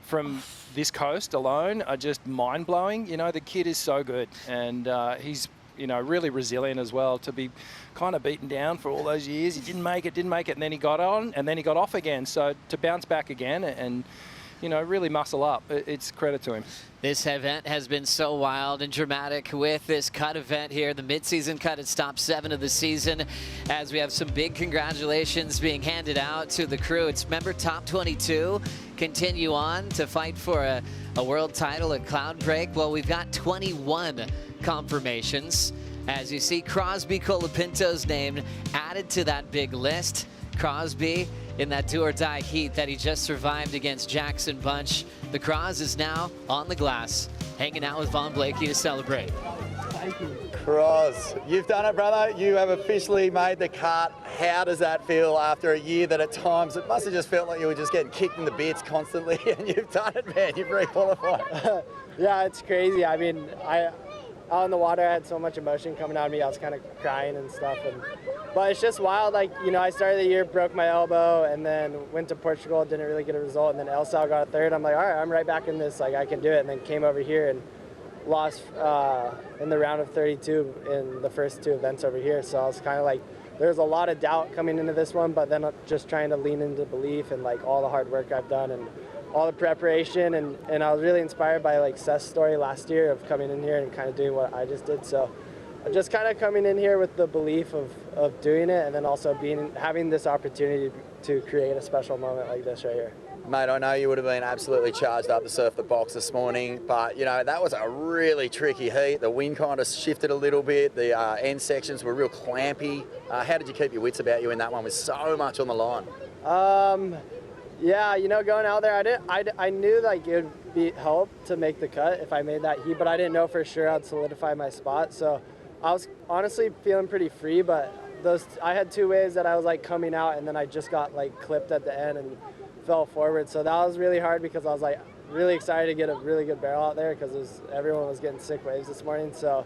from this coast alone are just mind-blowing. You know, the kid is so good, and he's, you know, really resilient as well, to be kind of beaten down for all those years. He didn't make it, and then he got on, and then he got off again. So to bounce back again and you know, really muscle up, it's credit to him. This event has been so wild and dramatic with this cut event here, the mid-season cut. It stops 7 of the season, as we have some big congratulations being handed out to the crew. It's member top 22 continue on to fight for a world title at Cloud Break. Well, we've got 21 confirmations. As you see, Crosby Colapinto's name added to that big list. Crosby in that do-or-die heat that he just survived against Jackson Bunch. The Cross is now on the glass, hanging out with Von Blakey to celebrate. Thank you. Cross, you've done it, brother. You have officially made the cut. How does that feel after a year that at times it must have just felt like you were just getting kicked in the bits constantly, and you've done it, man. You've re-qualified. Yeah, it's crazy. I mean, out in the water, I had so much emotion coming out of me. I was kind of crying and stuff. But it's just wild. Like, you know, I started the year, broke my elbow, and then went to Portugal, didn't really get a result. And then El Sal got a third. I'm like, all right, I'm right back in this. Like, I can do it. And then came over here and lost in the round of 32 in the first 2 events over here. So I was kind of like, there's a lot of doubt coming into this one, but then just trying to lean into belief and like all the hard work I've done and all the preparation, and I was really inspired by like Seth's story last year of coming in here and kind of doing what I just did. So just kind of coming in here with the belief of doing it, and then also having this opportunity to create a special moment like this right here. Mate, I know you would have been absolutely charged up to surf the box this morning, but you know, that was a really tricky heat. The wind kind of shifted a little bit. The end sections were real clampy. How did you keep your wits about you in that one with so much on the line? Yeah, you know, going out there, I knew like it would help to make the cut if I made that heat, but I didn't know for sure I'd solidify my spot. So I was honestly feeling pretty free, but I had 2 waves that I was like coming out, and then I just got like clipped at the end and fell forward. So that was really hard because I was like really excited to get a really good barrel out there because everyone was getting sick waves this morning. So,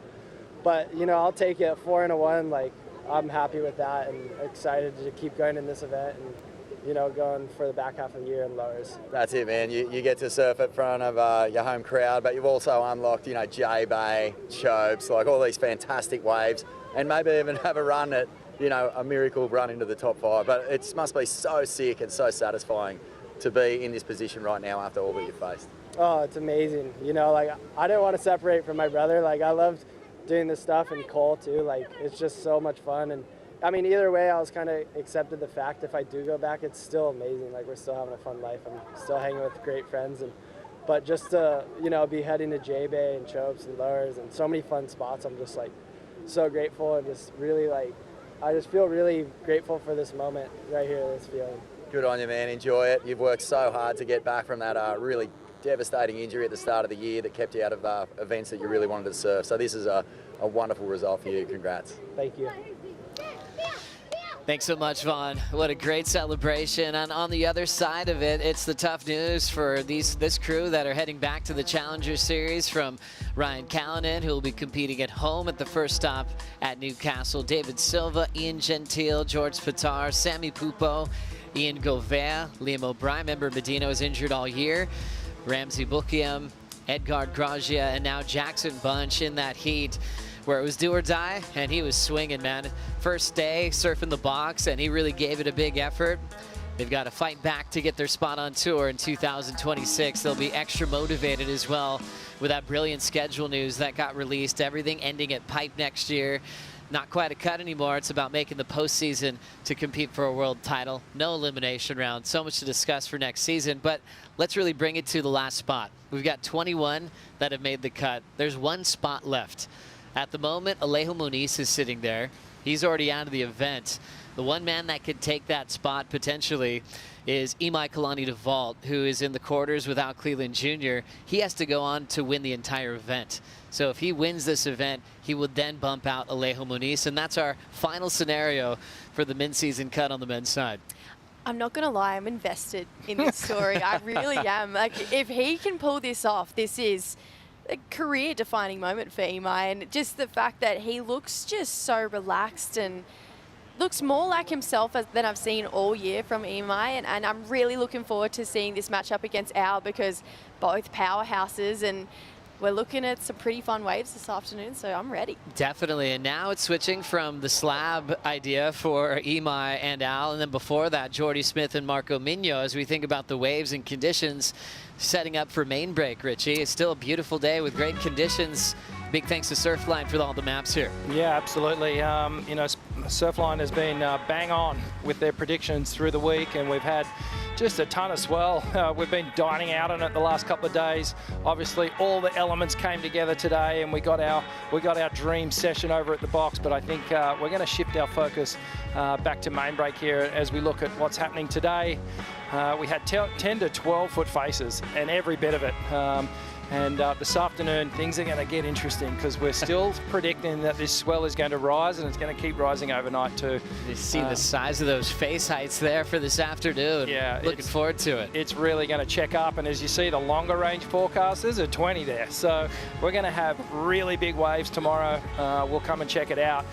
but you know, I'll take it 4 and a 1. Like, I'm happy with that and excited to keep going in this event and, you know, going for the back half of the year in lowers. That's it, man. You get to surf in front of your home crowd, but you've also unlocked, you know, J-Bay, Chopes, like all these fantastic waves, and maybe even have a run at, you know, a miracle run into the top 5. But it must be so sick and so satisfying to be in this position right now after all that you've faced. Oh, it's amazing. You know, like, I didn't want to separate from my brother. Like, I loved doing this stuff, and Cole too. Like, it's just so much fun. And I mean, either way, I was kind of accepted the fact if I do go back, it's still amazing. Like, we're still having a fun life. I'm still hanging with great friends. But just to, you know, be heading to J-Bay and Chopes and lowers and so many fun spots, I'm just like so grateful and just really like, I just feel really grateful for this moment right here, this feeling. Good on you, man. Enjoy it. You've worked so hard to get back from that really devastating injury at the start of the year that kept you out of events that you really wanted to surf. So this is a wonderful result for you. Congrats. Thank you. Thanks so much, Vaughn. What a great celebration. And on the other side of it, it's the tough news for this crew that are heading back to the Challenger Series, from Ryan Callanan, who will be competing at home at the first stop at Newcastle, David Silva, Ian Gentile, George Pitar, Sammy Pupo, Ian Govea, Liam O'Brien. Remember, Medina was injured all year. Ramsey Bukiam, Edgard Grajia, and now Jackson Bunch in that heat where it was do or die, and he was swinging, man. First day surfing the box, and he really gave it a big effort. They've got to fight back to get their spot on tour in 2026. They'll be extra motivated as well with that brilliant schedule news that got released. Everything ending at Pipe next year. Not quite a cut anymore. It's about making the postseason to compete for a world title. No elimination round. So much to discuss for next season, but let's really bring it to the last spot. We've got 21 that have made the cut. There's 1 spot left. At the moment, Alejo Muniz is sitting there. He's already out of the event. The one man that could take that spot potentially is Imai Kalani Devalt, who is in the quarters without Cleland Jr. He has to go on to win the entire event. So if he wins this event, he would then bump out Alejo Muniz, and that's our final scenario for the mid-season cut on the men's side. I'm not going to lie, I'm invested in this story. I really am. Like, if he can pull this off, this is a career-defining moment for Imai, and just the fact that he looks just so relaxed and looks more like himself than I've seen all year from Imai, and I'm really looking forward to seeing this matchup against Al, because both powerhouses, and we're looking at some pretty fun waves this afternoon, so I'm ready. Definitely, and now it's switching from the slab idea for Imai and Al, and then before that, Jordy Smith and Marco Migno, as we think about the waves and conditions setting up for main break, Richie. It's still a beautiful day with great conditions. Big thanks to Surfline for all the maps here. Yeah, absolutely. You know, Surfline has been bang on with their predictions through the week, and we've had just a ton of swell. We've been dining out on it the last couple of days. Obviously, all the elements came together today, and we got our dream session over at the box. But I think we're going to shift our focus back to main break here as we look at what's happening today. We had 10 to 12 foot faces, and every bit of it. And this afternoon, things are going to get interesting because we're still predicting that this swell is going to rise, and it's going to keep rising overnight too. You see the size of those face heights there for this afternoon. Yeah, looking forward to it. It's really going to check up, and as you see, the longer range forecasters are 20 there. So we're going to have really big waves tomorrow. We'll come and check it out.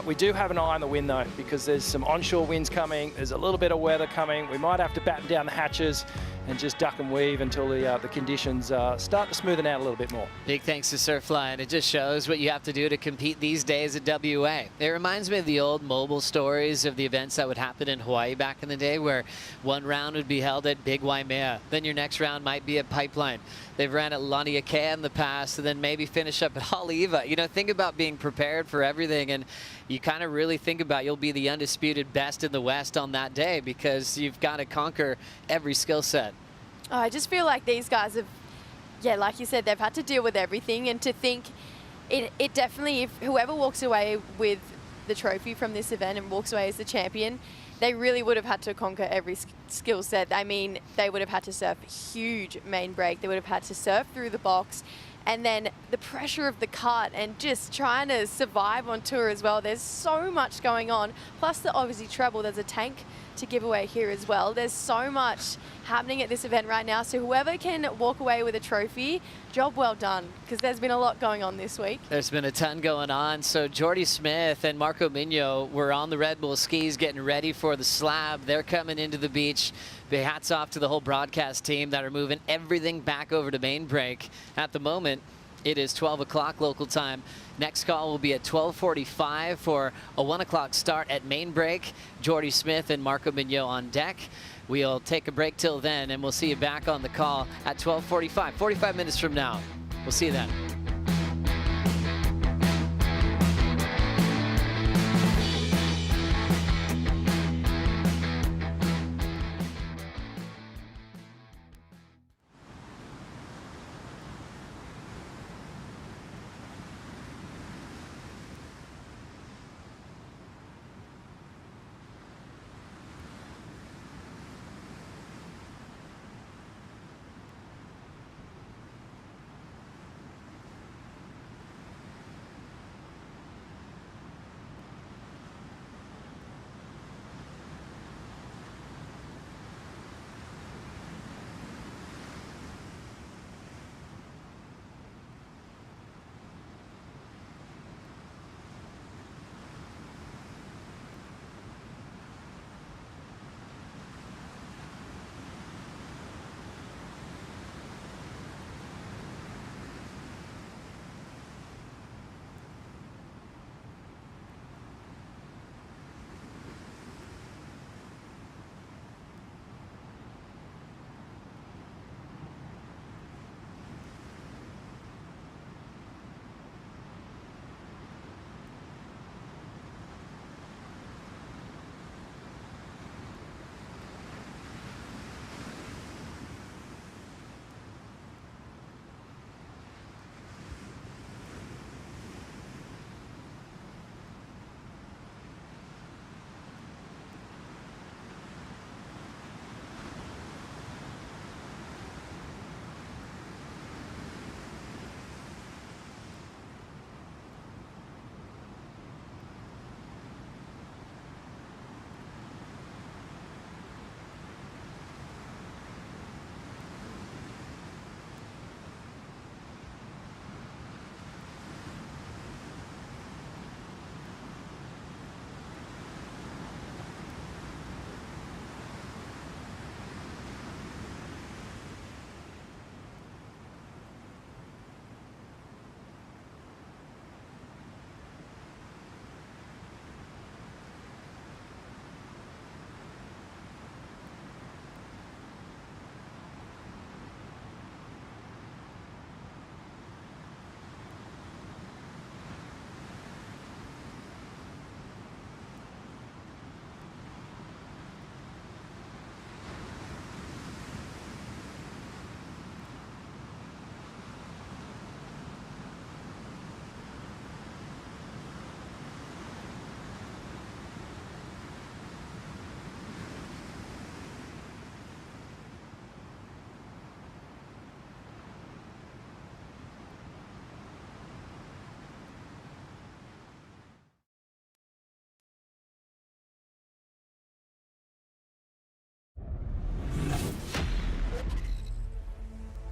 We do have an eye on the wind though, because there's some onshore winds coming. There's a little bit of weather coming. We might have to batten down the hatches and just duck and weave until the conditions start to smoothen out a little bit more. Big thanks to Surfline. It just shows what you have to do to compete these days at WA. It reminds me of the old mobile stories of the events that would happen in Hawaii back in the day, where one round would be held at Big Waimea. Then your next round might be at Pipeline. They've ran at Laniakea in the past, and then maybe finish up at Haleiwa. You know, think about being prepared for everything, and you kind of really think about you'll be the undisputed best in the West on that day, because you've got to conquer every skill set. Oh, I just feel like these guys have, yeah, like you said, they've had to deal with everything, and to think it definitely, if whoever walks away with the trophy from this event and walks away as the champion, they really would have had to conquer every skill set. I mean, they would have had to surf huge main break. They would have had to surf through the box. And then the pressure of the cut and just trying to survive on tour as well. There's so much going on. Plus the Aussie Treble, there's a tank to give away here as well. There's so much happening at this event right now. So whoever can walk away with a trophy, job well done, because there's been a lot going on this week. There's been a ton going on. So Jordy Smith and Marco Migno were on the Red Bull skis getting ready for the slab. They're coming into the beach. Big hats off to the whole broadcast team that are moving everything back over to main break. At the moment, it is 12 o'clock local time. Next call will be at 12:45 for a 1 o'clock start at main break. Jordy Smith and Marco Migno on deck. We'll take a break till then, and we'll see you back on the call at 12:45, 45 minutes from now. We'll see you then.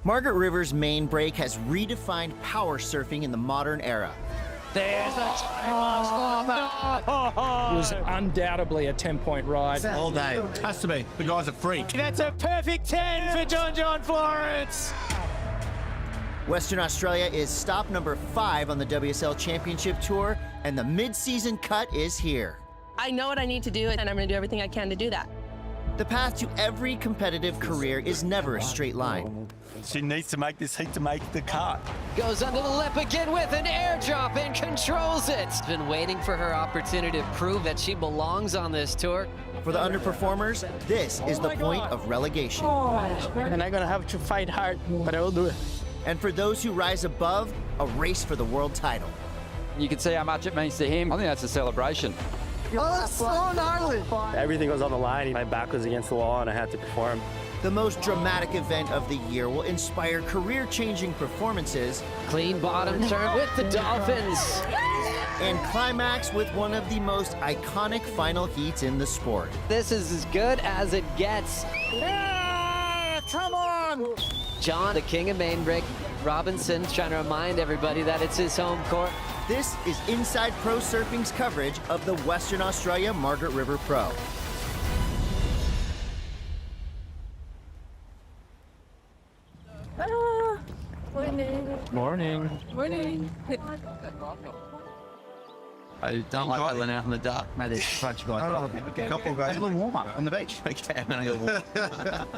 Margaret River's main break has redefined power surfing in the modern era. There's a It was undoubtedly a 10-point ride. All day. Has to be. The guy's a freak. That's a perfect 10 for John Florence. Western Australia is stop number 5 on the WSL Championship Tour, and the mid-season cut is here. I know what I need to do, and I'm going to do everything I can to do that. The path to every competitive career is never a straight line. She needs to make this heat to make the cut. Goes under the lip again with an airdrop and controls it. Been waiting for her opportunity to prove that she belongs on this tour. For the underperformers, this is the point of relegation. And I'm going to have to fight hard, but I will do it. And for those who rise above, a race for the world title. You can see how much it means to him. I think that's a celebration. Oh, that's so gnarly. Everything was on the line. My back was against the wall and I had to perform. The most dramatic event of the year will inspire career-changing performances. Clean bottom turn with the Dolphins. And climax with one of the most iconic final heats in the sport. This is as good as it gets. Yeah, come on. John, the king of main break. Robinson trying to remind everybody that it's his home court. This is Inside Pro Surfing's coverage of the Western Australia Margaret River Pro. Morning. Morning. I don't like pulling out in the dark. Mate, there's a bunch of guys. A couple of guys. A little warm up on the beach.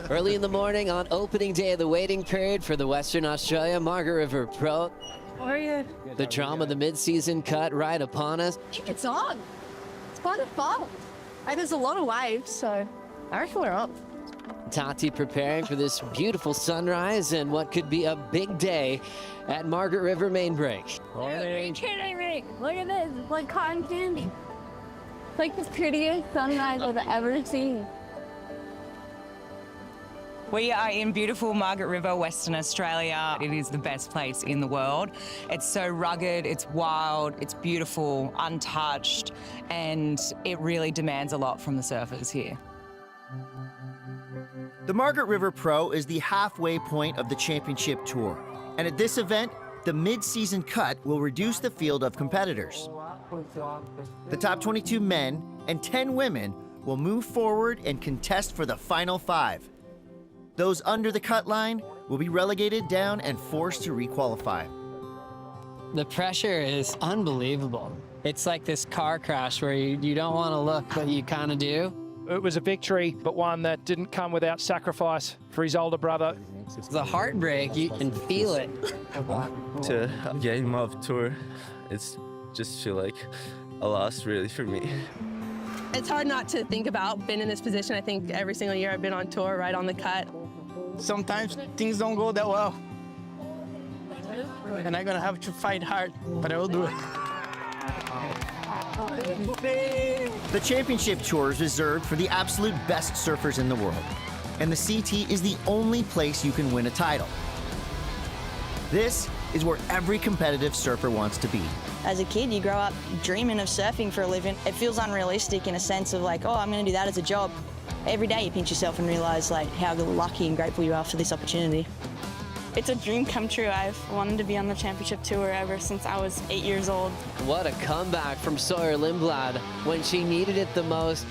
Early in the morning on opening day of the waiting period for the Western Australia Margaret River Pro. How are you? The drama of the mid-season cut right upon us. It's on. It's quite a fun. There's a lot of waves, so I reckon we're up. Tati preparing for this beautiful sunrise and what could be a big day at Margaret River main break. Are you kidding me? Look at this. It's like cotton candy. It's like the prettiest sunrise I've ever seen. We are in beautiful Margaret River, Western Australia. It is the best place in the world. It's so rugged, it's wild, it's beautiful, untouched, and it really demands a lot from the surfers here. The Margaret River Pro is the halfway point of the championship tour. And at this event, the mid-season cut will reduce the field of competitors. The top 22 men and 10 women will move forward and contest for the final 5. Those under the cut line will be relegated down and forced to requalify. The pressure is unbelievable. It's like this car crash where you don't want to look, but you kind of do. It was a victory, but one that didn't come without sacrifice for his older brother. The heartbreak, you can feel it. To game of tour, it's just feel like a loss really for me. It's hard not to think about being in this position. I think every single year I've been on tour, right on the cut. Sometimes things don't go that well. And I'm going to have to fight hard, but I will do it. The championship tour is reserved for the absolute best surfers in the world, and the CT is the only place you can win a title. This is where every competitive surfer wants to be. As a kid, you grow up dreaming of surfing for a living. It feels unrealistic in a sense of like, oh, I'm going to do that as a job. Every day you pinch yourself and realise like how lucky and grateful you are for this opportunity. It's a dream come true. I've wanted to be on the championship tour ever since I was 8 years old. What a comeback from Sawyer Lindblad when she needed it the most.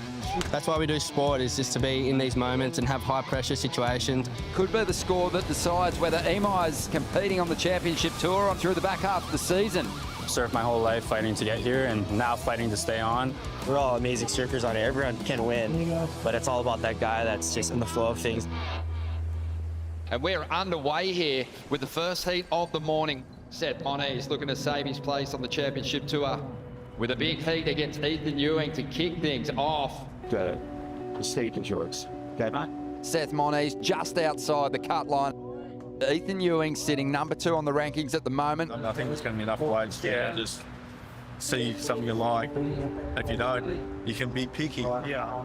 That's why we do sport, is just to be in these moments and have high pressure situations. Could be the score that decides whether Emi is competing on the championship tour through the back half of the season. Surfed my whole life fighting to get here and now fighting to stay on. We're all amazing surfers on it. Everyone can win, but it's all about that guy that's just in the flow of things. And we're underway here with the first heat of the morning. Seth Monet's looking to save his place on the championship tour with a big heat against Ethan Ewing to kick things off. The state is yours. Okay, mate? Seth Monet's just outside the cut line. Ethan Ewing sitting number 2 on the rankings at the moment. I think there's going to be enough waves to just see something you like. If you don't, you can be picky. Yeah.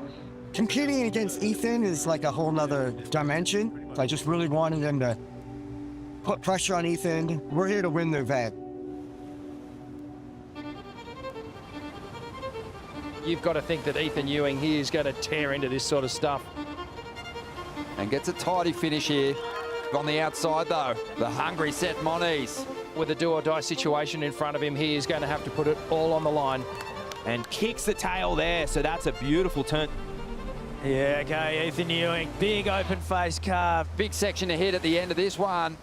Competing against Ethan is like a whole nother dimension. I just really wanted them to put pressure on Ethan. We're here to win the event. You've got to think that Ethan Ewing here is going to tear into this sort of stuff. And gets a tidy finish here. On the outside, though, the hungry Seth Moniz. With a do-or-die situation in front of him, he is going to have to put it all on the line. And kicks the tail there, so that's a beautiful turn. Yeah, okay, Ethan Ewing, big open face carve. Big section ahead at the end of this one.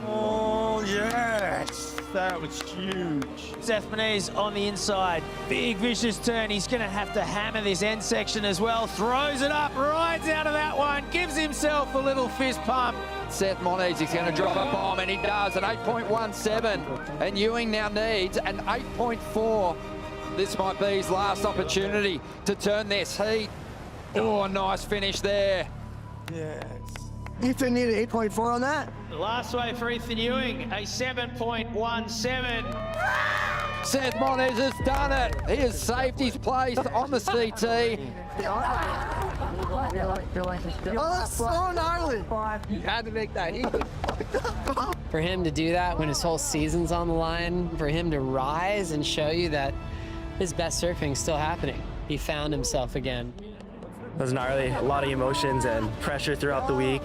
Oh, yes, that was huge. Seth Moniz on the inside, big vicious turn. He's gonna have to hammer this end section as well. Throws it up, rides out of that one, gives himself a little fist pump. Seth Moniz is going to drop a bomb, and he does, an 8.17. And Ewing now needs an 8.4. This might be his last opportunity to turn this heat. Oh, nice finish there. Yes. Ethan needed 8.4 on that. The last wave for Ethan Ewing, a 7.17. Seth Moniz has done it. He has saved his place on the CT. Oh, that's so gnarly. You had to make that heat. For him to do that when his whole season's on the line, for him to rise and show you that his best surfing is still happening. He found himself again. It was gnarly, a lot of emotions and pressure throughout the week.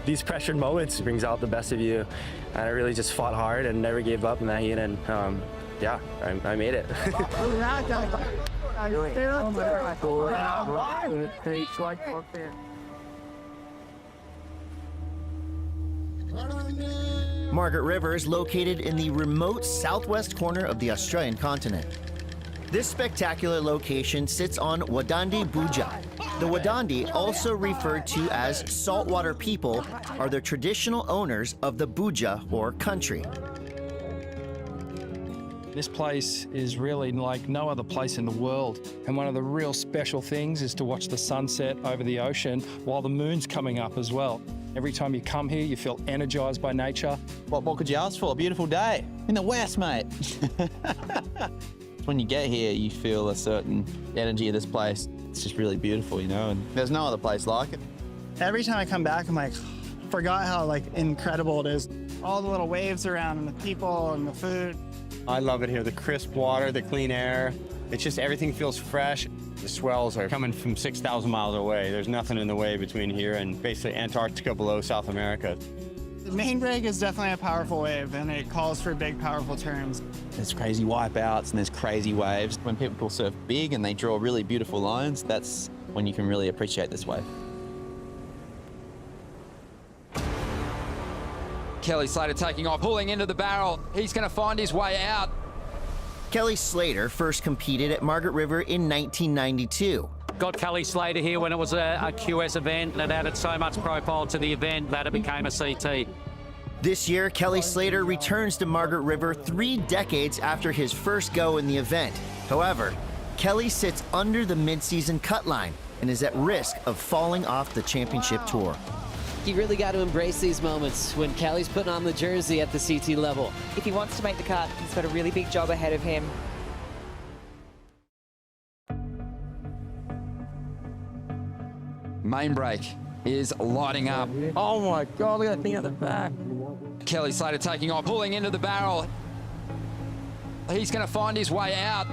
These pressured moments brings out the best of you. And I really just fought hard and never gave up in that heat, and yeah, I made it. Margaret River is located in the remote southwest corner of the Australian continent. This spectacular location sits on Wadandi Buja. The Wadandi, also referred to as saltwater people, are the traditional owners of the Buja, or country. This place is really like no other place in the world. And one of the real special things is to watch the sunset over the ocean while the moon's coming up as well. Every time you come here, you feel energized by nature. What could you ask for? A beautiful day in the west, mate. When you get here, you feel a certain energy of this place. It's just really beautiful, you know, and there's no other place like it. Every time I come back, I'm like, forgot how incredible it is. All the little waves around and the people and the food. I love it here, the crisp water, the clean air. It's just everything feels fresh. The swells are coming from 6,000 miles away. There's nothing in the way between here and basically Antarctica below South America. The main break is definitely a powerful wave, and it calls for big, powerful turns. There's crazy wipeouts and there's crazy waves. When people surf big and they draw really beautiful lines, that's when you can really appreciate this wave. Kelly Slater taking off, pulling into the barrel. He's going to find his way out. Kelly Slater first competed at Margaret River in 1992. Got Kelly Slater here when it was a QS event, and it added so much profile to the event that it became a CT. This year, Kelly Slater returns to Margaret River 3 decades after his first go in the event. However, Kelly sits under the mid-season cut line and is at risk of falling off the championship tour. You really got to embrace these moments when Kelly's putting on the jersey at the CT level. If he wants to make the cut, he's got a really big job ahead of him. Main break is lighting up. Oh my God, look at that thing at the back. Kelly Slater taking off, pulling into the barrel. He's going to find his way out.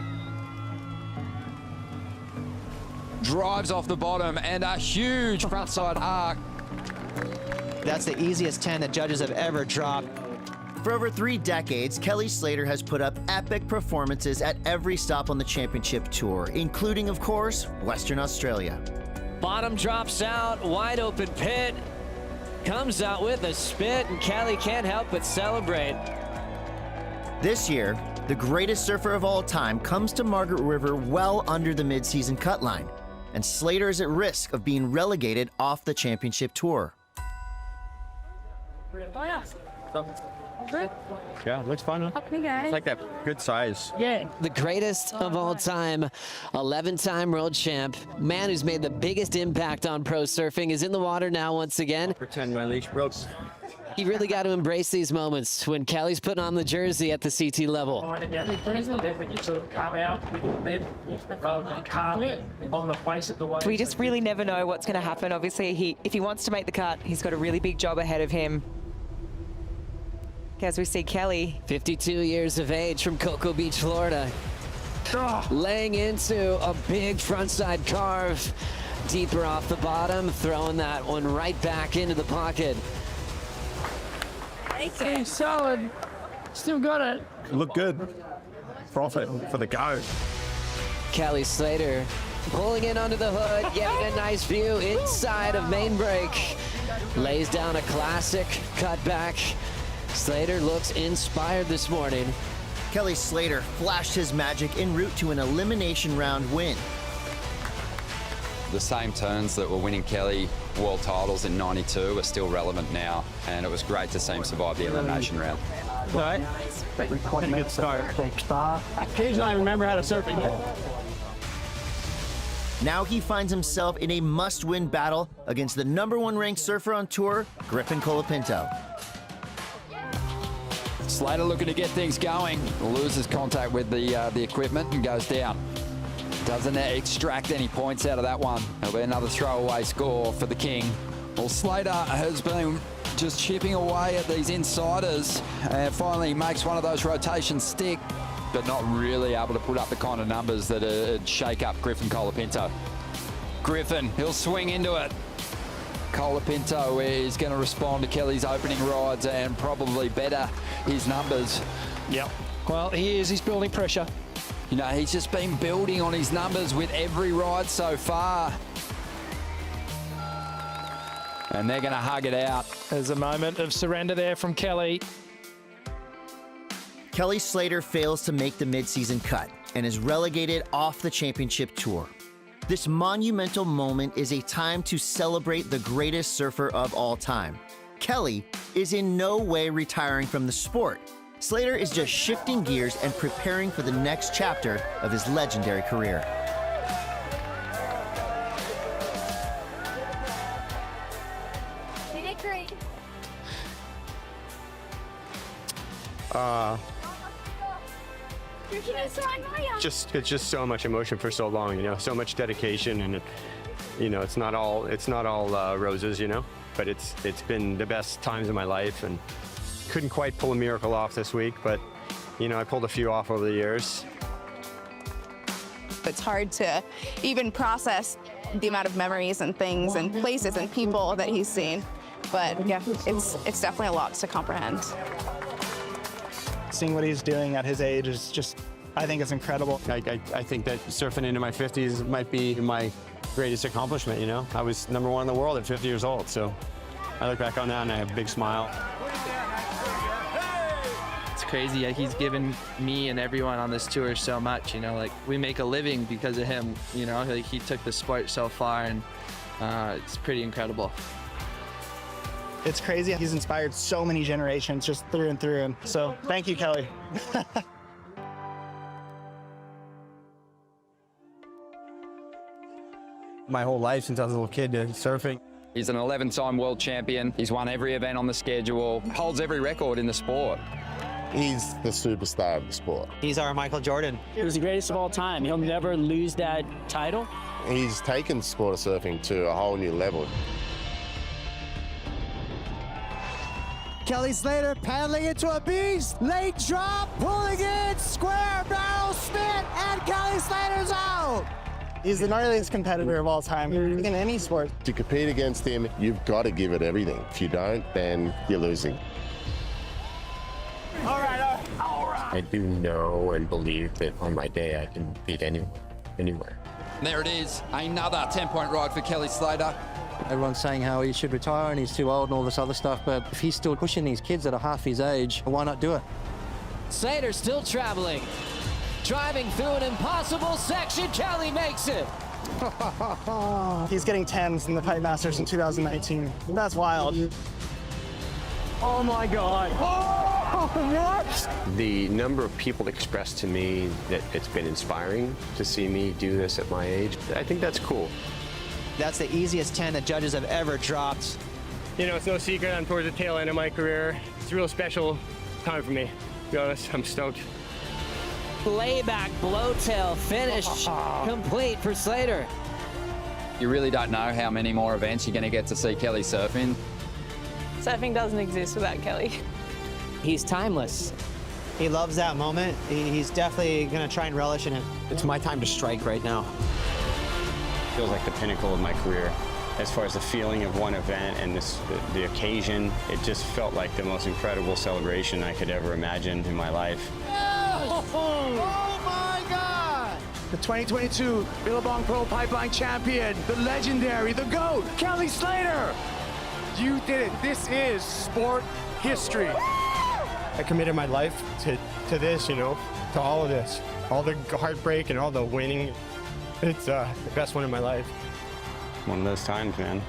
Drives off the bottom and a huge frontside arc. That's the easiest 10 that judges have ever dropped. For over 3 decades, Kelly Slater has put up epic performances at every stop on the championship tour, including, of course, Western Australia. Bottom drops out, wide open pit. Comes out with a spit, and Kelly can't help but celebrate. This year, the greatest surfer of all time comes to Margaret River well under the mid-season cut line, and Slater is at risk of being relegated off the championship tour. Yeah, looks fun, huh? It's like that good size. Yeah. The greatest of all time, 11-time world champ, man who's made the biggest impact on pro surfing, is in the water now once again. Pretend my leash broke. You really got to embrace these moments when Kelly's putting on the jersey at the CT level. We just really never know what's going to happen. Obviously, if he wants to make the cut, he's got a really big job ahead of him. As we see Kelly. 52 years of age from Cocoa Beach, Florida. Laying into a big frontside carve. Deeper off the bottom, throwing that one right back into the pocket. Hey, solid. Still got it. Look good. Profit for the go. Kelly Slater pulling in under the hood, getting a nice view inside of main brake. Lays down a classic cutback. Slater looks inspired this morning. Kelly Slater flashed his magic en route to an elimination round win. The same turns that were winning Kelly world titles in '92 are still relevant now, and it was great to see him survive the elimination round. All right. Pretty good start. Occasionally I remember how to surf again. Now he finds himself in a must-win battle against the #1 ranked surfer on tour, Griffin Colapinto. Slater looking to get things going. Loses contact with the equipment and goes down. Doesn't extract any points out of that one. It'll be another throwaway score for the King. Well, Slater has been just chipping away at these insiders and finally makes one of those rotations stick, but not really able to put up the kind of numbers that'd shake up Griffin Colapinto. Griffin, he'll swing into it. Colapinto is going to respond to Kelly's opening rides and probably better his numbers. Yep. Well, he is. He's building pressure. You know, he's just been building on his numbers with every ride so far. And they're going to hug it out. There's a moment of surrender there from Kelly. Kelly Slater fails to make the mid-season cut and is relegated off the championship tour. This monumental moment is a time to celebrate the greatest surfer of all time. Kelly is in no way retiring from the sport. Slater is just shifting gears and preparing for the next chapter of his legendary career. You did great. It's just so much emotion for so long, you know, so much dedication, and it's not all roses, you know, but it's been the best times of my life, and couldn't quite pull a miracle off this week, but you know, I pulled a few off over the years. It's hard to even process the amount of memories and things and places and people that he's seen, but yeah, it's definitely a lot to comprehend. Seeing what he's doing at his age is just, I think it's incredible. I think that surfing into my 50s might be my greatest accomplishment, you know? I was #1 in the world at 50 years old, so I look back on that and I have a big smile. It's crazy. He's given me and everyone on this tour so much, you know, like we make a living because of him, you know, like he took the sport so far, and it's pretty incredible. It's crazy. He's inspired so many generations just through and through. And so thank you, Kelly. My whole life since I was a little kid, surfing. He's an 11-time world champion. He's won every event on the schedule, holds every record in the sport. He's the superstar of the sport. He's our Michael Jordan. He was the greatest of all time. He'll never lose that title. He's taken sport of surfing to a whole new level. Kelly Slater paddling into a beast, late drop, pulling in, square barrel spin, and Kelly Slater's out. He's the gnarliest competitor of all time in any sport. To compete against him, you've got to give it everything. If you don't, then you're losing. All right. I do know and believe that on my day I can beat anyone, anywhere. There it is, another 10-point ride for Kelly Slater. Everyone's saying how he should retire and he's too old and all this other stuff, but if he's still pushing these kids that are half his age, why not do it? Slater still traveling. Driving through an impossible section, Kelly makes it. He's getting 10s in the Pipe Masters in 2019. That's wild. Oh my God. Oh, what? The number of people expressed to me that it's been inspiring to see me do this at my age, I think that's cool. That's the easiest 10 that judges have ever dropped. You know, it's no secret I'm towards the tail end of my career. It's a real special time for me. To be honest, I'm stoked. Layback blowtail finish complete for Slater. You really don't know how many more events you're going to get to see Kelly surfing. Surfing doesn't exist without Kelly. He's timeless. He loves that moment. He's definitely going to try and relish in it. It's my time to strike right now. Feels like the pinnacle of my career. as far as the feeling of one event and the occasion, it just felt like the most incredible celebration I could ever imagine in my life. Oh my God! The 2022 Billabong Pro Pipeline champion, the legendary, the GOAT, Kelly Slater! You did it. This is sport history. I committed my life to this, you know, to all of this. All the heartbreak and all the winning. It's the best one in my life. One of those times, man.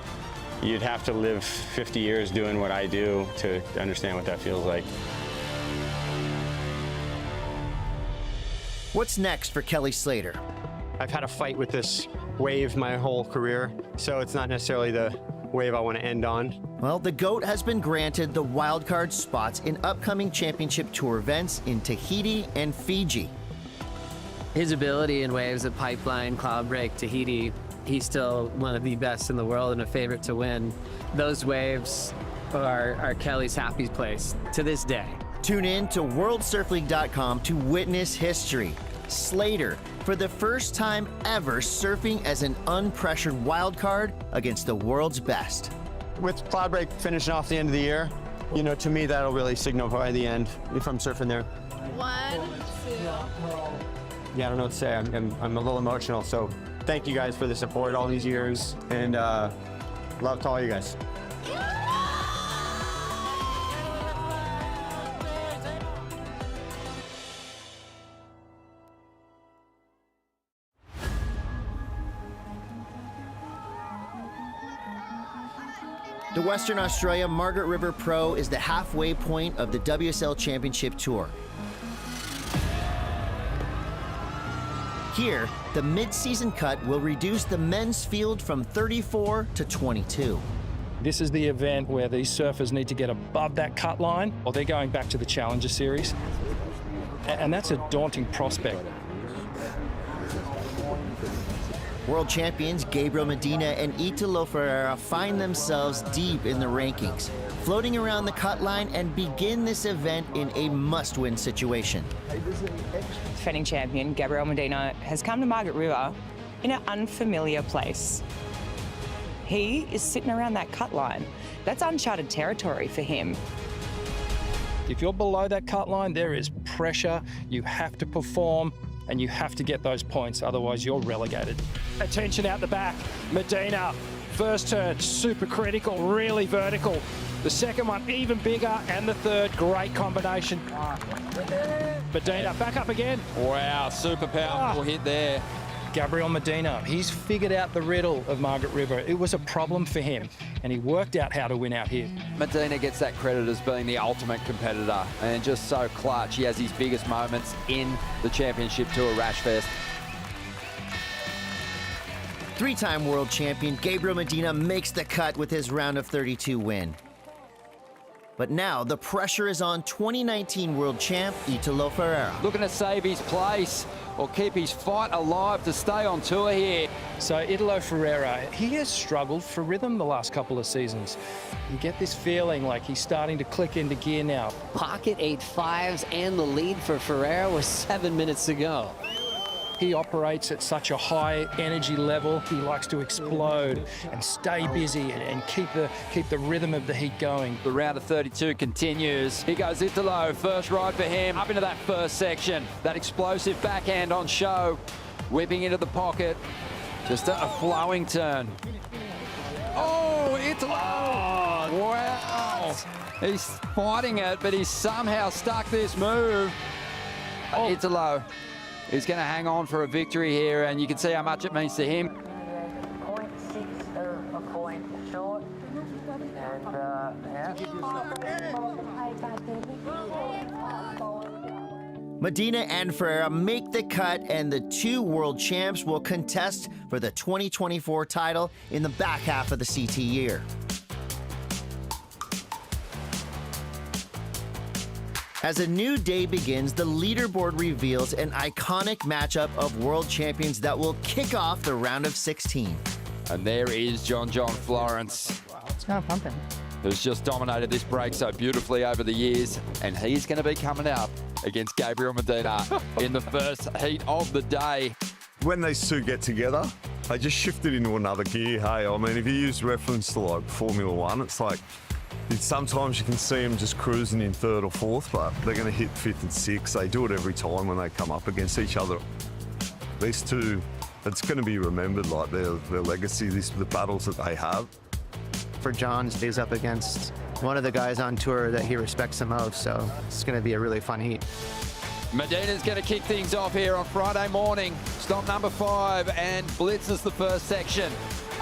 You'd have to live 50 years doing what I do to understand what that feels like. What's next for Kelly Slater? I've had a fight with this wave my whole career, so it's not necessarily the wave I want to end on. Well, the GOAT has been granted the wildcard spots in upcoming championship tour events in Tahiti and Fiji. His ability in waves at Pipeline, Cloudbreak, Tahiti, he's still one of the best in the world and a favorite to win. Those waves are Kelly's happy place to this day. Tune in to WorldSurfLeague.com to witness history. Slater, for the first time ever, surfing as an unpressured wildcard against the world's best. With Cloudbreak finishing off the end of the year, you know, to me that'll really signify the end if I'm surfing there. 1, 2. Yeah, I don't know what to say. I'm a little emotional, so thank you guys for the support all these years, and love to all you guys. The Western Australia Margaret River Pro is the halfway point of the WSL Championship Tour. Here, the mid-season cut will reduce the men's field from 34 to 22. This is the event where these surfers need to get above that cut line, or they're going back to the Challenger Series. And that's a daunting prospect. World champions Gabriel Medina and Italo Ferreira find themselves deep in the rankings, floating around the cut line and begin this event in a must-win situation. Defending champion Gabriel Medina has come to Margaret River in an unfamiliar place. He is sitting around that cut line. That's uncharted territory for him. If you're below that cut line, there is pressure. You have to perform, and you have to get those points, otherwise you're relegated. Attention out the back. Medina, first turn, super critical, really vertical. The second one, even bigger, and the third, great combination. Medina, back up again. Wow, super powerful hit there. Gabriel Medina, he's figured out the riddle of Margaret River. It was a problem for him, and he worked out how to win out here. Medina gets that credit as being the ultimate competitor and just so clutch. He has his biggest moments in the Championship Tour Rashfest. Three-time world champion Gabriel Medina makes the cut with his round of 32 win. But now the pressure is on 2019 world champ Italo Ferreira. Looking to save his place or keep his fight alive to stay on tour here. So Italo Ferreira, he has struggled for rhythm the last couple of seasons. You get this feeling like he's starting to click into gear now. Pocket 8.5s and the lead for Ferreira with 7 minutes to go. He operates at such a high energy level. He likes to explode and stay busy and keep the rhythm of the heat going. The round of 32 continues. Here goes Italo, first ride for him, up into that first section. That explosive backhand on show, whipping into the pocket. Just a flowing turn. Oh, Italo! Oh, wow! He's fighting it, but he's somehow stuck this move. Oh. Italo is going to hang on for a victory here, and you can see how much it means to him. 0.6 of a point short. Medina and Ferreira make the cut, and the two world champs will contest for the 2024 title in the back half of the CT year. As a new day begins, the leaderboard reveals an iconic matchup of world champions that will kick off the round of 16. And there is John Florence. It's kind of pumping. Who's just dominated this break so beautifully over the years. And he's going to be coming up against Gabriel Medina in the first heat of the day. When these two get together, they just shifted into another gear, hey? I mean, if you use reference to like Formula One, it's like, sometimes you can see them just cruising in third or fourth, but they're going to hit fifth and sixth. They do it every time when they come up against each other. These two, it's going to be remembered, like their legacy, the battles that they have. For John, he's up against one of the guys on tour that he respects the most, so it's going to be a really fun heat. Medina's going to kick things off here on Friday morning. Stop number 5 and blitzes the first section.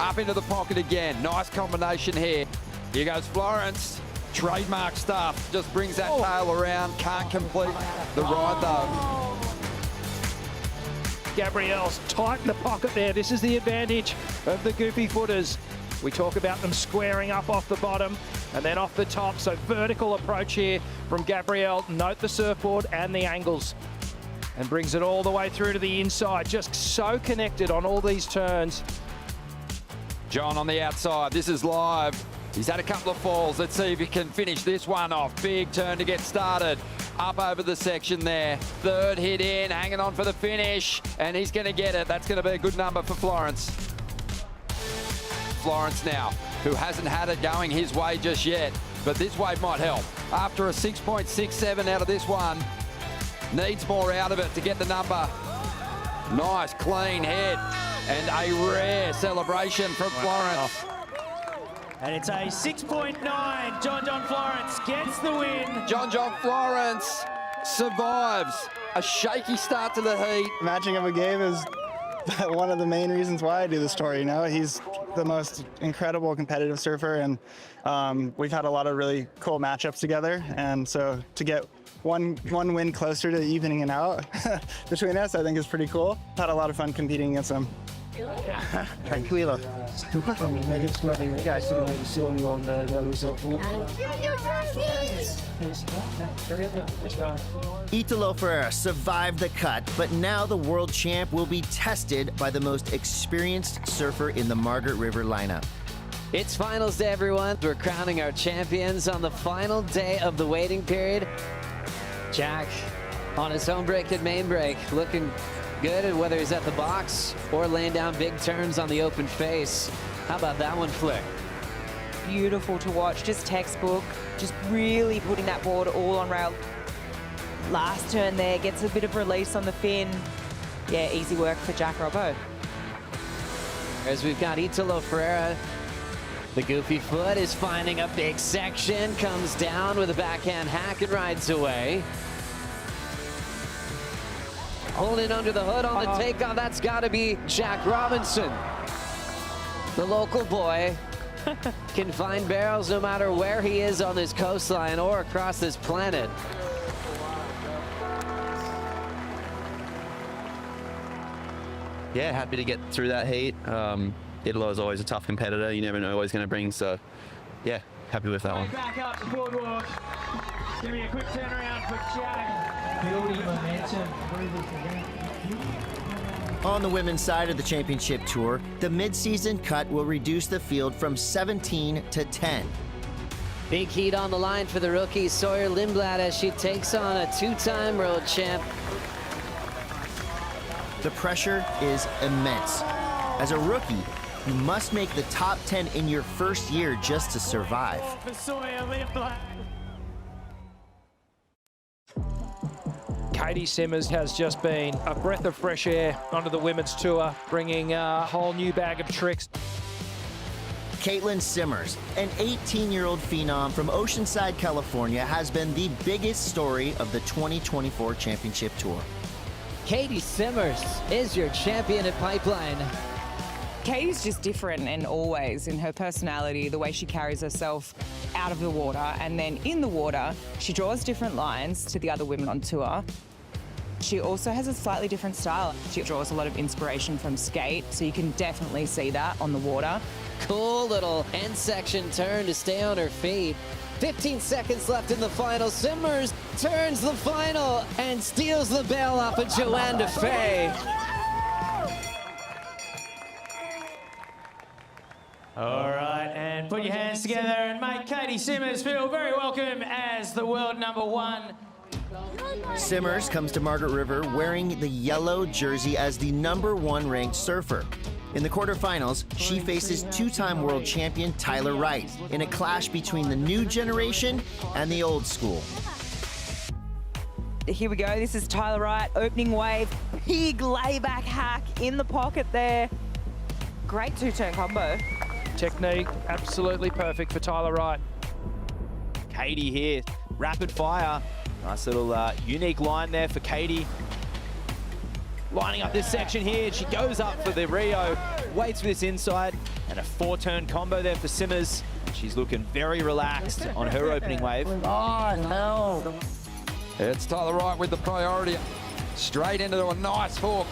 Up into the pocket again. Nice combination here. Here goes Florence. Trademark stuff. Just brings that tail around. Can't complete the ride though. Gabrielle's tight in the pocket there. This is the advantage of the goofy footers. We talk about them squaring up off the bottom and then off the top. So vertical approach here from Gabrielle. Note the surfboard and the angles. And brings it all the way through to the inside. Just so connected on all these turns. John on the outside. This is live. He's had a couple of falls. Let's see if he can finish this one off. Big turn to get started. Up over the section there. Third hit in, hanging on for the finish. And he's going to get it. That's going to be a good number for Florence. Florence now, who hasn't had it going his way just yet. But this wave might help. After a 6.67 out of this one, needs more out of it to get the number. Nice, clean hit. And a rare celebration from Florence. And it's a 6.9. John Florence gets the win. John Florence survives a shaky start to the heat. Matching of a game is one of the main reasons why I do the story. You know, he's the most incredible competitive surfer, and we've had a lot of really cool matchups together. And so to get one win closer to evening it out between us, I think is pretty cool. Had a lot of fun competing against him. Tranquilo. Italo Ferreira survived the cut, but now the world champ will be tested by the most experienced surfer in the Margaret River lineup. It's finals day, everyone. We're crowning our champions on the final day of the waiting period. Jack on his home break and main break, looking good, and whether he's at the box or laying down big turns on the open face. How about that one, Flick? Beautiful to watch, just textbook, just really putting that board all on rail. Last turn there, gets a bit of release on the fin. Yeah, easy work for Jack Robbo. As we've got Italo Ferreira, the goofy foot is finding a big section, comes down with a backhand hack and rides away. Holding under the hood on the takeoff, that's got to be Jack Robinson. The local boy can find barrels no matter where he is on this coastline or across this planet. Yeah, happy to get through that heat. Italo is always a tough competitor. You never know what he's going to bring, so yeah, happy with that one. Back up the boardwalk. Give me a quick turnaround for Jack. Building momentum. On the women's side of the championship tour, the mid-season cut will reduce the field from 17 to 10. Big heat on the line for the rookie Sawyer Lindblad as she takes on a two-time world champ. The pressure is immense. As a rookie, you must make the top 10 in your first year just to survive. For Sawyer Lindblad. Katie Simmers has just been a breath of fresh air onto the women's tour, bringing a whole new bag of tricks. Caitlin Simmers, an 18-year-old phenom from Oceanside, California, has been the biggest story of the 2024 Championship Tour. Katie Simmers is your champion at Pipeline. Katie's just different, and always in her personality, the way she carries herself out of the water, and then in the water, she draws different lines to the other women on tour. She also has a slightly different style. She draws a lot of inspiration from skate, so you can definitely see that on the water. Cool little end section turn to stay on her feet. 15 seconds left in the final. Simmers turns the final and steals the bell off of Joanne DeFay. All right, and put your hands together and make Katie Simmers feel very welcome as the world #1. Simmers comes to Margaret River wearing the yellow jersey as the #1 ranked surfer. In the quarterfinals, she faces two-time world champion Tyler Wright in a clash between the new generation and the old school. Here we go, this is Tyler Wright, opening wave, big layback hack in the pocket there. Great two-turn combo. Technique absolutely perfect for Tyler Wright. Katie here, rapid fire. Nice little unique line there for Katie. Lining up this section here, she goes up for the Rio, waits for this inside, and a 4-turn combo there for Simmers. She's looking very relaxed on her opening wave. Oh, no. It's Tyler Wright with the priority. Straight into a nice hook.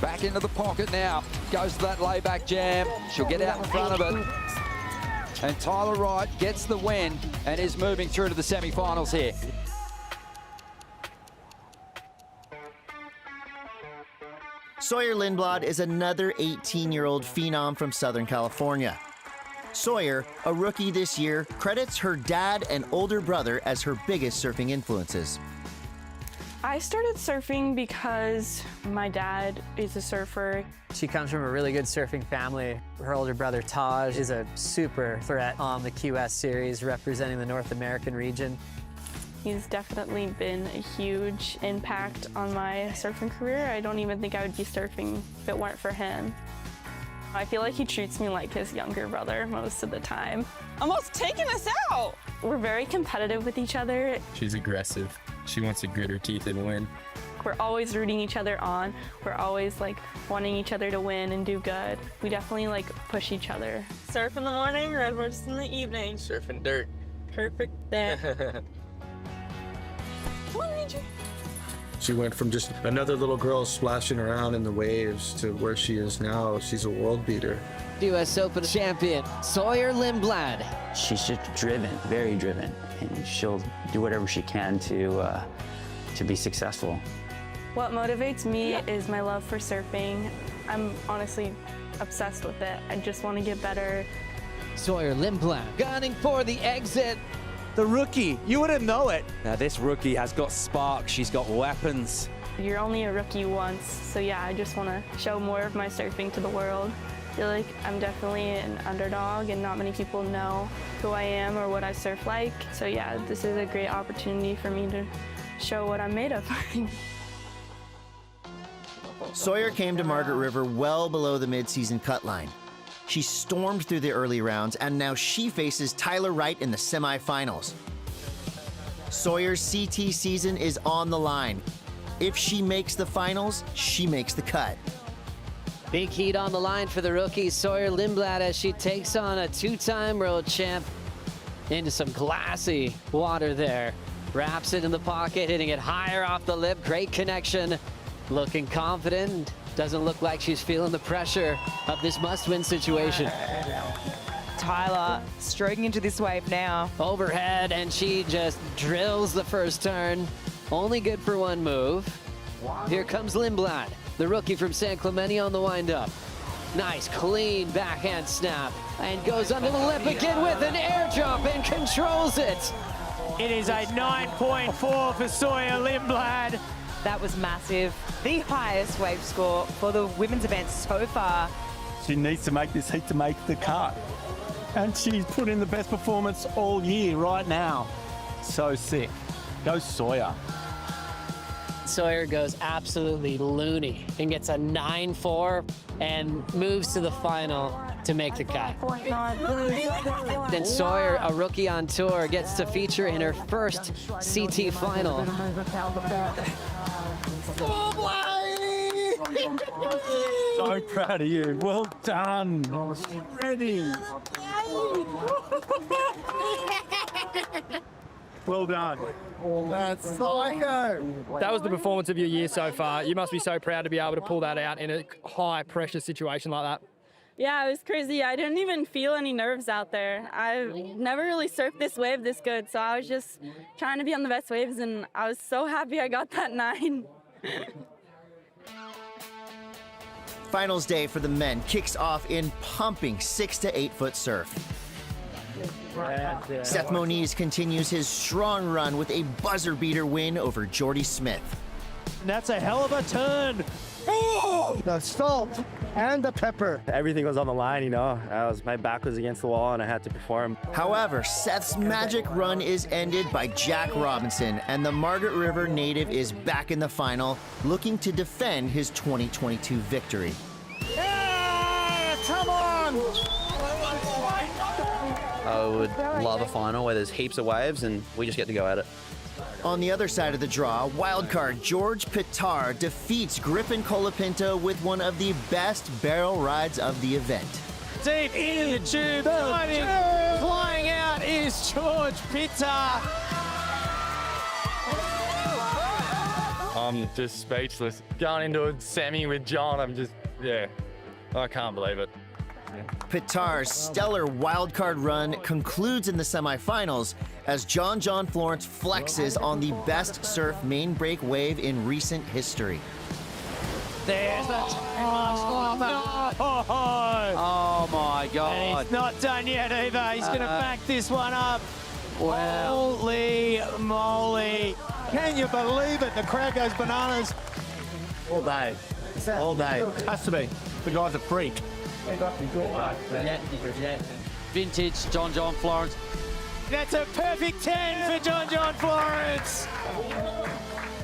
Back into the pocket now. Goes to that layback jam. She'll get out in front of it. And Tyler Wright gets the win and is moving through to the semi-finals here. Sawyer Lindblad is another 18-year-old phenom from Southern California. Sawyer, a rookie this year, credits her dad and older brother as her biggest surfing influences. I started surfing because my dad is a surfer. She comes from a really good surfing family. Her older brother, Taj, is a super threat on the QS series, representing the North American region. He's definitely been a huge impact on my surfing career. I don't even think I would be surfing if it weren't for him. I feel like he treats me like his younger brother most of the time. Almost taking us out! We're very competitive with each other. She's aggressive. She wants to grit her teeth and win. We're always rooting each other on. We're always like wanting each other to win and do good. We definitely like push each other. Surf in the morning, redwoods in the evening. Surfing dirt. Perfect there. Come on, Ranger. She went from just another little girl splashing around in the waves to where she is now. She's a world beater. US Open champion, Sawyer Lindblad. She's just driven, very driven, and she'll do whatever she can to be successful. What motivates me is my love for surfing. I'm honestly obsessed with it. I just want to get better. Sawyer Lindblad gunning for the exit. The rookie, you wouldn't know it. Now this rookie has got spark, she's got weapons. You're only a rookie once, so yeah, I just want to show more of my surfing to the world. I feel like I'm definitely an underdog and not many people know who I am or what I surf like. So yeah, this is a great opportunity for me to show what I'm made of. Sawyer came to Margaret River well below the mid-season cut line. She stormed through the early rounds, and now she faces Tyler Wright in the semifinals. Sawyer's CT season is on the line. If she makes the finals, she makes the cut. Big heat on the line for the rookie Sawyer Lindblad as she takes on a two-time world champ into some glassy water there. Wraps it in the pocket, hitting it higher off the lip. Great connection. Looking confident. Doesn't look like she's feeling the pressure of this must-win situation. Tyler stroking into this wave now. Overhead, and she just drills the first turn. Only good for one move. Here comes Lindblad, the rookie from San Clemente on the wind-up. Nice, clean backhand snap. And goes under the lip again with an air jump and controls it. It is a 9.4 for Sawyer Lindblad. That was massive. The highest wave score for the women's event so far. She needs to make this heat to make the cut. And she's put in the best performance all year right now. So sick. Go Sawyer. Sawyer goes absolutely loony and gets a 9-4 and moves to the final to make the cut. Then Sawyer, a rookie on tour, gets to feature in her first CT final. So proud of you. Well done. Ready. Well done. That's psycho. That was the performance of your year so far. You must be so proud to be able to pull that out in a high pressure situation like that. Yeah, it was crazy. I didn't even feel any nerves out there. I've never really surfed this wave this good, so I was just trying to be on the best waves, and I was so happy I got that 9. Finals day for the men kicks off in pumping 6 to 8 foot surf. Seth Moniz continues his strong run with a buzzer beater win over Jordy Smith. And that's a hell of a turn. Oh! No, stop. and the pepper. Everything was on the line, you know. My back was against the wall and I had to perform. However, Seth's magic run is ended by Jack Robinson, and the Margaret River native is back in the final, looking to defend his 2022 victory. Yeah, come on! I would love a final where there's heaps of waves and we just get to go at it. On the other side of the draw, wildcard George Pitar defeats Griffin Colapinto with one of the best barrel rides of the event. Deep in the tube, flying out is George Pitar. I'm just speechless. Going into a semi with John, I can't believe it. Pitar's stellar wildcard run concludes in the semifinals as John Florence flexes on the best surf main break wave in recent history. There's the Oh my God. And he's not done yet either. He's going to back this one up. Wow. Holy moly. Can you believe it? The crowd goes bananas. All day. All day. Has to be. The guy's a freak. Vintage John Florence. That's a perfect 10 for John Florence.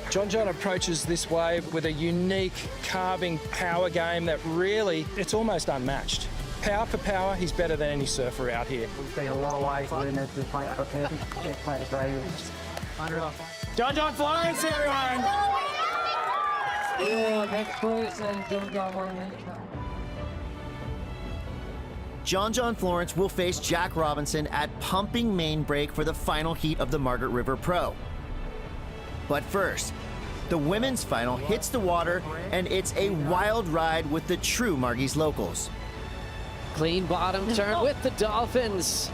John approaches this wave with a unique carving power game that really, it's almost unmatched. Power for power, he's better than any surfer out here. John Florence, everyone. John Florence will face Jack Robinson at pumping main break for the final heat of the Margaret River Pro. But first, the women's final hits the water, and it's a wild ride with the true Margie's locals. Clean bottom turn with the Dolphins.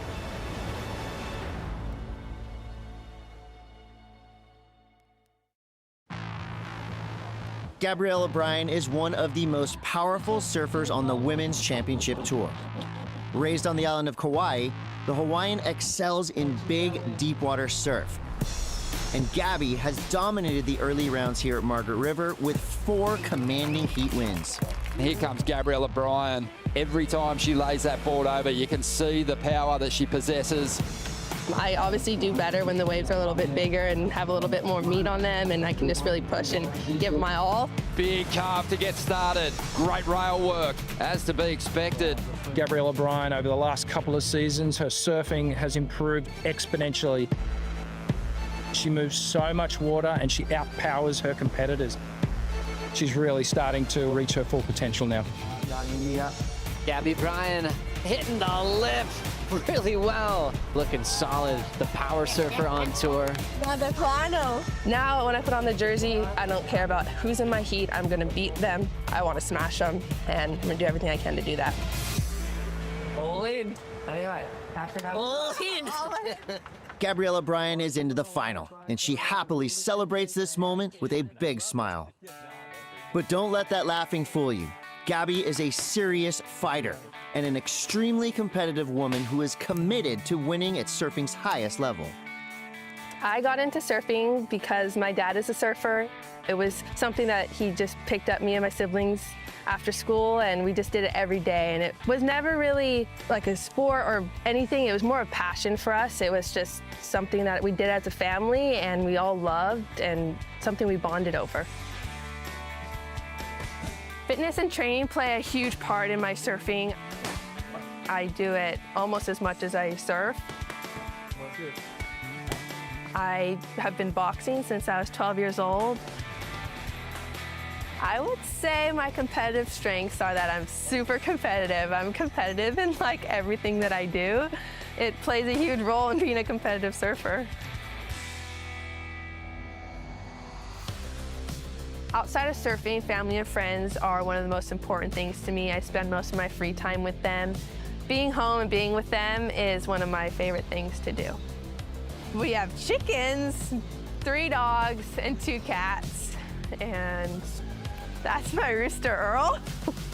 Gabrielle O'Brien is one of the most powerful surfers on the Women's Championship Tour. Raised on the island of Kauai, the Hawaiian excels in big, deep water surf. And Gabby has dominated the early rounds here at Margaret River with 4 commanding heat wins. Here comes Gabrielle O'Brien. Every time she lays that board over, you can see the power that she possesses. I obviously do better when the waves are a little bit bigger and have a little bit more meat on them, and I can just really push and give it my all. Big carve to get started. Great rail work, as to be expected. Gabrielle O'Brien, over the last couple of seasons, her surfing has improved exponentially. She moves so much water and she outpowers her competitors. She's really starting to reach her full potential now. Gabby Bryan hitting the lip really well. Looking solid, the power surfer on tour. Now, when I put on the jersey, I don't care about who's in my heat. I'm going to beat them. I want to smash them, and I'm going to do everything I can to do that. All in. Anyway, all in. Gabrielle O'Brien is into the final, and she happily celebrates this moment with a big smile. But don't let that laughing fool you. Gabby is a serious fighter and an extremely competitive woman who is committed to winning at surfing's highest level. I got into surfing because my dad is a surfer. It was something that he just picked up me and my siblings after school, and we just did it every day. And it was never really like a sport or anything. It was more a passion for us. It was just something that we did as a family and we all loved, and something we bonded over. Fitness and training play a huge part in my surfing. I do it almost as much as I surf. I have been boxing since I was 12 years old. I would say my competitive strengths are that I'm super competitive. I'm competitive in like everything that I do. It plays a huge role in being a competitive surfer. Outside of surfing, family and friends are one of the most important things to me. I spend most of my free time with them. Being home and being with them is one of my favorite things to do. We have chickens, 3 dogs, and 2 cats. And that's my rooster, Earl.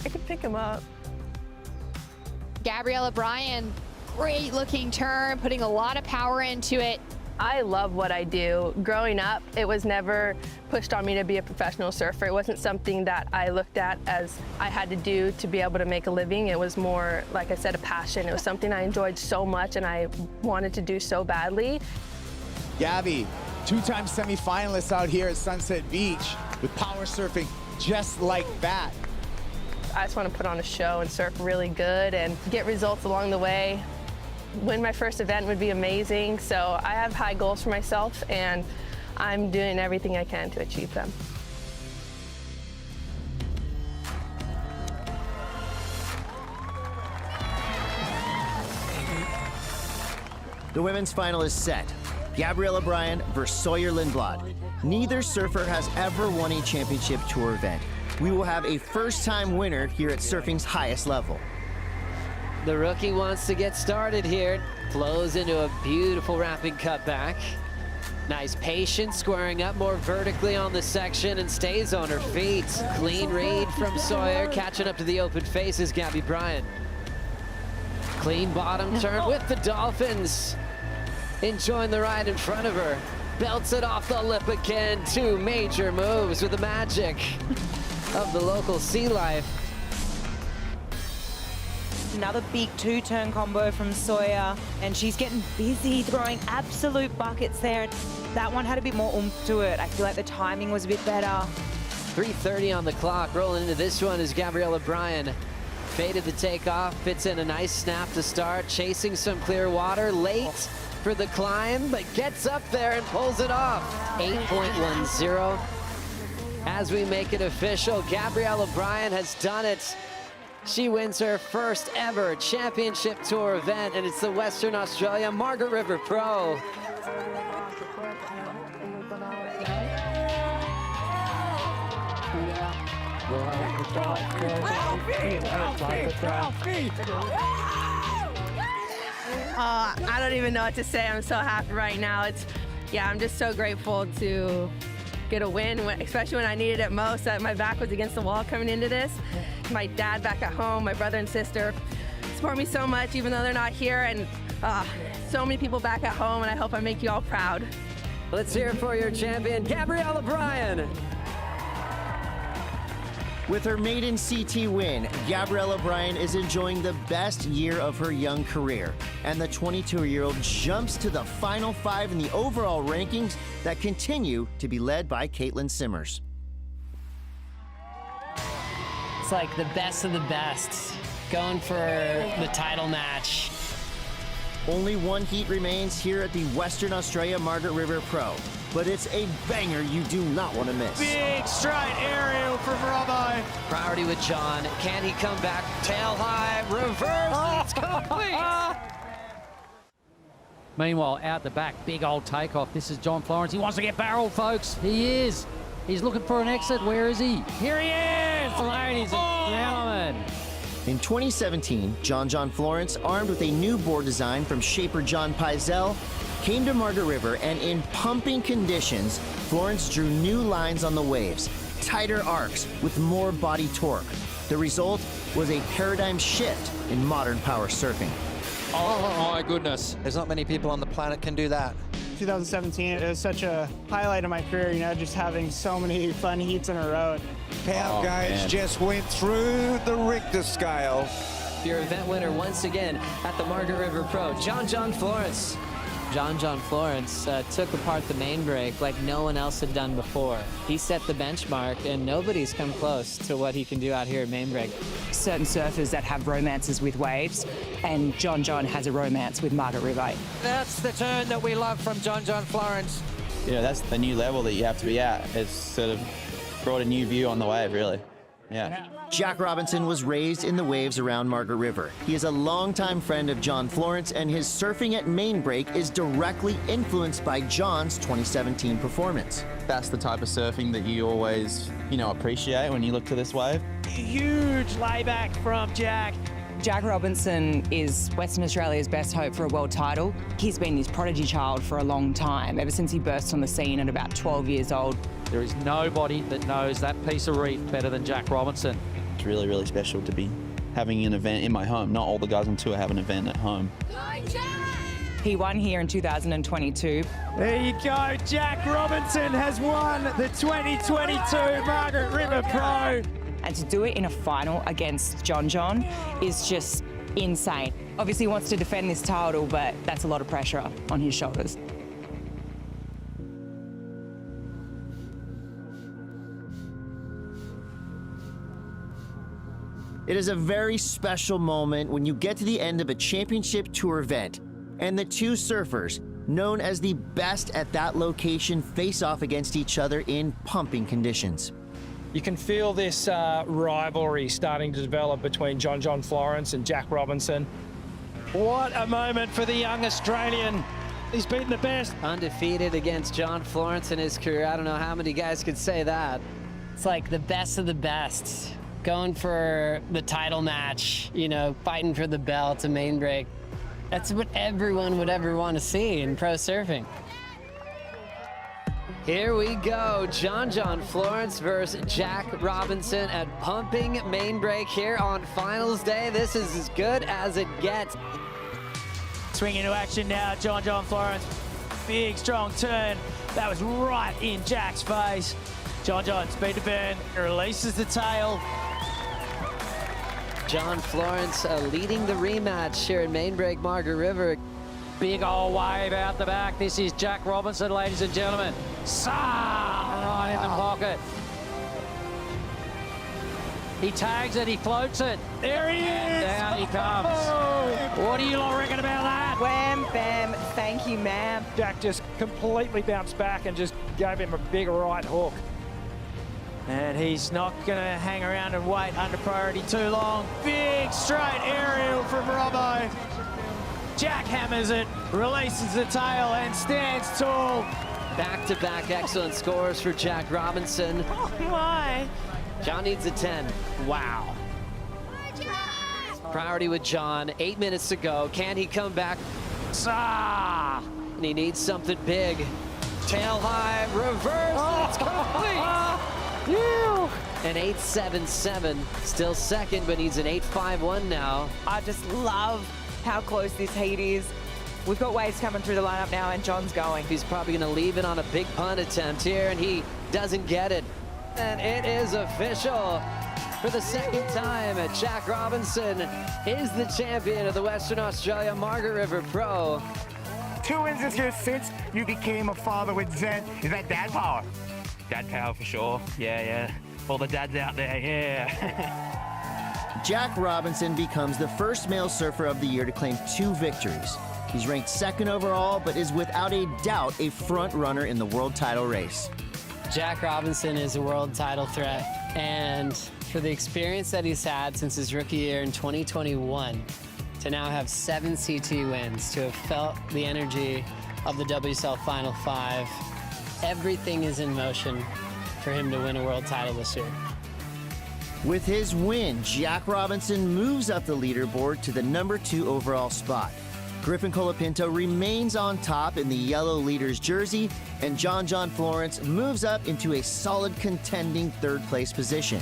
I can pick him up. Gabrielle O'Brien, great looking turn, putting a lot of power into it. I love what I do. Growing up, it was never pushed on me to be a professional surfer. It wasn't something that I looked at as I had to do to be able to make a living. It was more, like I said, a passion. It was something I enjoyed so much and I wanted to do so badly. Gabby, two-time semifinalist out here at Sunset Beach with power surfing just like that. I just want to put on a show and surf really good and get results along the way. Win my first event would be amazing, so I have high goals for myself and I'm doing everything I can to achieve them. The women's final is set. Gabrielle O'Brien versus Sawyer Lindblad. Neither surfer has ever won a championship tour event. We will have a first-time winner here at surfing's highest level. The rookie wants to get started here. Flows into a beautiful wrapping cutback. Nice patience, squaring up more vertically on the section and stays on her feet. Clean read from Sawyer, catching up to the open face is Gabby Bryan. Clean bottom turn with the Dolphins. Enjoying the ride in front of her. Belts it off the lip again. Two major moves with the magic of the local sea life. Another big two-turn combo from Sawyer, and she's getting busy, throwing absolute buckets there. That one had a bit more oomph to it. I feel like the timing was a bit better. 3:30 on the clock. Rolling into this one is Gabrielle O'Brien. Faded the takeoff, fits in a nice snap to start, chasing some clear water, late for the climb, but gets up there and pulls it off. 8.10. As we make it official, Gabrielle O'Brien has done it. She wins her first ever championship tour event, and it's the Western Australia Margaret River Pro. I don't even know what to say. I'm so happy right now. I'm just so grateful to get a win, especially when I needed it most. My back was against the wall coming into this. My dad back at home, my brother and sister support me so much, even though they're not here, and so many people back at home, and I hope I make you all proud. Let's hear it for your champion, Gabrielle O'Brien. With her maiden CT win, Gabrielle O'Brien is enjoying the best year of her young career, and the 22-year-old jumps to the final 5 in the overall rankings that continue to be led by Caitlin Simmers. It's like the best of the best, going for the title match. Only one heat remains here at the Western Australia Margaret River Pro, but it's a banger you do not want to miss. Big straight aerial from Robbo. Priority with John. Can he come back? Tail high, reverse, it's complete. Meanwhile, out the back, big old takeoff. This is John Florence. He wants to get barreled, folks. He is. He's looking for an exit. Where is he? Here he is, ladies and gentlemen. In 2017, John Florence, armed with a new board design from shaper John Pizell, came to Margaret River, and in pumping conditions, Florence drew new lines on the waves, tighter arcs with more body torque. The result was a paradigm shift in modern power surfing. Oh my goodness, there's not many people on the planet can do that. 2017, it was such a highlight of my career, you know, just having so many fun heats in a row. Power gauge just went through the Richter scale. Your event winner once again at the Margaret River Pro, John Florence. John Florence took apart the main break like no one else had done before. He set the benchmark, and nobody's come close to what he can do out here at main break. Certain surfers that have romances with waves, and John has a romance with Margaret River. That's the turn that we love from John Florence. You know, that's the new level that you have to be at. It's sort of brought a new view on the wave, really. Yeah. Jack Robinson was raised in the waves around Margaret River. He is a longtime friend of John Florence, and his surfing at main break is directly influenced by John's 2017 performance. That's the type of surfing that you always, appreciate when you look to this wave. Huge layback from Jack. Jack Robinson is Western Australia's best hope for a world title. He's been this prodigy child for a long time, ever since he burst on the scene at about 12 years old. There is nobody that knows that piece of reef better than Jack Robinson. It's really, really special to be having an event in my home. Not all the guys on tour have an event at home. He won here in 2022. There you go. Jack Robinson has won the 2022 Margaret River Pro. And to do it in a final against John is just insane. Obviously he wants to defend this title, but that's a lot of pressure on his shoulders. It is a very special moment when you get to the end of a championship tour event and the two surfers, known as the best at that location, face off against each other in pumping conditions. You can feel this rivalry starting to develop between John Florence and Jack Robinson. What a moment for the young Australian. He's beaten the best. Undefeated against John Florence in his career. I don't know how many guys could say that. It's like the best of the best. Going for the title match, you know, fighting for the belt, a main break. That's what everyone would ever want to see in pro surfing. Here we go, John Florence versus Jack Robinson at pumping main break here on finals day. This is as good as it gets. Swing into action now, John Florence. Big, strong turn. That was right in Jack's face. John, speed to burn, releases the tail. John Florence leading the rematch here at main break Margaret River. Big old wave out the back. This is Jack Robinson, ladies and gentlemen. Right in the pocket. He tags it, he floats it. There he is! Down he comes. Oh. What do you all reckon about that? Wham, bam, thank you, ma'am. Jack just completely bounced back and just gave him a big right hook. And he's not going to hang around and wait under priority too long. Big straight aerial from Robbo. Jack hammers it, releases the tail and stands tall. Back-to-back excellent scores for Jack Robinson. Oh my. John needs a 10. Wow. Priority with John, 8 minutes to go. Can he come back? And he needs something big. Tail high, reverse, it's complete. An 8.77, still second, but needs an 8.51 now. I just love how close this heat is. We've got waves coming through the lineup now, and John's going. He's probably going to leave it on a big punt attempt here, and he doesn't get it. And it is official. For the second time, Jack Robinson is the champion of the Western Australia Margaret River Pro. 2 wins this year since you became a father with Zen. Is that dad power? Dad power for sure. Yeah. All the dads out there, yeah. Jack Robinson becomes the first male surfer of the year to claim 2 victories. He's ranked 2nd overall, but is without a doubt a front runner in the world title race. Jack Robinson is a world title threat, and for the experience that he's had since his rookie year in 2021, to now have 7 CT wins, to have felt the energy of the WSL Final 5, everything is in motion for him to win a world title this year. With his win, Jack Robinson moves up the leaderboard to the number 2 overall spot. Griffin Colapinto remains on top in the yellow leader's jersey, and John Florence moves up into a solid contending 3rd place position.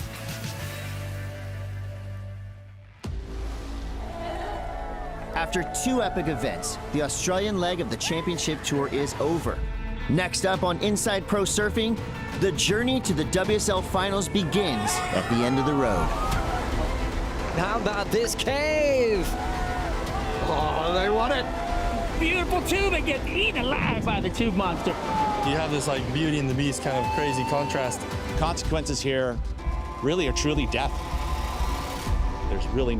After 2 epic events, the Australian leg of the championship tour is over. Next up on Inside Pro Surfing, the journey to the WSL Finals begins at the end of the road. How about this cave? Oh, they won it. Beautiful tube and get eaten alive by the tube monster. You have this like Beauty and the Beast kind of crazy contrast. Consequences here really are truly death. There's really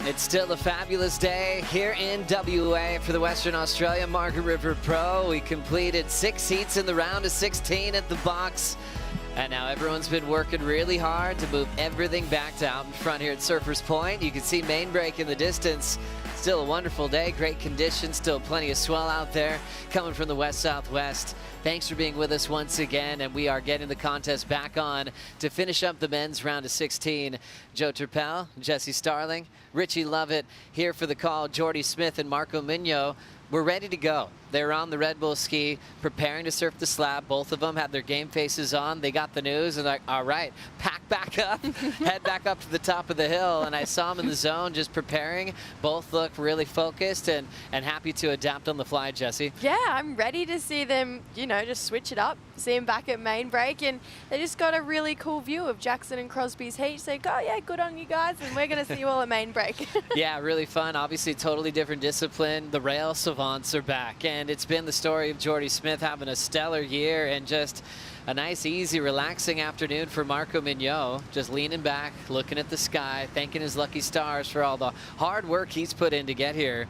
It's still a fabulous day here in WA for the Western Australia Margaret River Pro. We completed 6 heats in the round of 16 at the box. And now everyone's been working really hard to move everything back to out in front here at Surfers Point. You can see main break in the distance. Still a wonderful day, great conditions, still plenty of swell out there coming from the west-southwest. Thanks for being with us once again, and we are getting the contest back on to finish up the men's round of 16. Joe Turpel, Jesse Starling, Richie Lovett here for the call. Jordy Smith and Marco Miano were ready to go. They're on the Red Bull ski, preparing to surf the slab. Both of them had their game faces on. They got the news and like, all right, pack back up, head back up to the top of the hill. And I saw them in the zone just preparing. Both look really focused and happy to adapt on the fly, Jesse. Yeah, I'm ready to see them, you know, just switch it up, see them back at main break. And they just got a really cool view of Jackson and Crosby's heat. So, oh yeah, good on you guys. And we're going to see you all at main break. Yeah, really fun. Obviously, totally different discipline. The rail savants are back. And it's been the story of Jordy Smith having a stellar year and just a nice, easy, relaxing afternoon for Marco Miano. Just leaning back, looking at the sky, thanking his lucky stars for all the hard work he's put in to get here.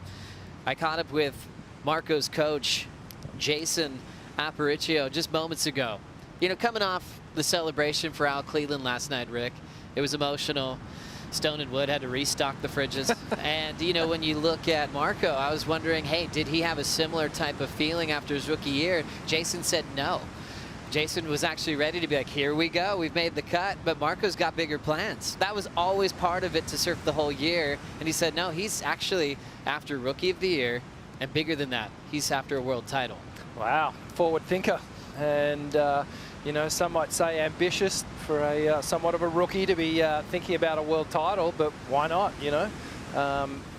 I caught up with Marco's coach, Jason Aparicio, just moments ago. You know, coming off the celebration for Al Cleland last night, Rick, it was emotional. Stone and Wood had to restock the fridges. And, you know, when you look at Marco, I was wondering, hey, did he have a similar type of feeling after his rookie year? Jason said no. Jason was actually ready to be like, here we go, we've made the cut, but Marco's got bigger plans. That was always part of it to surf the whole year. And he said, no, he's actually after Rookie of the Year, and bigger than that, he's after a world title. Wow, forward thinker. And, you know, some might say ambitious for a somewhat of a rookie to be thinking about a world title, but why not, you know?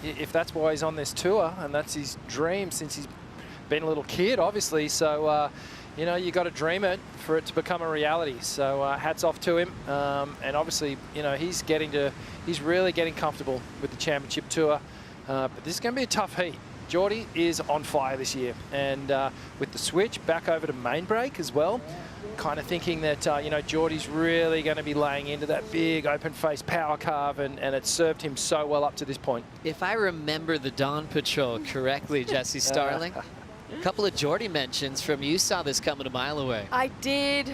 If that's why he's on this tour, and that's his dream since he's been a little kid, obviously. So, you know, you got to dream it for it to become a reality. So hats off to him. And obviously, you know, he's really getting comfortable with the championship tour. But this is going to be a tough heat. Jordy is on fire this year. And with the switch back over to main break as well, kind of thinking that, you know, Jordy's really going to be laying into that big open face power carve, and it's served him so well up to this point. If I remember the Dawn Patrol correctly, Jesse Starling, a couple of Jordy mentions from you saw this coming a mile away. I did.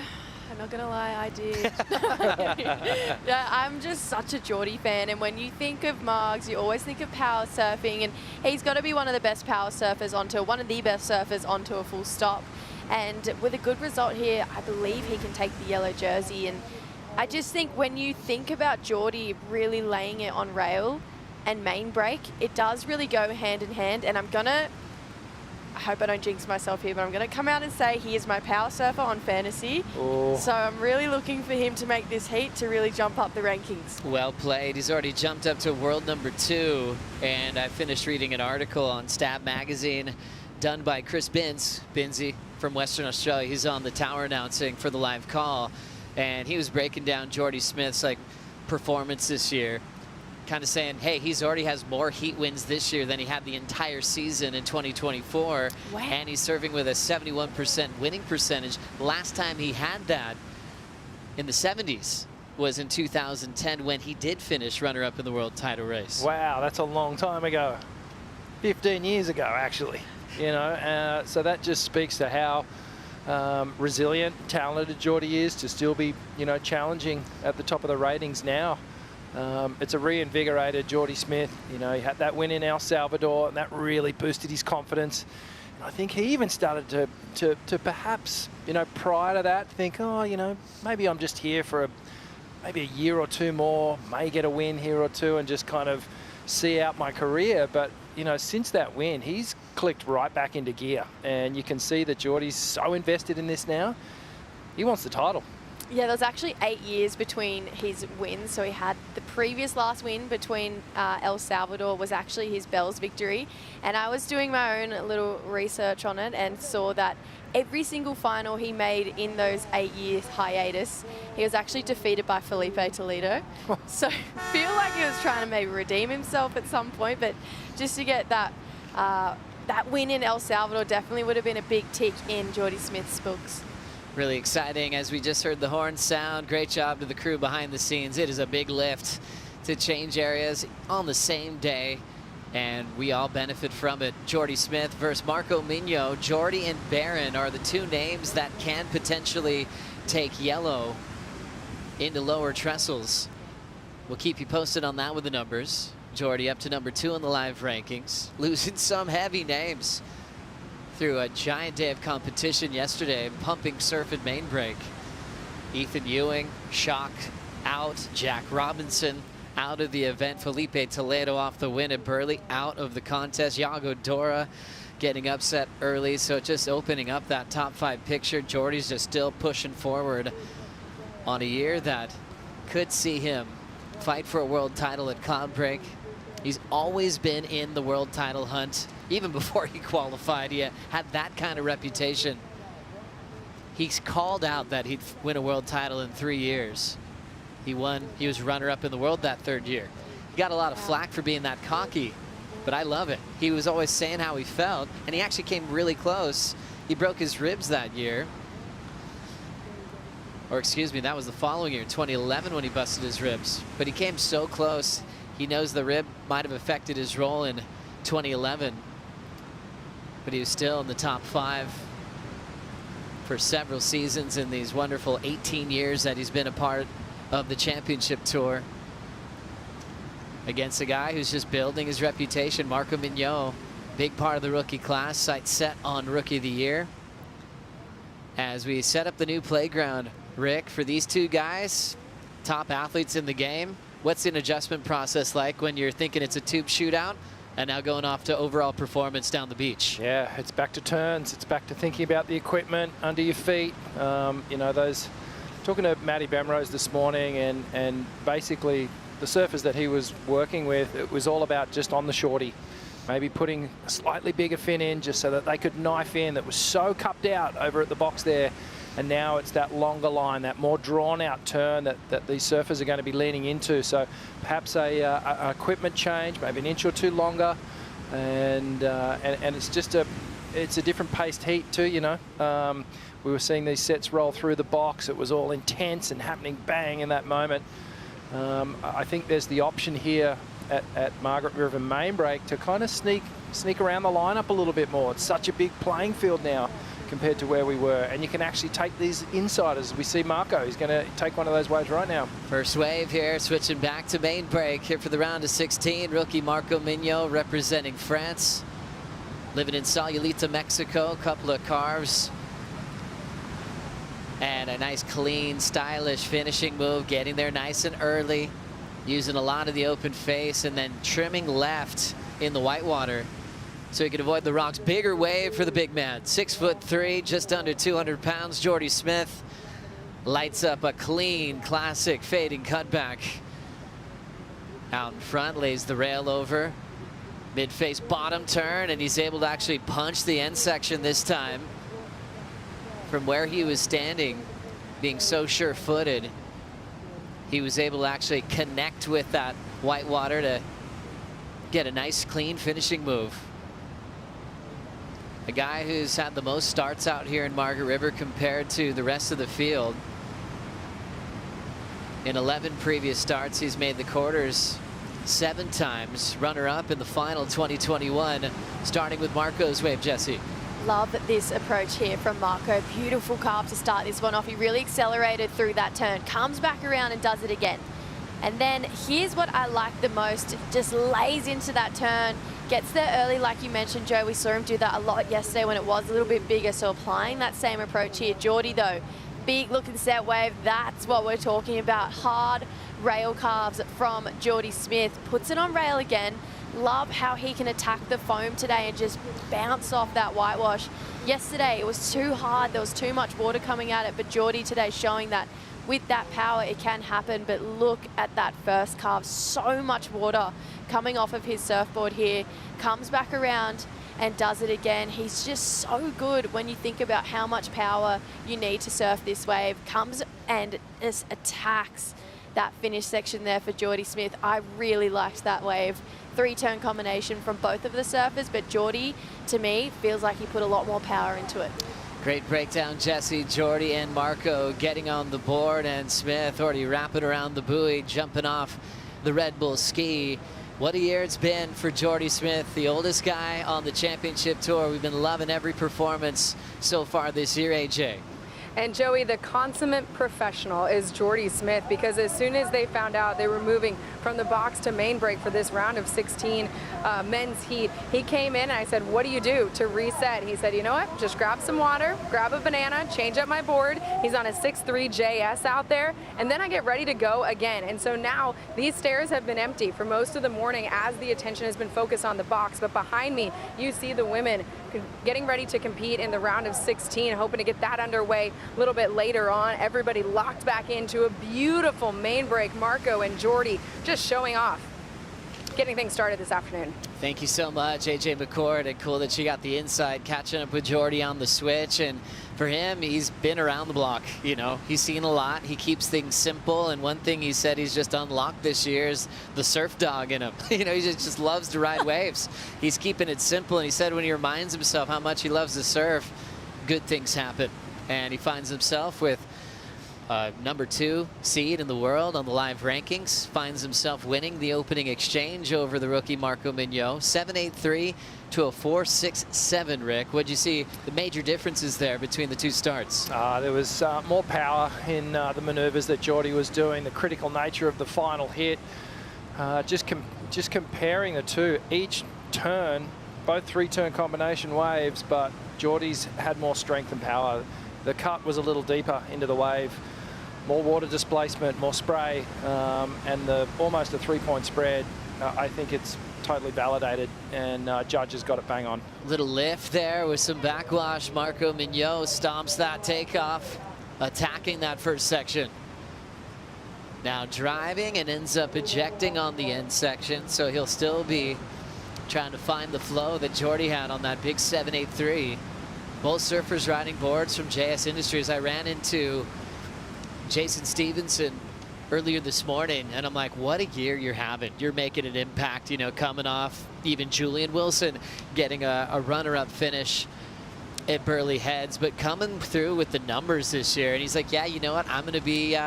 I'm not going to lie, I did. Yeah, I'm just such a Jordy fan, and when you think of Margs, you always think of power surfing, and he's got to be one of the best power surfers one of the best surfers onto a full stop. And with a good result here, I believe he can take the yellow jersey. And I just think when you think about Jordy really laying it on rail and main break, it does really go hand in hand. And I hope I don't jinx myself here, but I'm going to come out and say he is my power surfer on fantasy. Oh. So I'm really looking for him to make this heat to really jump up the rankings. Well played. He's already jumped up to world #2. And I finished reading an article on Stab magazine done by Chris Binsey from Western Australia. He's on the tower announcing for the live call. And he was breaking down Jordy Smith's performance this year, kind of saying, hey, he's already has more heat wins this year than he had the entire season in 2024. Wow. And he's serving with a 71% winning percentage. Last time he had that in the 70s was in 2010 when he did finish runner-up in the world title race. Wow, that's a long time ago. 15 years ago, actually. You know, so that just speaks to how resilient, talented Jordy is to still be, you know, challenging at the top of the ratings now. It's a reinvigorated Jordy Smith. You know, he had that win in El Salvador, and that really boosted his confidence. And I think he even started to perhaps, you know, prior to that, think, oh, you know, maybe I'm just here for maybe a year or two more, may get a win here or two, and just kind of see out my career. But you know, since that win, he's clicked right back into gear. And you can see that Jordy's so invested in this now. He wants the title. Yeah, there was actually 8 years between his wins. So he had the previous last win between El Salvador was actually his Bells victory. And I was doing my own little research on it and saw that every single final he made in those 8 years hiatus, he was actually defeated by Felipe Toledo. So I feel like he was trying to maybe redeem himself at some point, but just to get that that win in El Salvador definitely would have been a big tick in Jordy Smith's books. Really exciting as we just heard the horn sound. Great job to the crew behind the scenes. It is a big lift to change areas on the same day, and we all benefit from it. Jordy Smith versus Marco Migno. Jordy and Baron are the two names that can potentially take yellow into lower trestles. We'll keep you posted on that with the numbers. Jordy up to number 2 in the live rankings, losing some heavy names through a giant day of competition yesterday, pumping surf and main break. Ethan Ewing, Shock out. Jack Robinson out of the event. Felipe Toledo off the win at Burley, out of the contest. Yago Dora getting upset early, so just opening up that top 5 picture. Jordy's just still pushing forward on a year that could see him fight for a world title at Cloudbreak. He's always been in the world title hunt. Even before he qualified, he had that kind of reputation. He's called out that he'd win a world title in 3 years. He won, he was runner-up in the world that 3rd year. He got a lot of flack for being that cocky, but I love it. He was always saying how he felt, and he actually came really close. He broke his ribs that year. Or excuse me, that was the following year, 2011, when he busted his ribs. But he came so close. He knows the rib might have affected his role in 2011. But he was still in the top 5 for several seasons in these wonderful 18 years that he's been a part of the championship tour. Against a guy who's just building his reputation, Marco Migno, big part of the rookie class, sight set on Rookie of the Year. As we set up the new playground, Rick, for these two guys, top athletes in the game, what's an adjustment process like when you're thinking it's a tube shootout and now going off to overall performance down the beach? Yeah, it's back to turns. It's back to thinking about the equipment under your feet. You know, those, talking to Matty Bemrose this morning, and basically the surfers that he was working with, it was all about just on the shorty, maybe putting a slightly bigger fin in just so that they could knife in. That was so cupped out over at the box there. And now it's that longer line, that more drawn out turn that these surfers are going to be leaning into. So perhaps a equipment change, maybe an inch or 2 longer. And it's just it's a different paced heat too, you know. We were seeing these sets roll through the box. It was all intense and happening bang in that moment. I think there's the option here at Margaret River main break to kind of sneak around the lineup a little bit more. It's such a big playing field now compared to where we were, and you can actually take these insiders. We see Marco, he's going to take one of those waves right now. First wave here, switching back to main break here for the round of 16. Rookie Marco Migno representing France, living in Sayulita, Mexico. Couple of carves and a nice clean stylish finishing move, getting there nice and early, using a lot of the open face and then trimming left in the whitewater so he could avoid the rocks. Bigger wave for the big man, 6'3", just under 200 pounds. Jordy Smith lights up a clean, classic fading cutback. Out in front, lays the rail over. Mid-face bottom turn, and he's able to actually punch the end section this time. From where he was standing, being so sure-footed, he was able to actually connect with that whitewater to get a nice, clean finishing move. A guy who's had the most starts out here in Margaret River compared to the rest of the field. In 11 previous starts, he's made the quarters 7 times, runner-up in the final 2021, starting with Marco's wave. Jesse. Love this approach here from Marco. Beautiful carve to start this one off. He really accelerated through that turn, comes back around and does it again. And then here's what I like the most, just lays into that turn, gets there early like you mentioned, Joe. We saw him do that a lot yesterday when it was a little bit bigger, so applying that same approach here. Jordy though, big looking set wave, that's what we're talking about. Hard rail carves from Jordy Smith, puts it on rail again. Love how he can attack the foam today and just bounce off that whitewash. Yesterday it was too hard, there was too much water coming at it, but Jordy today showing that with that power, it can happen, but look at that first carve. So much water coming off of his surfboard here. Comes back around and does it again. He's just so good when you think about how much power you need to surf this wave. Comes and just attacks that finish section there for Jordy Smith. I really liked that wave. 3-turn combination from both of the surfers, but Jordy, to me, feels like he put a lot more power into it. Great breakdown, Jesse. Jordy and Marco getting on the board, and Smith already wrapping around the buoy, jumping off the Red Bull ski. What a year it's been for Jordy Smith, the oldest guy on the championship tour. We've been loving every performance so far this year, AJ. And Joey, the consummate professional is Jordy Smith, because as soon as they found out they were moving from the box to main break for this round of 16 men's heat, he came in and I said, what do you do to reset? He said, you know what, just grab some water, grab a banana, change up my board. He's on a 6'3" JS out there, and then I get ready to go again. And so now these stairs have been empty for most of the morning as the attention has been focused on the box. But behind me, you see the women getting ready to compete in the round of 16, hoping to get that underway a little bit later on. Everybody locked back into a beautiful main break. Marco and Jordy just showing off, getting things started this afternoon. Thank you so much, AJ McCord. And cool that you got the inside, catching up with Jordy on the switch. And for him, he's been around the block. You know, he's seen a lot. He keeps things simple. And one thing he said he's just unlocked this year is the surf dog in him. You know, he just loves to ride waves. He's keeping it simple. And he said when he reminds himself how much he loves to surf, good things happen. And he finds himself with number 2 seed in the world on the live rankings. Finds himself winning the opening exchange over the rookie Marco Mignon. 7.83 to a 4.67, Rick. What'd you see the major differences there between the two starts? There was more power in the maneuvers that Jordy was doing, the critical nature of the final hit. Just comparing the two, each turn, both 3-turn combination waves, but Jordy's had more strength and power. The cut was a little deeper into the wave, more water displacement, more spray, and almost a 3-point spread. I think it's totally validated, and judges got it bang on. Little lift there with some backwash. Marco Mignon stomps that takeoff, attacking that first section. Now driving and ends up ejecting on the end section, so he'll still be trying to find the flow that Jordy had on that big 7.83. Both surfers riding boards from JS Industries. I ran into Jason Stevenson earlier this morning, and I'm like, what a year you're having. You're making an impact, you know, coming off even Julian Wilson getting a runner-up finish at Burley Heads, but coming through with the numbers this year. And he's like, yeah, you know what, I'm going to be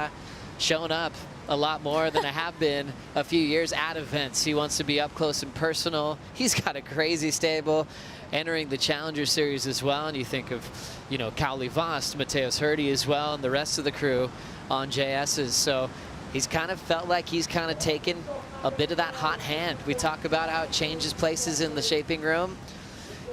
showing up a lot more than I have been a few years at events. He wants to be up close and personal. He's got a crazy stable entering the Challenger Series as well. And you think of, you know, Cowley Vost, Mateus Hurdy as well, and the rest of the crew on JS's. So he's kind of felt like he's kind of taken a bit of that hot hand. We talk about how it changes places in the shaping room.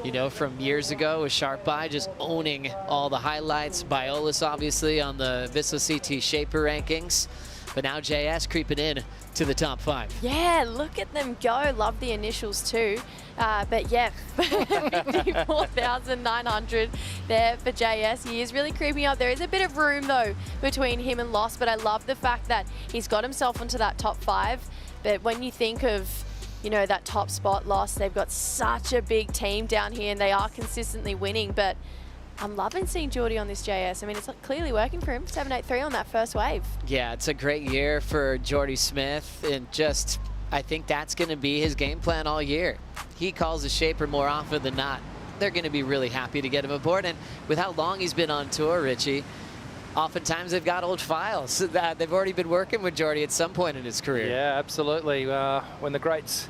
You know, from years ago with Sharp Eye just owning all the highlights. Biolis obviously on the Vissla CT Shaper rankings. But now JS creeping in to the top 5. Yeah, look at them go. Love the initials too. But yeah, 54,900 there for JS. He is really creeping up. There is a bit of room though between him and Lost, but I love the fact that he's got himself into that top 5. But when you think of, you know, that top spot Lost, they've got such a big team down here and they are consistently winning. But I'm loving seeing Jordy on this JS. I mean, it's clearly working for him. 7.83 on that first wave. Yeah, it's a great year for Jordy Smith, and just, I think that's going to be his game plan all year. He calls the shaper more often than not. They're going to be really happy to get him aboard, and with how long he's been on tour, Richie, oftentimes they've got old files that they've already been working with Jordy at some point in his career. Yeah, absolutely. When the greats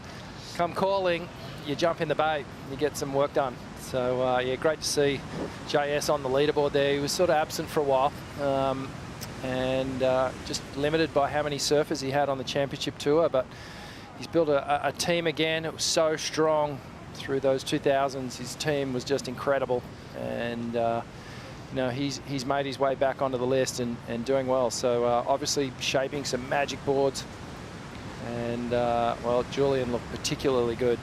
come calling, you jump in the bay, you get some work done. So, yeah, great to see JS on the leaderboard there. He was sort of absent for a while and just limited by how many surfers he had on the championship tour. But he's built a team again. It was so strong through those 2000s. His team was just incredible. And, you know, he's made his way back onto the list and doing well. So, obviously, shaping some magic boards. And, well, Julian looked particularly good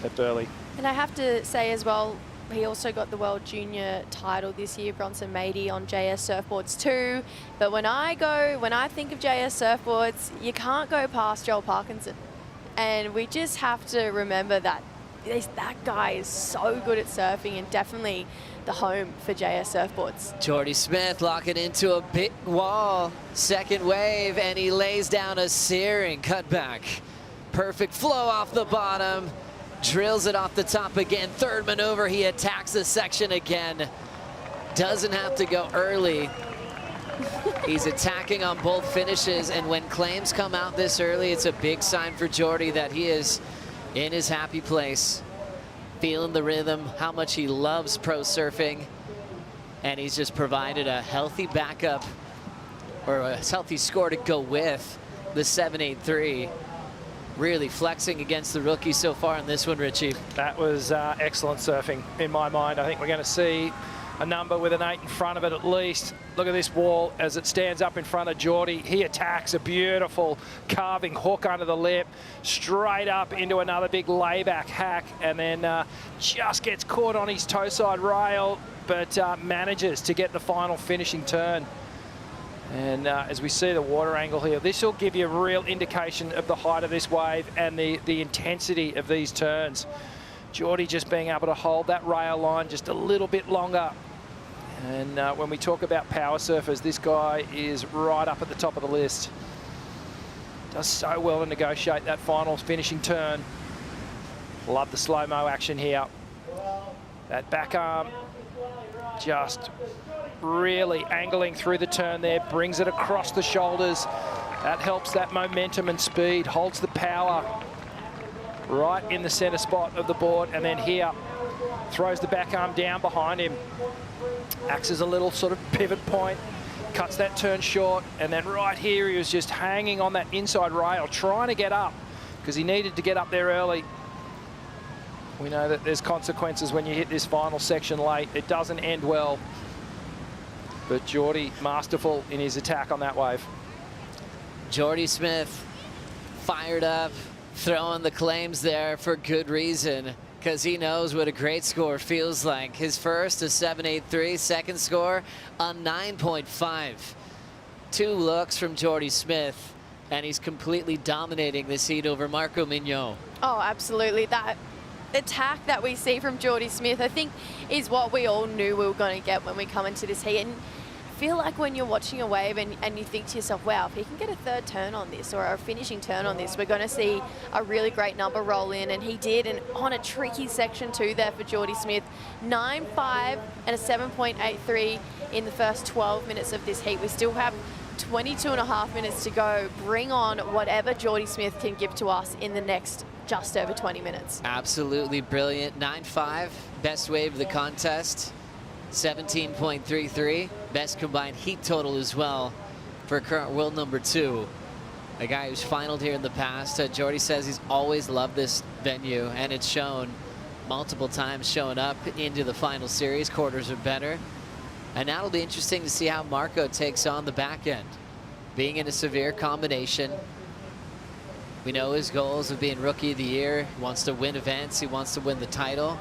at Burley. And I have to say as well, He also got the World Junior title this year, Bronson Matey, on JS surfboards too. But when I think of JS surfboards, you can't go past Joel Parkinson. And we just have to remember that that guy is so good at surfing and definitely the home for JS surfboards. Jordy Smith locking into a big wall. Second wave, and he lays down a searing cutback. Perfect flow off the bottom. Drills it off the top again. Third maneuver, he attacks the section again. Doesn't have to go early. He's attacking on both finishes, and when claims come out this early, it's a big sign for Jordy that he is in his happy place, feeling the rhythm, how much he loves pro surfing, and he's just provided a healthy backup, or a healthy score to go with the 7.83. Really flexing against the rookie so far in this one, Richie. That was excellent surfing in my mind. I think we're going to see a number with an 8 in front of it at least. Look at this wall as it stands up in front of Jordy. He attacks a beautiful carving hook under the lip, straight up into another big layback hack, and then just gets caught on his toe side rail, but manages to get the final finishing turn. And as we see the water angle here, this will give you a real indication of the height of this wave and the intensity of these turns. Jordy just being able to hold that rail line just a little bit longer. And when we talk about power surfers, this guy is right up at the top of the list. Does so well to negotiate that final finishing turn. Love the slow-mo action here. That back arm just really angling through the turn there, brings it across the shoulders. That helps that momentum and speed, holds the power right in the center spot of the board, and then here throws the back arm down behind him, acts as a little sort of pivot point, cuts that turn short, and then right here he was just hanging on that inside rail, trying to get up because he needed to get up there early. We know that there's consequences when you hit this final section late. It doesn't end well. But Jordy masterful in his attack on that wave. Jordy Smith fired up, throwing the claims there for good reason, because he knows what a great score feels like. His first, a 7.83, second score, a 9.5. 2 looks from Jordy Smith, and he's completely dominating this heat over Marco Miano. Oh, absolutely. That attack that we see from Jordy Smith, I think, is what we all knew we were going to get when we come into this heat. And I feel like when you're watching a wave and you think to yourself, wow, if he can get a third turn on this or a finishing turn on this, we're going to see a really great number roll in. And he did, and on a tricky section too there for Jordy Smith. 9.5 and a 7.83 in the first 12 minutes of this heat. We still have 22.5 minutes to go. Bring on whatever Jordy Smith can give to us in the next just over 20 minutes. Absolutely brilliant. 9.5, best wave of the contest. 17.33, best combined heat total as well for current world number 2. A guy who's finaled here in the past. Jordy says he's always loved this venue, and it's shown multiple times showing up into the final series. Quarters are better. And now it'll be interesting to see how Marco takes on the back end. Being in a severe combination, we know his goals of being Rookie of the Year. He wants to win events. He wants to win the title.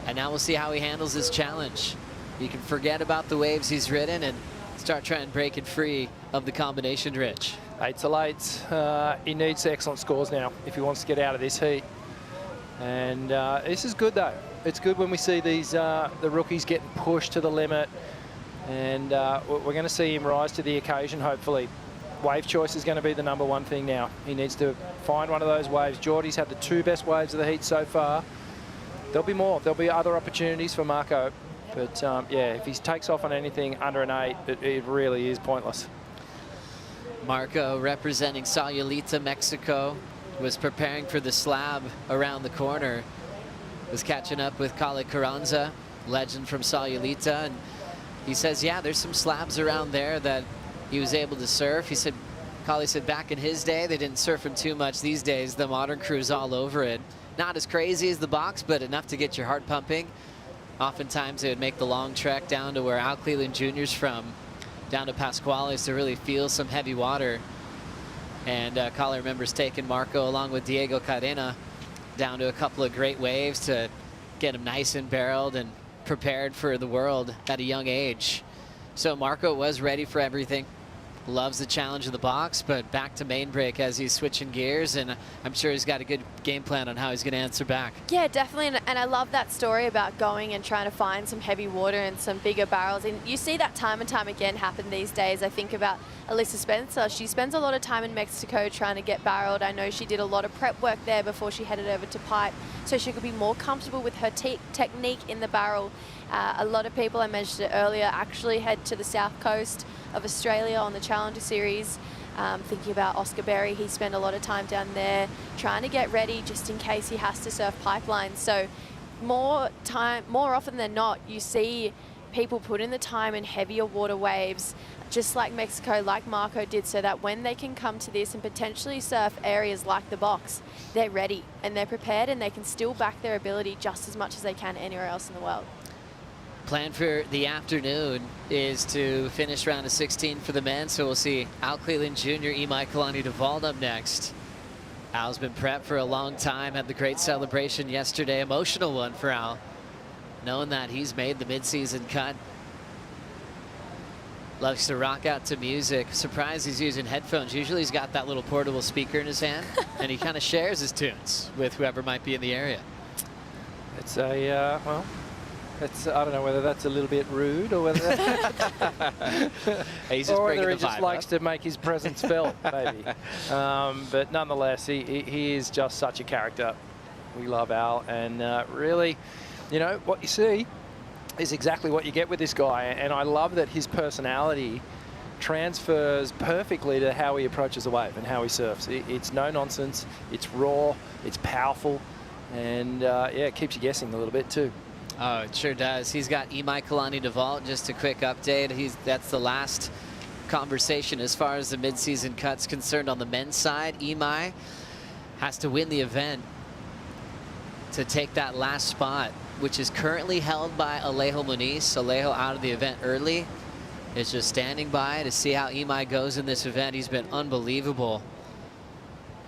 And now we'll see how he handles this challenge. You can forget about the waves he's ridden and start trying to break it free of the combination, Rich. 8-8. He needs excellent scores now if he wants to get out of this heat. And this is good, though. It's good when we see these the rookies getting pushed to the limit. And we're going to see him rise to the occasion, hopefully. Wave choice is going to be the #1 thing now. He needs to find one of those waves. Jordy's had the 2 best waves of the heat so far. There'll be more. There'll be other opportunities for Marco. But, yeah, if he takes off on anything under an 8, it really is pointless. Marco, representing Sayulita, Mexico, was preparing for the slab around the corner. Was catching up with Kale Carranza, legend from Sayulita. And he says, yeah, there's some slabs around there that he was able to surf. He said, Kale said back in his day, they didn't surf him too much. These days, the modern crew's all over it. Not as crazy as the box, but enough to get your heart pumping. Oftentimes, they would make the long trek down to where Al Cleland Jr.'s from, down to Pasquales to really feel some heavy water. And Kale remembers taking Marco along with Diego Cadena down to a couple of great waves to get him nice and barreled and prepared for the world at a young age. So Marco was ready for everything. Loves the challenge of the box, but back to main break as he's switching gears, and I'm sure he's got a good game plan on how he's going to answer back. Yeah, definitely, and I love that story about going and trying to find some heavy water and some bigger barrels, and you see that time and time again happen these days. I think about Alyssa Spencer. She spends a lot of time in Mexico trying to get barreled. I know she did a lot of prep work there before she headed over to pipe, so she could be more comfortable with her technique in the barrel. A lot of people, I mentioned it earlier, actually head to the south coast of Australia on the Challenger Series. Thinking about Oscar Berry, he spent a lot of time down there trying to get ready just in case he has to surf pipelines. So more often than not, you see people put in the time in heavier water waves, just like Mexico, like Marco did, so that when they can come to this and potentially surf areas like the box, they're ready and they're prepared, and they can still back their ability just as much as they can anywhere else in the world. Plan for the afternoon is to finish round of 16 for the men, so we'll see Al Cleland Jr., Imai Devalt up next. Al's been prepped for a long time, had the great celebration yesterday, emotional one for Al, knowing that he's made the midseason cut. Loves to rock out to music. Surprised he's using headphones. Usually he's got that little portable speaker in his hand, and he kind of shares his tunes with whoever might be in the area. It's a, well, I don't know whether that's a little bit rude or whether he's just or bringing whether he the just vibe likes up. to make his presence felt, maybe. But nonetheless, he is just such a character. We love Al, and really, you know, what you see is exactly what you get with this guy, and I love that his personality transfers perfectly to how he approaches the wave and how he surfs. It's no nonsense, it's raw, it's powerful, and yeah, it keeps you guessing a little bit too. Oh, it sure does. He's got Imai Devalt. Just a quick update. That's the last conversation as far as the midseason cut's concerned on the men's side. Imai has to win the event to take that last spot, which is currently held by Alejo Muniz. Alejo out of the event early. Is just standing by to see how Imai goes in this event. He's been unbelievable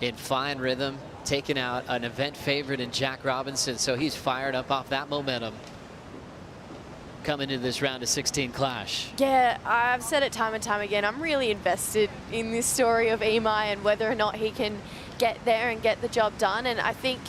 in fine rhythm, taking out an event favorite in Jack Robinson, so he's fired up off that momentum coming into this round of 16 clash. Yeah, I've said it time and time again, I'm really invested in this story of Imai and whether or not he can get there and get the job done. And I think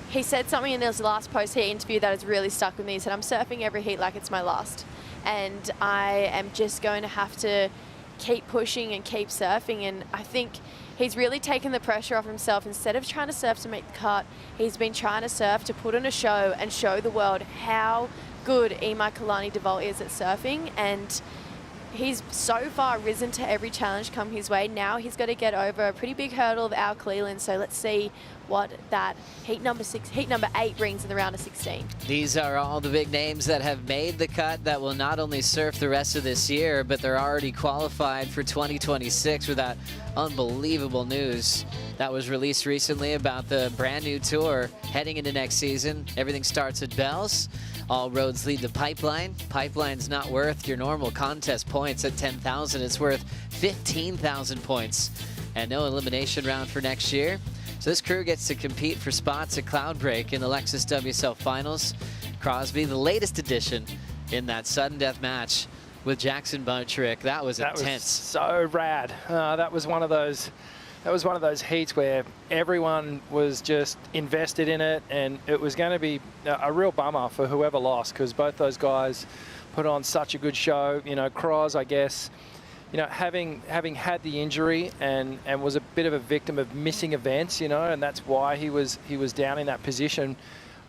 he said something in his last post-heat interview that has really stuck with me. He said, I'm surfing every heat like it's my last, and I am just going to have to keep pushing and keep surfing. And I think he's really taken the pressure off himself. Instead of trying to surf to make the cut, he's been trying to surf to put on a show and show the world how good Imai Devalt is at surfing. And he's so far risen to every challenge come his way. Now he's got to get over a pretty big hurdle of Al Cleland. So let's see what that heat number 8 brings in the round of 16. These are all the big names that have made the cut that will not only surf the rest of this year, but they're already qualified for 2026 with that unbelievable news that was released recently about the brand new tour heading into next season. Everything starts at Bells. All roads lead to Pipeline. Pipeline's not worth your normal contest points at 10,000. It's worth 15,000 points, and no elimination round for next year. So this crew gets to compete for spots at Cloudbreak in the Lexus WSL Finals. Crosby, the latest addition in that sudden death match with Jackson Buntrick. That was intense. Was so rad. That was one of those heats where everyone was just invested in it, and it was going to be a real bummer for whoever lost, because both those guys put on such a good show. You know, Cros, I guess, you know, having had the injury and was a bit of a victim of missing events, you know, and that's why he was down in that position.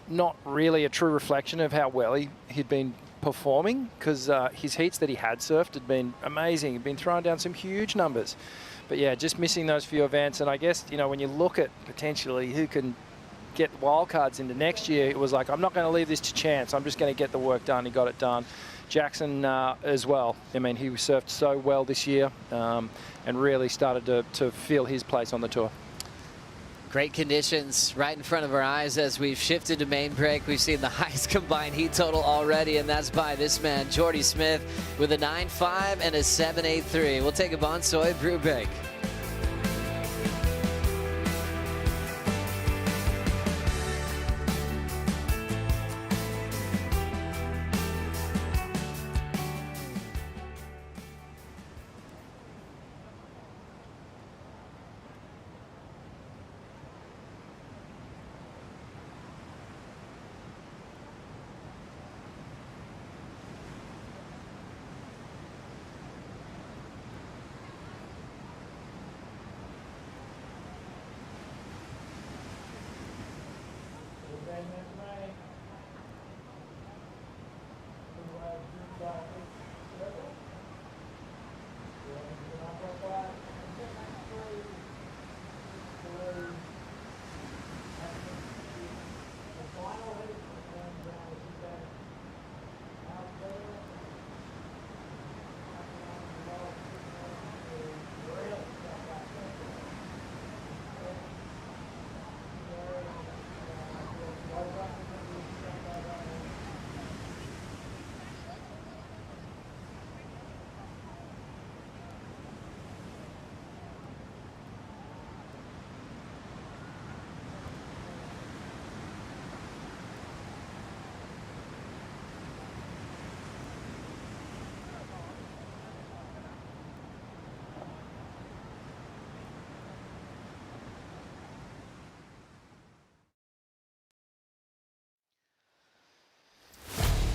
Not really a true reflection of how well he'd been performing, because his heats that he had surfed had been amazing. He'd been throwing down some huge numbers. But yeah, just missing those few events. And I guess, you know, when you look at potentially who can get wildcards into next year, it was like, I'm not going to leave this to chance. I'm just going to get the work done. He got it done. Jackson as well. I mean, he surfed so well this year and really started to feel his place on the tour. Great conditions right in front of our eyes as we've shifted to main break. We've seen the highest combined heat total already, and that's by this man, Jordy Smith, with a 9.5 and a 7.83. We'll take a Bonsoy brew break.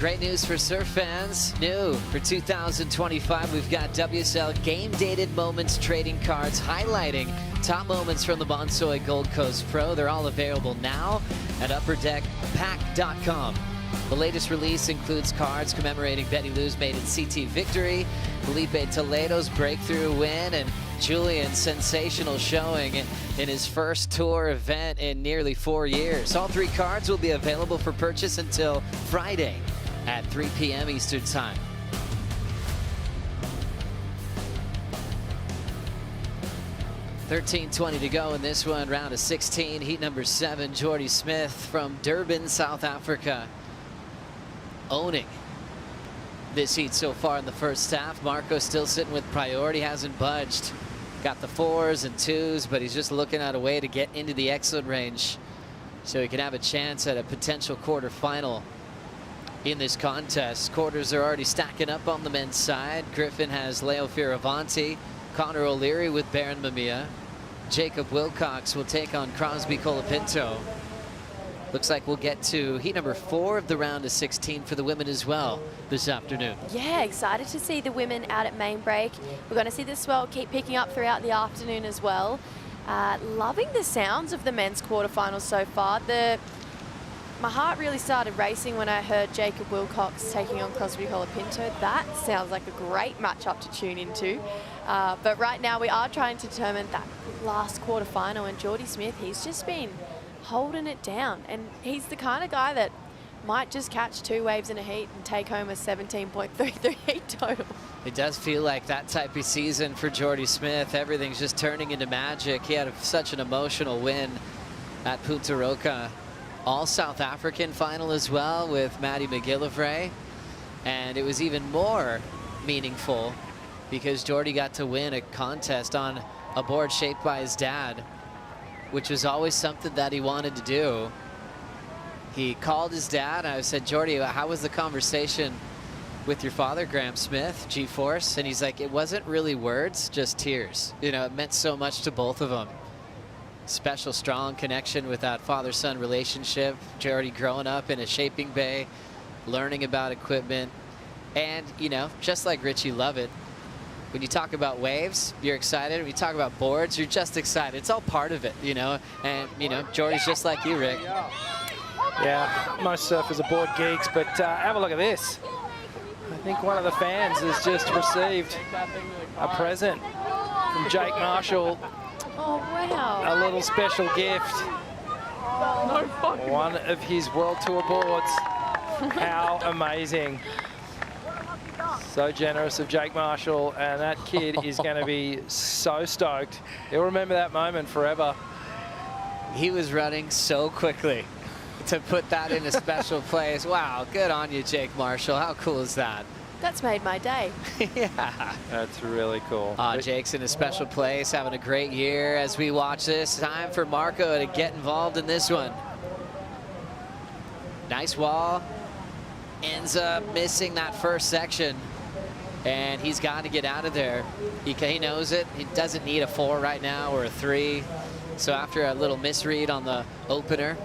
Great news for surf fans. New for 2025, we've got WSL game-dated moments trading cards highlighting top moments from the Bonsoy Gold Coast Pro. They're all available now at upperdeckpack.com. The latest release includes cards commemorating Betty Lou's maiden CT victory, Felipe Toledo's breakthrough win, and Julian's sensational showing in his first tour event in nearly 4 years. All 3 cards will be available for purchase until Friday at 3 p.m. Eastern Time. $13:20 to go in this one, round of 16. Heat number 7, Jordy Smith from Durban, South Africa, owning this heat so far in the first half. Marco still sitting with priority, hasn't budged. Got the 4s and 2s, but he's just looking at a way to get into the excellent range so he can have a chance at a potential quarterfinal in this contest. Quarters are already stacking up on the men's side. Griffin has Leo Fioravanti, Connor O'Leary with Baron Mamiya. Jacob Wilcox will take on Crosby Colapinto. Looks like we'll get to heat number 4 of the round of 16 for the women as well this afternoon. Yeah, excited to see the women out at main break. We're going to see the swell keep picking up throughout the afternoon as well. Loving the sounds of the men's quarterfinals so far. My heart really started racing when I heard Jacob Wilcox taking on Crosby Colapinto. That sounds like a great matchup to tune into. But right now we are trying to determine that last quarterfinal, and Jordy Smith, he's just been holding it down, and he's the kind of guy that might just catch 2 waves in a heat and take home a 17.33 heat total. It does feel like that type of season for Jordy Smith. Everything's just turning into magic. He had such an emotional win at Punta Roca. All South African final as well with Maddie McGillivray. And it was even more meaningful because Jordy got to win a contest on a board shaped by his dad, which was always something that he wanted to do. He called his dad. I said, Jordy, how was the conversation with your father, Graham Smith, G-Force? And he's like, it wasn't really words, just tears. You know, it meant so much to both of them. Special, strong connection with that father-son relationship. Jordy growing up in a shaping bay, learning about equipment. And, you know, just like Richie Lovett, when you talk about waves, you're excited. When you talk about boards, you're just excited. It's all part of it, you know. And, you know, Jordy's just like you, Rick. Yeah, most surfers are board geeks, but have a look at this. I think one of the fans has just received a present from Jake Marshall. Oh, wow. A little special gift. One of his World Tour boards. How amazing. So generous of Jake Marshall, and that kid is going to be so stoked. He'll remember that moment forever. He was running so quickly to put that in a special place. Wow, good on you, Jake Marshall. How cool is that? That's made my day. Yeah. That's really cool. Jake's in a special place, having a great year as we watch this. Time for Marco to get involved in this one. Nice wall. Ends up missing that first section, and he's got to get out of there. He knows it. He doesn't need a 4 right now or a 3. So after a little misread on the opener,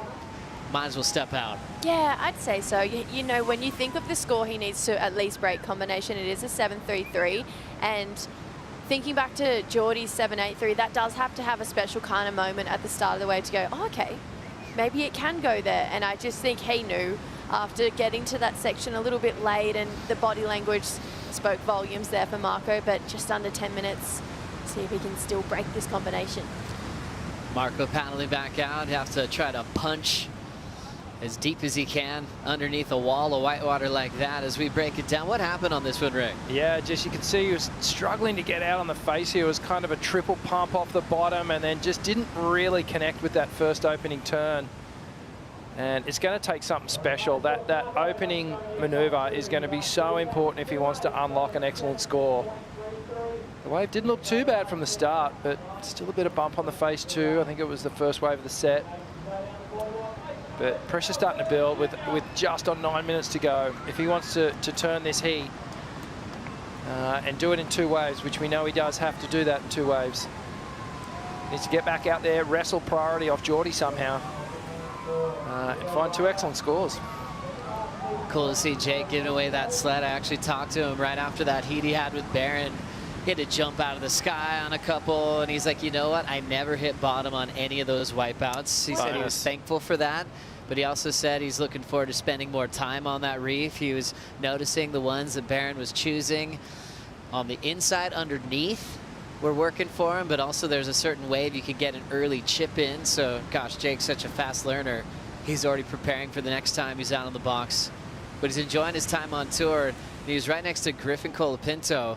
might as well step out. Yeah, I'd say so. You know, when you think of the score he needs to at least break combination, it is a 7.33. And thinking back to Jordy's 7.83, that does have to have a special kind of moment at the start of the wave to go, oh, okay, maybe it can go there. And I just think he knew after getting to that section a little bit late, and the body language spoke volumes there for Marco, but just under 10 minutes. See if he can still break this combination. Marco paddling back out. You have to try to punch as deep as he can underneath a wall of whitewater like that as we break it down. What happened on this one, Rick? Yeah, just you can see he was struggling to get out on the face here. It was kind of a triple pump off the bottom, and then just didn't really connect with that first opening turn. And it's going to take something special. That opening maneuver is going to be so important if he wants to unlock an excellent score. The wave didn't look too bad from the start, but still a bit of bump on the face too. I think it was the first wave of the set. But pressure starting to build with just on 9 minutes to go. If he wants to turn this heat and do it in 2 waves, which we know he does have to do that in 2 waves. Needs to get back out there, wrestle priority off Jordy somehow, and find 2 excellent scores. Cool to see Jake giving away that sled. I actually talked to him right after that heat he had with Baron. He had to jump out of the sky on a couple, and he's like, you know what? I never hit bottom on any of those wipeouts. He said he was thankful for that, but he also said he's looking forward to spending more time on that reef. He was noticing the ones that Baron was choosing on the inside underneath were working for him, but also there's a certain wave you could get an early chip in. So, gosh, Jake's such a fast learner. He's already preparing for the next time he's out on the box. But he's enjoying his time on tour. He was right next to Griffin Colapinto.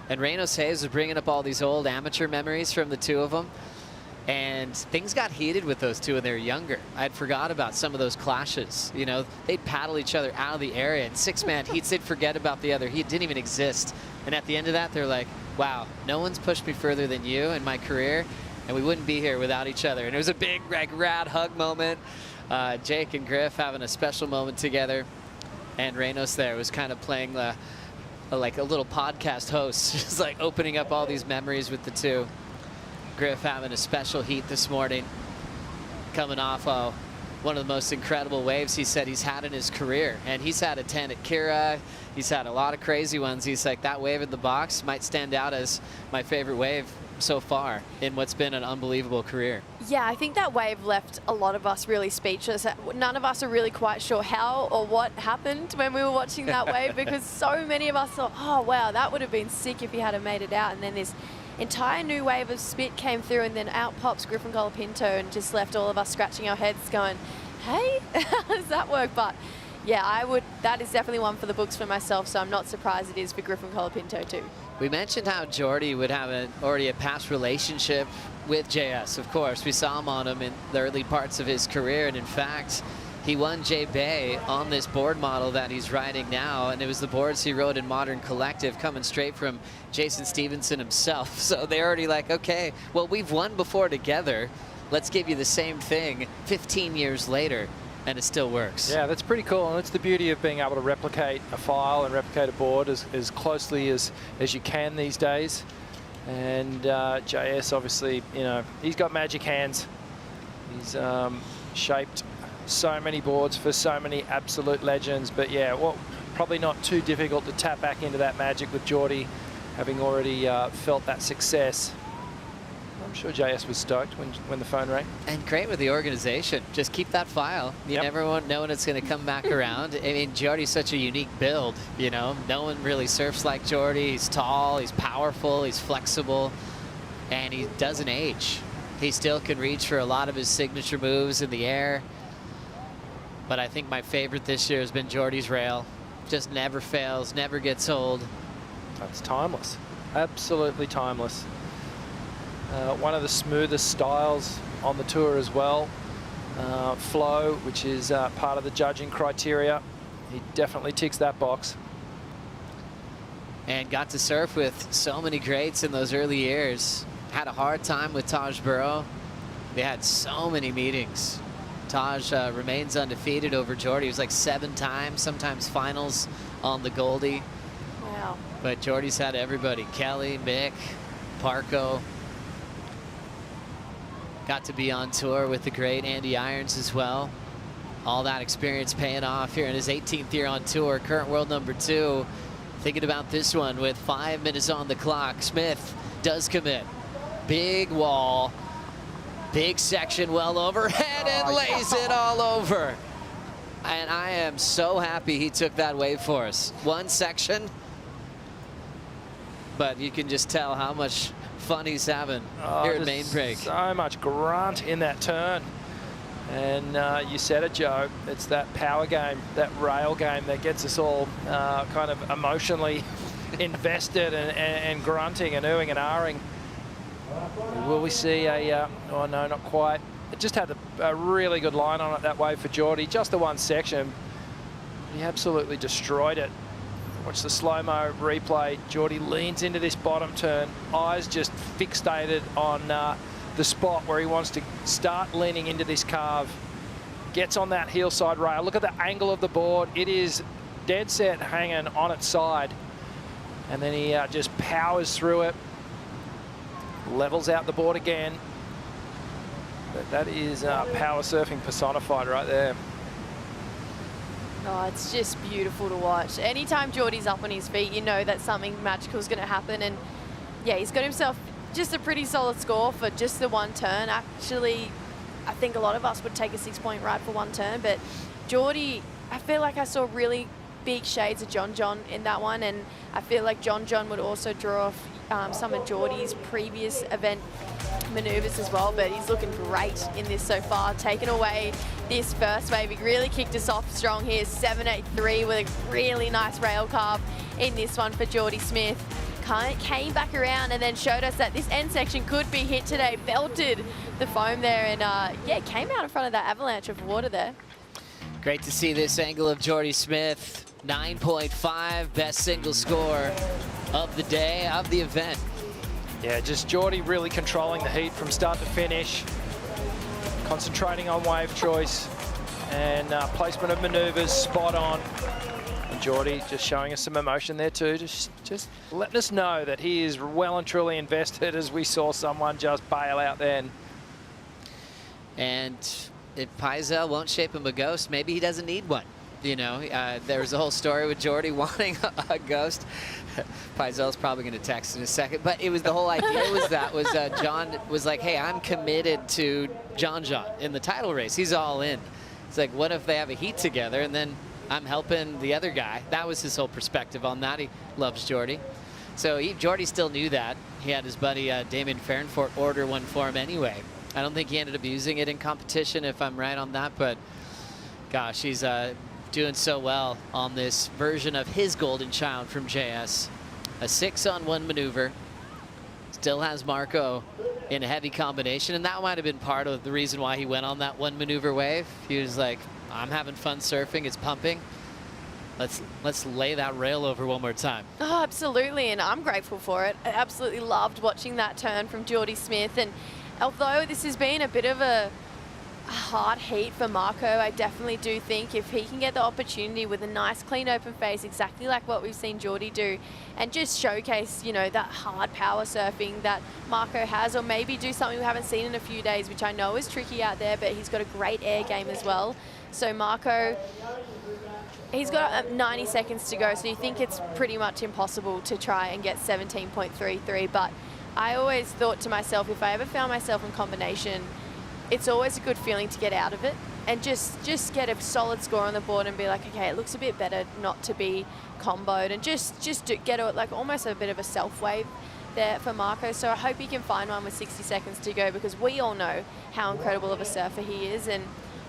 And Reynolds Hayes was bringing up all these old amateur memories from the two of them. And things got heated with those two when they were younger. I'd forgot about some of those clashes. You know, they'd paddle each other out of the area. In six-man heats, they'd forget about the other heat. It didn't even exist. And at the end of that, they're like, wow, no one's pushed me further than you in my career. And we wouldn't be here without each other. And it was a big, like, rad hug moment. Jake and Griff having a special moment together. And Reynolds there was kind of playing like a little podcast host, just like opening up all these memories with the two. Griff having a special heat this morning, coming off one of the most incredible waves he said he's had in his career. And he's had a 10 at Kira. He's had a lot of crazy ones. He's like, that wave in the box might stand out as my favorite wave so far in what's been an unbelievable career. Yeah, I think that wave left a lot of us really speechless. None of us are really quite sure how or what happened when we were watching that wave, because so many of us thought, oh, wow, that would have been sick if he had made it out. And then this entire new wave of spit came through, and then out pops Griffin Colapinto and just left all of us scratching our heads going, hey, how does that work? But yeah, that is definitely one for the books for myself, so I'm not surprised it is for Griffin Colapinto too. We mentioned how Jordy would have already a past relationship with JS, of course. We saw him on him in the early parts of his career, and in fact, he won J-Bay on this board model that he's riding now, and it was the boards he rode in Modern Collective coming straight from Jason Stevenson himself. So they're already like, okay, well, we've won before together. Let's give you the same thing 15 years later. And it still works. Yeah, that's pretty cool, and it's the beauty of being able to replicate a file and replicate a board as closely as you can these days. And JS, obviously, you know, he's got magic hands. He's shaped so many boards for so many absolute legends. But yeah, well, probably not too difficult to tap back into that magic with Jordy, having already felt that success. I'm sure JS was stoked when the phone rang. And great with the organization. Just keep that file. You never know when it's going to come back around. I mean, Jordy's such a unique build, you know. No one really surfs like Jordy. He's tall, he's powerful, he's flexible, and he doesn't age. He still can reach for a lot of his signature moves in the air. But I think my favorite this year has been Jordy's rail. Just never fails, never gets old. That's timeless. Absolutely timeless. One of the smoothest styles on the tour as well. Flow, which is part of the judging criteria. He definitely ticks that box. And got to surf with so many greats in those early years. Had a hard time with Taj Burrow. They had so many meetings. Taj remains undefeated over Jordy. He was like 7 times, sometimes finals on the Goldie. Wow. But Jordy's had everybody. Kelly, Mick, Parco. Got to be on tour with the great Andy Irons as well. All that experience paying off here in his 18th year on tour. Current world number 2. Thinking about this one with 5 minutes on the clock. Smith does commit. Big wall. Big section well overhead and lays it all over. And I am so happy he took that wave for us. One section, but you can just tell how much fun he's having here at Main Break. So much grunt in that turn. And you said it, Joe, it's that power game, that rail game that gets us all kind of emotionally invested and grunting and oohing and ahhing. Will we see a, oh no, not quite. It just had a really good line on it that way for Jordy. Just the one section. He absolutely destroyed it. Watch the slow-mo replay. Jordy leans into this bottom turn. Eyes just fixated on the spot where he wants to start leaning into this carve. Gets on that heel side rail. Look at the angle of the board. It is dead set hanging on its side. And then he just powers through it. Levels out the board again. But that is power surfing personified right there. Oh, it's just beautiful to watch. Anytime Jordy's up on his feet, you know that something magical is going to happen. And yeah, he's got himself just a pretty solid score for just the one turn. Actually, I think a lot of us would take a 6-point ride for one turn, but Jordy, I feel like I saw really big shades of John in that one, and I feel like John would also draw off some of Jordy's previous event maneuvers as well, but he's looking great in this so far, taking away this first wave. He really kicked us off strong here, 783 with a really nice rail carve in this one for Jordy Smith. Came back around and then showed us that this end section could be hit today, belted the foam there, and yeah, came out in front of that avalanche of water there. Great to see this angle of Jordy Smith. 9.5, best single score of the day, of the event. Yeah, just Jordy really controlling the heat from start to finish, concentrating on wave choice and placement of maneuvers spot on. And Jordy just showing us some emotion there too, just letting us know that he is well and truly invested, as we saw someone just bail out then. And if Paisel won't shape him a ghost, maybe he doesn't need one. You know, there was a whole story with Jordy wanting a ghost. Paisel's probably going to text in a second, but it was the whole idea was John was like, hey, I'm committed to John in the title race. He's all in. It's like, what if they have a heat together and then I'm helping the other guy? That was his whole perspective on that. He loves Jordy. So Jordy still knew that. He had his buddy Damon Farrenfort order one for him anyway. I don't think he ended up using it in competition, if I'm right on that, but gosh, he's doing so well on this version of his golden child from JS. A 6-on-1 maneuver. Still has Marco in a heavy combination, and that might have been part of the reason why he went on that one maneuver wave. He was like, I'm having fun surfing, it's pumping. Let's lay that rail over one more time. Oh, absolutely, and I'm grateful for it. I absolutely loved watching that turn from Jordy Smith, and although this has been a bit of a hard heat for Marco, I definitely do think if he can get the opportunity with a nice clean open face, exactly like what we've seen Jordy do, and just showcase, you know, that hard power surfing that Marco has, or maybe do something we haven't seen in a few days, which I know is tricky out there, but he's got a great air game as well. So Marco, he's got 90 seconds to go, so you think it's pretty much impossible to try and get 17.33, but I always thought to myself, if I ever found myself in combination, it's always a good feeling to get out of it and just get a solid score on the board and be like, okay, it looks a bit better not to be comboed, and just get like almost a bit of a self wave there for Marco. So I hope he can find one with 60 seconds to go, because we all know how incredible of a surfer he is, and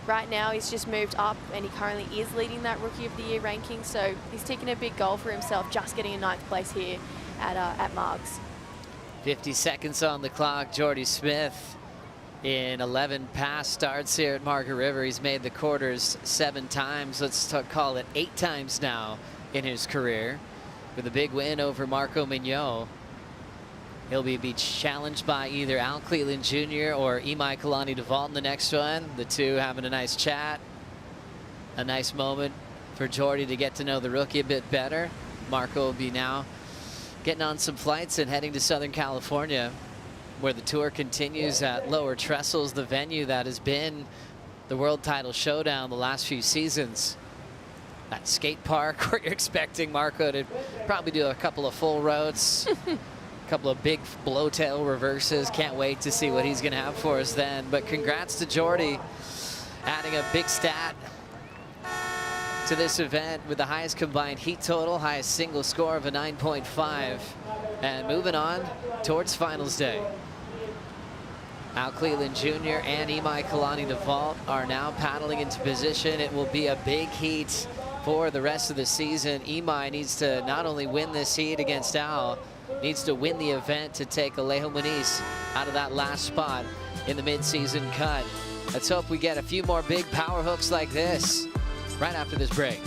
right now he's just moved up and he currently is leading that Rookie of the Year ranking, so he's taking a big goal for himself, just getting a 9th place here at Margs. 50 seconds on the clock. Jordy Smith in 11 past starts here at Margaret River. He's made the quarters 7 times. Let's call it 8 times now in his career, with a big win over Marco Miano. He'll be challenged by either Al Cleland Jr. or Imai Kalani Devalt in the next one. The two having a nice chat. A nice moment for Jordy to get to know the rookie a bit better. Marco will be now getting on some flights and heading to Southern California, where the tour continues at Lower Trestles, the venue that has been the world title showdown the last few seasons. That skate park where you're expecting Marco to probably do a couple of full roats, a couple of big blowtail reverses. Can't wait to see what he's going to have for us then. But congrats to Jordy, adding a big stat to this event with the highest combined heat total, highest single score of a 9.5, and moving on towards finals day. Al Cleland Jr. and Imai Kalani Devalt are now paddling into position. It will be a big heat for the rest of the season. Imai needs to not only win this heat against Al, needs to win the event to take Alejo Muniz out of that last spot in the mid-season cut. Let's hope we get a few more big power hooks like this right after this break.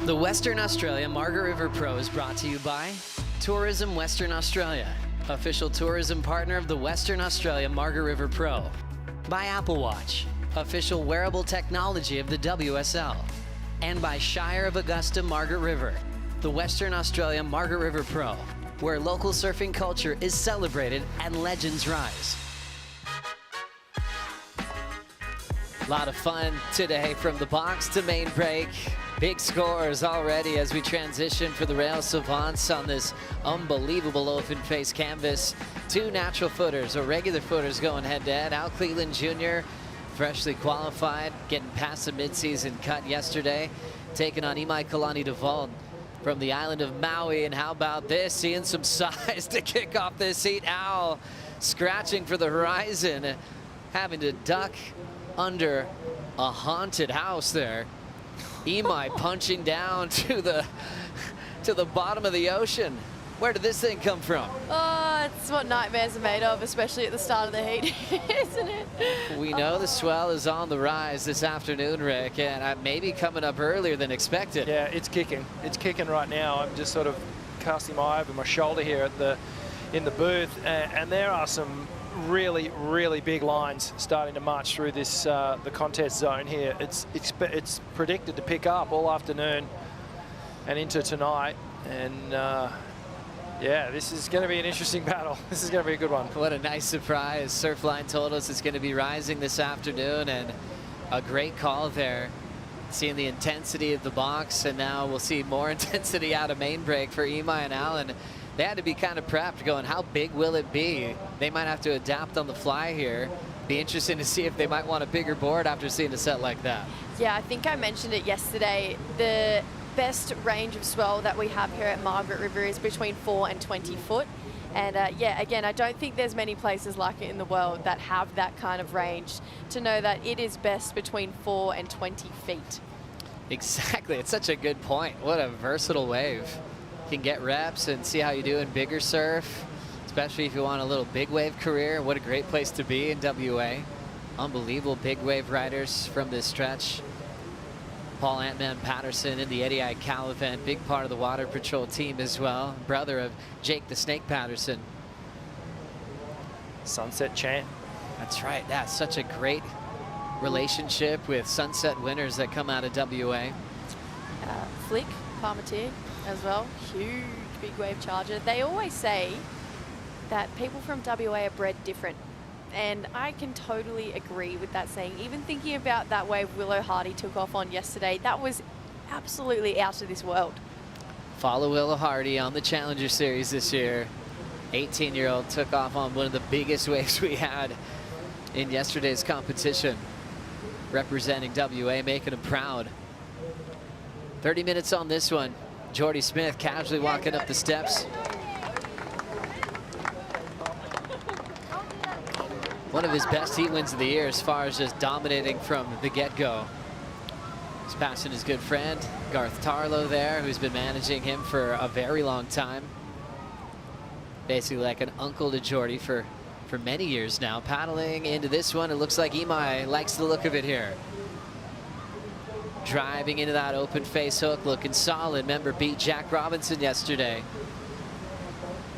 The Western Australia Margaret River Pro is brought to you by Tourism Western Australia, official tourism partner of the Western Australia Margaret River Pro. By Apple Watch, official wearable technology of the WSL. And by Shire of Augusta Margaret River, the Western Australia Margaret River Pro, where local surfing culture is celebrated and legends rise. A lot of fun today from the box to main break. Big scores already as we transition for the Rail Savants on this unbelievable open face canvas. Two natural footers or regular footers going head to head. Al Cleland Jr., freshly qualified, getting past the mid-season cut yesterday, taking on Imai Kalani Devalt from the island of Maui. And how about this? Seeing some size to kick off this heat. Al scratching for the horizon, having to duck under a haunted house there. Imai punching down to the bottom of the ocean. Where did this thing come from? Oh, it's what nightmares are made of, especially at the start of the heat, isn't it? We know the swell is on the rise this afternoon, Rick, and maybe coming up earlier than expected. Yeah, it's kicking. It's kicking right now. I'm just sort of casting my eye over my shoulder here in the booth, and there are some really, really big lines starting to march through this the contest zone here. It's predicted to pick up all afternoon and into tonight, and yeah, this is going to be an interesting battle. This is going to be a good one. What a nice surprise. Surfline told us it's going to be rising this afternoon, and a great call there. Seeing the intensity of the box, and now we'll see more intensity out of main break for Imai and Allen. They had to be kind of prepped, going, how big will it be? They might have to adapt on the fly here. Be interesting to see if they might want a bigger board after seeing a set like that. Yeah, I think I mentioned it yesterday. The best range of swell that we have here at Margaret River is between 4 and 20 foot. And yeah, again, I don't think there's many places like it in the world that have that kind of range to know that it is best between 4 and 20 feet. Exactly. It's such a good point. What a versatile wave. You can get reps and see how you do in bigger surf, especially if you want a little big wave career. What a great place to be in WA. Unbelievable big wave riders from this stretch. Paul Ant-Man Patterson in the Eddie I. Cal event, big part of the Water Patrol team as well. Brother of Jake the Snake Patterson. Sunset champ. That's right. That's such a great relationship with Sunset winners that come out of WA. Flick, Palmatier as well. Huge big wave charger. They always say that people from WA are bred different. And I can totally agree with that saying. Even thinking about that wave Willow Hardy took off on yesterday, that was absolutely out of this world. Follow Willow Hardy on the Challenger Series this year. 18-year-old took off on one of the biggest waves we had in yesterday's competition. Representing WA, making them proud. 30 minutes on this one. Jordy Smith casually walking up the steps. One of his best heat wins of the year as far as just dominating from the get-go. He's passing his good friend, Garth Tarlow there, who's been managing him for a very long time. Basically like an uncle to Jordy for many years now. Paddling into this one, it looks like Imai likes the look of it here. Driving into that open face hook, looking solid. Remember, beat Jack Robinson yesterday.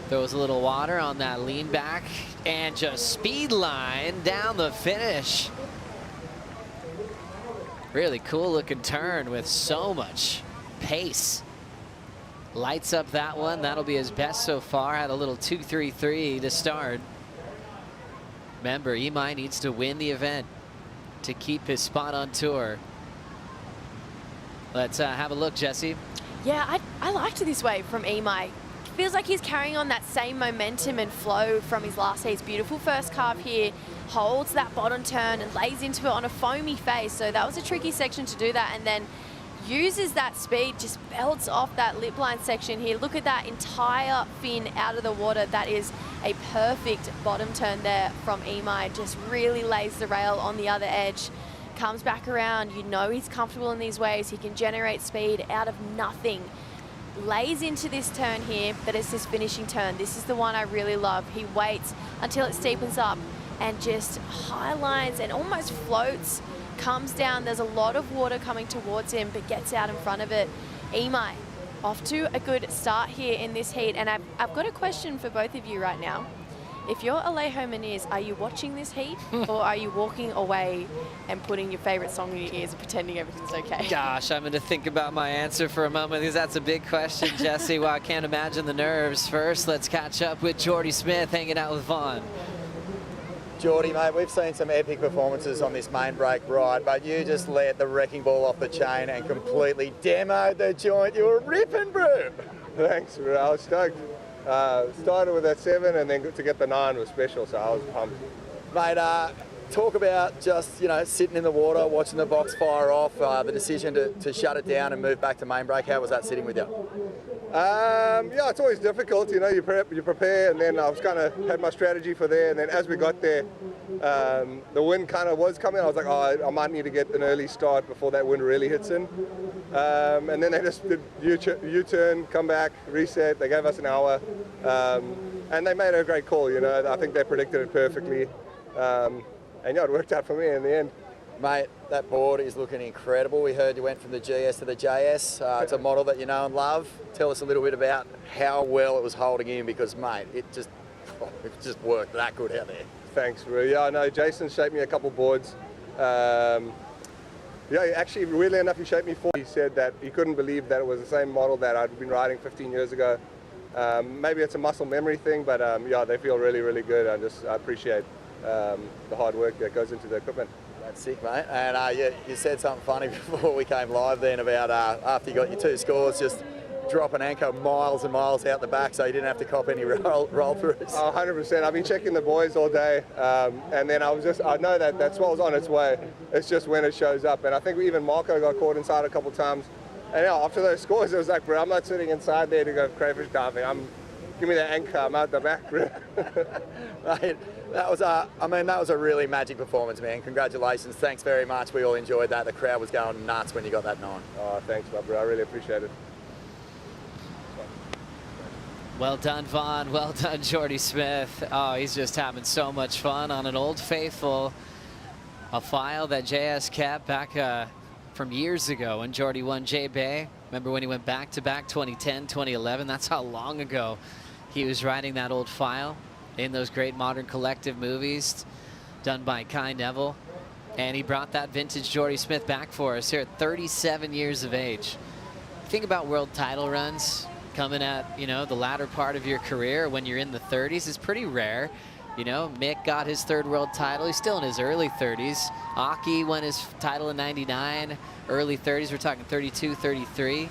Throws a little water on that lean back and just speed line down the finish. Really cool looking turn with so much pace. Lights up that one. That'll be his best so far. Had a little 2.33 to start. Remember, Imai needs to win the event to keep his spot on tour. Let's have a look, Jesse. Yeah, I liked this wave from Imai. Feels like he's carrying on that same momentum and flow from his last heat's beautiful first carve here. Holds that bottom turn and lays into it on a foamy face. So that was a tricky section to do that. And then uses that speed, just belts off that lip line section here. Look at that entire fin out of the water. That is a perfect bottom turn there from Imai. Just really lays the rail on the other edge. Comes back around. You know he's comfortable in these waves. He can generate speed out of nothing. Lays into this turn here, that is his finishing turn. This is the one I really love. He waits until it steepens up and just high lines and almost floats comes down, there's a lot of water coming towards him, but gets out in front of it. Imai, off to a good start here in this heat. And I've got a question for both of you right now. If you're Alejo Moniz, are you watching this heat or are you walking away and putting your favorite song in your ears and pretending everything's okay? Gosh, I'm going to think about my answer for a moment because that's a big question, Jesse. Well, I can't imagine the nerves. First, let's catch up with Jordy Smith hanging out with Vaughn. Jordy, mate, we've seen some epic performances on this main break ride, but you just let the wrecking ball off the chain and completely demoed the joint. You were ripping, bro. Thanks, bro. I was stoked. Started with that 7 and then to get the 9 was special, so I was pumped. Mate, talk about just, you know, sitting in the water, watching the box fire off, the decision to shut it down and move back to main break. How was that sitting with you? Yeah, it's always difficult, you know, you prepare, and then I was kind of had my strategy for there, and then as we got there, the wind kind of was coming. I was like, oh, I might need to get an early start before that wind really hits in. And then they just did U-turn, come back, reset. They gave us an hour, and they made a great call, you know. I think they predicted it perfectly, and yeah, it worked out for me in the end. Mate, that board is looking incredible. We heard you went from the GS to the JS. It's a model that you know and love. Tell us a little bit about how well it was holding in, because, mate, it just worked that good out there. Thanks, Roo. Yeah, I know Jason shaped me a couple boards. Yeah, actually, weirdly enough, he shaped me 4. He said that he couldn't believe that it was the same model that I'd been riding 15 years ago. Maybe it's a muscle memory thing, but yeah, they feel really, really good. I appreciate the hard work that goes into the equipment. That's sick, mate. And you said something funny before we came live then about after you got your 2 scores, just drop an anchor miles and miles out the back so you didn't have to cop any roll-throughs. Oh, 100%. I've been checking the boys all day, and then I know that Swell's on its way. It's just when it shows up. And I think even Marco got caught inside a couple times. And yeah, after those scores, it was like, bro, I'm not sitting inside there to go crayfish diving. Give me the anchor, I'm out the back, bro. Mate, that was a really magic performance, man. Congratulations. Thanks very much. We all enjoyed that. The crowd was going nuts when you got that 9. Oh, thanks, bro. I really appreciate it. Well done, Vaughn. Well done, Jordy Smith. Oh, he's just having so much fun on an old faithful. A file that JS kept back from years ago when Jordy won J-Bay. Remember when he went back-to-back 2010, 2011? That's how long ago he was riding that old file in those great modern collective movies done by Kai Neville. And he brought that vintage Jordy Smith back for us here at 37 years of age. Think about world title runs coming at, you know, the latter part of your career when you're in the 30s is pretty rare. You know, Mick got his 3rd world title. He's still in his early 30s. Aki won his title in 99, early 30s. We're talking 32, 33.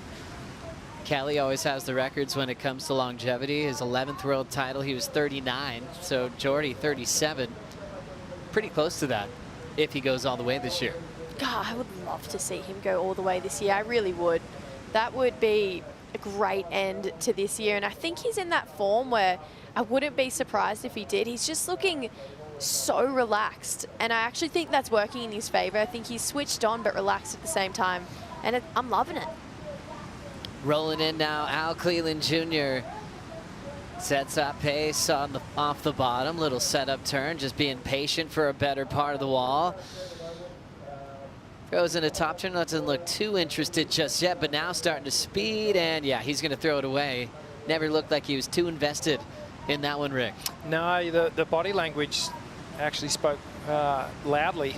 Kelly always has the records when it comes to longevity. His 11th world title, he was 39. So Jordy, 37. Pretty close to that if he goes all the way this year. God, I would love to see him go all the way this year. I really would. That would be a great end to this year. And I think he's in that form where I wouldn't be surprised if he did. He's just looking so relaxed. And I actually think that's working in his favor. I think he's switched on but relaxed at the same time. And I'm loving it. Rolling in now, Al Cleland Jr. sets up pace on off the bottom. Little setup turn, just being patient for a better part of the wall. Throws in a top turn, doesn't look too interested just yet, but now starting to speed, and yeah, he's going to throw it away. Never looked like he was too invested in that one, Rick. No, the body language actually spoke loudly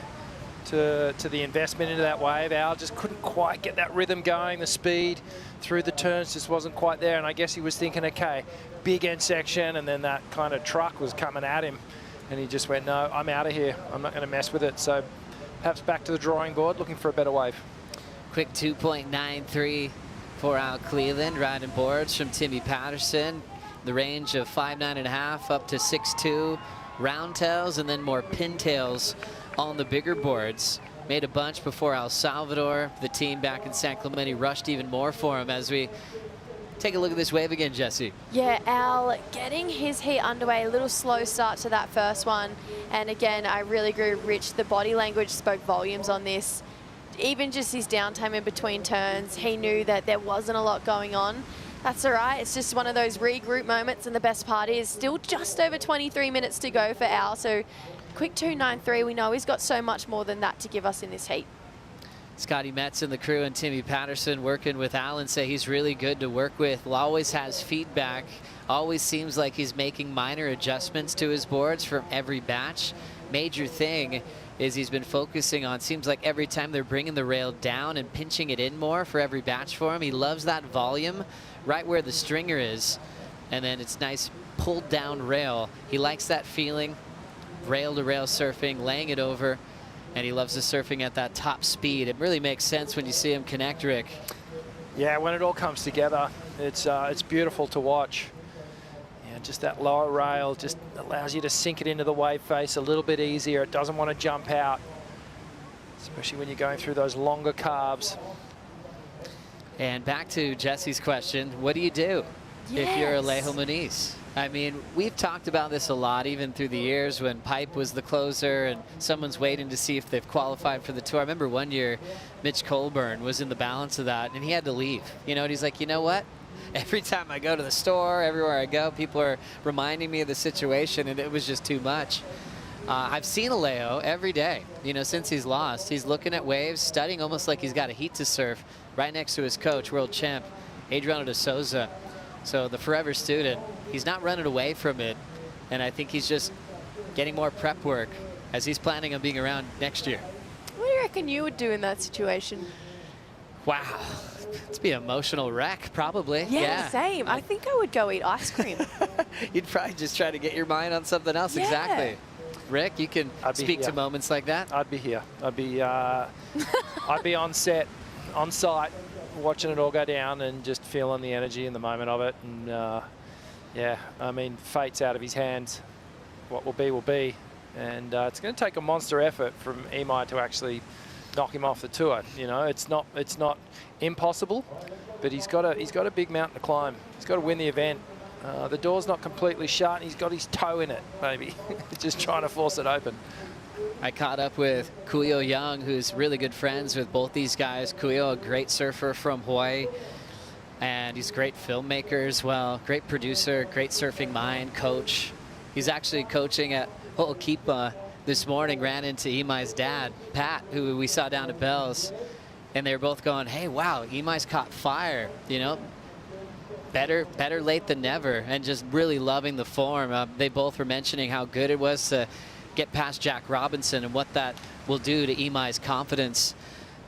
to the investment into that wave. Al just couldn't quite get that rhythm going. The speed through the turns just wasn't quite there, and I guess he was thinking, okay, big end section, and then that kind of truck was coming at him, and he just went, no, I'm out of here. I'm not going to mess with it. So perhaps back to the drawing board, looking for a better wave. Quick 2.93 for Al Cleland, riding boards from Timmy Patterson. The range of 5.9.5 up to 6.2 roundtails, and then more pintails on the bigger boards. Made a bunch before El Salvador. The team back in San Clemente rushed even more for him. As we take a look at this wave again, Jesse. Yeah, Al getting his heat underway, a little slow start to that first one. And again, I really agree with Rich. The body language spoke volumes on this. Even just his downtime in between turns, he knew that there wasn't a lot going on. That's all right. It's just one of those regroup moments, and the best part is still just over 23 minutes to go for Al. So quick 2.93. We know he's got so much more than that to give us in this heat. Scotty Metz and the crew and Timmy Patterson working with Alan say he's really good to work with. Always has feedback. Always seems like he's making minor adjustments to his boards from every batch. Major thing is he's been focusing on, seems like every time they're bringing the rail down and pinching it in more for every batch for him. He loves that volume right where the stringer is. And then it's nice pulled down rail. He likes that feeling, rail to rail surfing, laying it over. And he loves the surfing at that top speed. It really makes sense when you see him connect, Rick. Yeah, when it all comes together, it's beautiful to watch. Yeah, just that lower rail just allows you to sink it into the wave face a little bit easier. It doesn't want to jump out, especially when you're going through those longer carves. And back to Jesse's question, what do you do if you're Alejo Muniz? I mean, we've talked about this a lot, even through the years when Pipe was the closer and someone's waiting to see if they've qualified for the tour. I remember one year, Mitch Colburn was in the balance of that, and he had to leave. You know, and he's like, you know what? Every time I go to the store, everywhere I go, people are reminding me of the situation, and it was just too much. I've seen Alejo every day, you know, since he's lost. He's looking at waves, studying almost like he's got a heat to surf right next to his coach, world champ, Adriano de Souza. So the forever student, he's not running away from it. And I think he's just getting more prep work as he's planning on being around next year. What do you reckon you would do in that situation? Wow, it'd be an emotional wreck, probably. Yeah, same. I think I would go eat ice cream. You'd probably just try to get your mind on something else. Yeah. Exactly. Rick, you can speak to moments like that. I'd be here. I'd be on set, on site, watching it all go down and just feeling the energy in the moment of it. And yeah, I mean, fate's out of his hands. What will be will be. And it's going to take a monster effort from Imai to actually knock him off the tour. You know, it's not impossible, but he's got a big mountain to climb. He's got to win the event. The door's not completely shut, and he's got his toe in it, maybe. Just trying to force it open. I caught up with Kuyo Young, who's really good friends with both these guys. Kuyo, a great surfer from Hawaii, and he's a great filmmaker as well. Great producer, great surfing mind, coach. He's actually coaching at Ho'okipa this morning, ran into Imai's dad, Pat, who we saw down at Bell's, and they were both going, hey, wow, Imai's caught fire, you know? Better late than never, and just really loving the form. They both were mentioning how good it was to get past Jack Robinson and what that will do to Imai's confidence.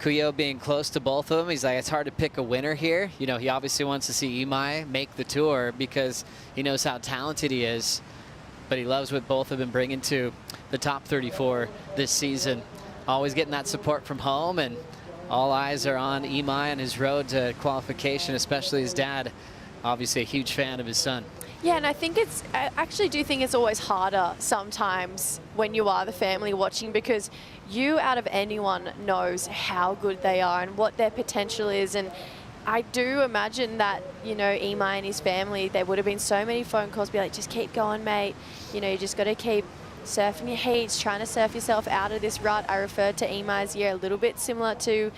Kuyo being close to both of them, he's like, it's hard to pick a winner here. You know, he obviously wants to see Imai make the tour because he knows how talented he is, but he loves what both have been bringing to the top 34 this season. Always getting that support from home, and all eyes are on Imai and his road to qualification, especially his dad. Obviously a huge fan of his son. Yeah, and I actually do think it's always harder sometimes when you are the family watching, because you out of anyone knows how good they are and what their potential is. And I do imagine that, you know, Imai and his family, there would have been so many phone calls, be like, just keep going, mate. You know, you just got to keep surfing your heats, trying to surf yourself out of this rut. I referred to Imai's year a little bit similar to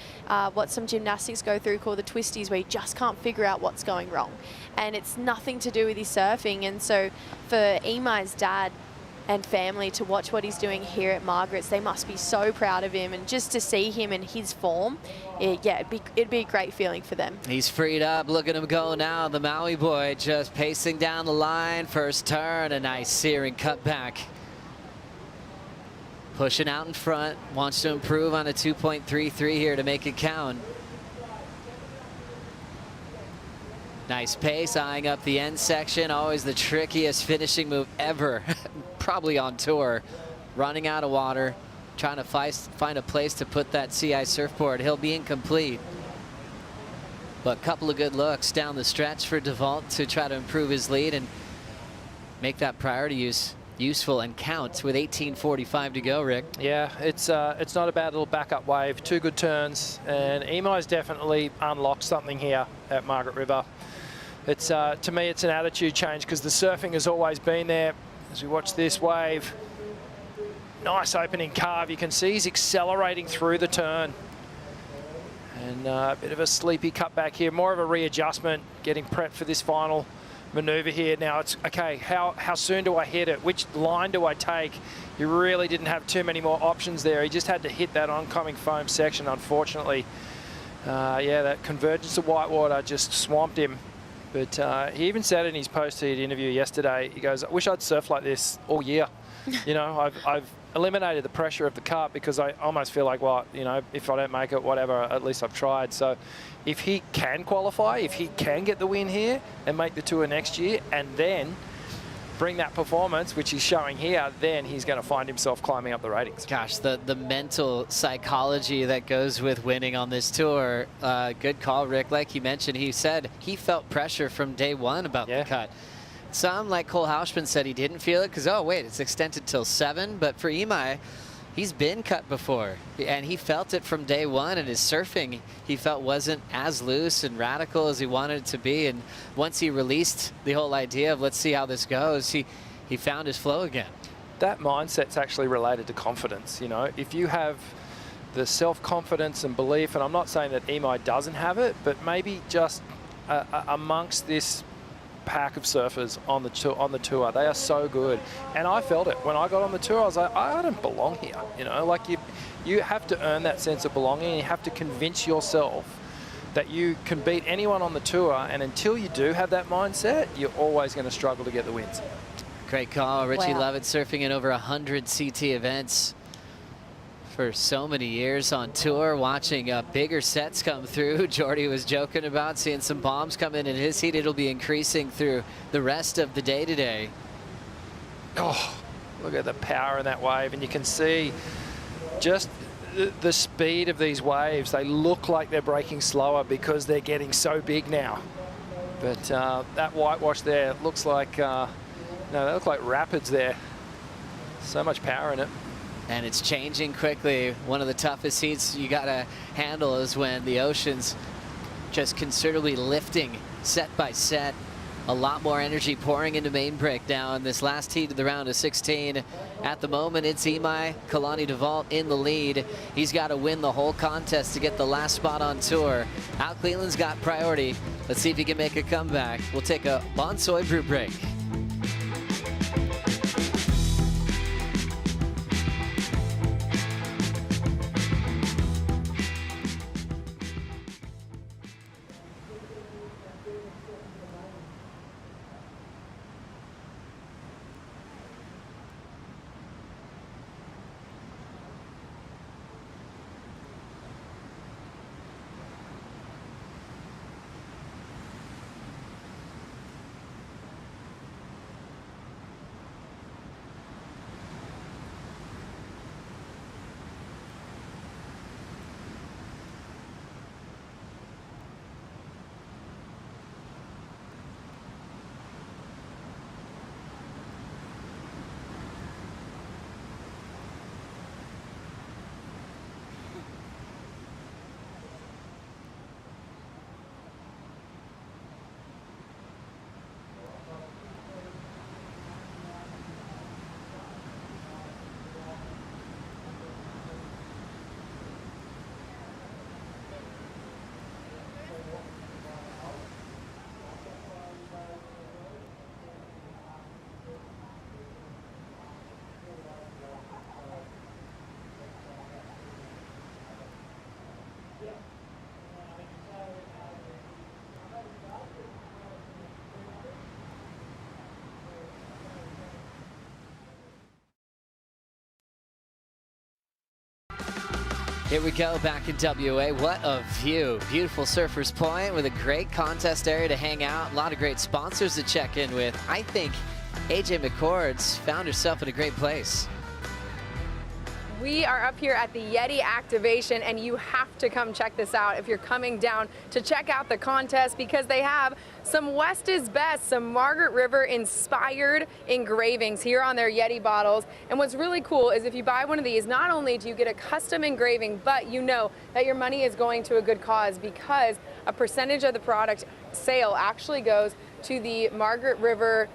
what some gymnastics go through called the twisties, where you just can't figure out what's going wrong. And it's nothing to do with his surfing. And so for Imai's dad and family to watch what he's doing here at Margaret's, they must be so proud of him. And just to see him in his form, it'd be a great feeling for them. He's freed up. Look at him go now. The Maui boy just pacing down the line. First turn, a nice searing cutback. Pushing out in front, wants to improve on a 2.33 here to make it count. Nice pace, eyeing up the end section. Always the trickiest finishing move ever, probably on tour. Running out of water, trying to find a place to put that CI surfboard. He'll be incomplete. But a couple of good looks down the stretch for Devalt to try to improve his lead and make that priority use useful and count with 18:45 to go, Rick. Yeah, it's not a bad little backup wave. Two good turns, and Imai's definitely unlocked something here at Margaret River. It's to me, it's an attitude change, because the surfing has always been there. As we watch this wave, nice opening carve. You can see he's accelerating through the turn, and a bit of a sleepy cutback here. More of a readjustment, getting prepped for this final maneuver here. Now it's, okay, how soon do I hit it? Which line do I take? He really didn't have too many more options there. He just had to hit that oncoming foam section, unfortunately. Yeah, that convergence of whitewater just swamped him. But he even said in his post-heat interview yesterday, he goes, I wish I'd surf like this all year. You know, I've eliminated the pressure of the cut because I almost feel like, well, you know, if I don't make it, whatever, at least I've tried. So if he can qualify, if he can get the win here and make the tour next year and then bring that performance, which he's showing here, then he's going to find himself climbing up the ratings. Gosh, the mental psychology that goes with winning on this tour. Good call, Rick. Like he mentioned, he said he felt pressure from day one about the cut. Some, like Cole Hauschman, said he didn't feel it because, oh, wait, it's extended till 7. But for Imai, he's been cut before, and he felt it from day one. And his surfing, he felt wasn't as loose and radical as he wanted it to be. And once he released the whole idea of let's see how this goes, he found his flow again. That mindset's actually related to confidence. You know, if you have the self-confidence and belief, and I'm not saying that Imai doesn't have it, but maybe just amongst this pack of surfers on the tour, they are so good. And I felt it when I got on the tour. I was like, I don't belong here. You know, like you have to earn that sense of belonging, and you have to convince yourself that you can beat anyone on the tour. And until you do have that mindset, you're always going to struggle to get the wins. Great call. Richie Lovett surfing in over 100 CT events for so many years on tour, watching bigger sets come through. Jordy was joking about seeing some bombs come in his heat. It'll be increasing through the rest of the day today. Oh, look at the power in that wave. And you can see just the speed of these waves. They look like they're breaking slower because they're getting so big now. But that whitewash there looks like, no, they look like rapids there. So much power in it. And it's changing quickly. One of the toughest heats you gotta handle is when the ocean's just considerably lifting set by set. A lot more energy pouring into main break now in this last heat of the round of 16. At the moment, it's Imai Devalt in the lead. He's got to win the whole contest to get the last spot on tour. Al Cleland's got priority. Let's see if he can make a comeback. We'll take a Bonsoy brew break. Here we go, back in WA. What a view. Beautiful Surfers Point with a great contest area to hang out. A lot of great sponsors to check in with. I think AJ McCord's found herself in a great place. We are up here at the Yeti activation, and you have to come check this out if you're coming down to check out the contest, because they have some West is Best, some Margaret River inspired engravings here on their Yeti bottles. And what's really cool is if you buy one of these, not only do you get a custom engraving, but you know that your money is going to a good cause, because a percentage of the product sale actually goes to the Margaret River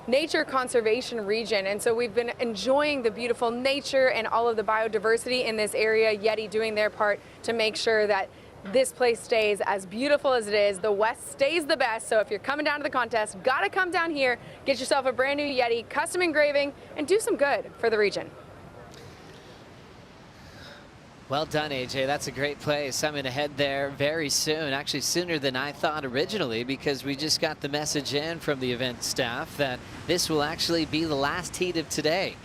Nature Conservation Region. And so we've been enjoying the beautiful nature and all of the biodiversity in this area. Yeti doing their part to make sure that this place stays as beautiful as it is. The West stays the best. So if you're coming down to the contest, gotta come down here, get yourself a brand new Yeti, custom engraving, and do some good for the region. Well done, AJ. That's a great place. I'm going to head there very soon, actually sooner than I thought originally, because we just got the message in from the event staff that this will actually be the last heat of today.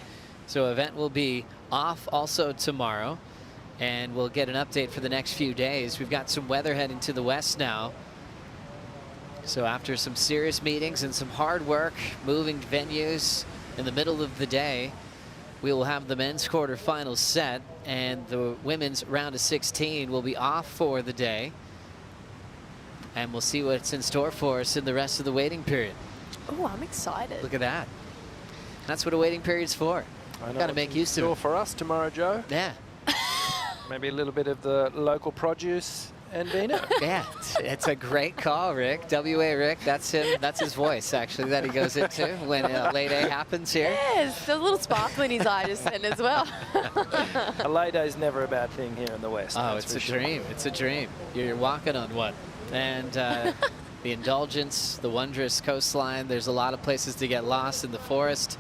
So event will be off also tomorrow, and we'll get an update for the next few days. We've got some weather heading to the west now. So after some serious meetings and some hard work moving venues in the middle of the day, we will have the men's quarterfinals set, and the women's round of 16 will be off for the day. And we'll see what's in store for us in the rest of the waiting period. Oh, I'm excited. Look at that. That's what a waiting period's for. Got to make use of it. For us tomorrow, Joe. Yeah. Maybe a little bit of the local produce and vino. Yeah, it's a great call, Rick. W.A. Rick, that's him. That's his voice, actually, that he goes into when late A happens here. Yes, the little sparkle in his eye just then as well. A late day is never a bad thing here in the West. Oh, it's a dream. It's a dream. You're walking on one. And the Indulgence, the wondrous coastline. There's a lot of places to get lost in the forest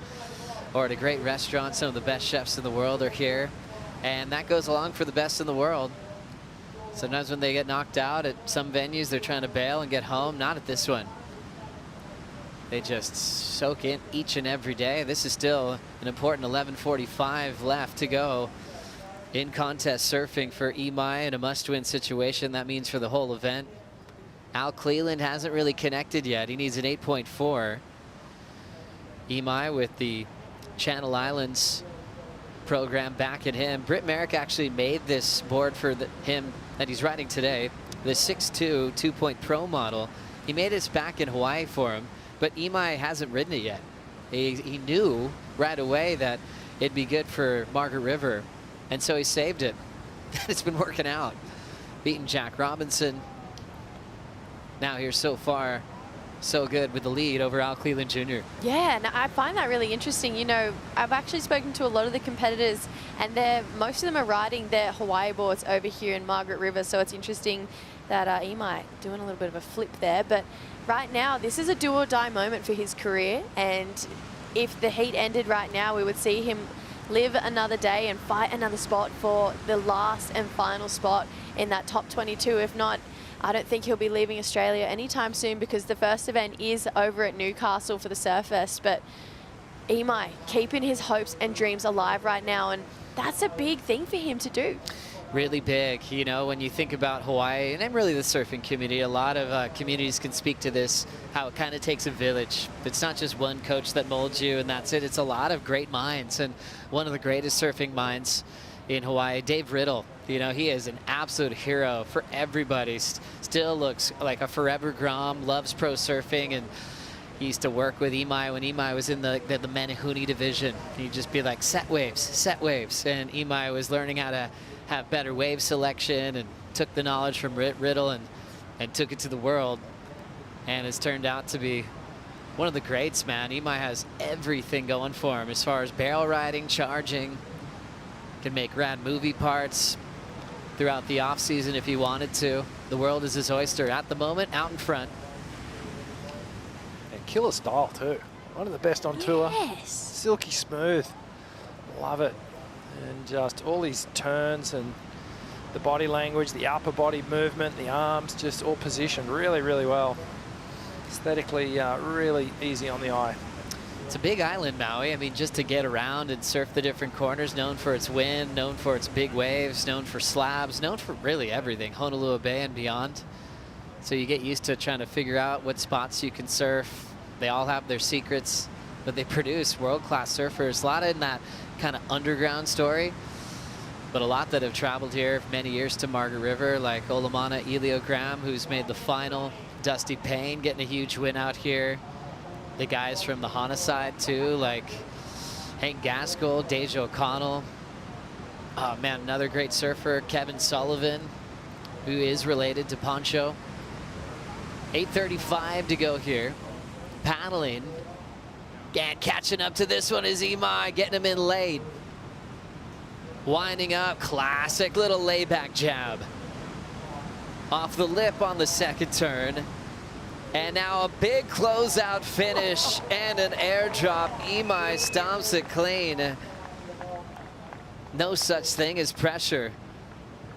or at a great restaurant. Some of the best chefs in the world are here. And that goes along for the best in the world. Sometimes when they get knocked out at some venues, they're trying to bail and get home. Not at this one. They just soak in each and every day. This is still an important 11:45 left to go in contest surfing for Imai in a must-win situation. That means for the whole event. Al Cleland hasn't really connected yet. He needs an 8.4. Imai with the Channel Islands program back at him. Britt Merrick actually made this board for him that he's riding today, the 6'2" 2-point pro model. He made this back in Hawaii for him, but Imai hasn't ridden it yet. He knew right away that it'd be good for Margaret River, and so he saved it. It's been working out. Beating Jack Robinson. Now here so far, so good with the lead over Al Cleland Jr. Yeah, and I find that really interesting. You know, I've actually spoken to a lot of the competitors, and most of them are riding their Hawaii boards over here in Margaret River, so it's interesting that Imai doing a little bit of a flip there. But right now, this is a do or die moment for his career, and if the heat ended right now, we would see him live another day and fight another spot for the last and final spot in that top 22. If not, I don't think he'll be leaving Australia anytime soon, because the first event is over at Newcastle for the Surfest. But Imai keeping his hopes and dreams alive right now, and that's a big thing for him to do. Really big, you know, when you think about Hawaii and really the surfing community, a lot of communities can speak to this, how it kind of takes a village. It's not just one coach that molds you and that's it. It's a lot of great minds, and one of the greatest surfing minds in Hawaii, Dave Riddle. You know, he is an absolute hero for everybody. Still looks like a forever Grom, loves pro surfing, and he used to work with Imai when Imai was in the Manahuni division. He'd just be like, set waves, and Imai was learning how to have better wave selection and took the knowledge from Riddle and took it to the world, and has turned out to be one of the greats, man. Imai has everything going for him as far as barrel riding, charging, can make rad movie parts throughout the off season if he wanted to. The world is his oyster at the moment, out in front. And killer style too. One of the best on tour. Yes. Silky smooth. Love it. And just all these turns and the body language, the upper body movement, the arms, just all positioned really, really well. Aesthetically, really easy on the eye. It's a big island, Maui. I mean, just to get around and surf the different corners, known for its wind, known for its big waves, known for slabs, known for really everything, Honolulu Bay and beyond. So you get used to trying to figure out what spots you can surf. They all have their secrets, but they produce world-class surfers. A lot in that kind of underground story, but a lot that have traveled here for many years to Margaret River, like Olamana Elio Graham, who's made the final. Dusty Payne getting a huge win out here. The guys from the Hana side too, like Hank Gaskell, Deja O'Connell. Oh man, another great surfer, Kevin Sullivan, who is related to Poncho. 8:35 to go here. Paddling. And catching up to this one is Imai, getting him in late. Winding up, classic little layback jab. off the lip on the second turn. And now a big closeout finish and an airdrop. Imai stomps it clean. No such thing as pressure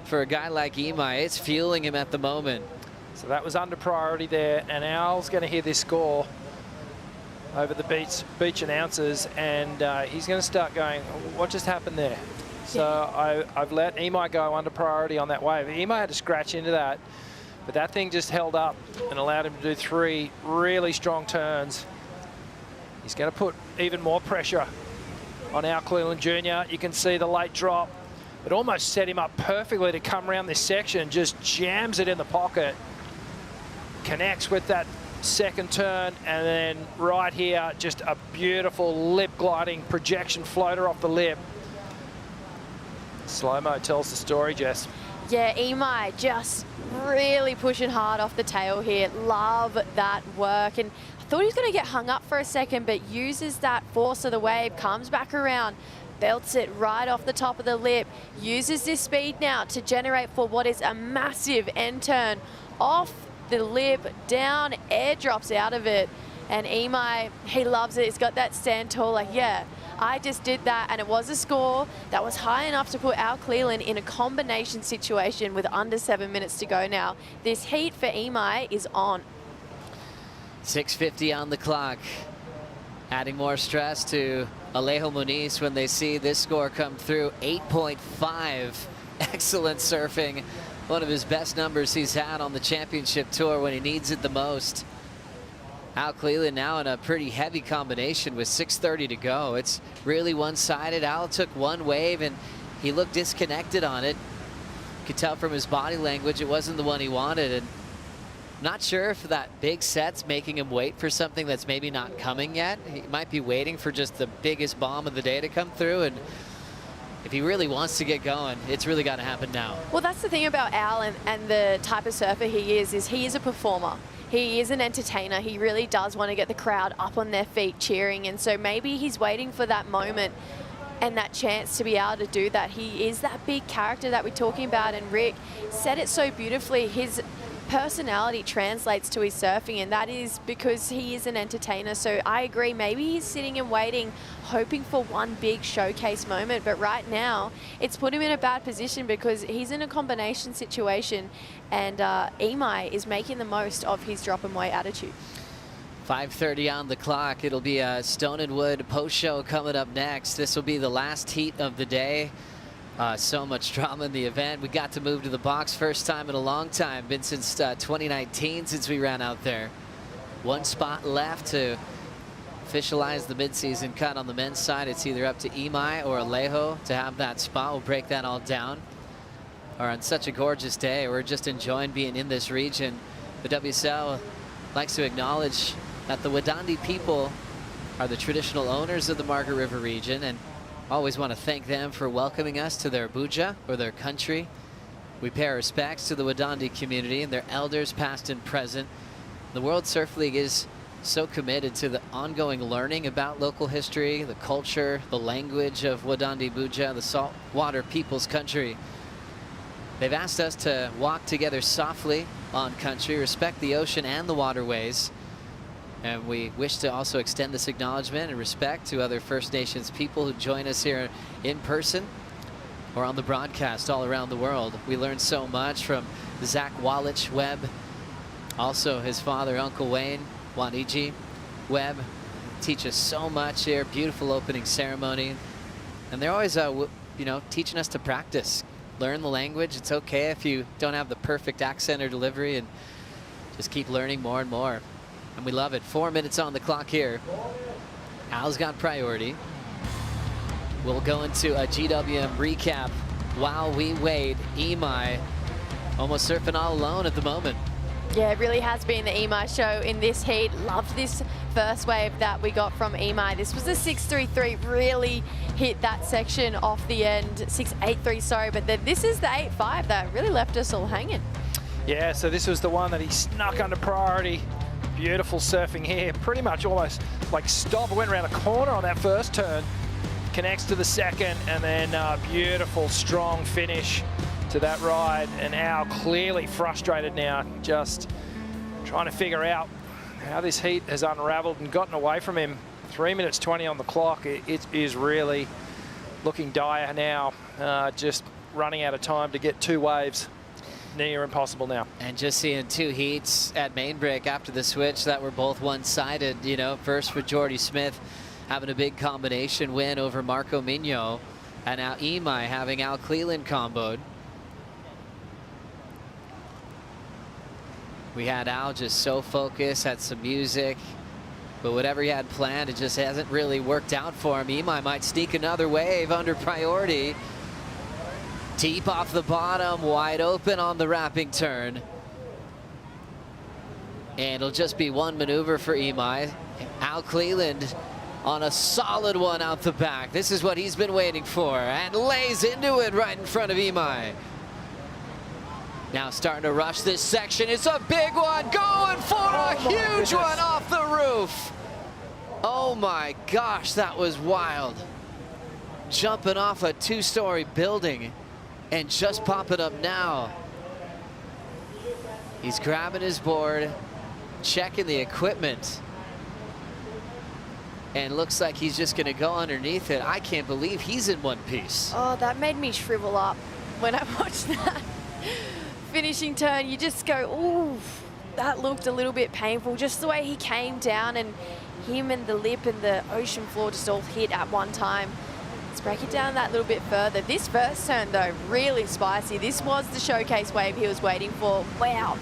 for a guy like Imai. It's fueling him at the moment. So that was under priority there, and Al's going to hear this score over the beach announcers, and he's going to start going, what just happened there? So I've let Imai go under priority on that wave. Imai had to scratch into that, but that thing just held up and allowed him to do 3 really strong turns. He's going to put even more pressure on Al Cleland Jr. You can see the late drop. It almost set him up perfectly to come around this section, just jams it in the pocket. Connects with that second turn, and then right here, just a beautiful lip gliding projection floater off the lip. Slow-mo tells the story, Jess. Yeah, Imai just really pushing hard off the tail here. Love that work. And I thought he was going to get hung up for a second, but uses that force of the wave, comes back around, belts it right off the top of the lip, uses this speed now to generate for what is a massive end turn off the lip, down, airdrops out of it. And Imai, he loves it. He's got that stand tall, like, yeah, I just did that, and it was a score that was high enough to put Al Cleland in a combination situation with under 7 minutes to go now. This heat for Imai is on. 6:50 on the clock. Adding more stress to Alejo Muniz when they see this score come through. 8.5. Excellent surfing. One of his best numbers he's had on the championship tour when he needs it the most. Al Cleland now in a pretty heavy combination with 6:30 to go. It's really one-sided. Al took one wave and he looked disconnected on it. You could tell from his body language it wasn't the one he wanted. And not sure if that big set's making him wait for something that's maybe not coming yet. He might be waiting for just the biggest bomb of the day to come through. And if he really wants to get going, it's really got to happen now. Well, that's the thing about Al and the type of surfer he is he is a performer. He is an entertainer. He really does want to get the crowd up on their feet cheering. And so maybe he's waiting for that moment and that chance to be able to do that. He is that big character that we're talking about. And Rick said it so beautifully. His personality translates to his surfing, and that is because he is an entertainer. So I agree, maybe he's sitting and waiting, hoping for one big showcase moment, but right now it's put him in a bad position because he's in a combination situation, and Imai is making the most of his drop and weight attitude. 5:30 on the clock. It'll be a Stone and Wood post show coming up next. This will be the last heat of the day. So much drama in the event. We got to move to the box first time in a long time. Been since 2019 since we ran out there. One spot left to officialize the midseason cut on the men's side. It's either up to Imai or Alejo to have that spot. We'll break that all down. Or on such a gorgeous day, we're just enjoying being in this region. The WSL likes to acknowledge that the Wadandi people are the traditional owners of the Margaret River region, and always want to thank them for welcoming us to their Abuja, or their country. We pay our respects to the Wadandi community and their elders past and present. The World Surf League is so committed to the ongoing learning about local history, the culture, the language of Wadandi Abuja, the saltwater people's country. They've asked us to walk together softly on country, respect the ocean and the waterways. And we wish to also extend this acknowledgement and respect to other First Nations people who join us here in person or on the broadcast all around the world. We learned so much from Zach Wallich Webb, also his father, Uncle Wayne Waniji Webb, teach us so much here. Beautiful opening ceremony. And they're always, teaching us to practice. Learn the language. It's okay if you don't have the perfect accent or delivery, and just keep learning more and more. And we love it. 4 minutes on the clock here. Al's got priority. We'll go into a GWM recap while we wait. Imai almost surfing all alone at the moment. Yeah, it really has been the Imai show in this heat. Loved this first wave that we got from Imai. This was a 6.33, really hit that section off the end. 6.83, sorry, but then this is the 8.5 that really left us all hanging. Yeah, so this was the one that he snuck under priority. Beautiful surfing here, pretty much almost like stop. Went around a corner on that first turn, connects to the second, and then beautiful strong finish to that ride, and Al clearly frustrated now, just trying to figure out how this heat has unraveled and gotten away from him. 3 minutes 20 on the clock. It is really looking dire now, just running out of time to get 2 waves. Near impossible now. And just seeing 2 heats at main break after the switch that were both one-sided. You know, first for Jordy Smith having a big combination win over Marco Miano, and now Imai having Al Cleland comboed. We had Al just so focused, had some music, but whatever he had planned, it just hasn't really worked out for him. Imai might sneak another wave under priority. Deep off the bottom, wide open on the wrapping turn. And it'll just be one maneuver for Imai. Al Cleland on a solid one out the back. This is what he's been waiting for, and lays into it right in front of Imai. Now starting to rush this section. It's a big one, going for a huge one off the roof. Oh my gosh, that was wild. Jumping off a 2-story building and just popping up now. He's grabbing his board, checking the equipment, and looks like he's just gonna go underneath it. I can't believe he's in one piece. Oh, that made me shrivel up when I watched that finishing turn. You just go, ooh, that looked a little bit painful. Just the way he came down, and him and the lip and the ocean floor just all hit at one time. Let's break it down that little bit further. This first turn, though, really spicy. This was the showcase wave he was waiting for. Wow.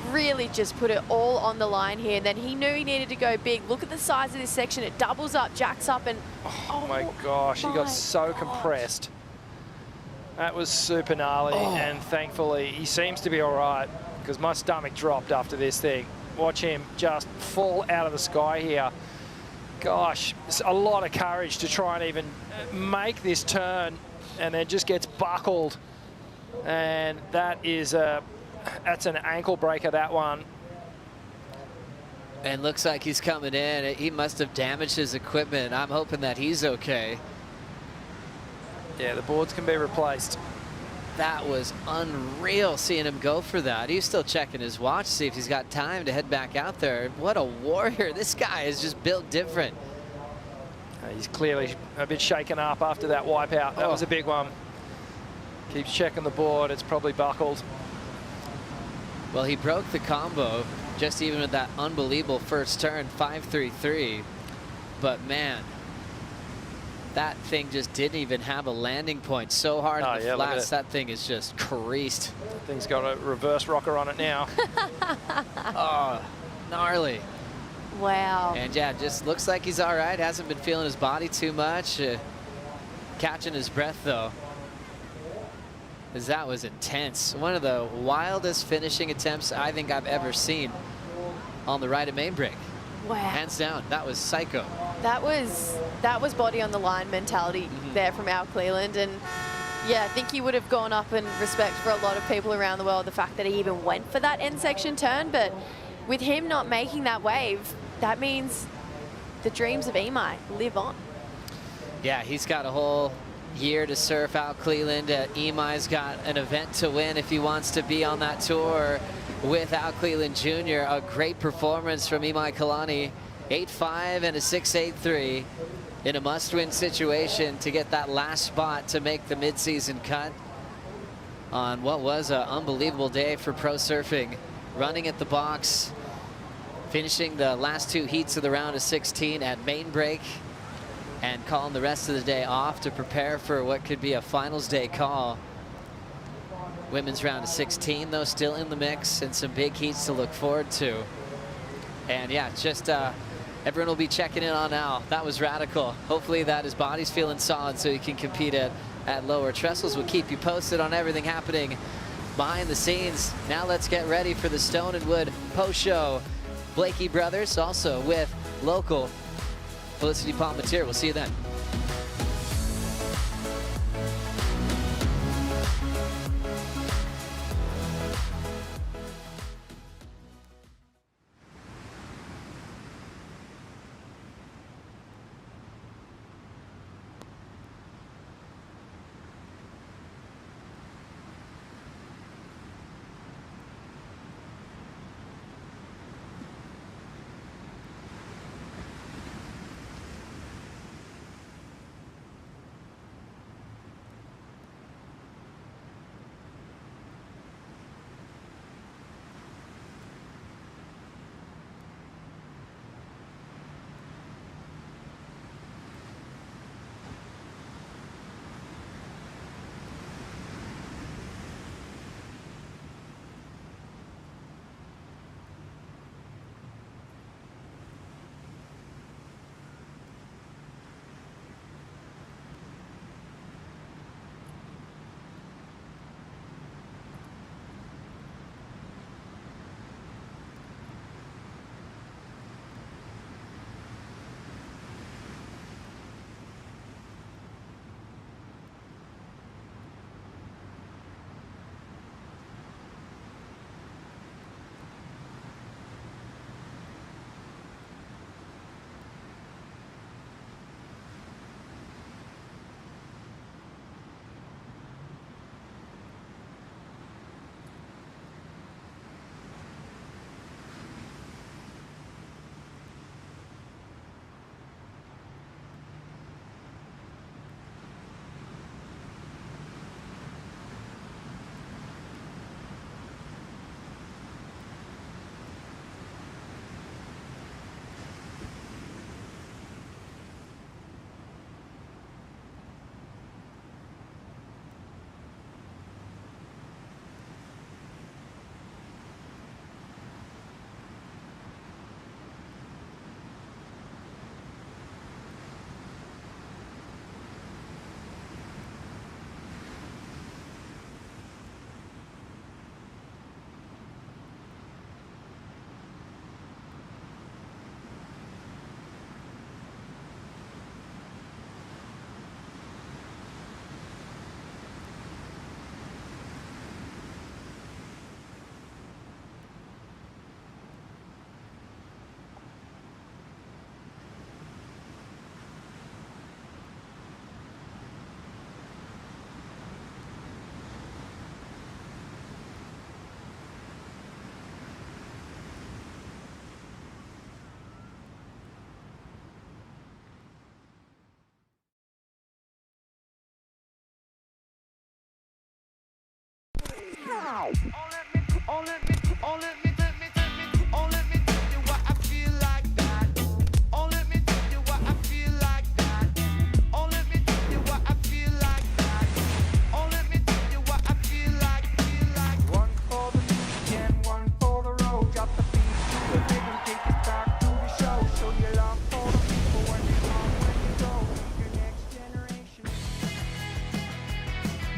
Really just put it all on the line here. And then he knew he needed to go big. Look at the size of this section. It doubles up, jacks up, and oh my gosh, he got so compressed. That was super gnarly, and thankfully he seems to be all right, because my stomach dropped after this thing. Watch him just fall out of the sky here. Gosh, it's a lot of courage to try and even make this turn, and then just gets buckled. And that is that's an ankle breaker, that one. And looks like he's coming in. He must have damaged his equipment. I'm hoping that he's okay. Yeah, the boards can be replaced. That was unreal seeing him go for that. He's still checking his watch to see if he's got time to head back out there. What a warrior. This guy is just built different. He's clearly a bit shaken up after that wipeout. That was a big one. Keeps checking the board. It's probably buckled. Well, he broke the combo just even with that unbelievable first turn, 5-3-3. But man, that thing just didn't even have a landing point. So hard in the flats, that thing is just creased. That thing's got a reverse rocker on it now. Oh, gnarly. Wow. And yeah, just looks like he's all right. Hasn't been feeling his body too much. Catching his breath though, because that was intense. One of the wildest finishing attempts I think I've ever seen on the ride at main break. Wow. Hands down, that was psycho. That was body on the line mentality there from Al Cleland. And yeah, I think he would have gone up in respect for a lot of people around the world, the fact that he even went for that end section turn. But with him not making that wave, that means the dreams of Imai live on. Yeah, he's got a whole year to surf out Cleland. Imai's got an event to win if he wants to be on that tour with Al Cleland Jr. A great performance from Imai Kalani. 8-5 and a 6-8-3 in a must-win situation to get that last spot to make the mid-season cut on what was an unbelievable day for pro surfing. Running at the box, finishing the last 2 heats of the round of 16 at main break, and calling the rest of the day off to prepare for what could be a finals day call. Women's round of 16 though still in the mix, and some big heats to look forward to. And yeah, just everyone will be checking in on Al. That was radical. Hopefully that his body's feeling solid so he can compete at lower trestles. We'll keep you posted on everything happening behind the scenes. Now let's get ready for the Stone and Wood post show. Blakey Brothers also with local Felicity Palmatier. We'll see you then.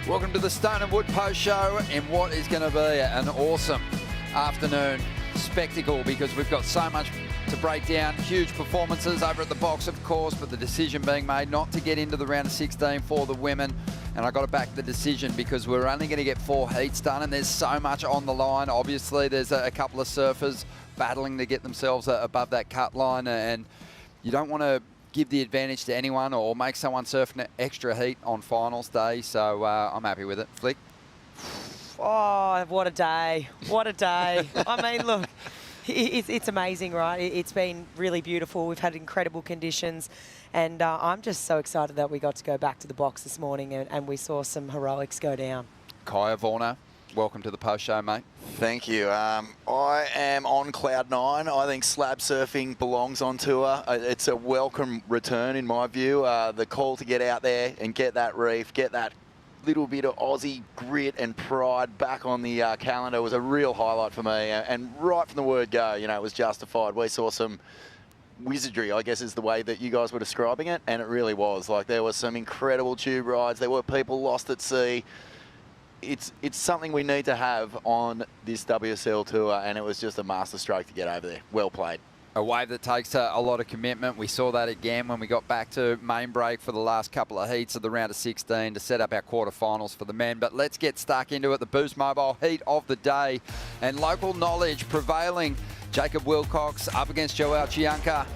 Welcome to the Stone and Wood Post Show in what is going to be an awesome afternoon spectacle, because we've got so much to break down. Huge performances over at the box, of course, but the decision being made not to get into the round of 16 for the women. And I got to back the decision because we're only going to get 4 heats done, and there's so much on the line. Obviously, there's a couple of surfers battling to get themselves above that cut line, and you don't want to give the advantage to anyone or make someone surf an extra heat on finals day. So I'm happy with it. Flick? Oh, what a day. What a day. I mean, look, it's amazing, right? It's been really beautiful. We've had incredible conditions. And I'm just so excited that we got to go back to the box this morning and we saw some heroics go down. Kaya Vorner, welcome to the post show, mate. Thank you. I am on cloud 9. I think slab surfing belongs on tour. It's a welcome return, in my view. The call to get out there and get that reef, get that little bit of Aussie grit and pride back on the calendar was a real highlight for me. And right from the word go, you know, it was justified. We saw some wizardry, I guess is the way that you guys were describing it, and it really was. Like, there was some incredible tube rides. There were people lost at sea. It's something we need to have on this WSL tour, and it was just a masterstroke to get over there. Well played. A wave that takes a lot of commitment. We saw that again when we got back to main break for the last couple of heats of the round of 16 to set up our quarterfinals for the men. But let's get stuck into it. The Boost Mobile heat of the day, and local knowledge prevailing. Jacob Wilcox up against Joel Chianka.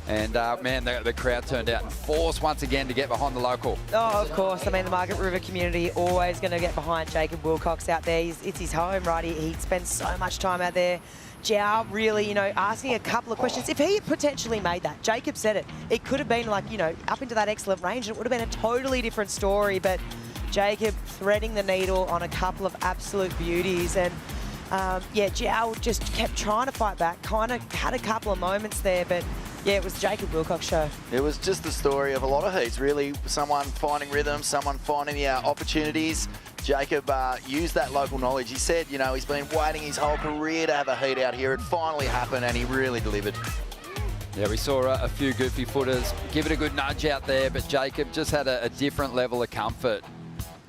And, man, the crowd turned out in force once again to get behind the local. Oh, of course. I mean, the Margaret River community always going to get behind Jacob Wilcox out there. It's his home, right? He spends so much time out there. Jow really, you know, asking a couple of questions. If he had potentially made that, Jacob said it, it could have been like, you know, up into that excellent range, and it would have been a totally different story. But Jacob threading the needle on a couple of absolute beauties. And, yeah, Jow just kept trying to fight back, kind of had a couple of moments there, but yeah, it was Jacob Wilcox show. It was just the story of a lot of heats, really. Someone finding rhythm, someone finding the opportunities. Jacob used that local knowledge. He said, you know, he's been waiting his whole career to have a heat out here. It finally happened, and he really delivered. Yeah, we saw a few goofy footers give it a good nudge out there, but Jacob just had a different level of comfort,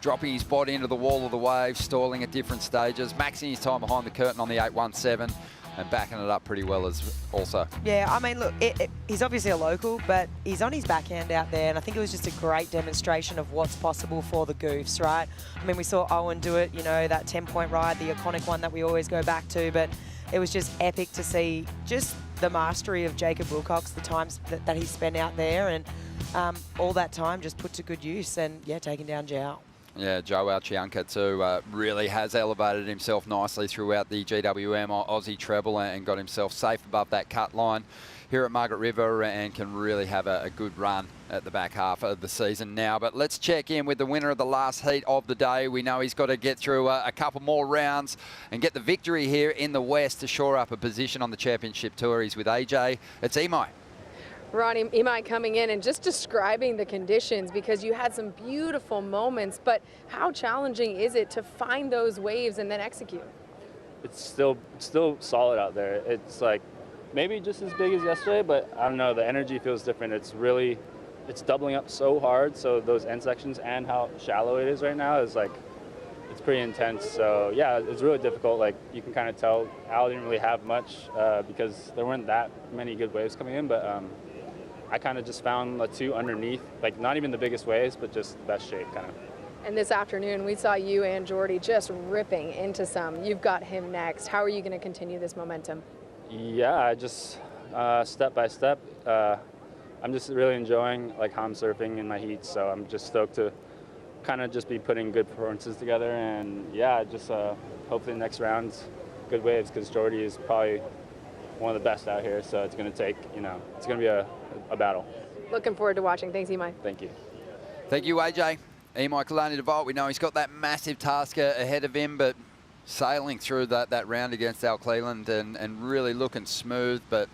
dropping his body into the wall of the wave, stalling at different stages, maxing his time behind the curtain on the 817. And backing it up pretty well as also. Yeah, I mean, look, he's obviously a local, but he's on his backhand out there, and I think it was just a great demonstration of what's possible for the goofs, right? I mean, we saw Owen do it, you know, that 10-point ride, the iconic one that we always go back to, but it was just epic to see just the mastery of Jacob Wilcox, the times that he spent out there, and all that time just put to good use, and yeah, taking down Jow. Yeah, Joel Chianka too really has elevated himself nicely throughout the GWM Aussie Treble and got himself safe above that cut line here at Margaret River, and can really have a good run at the back half of the season now. But let's check in with the winner of the last heat of the day. We know he's got to get through a couple more rounds and get the victory here in the West to shore up a position on the championship tour. He's with AJ. It's Imai. Ronnie, Imai coming in and just describing the conditions, because you had some beautiful moments, but how challenging is it to find those waves and then execute? It's still solid out there. It's like maybe just as big as yesterday, but I don't know, the energy feels different. It's doubling up so hard, so those end sections and how shallow it is right now is like, it's pretty intense. So yeah, it's really difficult. Like, you can kind of tell Al didn't really have much because there weren't that many good waves coming in, but I kind of just found the two underneath, like not even the biggest waves, but just the best shape kind of. And this afternoon, we saw you and Jordy just ripping into some. You've got him next. How are you going to continue this momentum? Yeah, I just step by step. I'm just really enjoying like how I'm surfing in my heats, so I'm just stoked to kind of just be putting good performances together. And yeah, just hopefully the next round's good waves, because Jordy is probably one of the best out here, so it's going to take, you know, it's going to be a battle. Looking forward to watching. Thanks, Imai. Thank you. Thank you, AJ. Imai Kalani Devalt, we know he's got that massive task ahead of him, but sailing through that round against Cleland and really looking smooth, but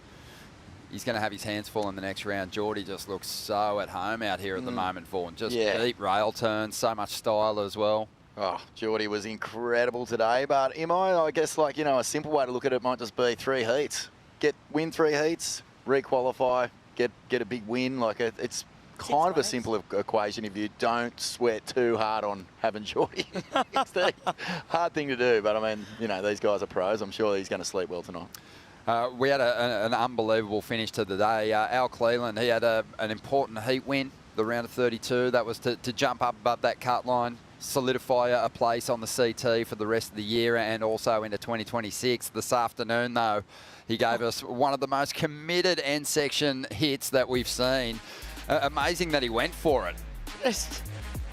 he's going to have his hands full in the next round. Jordy just looks so at home out here at the moment, Vaughan. Just deep rail turns, so much style as well. Oh, Jordy was incredible today, but I guess, like, you know, a simple way to look at it might just be 3 heats. Win 3 heats, re-qualify, get a big win. Like, it's kind of a simple equation if you don't sweat too hard on having Jordy. It's the hard thing to do, but I mean, you know, these guys are pros. I'm sure he's going to sleep well tonight. We had an unbelievable finish to the day. Cleland, he had an important heat win, the round of 32. That was to jump up above that cut line, solidify a place on the CT for the rest of the year and also into 2026. This afternoon, though, he gave us one of the most committed end section hits that we've seen. Amazing that he went for it. Just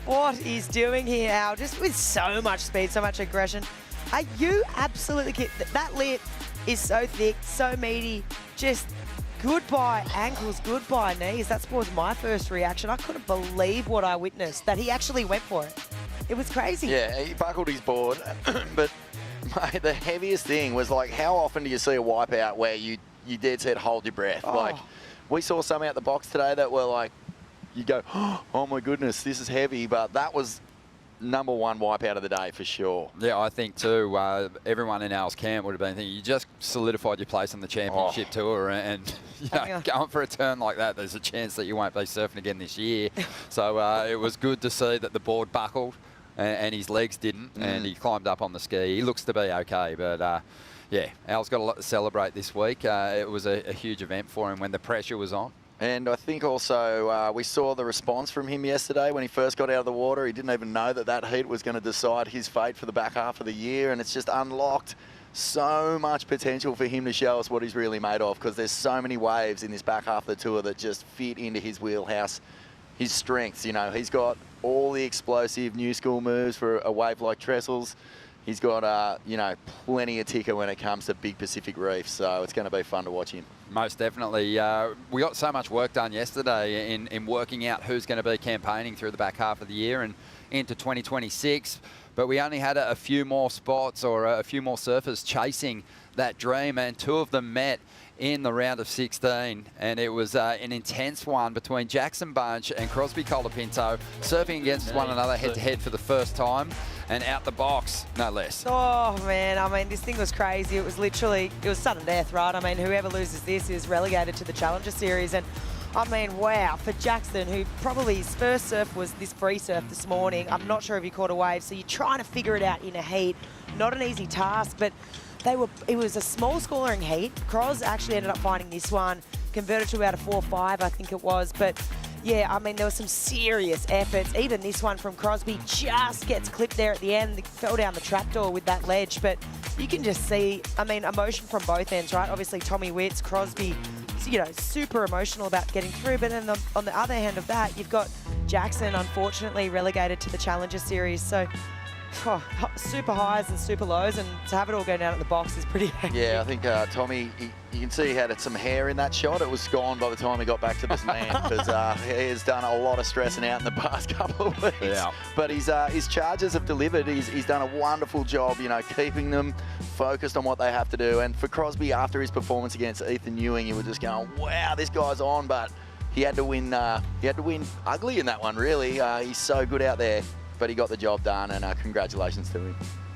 what he's doing here, Al, just with so much speed, so much aggression. Are you absolutely kidding? That lip is so thick, so meaty, just goodbye ankles, goodbye knees. That was my first reaction. I couldn't believe what I witnessed, that he actually went for it. It was crazy. Yeah, he buckled his board, but mate, the heaviest thing was, like, how often do you see a wipeout where you dead set hold your breath? Oh. Like, we saw some out the box today that were like, you go, oh my goodness, this is heavy, but that was #1 wipeout of the day for sure. Yeah, I think too, everyone in Al's camp would have been thinking, you just solidified your place on the championship tour, and you know, going for a turn like that, there's a chance that you won't be surfing again this year. So it was good to see that the board buckled and his legs didn't, and he climbed up on the ski. He looks to be okay, but yeah, Al's got a lot to celebrate this week. It was a huge event for him when the pressure was on. And I think also we saw the response from him yesterday when he first got out of the water. He didn't even know that heat was going to decide his fate for the back half of the year, and it's just unlocked so much potential for him to show us what he's really made of, because there's so many waves in this back half of the tour that just fit into his wheelhouse, his strengths. You know, he's got all the explosive new school moves for a wave like Trestles. He's got, you know, plenty of ticker when it comes to big Pacific reefs, so it's going to be fun to watch him. Most definitely. We got so much work done yesterday in working out who's going to be campaigning through the back half of the year and into 2026, but we only had a few more spots or a few more surfers chasing that dream, and 2 of them met in the round of 16, and it was an intense one between Jackson Bunch and Crosby Colapinto, surfing against one another head-to-head for the first time, and out the box, no less. Oh, man, I mean, this thing was crazy. It was literally, it was sudden death, right? I mean, whoever loses this is relegated to the Challenger Series, and I mean, wow, for Jackson, who probably his first surf was this free surf this morning. I'm not sure if he caught a wave, so you're trying to figure it out in a heat. Not an easy task, but it was a small scoring heat. Cros actually ended up finding this one, converted to about a 4-5, I think it was. But yeah, I mean, there was some serious efforts. Even this one from Crosby just gets clipped there at the end. It fell down the trapdoor with that ledge. But you can just see, I mean, emotion from both ends, right? Obviously, Tommy Witts, Crosby, you know, super emotional about getting through. But then on the other hand of that, you've got Jackson, unfortunately, relegated to the Challenger Series. So super highs and super lows, and to have it all go down at the box is pretty hectic. Yeah, I think Tommy, you can see he had some hair in that shot. It was gone by the time he got back to this land, because he has done a lot of stressing out in the past couple of weeks. Yeah. But his charges have delivered. He's done a wonderful job, you know, keeping them focused on what they have to do. And for Crosby, after his performance against Ethan Ewing, you were just going, wow, this guy's on, but he had to win. He had to win ugly in that one, really. He's so good out there. But he got the job done, and congratulations to him.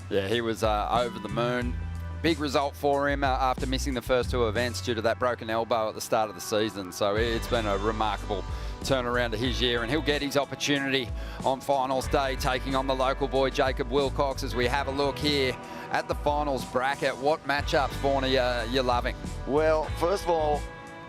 Yeah, he was over the moon. Big result for him after missing the first 2 events due to that broken elbow at the start of the season. So it's been a remarkable turnaround to his year, and he'll get his opportunity on finals day, taking on the local boy Jacob Wilcox. As we have a look here at the finals bracket, what matchups, Vaughan, are you loving? Well, first of all,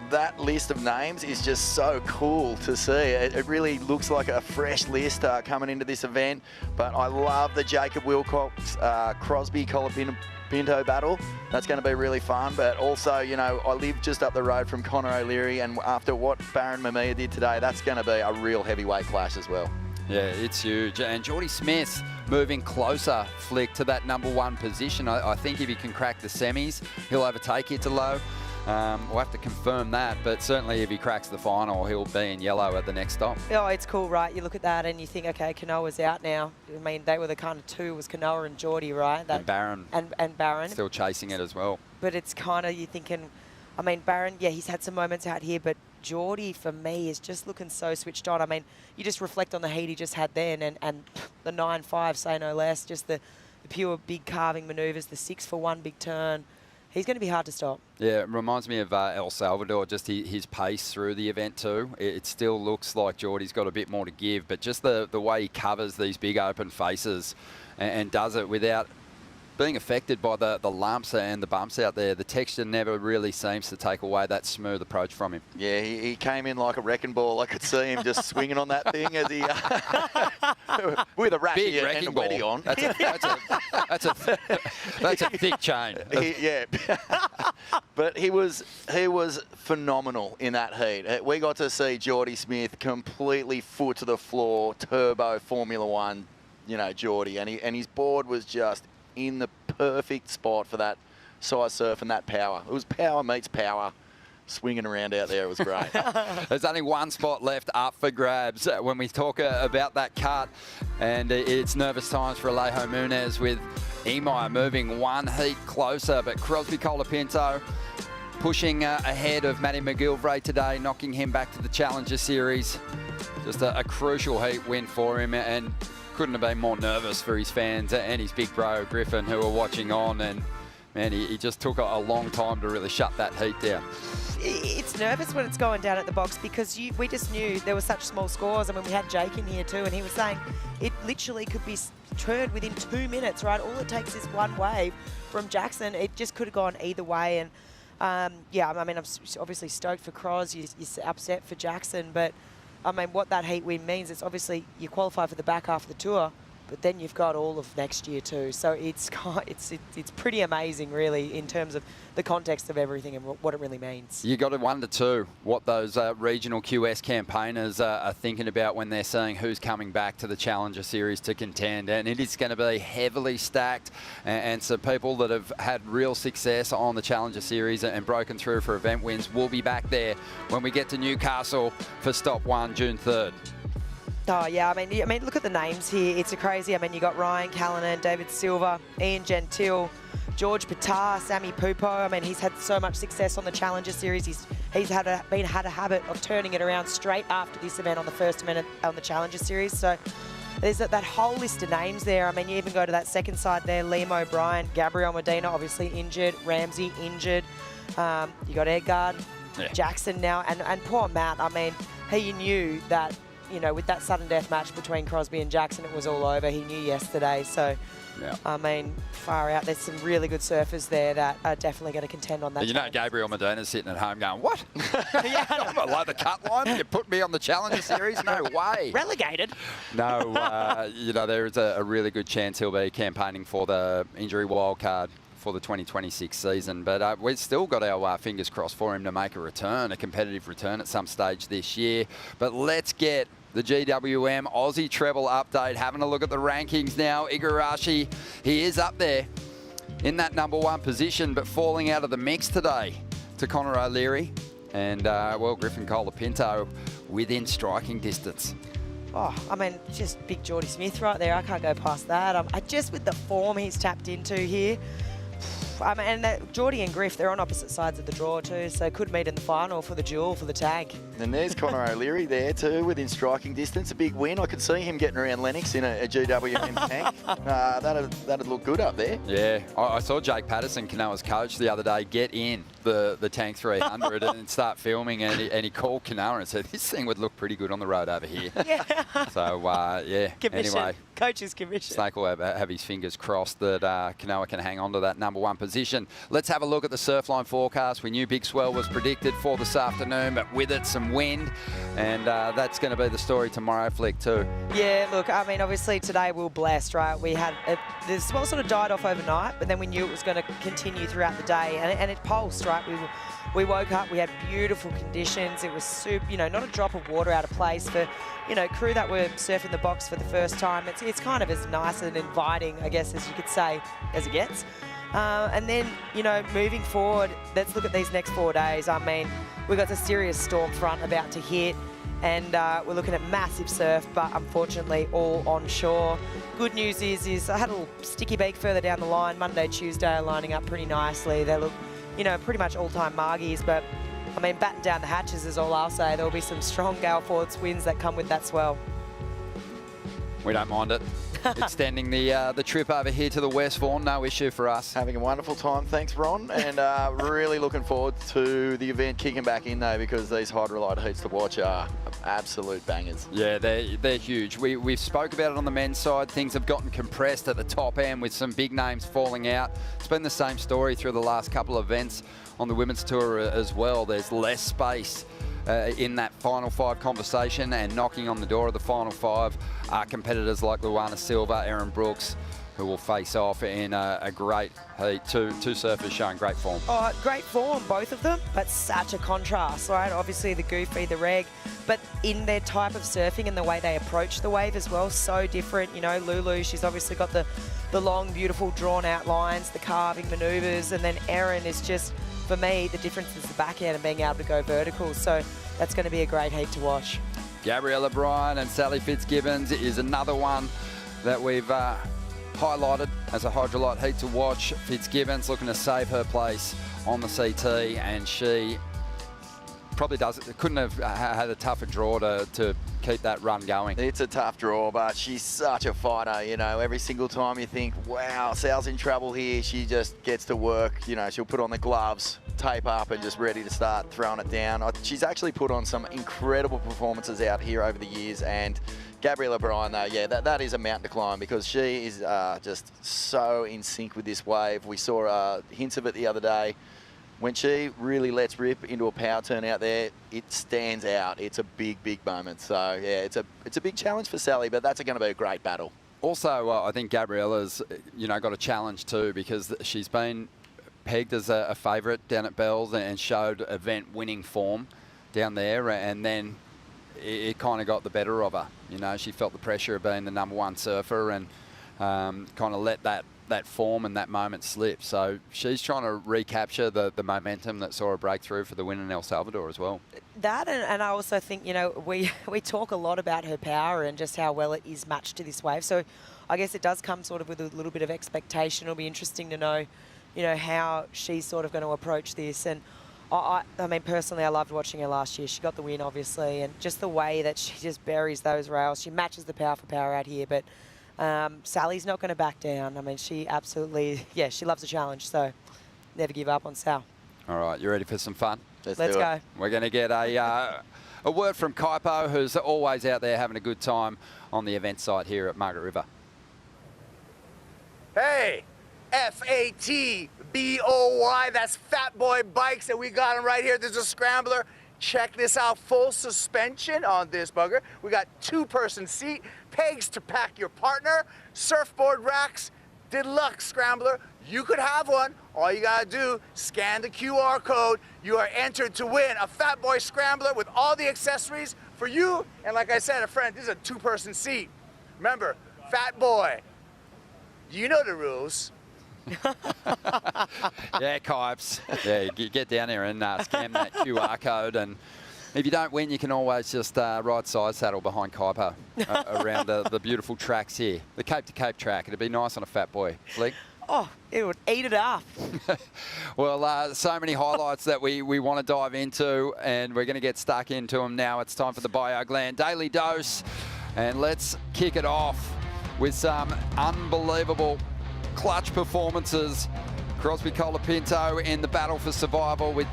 that list of names is just so cool to see. It really looks like a fresh list coming into this event, but I love the Jacob Wilcox, Crosby Colapinto battle. That's going to be really fun, but also, you know, I live just up the road from Connor O'Leary, and after what Baron Mamiya did today, that's going to be a real heavyweight clash as well. Yeah, it's huge. And Jordy Smith moving closer, Flick, to that #1 position. I think if he can crack the semis, he'll overtake Italo. We'll have to confirm that, but certainly if he cracks the final, he'll be in yellow at the next stop. Oh, it's cool, right? You look at that and you think, okay, Kanoa's out now. I mean, they were the kind of two, was Kanoa and Jordy, right? And Baron. And Baron. Still chasing it as well. But it's kind of, you're thinking, I mean, Baron, yeah, he's had some moments out here, but Jordy, for me, is just looking so switched on. I mean, you just reflect on the heat he just had then and the 9.5, say no less, just the pure big carving manoeuvres, the 6 for 1 big turn. He's going to be hard to stop. Yeah, it reminds me of El Salvador, just his pace through the event too. It still looks like Jordy's got a bit more to give, but just the way he covers these big open faces and does it without being affected by the lumps and the bumps out there. The texture never really seems to take away that smooth approach from him. Yeah, he came in like a wrecking ball. I could see him just swinging on that thing as he with a Big racket wrecking and a weddy ball. on. That's a thick chain. Yeah, but he was phenomenal in that heat. We got to see Jordy Smith completely foot to the floor, turbo Formula One, you know, Jordy, and his board was just in the perfect spot for that size surf and that power. It was power meets power. Swinging around out there, it was great. There's only one spot left up for grabs when we talk about that cut, and it's nervous times for Alejo Munez with Emai moving one heat closer, but Crosby Colapinto pushing ahead of Matty McGilvray today, knocking him back to the Challenger Series. Just a crucial heat win for him, and couldn't have been more nervous for his fans and his big bro Griffin, who were watching on, and man, he just took a long time to really shut that heat down. It's nervous when it's going down at the box because we just knew there were such small scores. I mean, we had Jake in here too, and he was saying it literally could be turned within 2 minutes, right? All it takes is one wave from Jackson. It just could have gone either way, and yeah, I mean, I'm obviously stoked for Cros. You're upset for Jackson, but I mean, what that heat win means, it's obviously you qualify for the back half of the tour, but then you've got all of next year too. So it's pretty amazing, really, in terms of the context of everything and what it really means. You got to wonder too what those regional QS campaigners are thinking about when they're seeing who's coming back to the Challenger Series to contend, and it is going to be heavily stacked. And so people that have had real success on the Challenger Series and broken through for event wins will be back there when we get to Newcastle for Stop 1, June 3rd. Oh, yeah, I mean, look at the names here. It's a crazy. I mean, you got Ryan Callanan, David Silva, Ian Gentile, George Pitar, Sammy Pupo. I mean, he's had so much success on the Challenger Series. He's had a habit of turning it around straight after this event on the first event on the Challenger Series. So there's that whole list of names there. I mean, you even go to that second side there, Liam O'Brien, Gabriel Medina, obviously injured, Ramsey injured. You got Edgard, Jackson now, and poor Matt. I mean, he knew that, you know, with that sudden death match between Crosby and Jackson, it was all over. He knew yesterday. So, yeah. I mean, far out. There's some really good surfers there that are definitely going to contend on that. You know, Gabriel Medina's sitting at home going, what? I'm below the cut line? You put me on the Challenger Series? No way. Relegated? No, you know, there is a really good chance he'll be campaigning for the injury wildcard for the 2026 season, but we've still got our fingers crossed for him to make a return, a competitive return at some stage this year. But let's get the GWM Aussie Treble update, having a look at the rankings now. Igarashi, he is up there in that #1 position, but falling out of the mix today to Connor O'Leary and, well, Griffin Colapinto within striking distance. Oh, I mean, just big Jordy Smith right there. I can't go past that. Just with the form he's tapped into here. And Jordy and Griff, they're on opposite sides of the draw too, so could meet in the final for the duel, for the tag. And there's Connor O'Leary there too, within striking distance. A big win. I could see him getting around Lennox in a GWM tank. That'd look good up there. Yeah, I saw Jake Patterson, Kanoa's coach, the other day get in the Tank 300 and start filming, and he called Kanoa and said, this thing would look pretty good on the road over here. Yeah. So, yeah, commission. Anyway. Coach's commission. Snake will have his fingers crossed that Kanoa can hang on to that #1 position. Let's have a look at the Surfline forecast. We knew big swell was predicted for this afternoon, but with it some wind, and that's going to be the story tomorrow, Flick, too. Yeah, look, I mean, obviously today we were blessed, right? We had, the swell sort of died off overnight, but then we knew it was going to continue throughout the day, and it pulsed, right? We woke up, we had beautiful conditions. It was super, you know, not a drop of water out of place for, you know, crew that were surfing the box for the first time. It's kind of as nice and inviting, I guess, as you could say, as it gets. And then, you know, moving forward, let's look at these next 4 days. I mean, we've got a serious storm front about to hit, and we're looking at massive surf, but unfortunately all onshore. Good news is I had a little sticky beak further down the line. Monday, Tuesday are lining up pretty nicely. They look, you know, pretty much all-time margies, but I mean, batten down the hatches is all I'll say. There'll be some strong gale force winds that come with that swell. We don't mind it. Extending the trip over here to the West Vaughan, no issue for us. Having a wonderful time, thanks Ron, and really looking forward to the event kicking back in though, because these hydrolite heats to watch are absolute bangers. Yeah, they're huge. We've spoke about it on the men's side. Things have gotten compressed at the top end with some big names falling out. It's been the same story through the last couple of events on the women's tour as well. There's less space in that final five conversation, and knocking on the door of the final five are competitors like Luana Silva, Erin Brooks, who will face off in a great heat. Two surfers showing great form. Oh, great form, both of them, but such a contrast, right? Obviously the goofy, the reg, but in their type of surfing and the way they approach the wave as well, so different. You know, Lulu, she's obviously got the long, beautiful, drawn-out lines, the carving manoeuvres, and then Erin is just, for me, the difference is the backhand and being able to go vertical. So that's going to be a great heat to watch. Gabriella Bryan and Sally Fitzgibbons is another one that we've highlighted as a hydrolite heat to watch. Fitzgibbons looking to save her place on the CT, and she probably couldn't have had a tougher draw to keep that run going. It's a tough draw, but she's such a fighter, you know. Every single time you think, wow, Sal's in trouble here, she just gets to work. You know, she'll put on the gloves, tape up, and just ready to start throwing it down. She's actually put on some incredible performances out here over the years, and Gabriella Bryan, though, yeah, that is a mountain to climb, because she is just so in sync with this wave. We saw hints of it the other day. When she really lets rip into a power turn out there, it stands out. It's a big, big moment. So, yeah, it's a big challenge for Sally, but that's going to be a great battle. Also, I think Gabriella's, you know, got a challenge too, because she's been pegged as a favourite down at Bells and showed event-winning form down there, and then it kind of got the better of her. You know, she felt the pressure of being the #1 surfer, and kind of let that form and that moment slip. So she's trying to recapture the momentum that saw a breakthrough for the win in El Salvador as well. That, and I also think, you know, we talk a lot about her power and just how well it is matched to this wave. So I guess it does come sort of with a little bit of expectation. It'll be interesting to know, you know, how she's sort of going to approach this. And I mean, personally, I loved watching her last year. She got the win, obviously, and just the way that she just buries those rails. She matches the power for power out here, but Sally's not going to back down. I mean, she absolutely, yeah, she loves a challenge, so never give up on Sal. All right, you ready for some fun? Let's go. We're going to get a word from Kaipo, who's always out there having a good time on the event site here at Margaret River. Hey, F-A-T-B-O-Y, that's Fat Boy Bikes, and we got them right here. There's a scrambler. Check this out, full suspension on this bugger. We got 2-person seat, pegs to pack your partner, surfboard racks, deluxe scrambler. You could have one. All you gotta do, scan the QR code. You are entered to win a Fat Boy Scrambler with all the accessories for you. And like I said, a friend, this is a 2-person seat. Remember, Fat Boy, you know the rules. Yeah, Kipes. Yeah, get down there and scan that QR code, and if you don't win, you can always just ride side saddle behind Kaipo around the beautiful tracks here. The Cape to Cape track. It'd be nice on a Fat Boy flick. Oh, it would eat it up. Well, so many highlights that we want to dive into, and we're going to get stuck into them now. It's time for the BioGland Daily Dose, and let's kick it off with some unbelievable clutch performances. Crosby Colapinto in the battle for survival with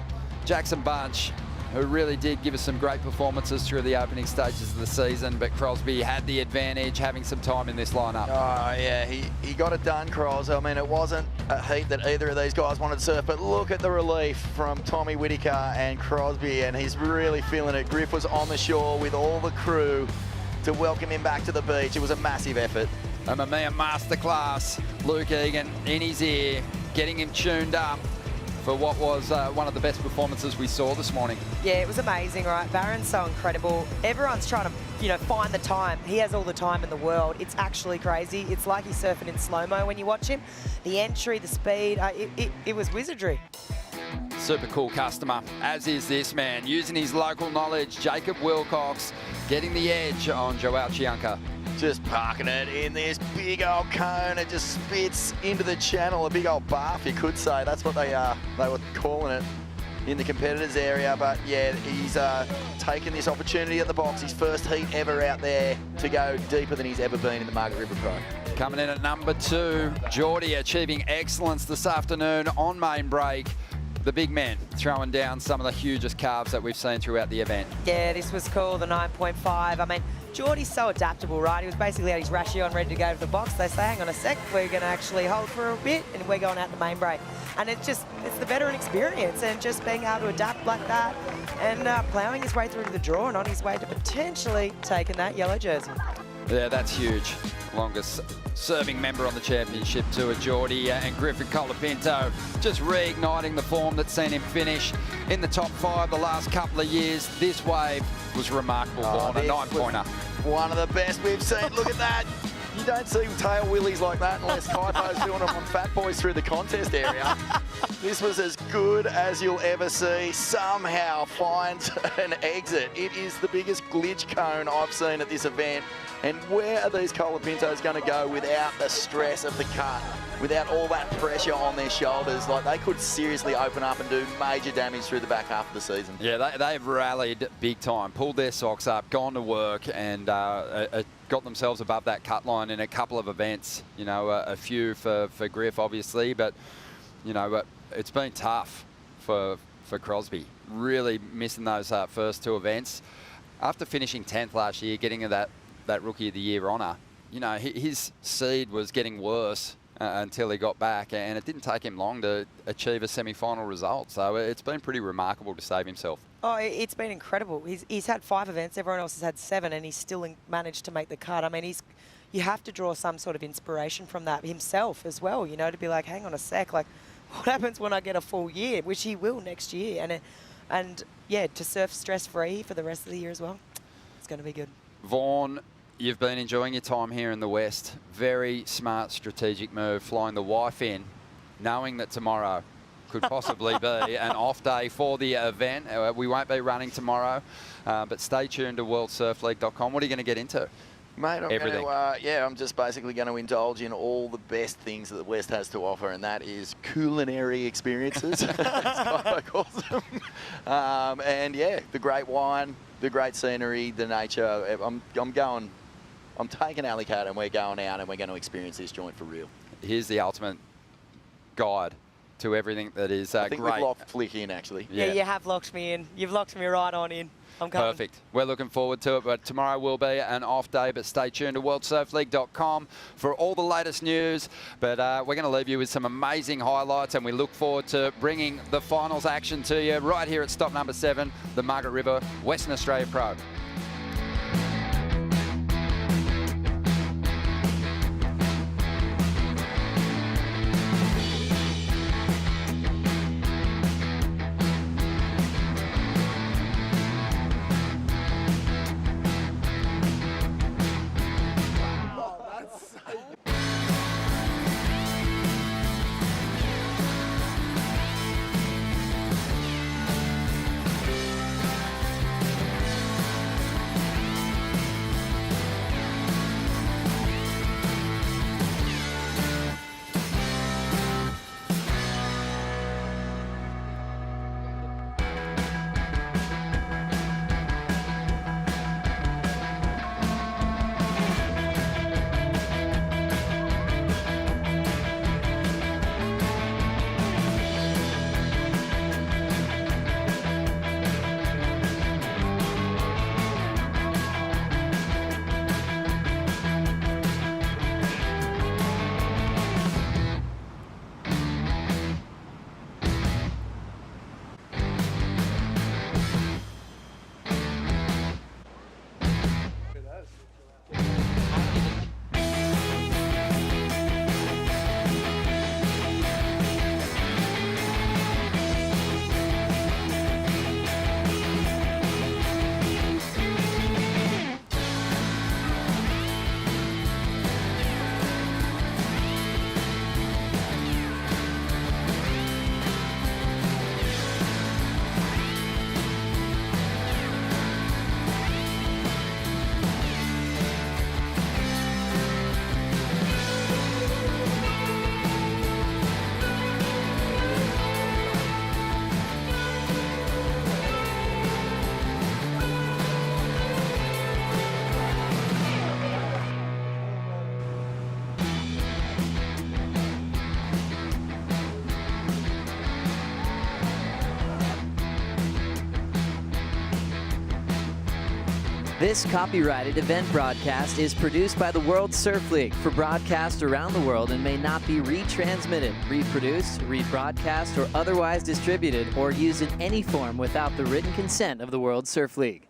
Jackson Bunch, who really did give us some great performances through the opening stages of the season, but Crosby had the advantage, having some time in this lineup. Oh, yeah, he got it done, Cros. I mean, it wasn't a heat that either of these guys wanted to surf, but look at the relief from Tommy Whitaker and Crosby, and he's really feeling it. Griff was on the shore with all the crew to welcome him back to the beach. It was a massive effort. A Mamiya masterclass. Luke Egan in his ear, getting him tuned up for what was one of the best performances we saw this morning. Yeah, it was amazing, right? Baron's so incredible. Everyone's trying to, find the time. He has all the time in the world. It's actually crazy. It's like he's surfing in slow-mo when you watch him. The entry, the speed, it was wizardry. Super cool customer, as is this man, using his local knowledge. Jacob Wilcox getting the edge on Joao Chianka. Just parking it in this big old cone. It just spits into the channel, a big old bath, you could say. That's what they were calling it in the competitors area. But yeah, he's taken this opportunity at the box, his first heat ever out there, to go deeper than he's ever been in the Margaret River Pro. Coming in at number 2, Jordy achieving excellence this afternoon on main break. The big man throwing down some of the hugest carves that we've seen throughout the event. Yeah, this was cool, the 9.5. I mean, Jordy's so adaptable, right? He was basically had his ratio on ready to go to the box. They say, hang on a sec, we're going to actually hold for a bit and we're going out the main break. And it's the veteran experience and just being able to adapt like that and ploughing his way through to the draw and on his way to potentially taking that yellow jersey. Yeah, that's huge. Longest serving member on the championship tour, Jordy, and Griffin Colapinto just reigniting the form that's seen him finish in the top 5 the last couple of years. This wave was remarkable, Vaughan, a 9-pointer. One of the best we've seen. Look at that. You don't see tail willies like that unless Kaipo's doing them on Fat Boys through the contest area. This was as good as you'll ever see. Somehow finds an exit. It is the biggest glitch cone I've seen at this event. And where are these Colapintos going to go without the stress of the cut, without all that pressure on their shoulders? Like, they could seriously open up and do major damage through the back half of the season. Yeah, they've rallied big time, pulled their socks up, gone to work, and got themselves above that cut line in a couple of events. A few for Griff, obviously, but, it's been tough for Crosby. Really missing those first 2 events. After finishing 10th last year, getting that Rookie of the Year honour, his seed was getting worse until he got back, and it didn't take him long to achieve a semi-final result. So it's been pretty remarkable to save himself. Oh, it's been incredible. He's had 5 events, everyone else has had 7, and he's still managed to make the cut. I mean, you have to draw some sort of inspiration from that himself as well, to be like, hang on a sec, like, what happens when I get a full year, which he will next year, and yeah, to surf stress-free for the rest of the year as well. It's going to be good. Vaughan, you've been enjoying your time here in the West. Very smart strategic move, flying the wife in, knowing that tomorrow could possibly be an off day for the event. We won't be running tomorrow, but stay tuned to worldsurfleague.com. What are you going to get into? Mate, I'm just basically going to indulge in all the best things that the West has to offer, and that is culinary experiences, as Kaipo calls them. And yeah, the great wine, the great scenery, the nature. I'm taking Alicante and we're going out and we're going to experience this joint for real. Here's the ultimate guide to everything that is I think great. we've locked Flick in, actually. Yeah, you have locked me in. You've locked me right on in. I'm coming. Perfect. We're looking forward to it, but tomorrow will be an off day, but stay tuned to worldsurfleague.com for all the latest news. But we're going to leave you with some amazing highlights, and we look forward to bringing the finals action to you right here at stop number 7, the Margaret River Western Australia Pro. This copyrighted event broadcast is produced by the World Surf League for broadcast around the world and may not be retransmitted, reproduced, rebroadcast, or otherwise distributed or used in any form without the written consent of the World Surf League.